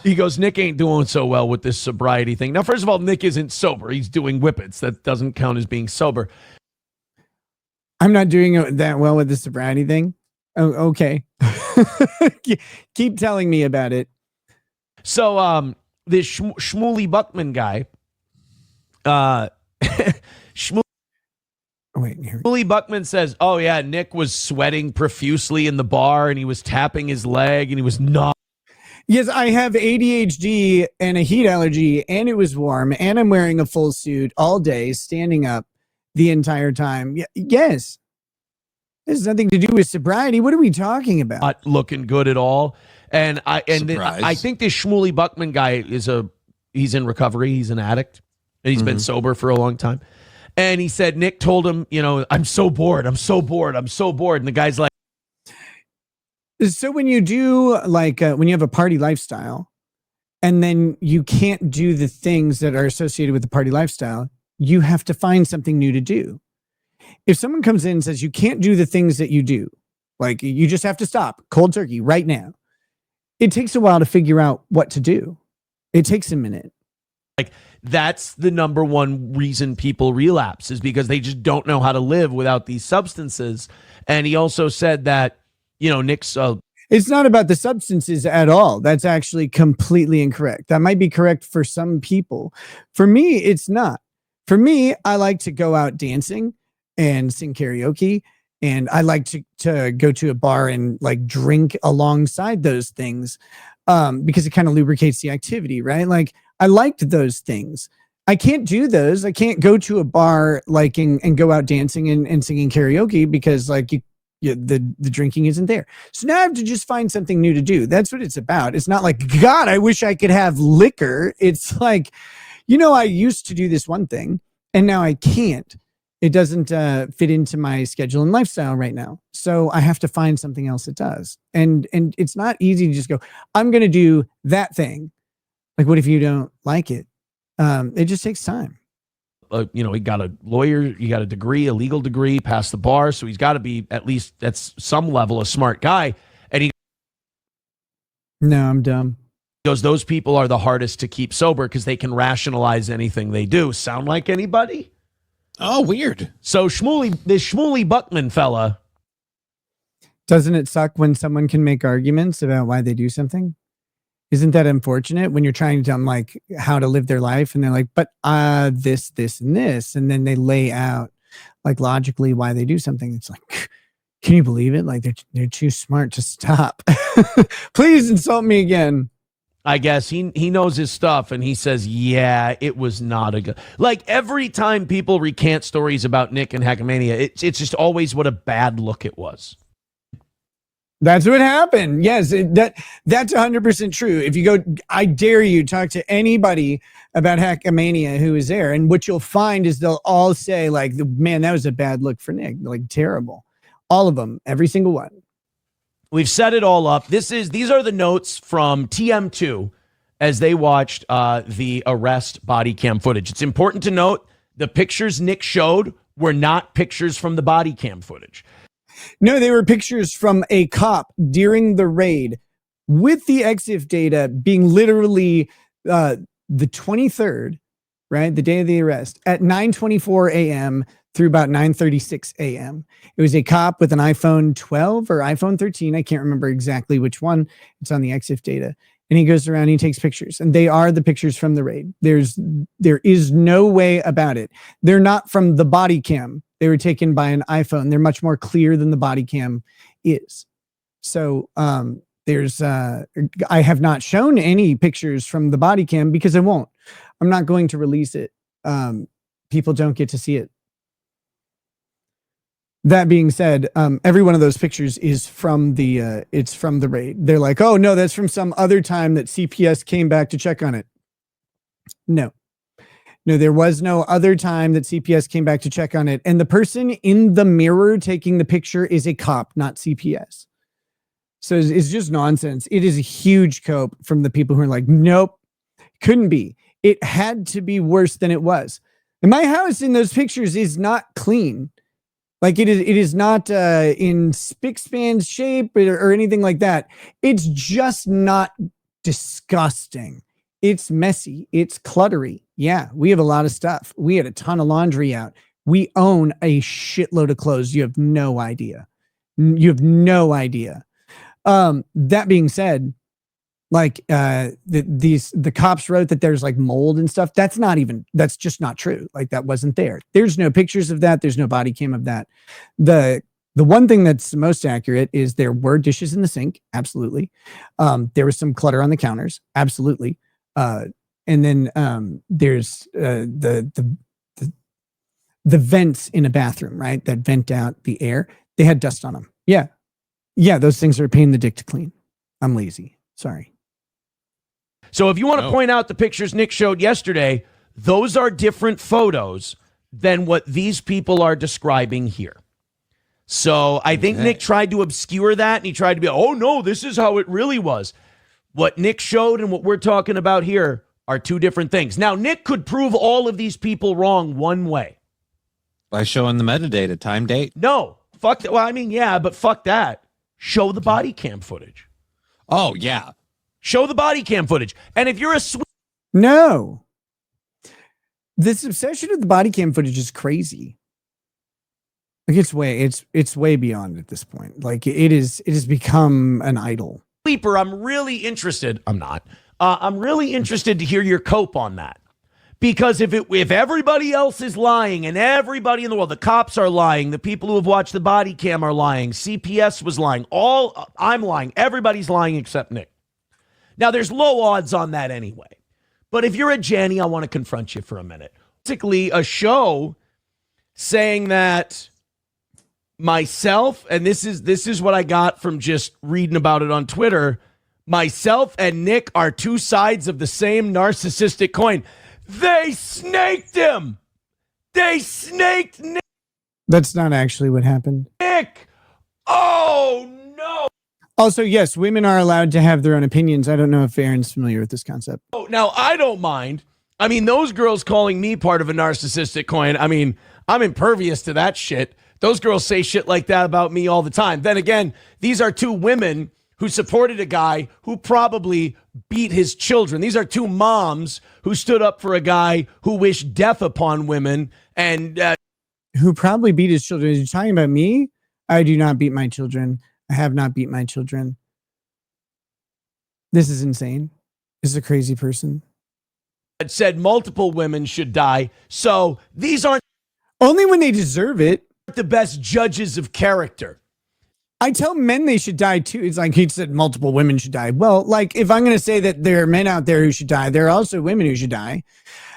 Nick ain't doing so well with this sobriety thing. Now, first of all, Nick isn't sober. He's doing whippets. That doesn't count as being sober. I'm not doing that well with the sobriety thing. Oh, okay. Keep telling me about it. So, this Shmuley Buckman guy, Shmuley Buckman says, oh, yeah, Nick was sweating profusely in the bar, and he was tapping his leg, and he was not. Yes, I have ADHD and a heat allergy, and it was warm, and I'm wearing a full suit all day, standing up the entire time. Yes. This has nothing to do with sobriety. What are we talking about? Not looking good at all. And I think this Shmuley Buckman guy he's in recovery. He's an addict. And he's been sober for a long time. And he said Nick told him, I'm so bored. I'm so bored. I'm so bored. And the guy's like, so when you do when you have a party lifestyle and then you can't do the things that are associated with the party lifestyle, you have to find something new to do. If someone comes in and says you can't do the things that you do, like you just have to stop cold turkey right now, it takes a while to figure out what to do. It takes a minute. Like that's the number one reason people relapse is because they just don't know how to live without these substances. And he also said that, Nick's it's not about the substances at all. That's actually completely incorrect. That might be correct for some people. For me, it's not. For me, I like to go out dancing and sing karaoke. And I like to go to a bar and drink alongside those things because it kind of lubricates the activity, right? Like I liked those things. I can't do those. I can't go to a bar and go out dancing and singing karaoke because the drinking isn't there. So now I have to just find something new to do. That's what it's about. It's not like, God, I wish I could have liquor. It's like, I used to do this one thing and now I can't. It doesn't fit into my schedule and lifestyle right now. So I have to find something else that does. And it's not easy to just go, I'm going to do that thing. Like, what if you don't like it? It just takes time. He got a lawyer, he got a degree, a legal degree, passed the bar. So he's got to be at least at some level a smart guy. And no, I'm dumb. He goes, those people are the hardest to keep sober because they can rationalize anything they do. Sound like anybody? Oh, weird. So this Shmuley Buckman fella. Doesn't it suck when someone can make arguments about why they do something? Isn't that unfortunate when you're trying to tell them how to live their life and they're like, but this, and this, and then they lay out logically why they do something. It's like, can you believe it? Like they're too smart to stop. Please insult me again. I guess he knows his stuff and he says, yeah, it was not a good. Every time people recant stories about Nick and Hackamania, it's just always what a bad look it was. That's what happened. Yes, that's 100% true. If you go, I dare you talk to anybody about Hackamania who is there, and what you'll find is they'll all say man, that was a bad look for Nick, terrible. All of them, every single one. We've set it all up. These are the notes from TM2 as they watched the arrest body cam footage. It's important to note the pictures Nick showed were not pictures from the body cam footage. No, they were pictures from a cop during the raid with the EXIF data being literally the 23rd right? The day of the arrest at 9:24 a.m. through about 9:36 a.m. It was a cop with an iPhone 12 or iPhone 13. I can't remember exactly which one. It's on the EXIF data. And he goes around and he takes pictures, and they are the pictures from the raid. There is no way about it. They're not from the body cam. They were taken by an iPhone. They're much more clear than the body cam is. So I have not shown any pictures from the body cam because I won't. I'm not going to release it. People don't get to see it. That being said, every one of those pictures is from the it's from the raid. They're like, oh no, that's from some other time that CPS came back to check on it. No, there was no other time that CPS came back to check on it. And the person in the mirror taking the picture is a cop, not CPS. So it's just nonsense. It is a huge cope from the people who are like, nope, couldn't be. It had to be worse than it was. And my house in those pictures is not clean. Like it is not in spick span shape or anything like that. It's just not disgusting. It's messy. It's cluttery. Yeah, we have a lot of stuff. We had a ton of laundry out. We own a shitload of clothes. You have no idea. You have no idea. That being said, like the cops wrote that there's like mold and stuff. That's just not true. Like that wasn't there. There's no pictures of that. There's no body cam of that. The one thing that's most accurate is there were dishes in the sink. Absolutely. There was some clutter on the counters. Absolutely. And then there's the vents in a bathroom, right? That vent out the air. They had dust on them. Yeah. Yeah. Those things are a pain in the dick to clean. I'm lazy. Sorry. So if you want to point out the pictures Nick showed yesterday, those are different photos than what these people are describing here. So I think Nick tried to obscure that, and he tried to be, oh no, this is how it really was. What Nick showed and what we're talking about here are two different things. Now, Nick could prove all of these people wrong one way. By showing the metadata, time, date? No. Fuck that. Well, I mean, yeah, but fuck that. Show the body cam footage. Oh, yeah. Show the body cam footage. And if you're a no, this obsession with the body cam footage is crazy. Like it's way beyond at this point. Like it has become an idol. Sleeper, I'm really interested. I'm not. I'm really interested to hear your cope on that. Because if everybody else is lying and everybody in the world, the cops are lying, the people who have watched the body cam are lying, CPS was lying, I'm lying, everybody's lying except Nick. Now, there's low odds on that anyway. But if you're a Janny, I want to confront you for a minute. Basically, a show saying that myself, and this is what I got from just reading about it on Twitter, myself and Nick are two sides of the same narcissistic coin. They snaked him. They snaked Nick. That's not actually what happened. Nick. Oh, no. Also, yes, women are allowed to have their own opinions. I don't know if Aaron's familiar with this concept. Oh, now, I don't mind. I mean, those girls calling me part of a narcissistic coin, I mean, I'm impervious to that shit. Those girls say shit like that about me all the time. Then again, these are two women who supported a guy who probably beat his children. These are two moms who stood up for a guy who wished death upon women and who probably beat his children. Are you talking about me? I do not beat my children. I have not beat my children. This is insane. This is a crazy person. It said multiple women should die. So these aren't only when they deserve it. The best judges of character. I tell men they should die too. It's like he said multiple women should die. Well, like if I'm going to say that there are men out there who should die, there are also women who should die.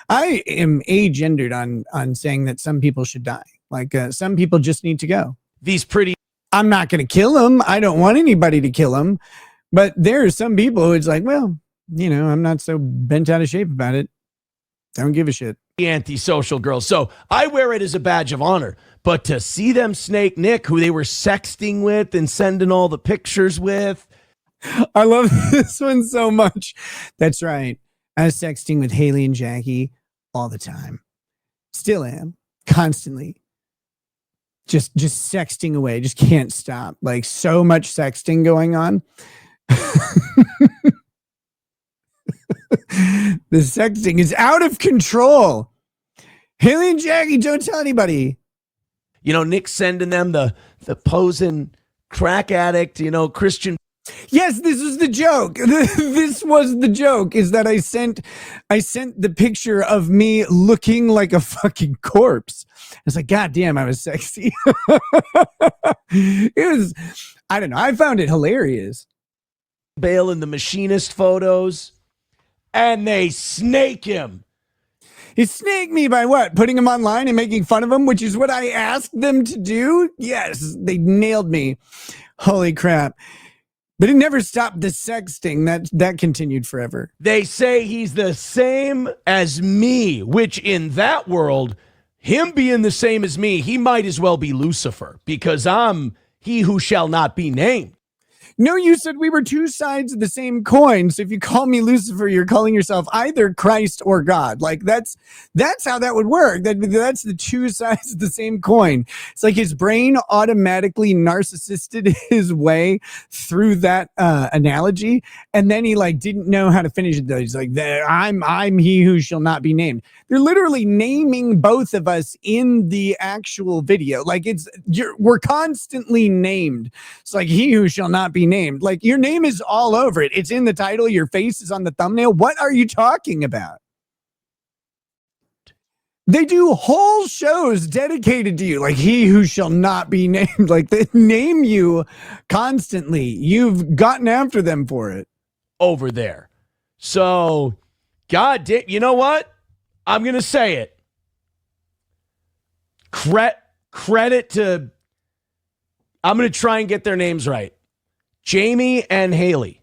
I am agendered on saying that some people should die. Like some people just need to go. I'm not going to kill them. I don't want anybody to kill them. But there are some people who it's like, well, you know, I'm not so bent out of shape about it. Don't give a shit. Antisocial girls. So I wear it as a badge of honor. But to see them snake Nick, who they were sexting with and sending all the pictures with. I love this one so much. That's right. I was sexting with Haley and Jackie all the time. Still am. Constantly. Just sexting away. Just can't stop. Like so much sexting going on. The sexting is out of control. Haley and Jackie, don't tell anybody. You know, Nick sending them the posing crack addict, you know, Christian. Yes, this was the joke. This was the joke, is that I sent the picture of me looking like a fucking corpse. I was like, God damn, I was sexy. It was, I don't know. I found it hilarious. Bale in the machinist photos, and they snake him. He snaked me by what? Putting him online and making fun of him, which is what I asked them to do? Yes, they nailed me. Holy crap. But it never stopped the sexting. That continued forever. They say he's the same as me, which in that world, him being the same as me, he might as well be Lucifer, because I'm he who shall not be named. No, you said we were two sides of the same coin. So if you call me Lucifer, you're calling yourself either Christ or God. Like that's how that would work. That's the two sides of the same coin. It's like his brain automatically narcissisted his way through that analogy, and then he like didn't know how to finish it. Though he's like, I'm he who shall not be named. They're literally naming both of us in the actual video. Like we're constantly named. It's like he who shall not be named. Like your name is all over it. It's in the title. Your face is on the thumbnail. What are you talking about? They do whole shows dedicated to you, like he who shall not be named. Like they name you constantly. You've gotten after them for it. Over there. So, God damn, you know what? I'm going to say it. Credit to, I'm going to try and get their names right. Jamie and Haley.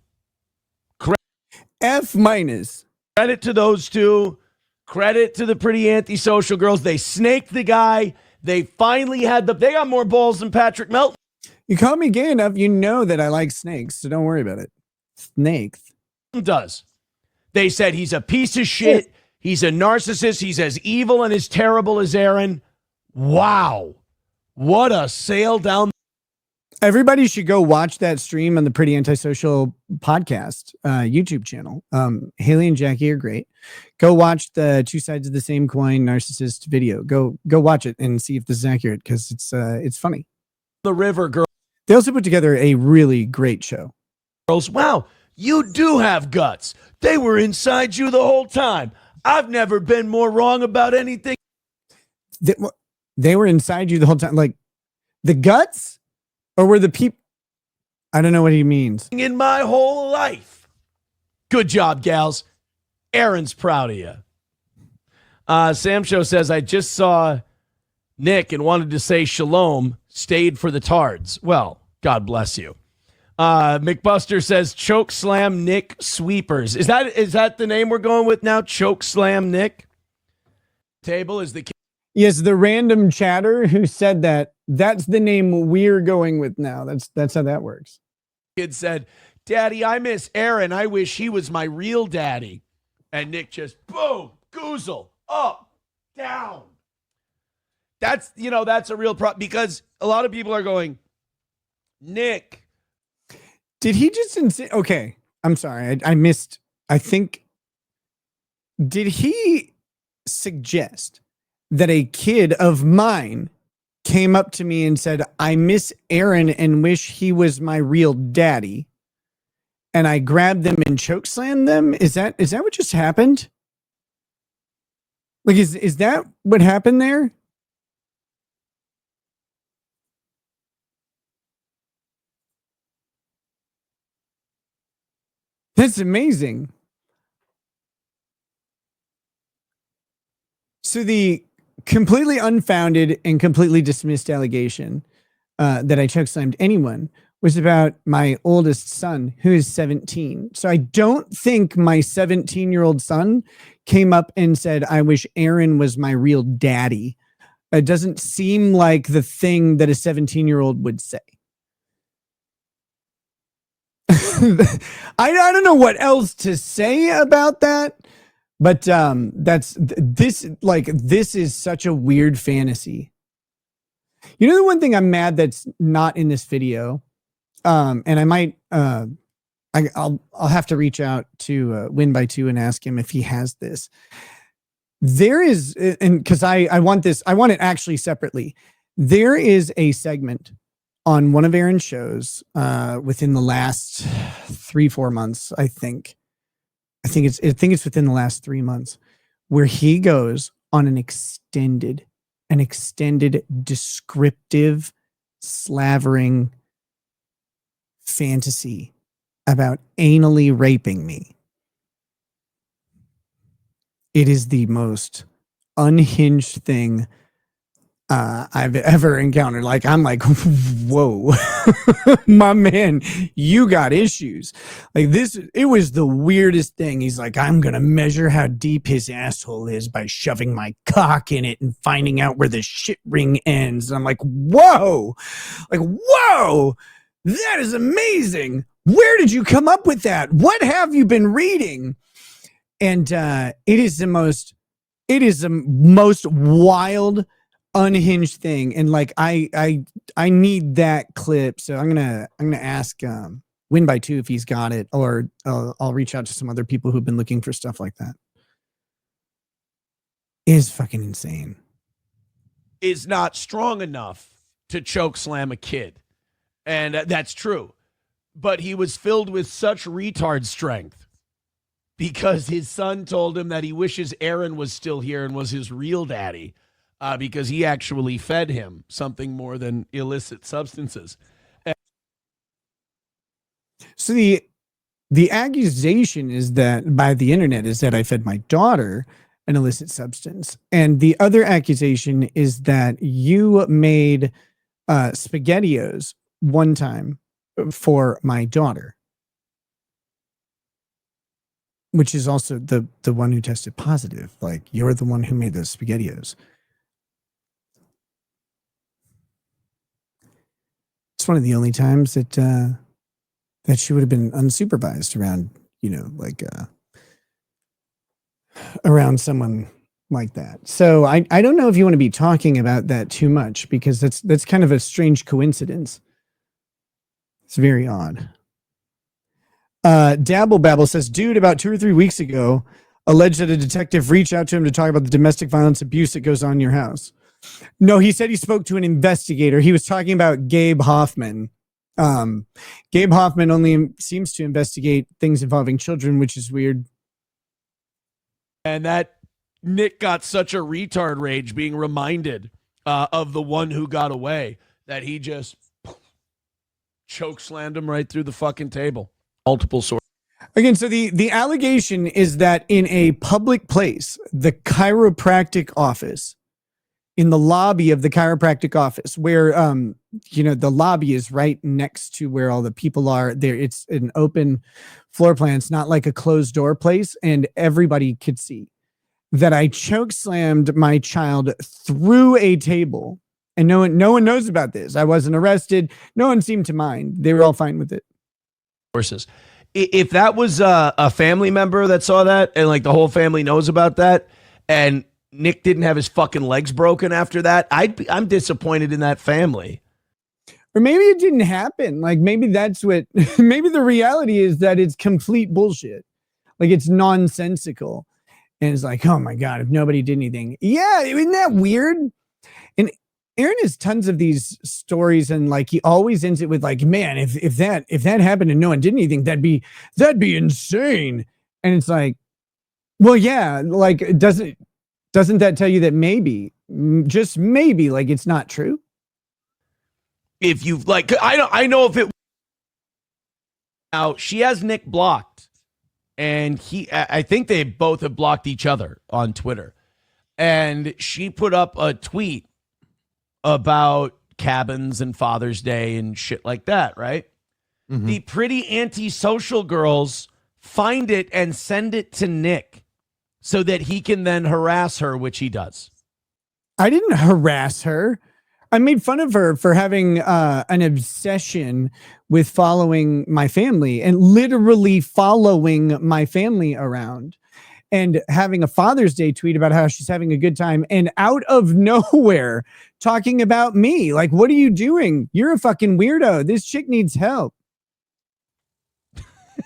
F minus. Credit to those two. Credit to the pretty antisocial girls. They snaked the guy. They finally they got more balls than Patrick Melton. You call me gay enough, you know that I like snakes, so don't worry about it. Snakes. Does. They said he's a piece of shit. He's a narcissist. He's as evil and as terrible as Aaron. Wow. What a sail down. Everybody should go watch that stream on the Pretty Antisocial podcast YouTube channel. Haley and Jackie are great. Go watch the Two Sides of the Same Coin narcissist video. Go watch it and see if this is accurate, because it's funny. The River Girl. They also put together a really great show. Girls, wow, you do have guts. They were inside you the whole time. I've never been more wrong about anything. They were inside you the whole time. Like the guts? Or were the people? I don't know what he means. In my whole life. Good job, gals. Aaron's proud of you. Sam Show says, I just saw Nick and wanted to say shalom, stayed for the tards. Well, God bless you. McBuster says, choke slam Nick sweepers. Is that the name we're going with now? Choke slam Nick? Table is the kid. Yes, the random chatter who said that. That's the name we're going with now. That's how that works. Kid said, Daddy, I miss Aaron. I wish he was my real daddy. And Nick just, boom, goozle, up, down. That's a real problem, because a lot of people are going, Nick. Did he just insist? Okay, I'm sorry. I missed. I think, did he suggest that a kid of mine came up to me and said, I miss Aaron and wish he was my real daddy, and I grabbed them and chokeslammed them? Is that what just happened? Like, is that what happened there? That's amazing. So the completely unfounded and completely dismissed allegation that I chokeslammed anyone was about my oldest son, who is 17. So I don't think my 17-year-old son came up and said, I wish Aaron was my real daddy. It doesn't seem like the thing that a 17-year-old would say. I don't know what else to say about that. But this is such a weird fantasy. You know, the one thing I'm mad that's not in this video, and I might I'll have to reach out to Win by Two and ask him if he has this. There is, and because I want this, I want it actually separately. There is a segment on one of Aaron's shows within the last 3-4 months. I think it's within the last 3 months where he goes on an extended descriptive slavering fantasy about anally raping me. It is the most unhinged thing I've ever encountered. Like, I'm like, whoa, my man, you got issues. Like this, it was the weirdest thing. He's like, I'm going to measure how deep his asshole is by shoving my cock in it and finding out where the shit ring ends. And I'm like, whoa, that is amazing. Where did you come up with that? What have you been reading? And it is the most wild, unhinged thing. And like I need that clip. So I'm gonna ask Win by Two if he's got it, or I'll reach out to some other people who've been looking for stuff like that. It is fucking insane. Is not strong enough to choke slam a kid. And that's true. But he was filled with such retard strength because his son told him that he wishes Aaron was still here and was his real daddy, because he actually fed him something more than illicit substances. So the accusation is that by the internet is that I fed my daughter an illicit substance. And the other accusation is that you made SpaghettiOs one time for my daughter, which is also the one who tested positive. Like, you're the one who made those SpaghettiOs. It's one of the only times that that she would have been unsupervised around, around someone like that. So I don't know if you want to be talking about that too much, because that's kind of a strange coincidence. It's very odd. Dabble Babble says, dude, about 2 or 3 weeks ago, alleged that a detective reached out to him to talk about the domestic violence abuse that goes on in your house. No, he said he spoke to an investigator. He was talking about Gabe Hoffman. Gabe Hoffman only seems to investigate things involving children, which is weird. And that Nick got such a retard rage being reminded of the one who got away that he just choke slammed him right through the fucking table. Multiple sources. Again, so the allegation is that in a public place, the chiropractic office, in the lobby of the chiropractic office, where the lobby is right next to where all the people are there. It's an open floor plan. It's not like a closed door place, and everybody could see that I choke slammed my child through a table, and no one knows about this. I wasn't arrested. No one seemed to mind. They were all fine with it. Sources. If that was a family member that saw that, and like the whole family knows about that, and Nick didn't have his fucking legs broken after that, I'm disappointed in that family. Or maybe it didn't happen. Like, maybe that's what, maybe the reality is that it's complete bullshit. Like, it's nonsensical. And it's like, oh my God, if nobody did anything. Yeah, isn't that weird? And Aaron has tons of these stories, and like, he always ends it with like, man, if that happened and no one did anything, that'd be insane. And it's like, well, yeah, like, doesn't that tell you that maybe, just maybe, like, it's not true? If you've like, I know if it. Now she has Nick blocked, and I think they both have blocked each other on Twitter. And she put up a tweet about cabins and Father's Day and shit like that, right? Mm-hmm. The pretty antisocial girls find it and send it to Nick so that he can then harass her, which he does. I didn't harass her. I made fun of her for having an obsession with following my family, and literally following my family around, and having a Father's Day tweet about how she's having a good time, and out of nowhere talking about me. Like, what are you doing? You're a fucking weirdo. This chick needs help.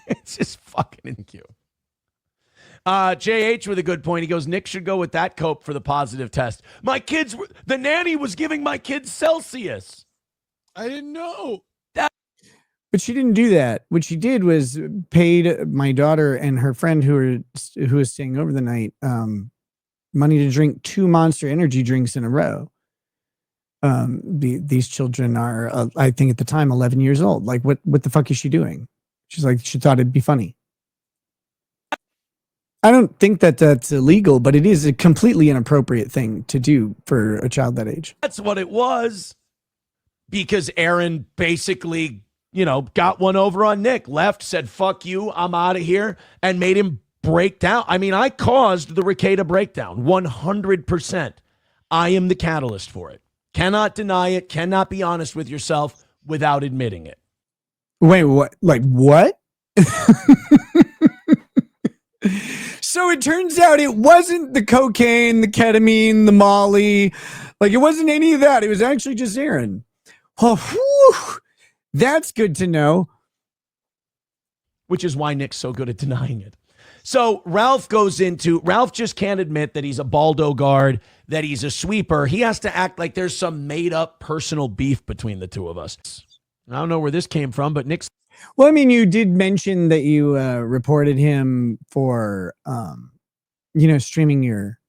It's just fucking in queue. JH with a good point. He goes, Nick should go with that cope for the positive test. The nanny was giving my kids Celsius. I didn't know. But she didn't do that. What she did was paid my daughter and her friend who was staying over the night money to drink 2 Monster Energy drinks in a row. These children are, I think at the time, 11 years old. Like, what the fuck is she doing? She's like, she thought it'd be funny. I don't think that that's illegal, but it is a completely inappropriate thing to do for a child that age. That's what it was. Because Aaron basically, got one over on Nick, left, said, fuck you, I'm out of here, and made him break down. I mean, I caused the Rekieta breakdown, 100%. I am the catalyst for it. Cannot deny it, cannot be honest with yourself without admitting it. Wait, what? Like, what? So it turns out it wasn't the cocaine, the ketamine, the Molly. Like, it wasn't any of that. It was actually just Aaron. Oh, whew. That's good to know. Which is why Nick's so good at denying it. So Ralph just can't admit that he's a Baldo guard, that he's a sweeper. He has to act like there's some made up personal beef between the two of us. I don't know where this came from, but Nick's. Well, I mean, you did mention that you reported him for, streaming your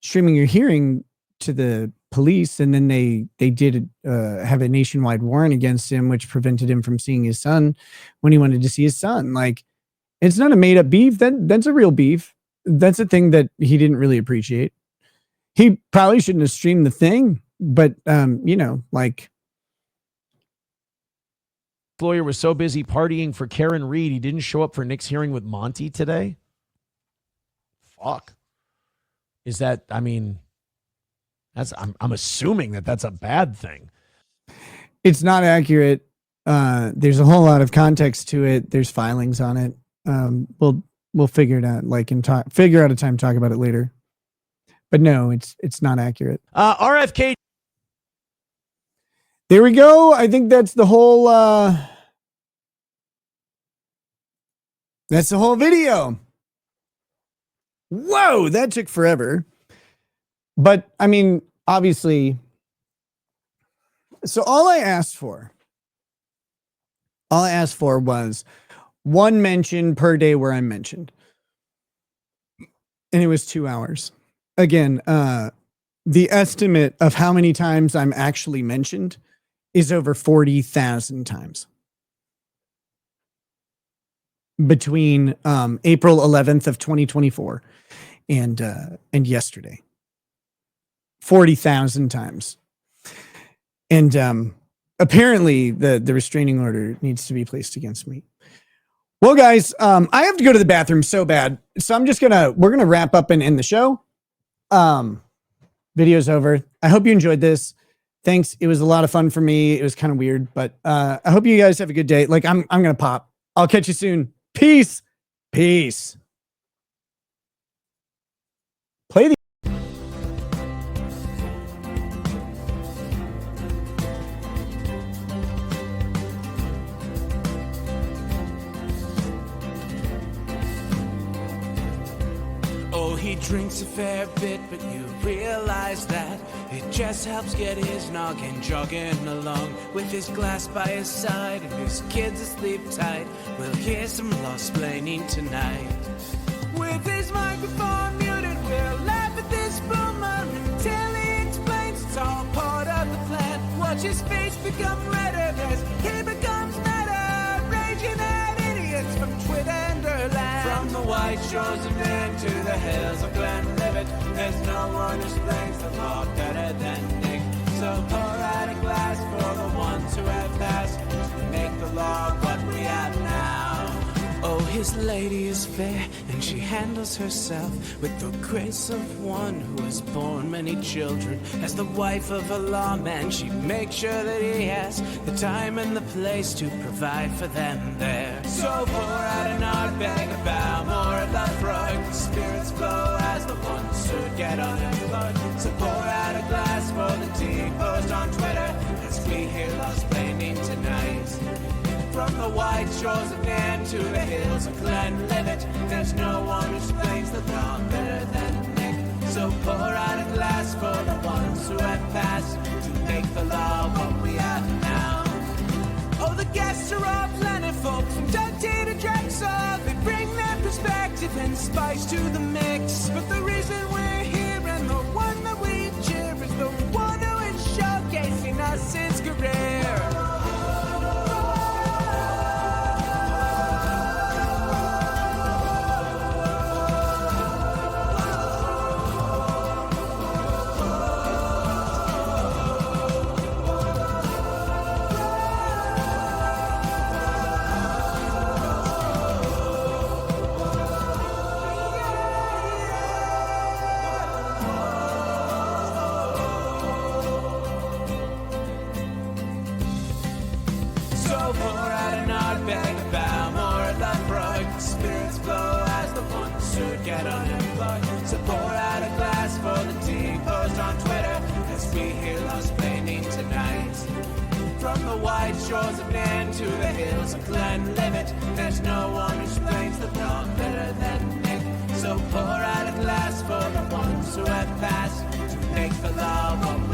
hearing to the police, and then they did have a nationwide warrant against him, which prevented him from seeing his son when he wanted to see his son. Like, it's not a made up beef. That's a real beef. That's a thing that he didn't really appreciate. He probably shouldn't have streamed the thing, but lawyer was so busy partying for Karen Reed, he didn't show up for Nick's hearing with Monty today. Fuck. Is that, I'm assuming that that's a bad thing. It's not accurate. There's a whole lot of context to it. There's filings on it. We'll figure it out, figure out a time to talk about it later. But no, it's not accurate. RFK. There we go. I think that's the whole video. Whoa, that took forever. But I mean, obviously, so all I asked for was one mention per day where I'm mentioned. And it was 2 hours. Again, the estimate of how many times I'm actually mentioned is over 40,000 times. Between April 11th of 2024 and yesterday. 40,000 times. And apparently the restraining order needs to be placed against me. Well, guys, I have to go to the bathroom so bad. So we're going to wrap up and end the show. Video's over. I hope you enjoyed this. Thanks. It was a lot of fun for me. It was kind of weird, but I hope you guys have a good day. Like, I'm going to pop. I'll catch you soon. Peace. Peace. Play the He drinks a fair bit, but you realize that it just helps get his noggin jogging along. With his glass by his side and his kids asleep tight, we'll hear some lost-plaining tonight. With his microphone muted, we'll laugh at this boomer until he explains it's all part of the plan. Watch his face become redder as he becomes madder, raging at idiots from Twitterland. From the white shores of Maine to the hills of Glenlivet, there's no one who explains the law better than Nick. So pour out a glass for the ones who have passed, to make the law what we have now. Oh, his lady is fair, and she handles herself with the grace of one who has borne many children. As the wife of a lawman, she makes sure that he has the time and the place to provide for them there. So pour out an ardbeg, a bow, more of that frog. The spirits flow as the ones who get unemployed. So pour out a glass for the deposed on Twitter, as we hear lost blaming tonight. From From the white shores of Nan to the hills of Glenlivet, there's no one who explains the wrong better than Nick. So pour out a glass for the ones who have passed to make the law what we have now. Oh, the guests are all plentiful, from Dundee to Drexel. They bring their perspective and spice to the mix. But the reason we're here and the one that we cheer is the one who is showcasing us his career. Get unemployed. So pour out a glass for the team post on Twitter as we hear Lost Painting tonight. From the white shores of Nan to the hills of Glenlivet, there's no one who explains the wrong better than Nick. So pour out a glass for the ones who have passed to make the law what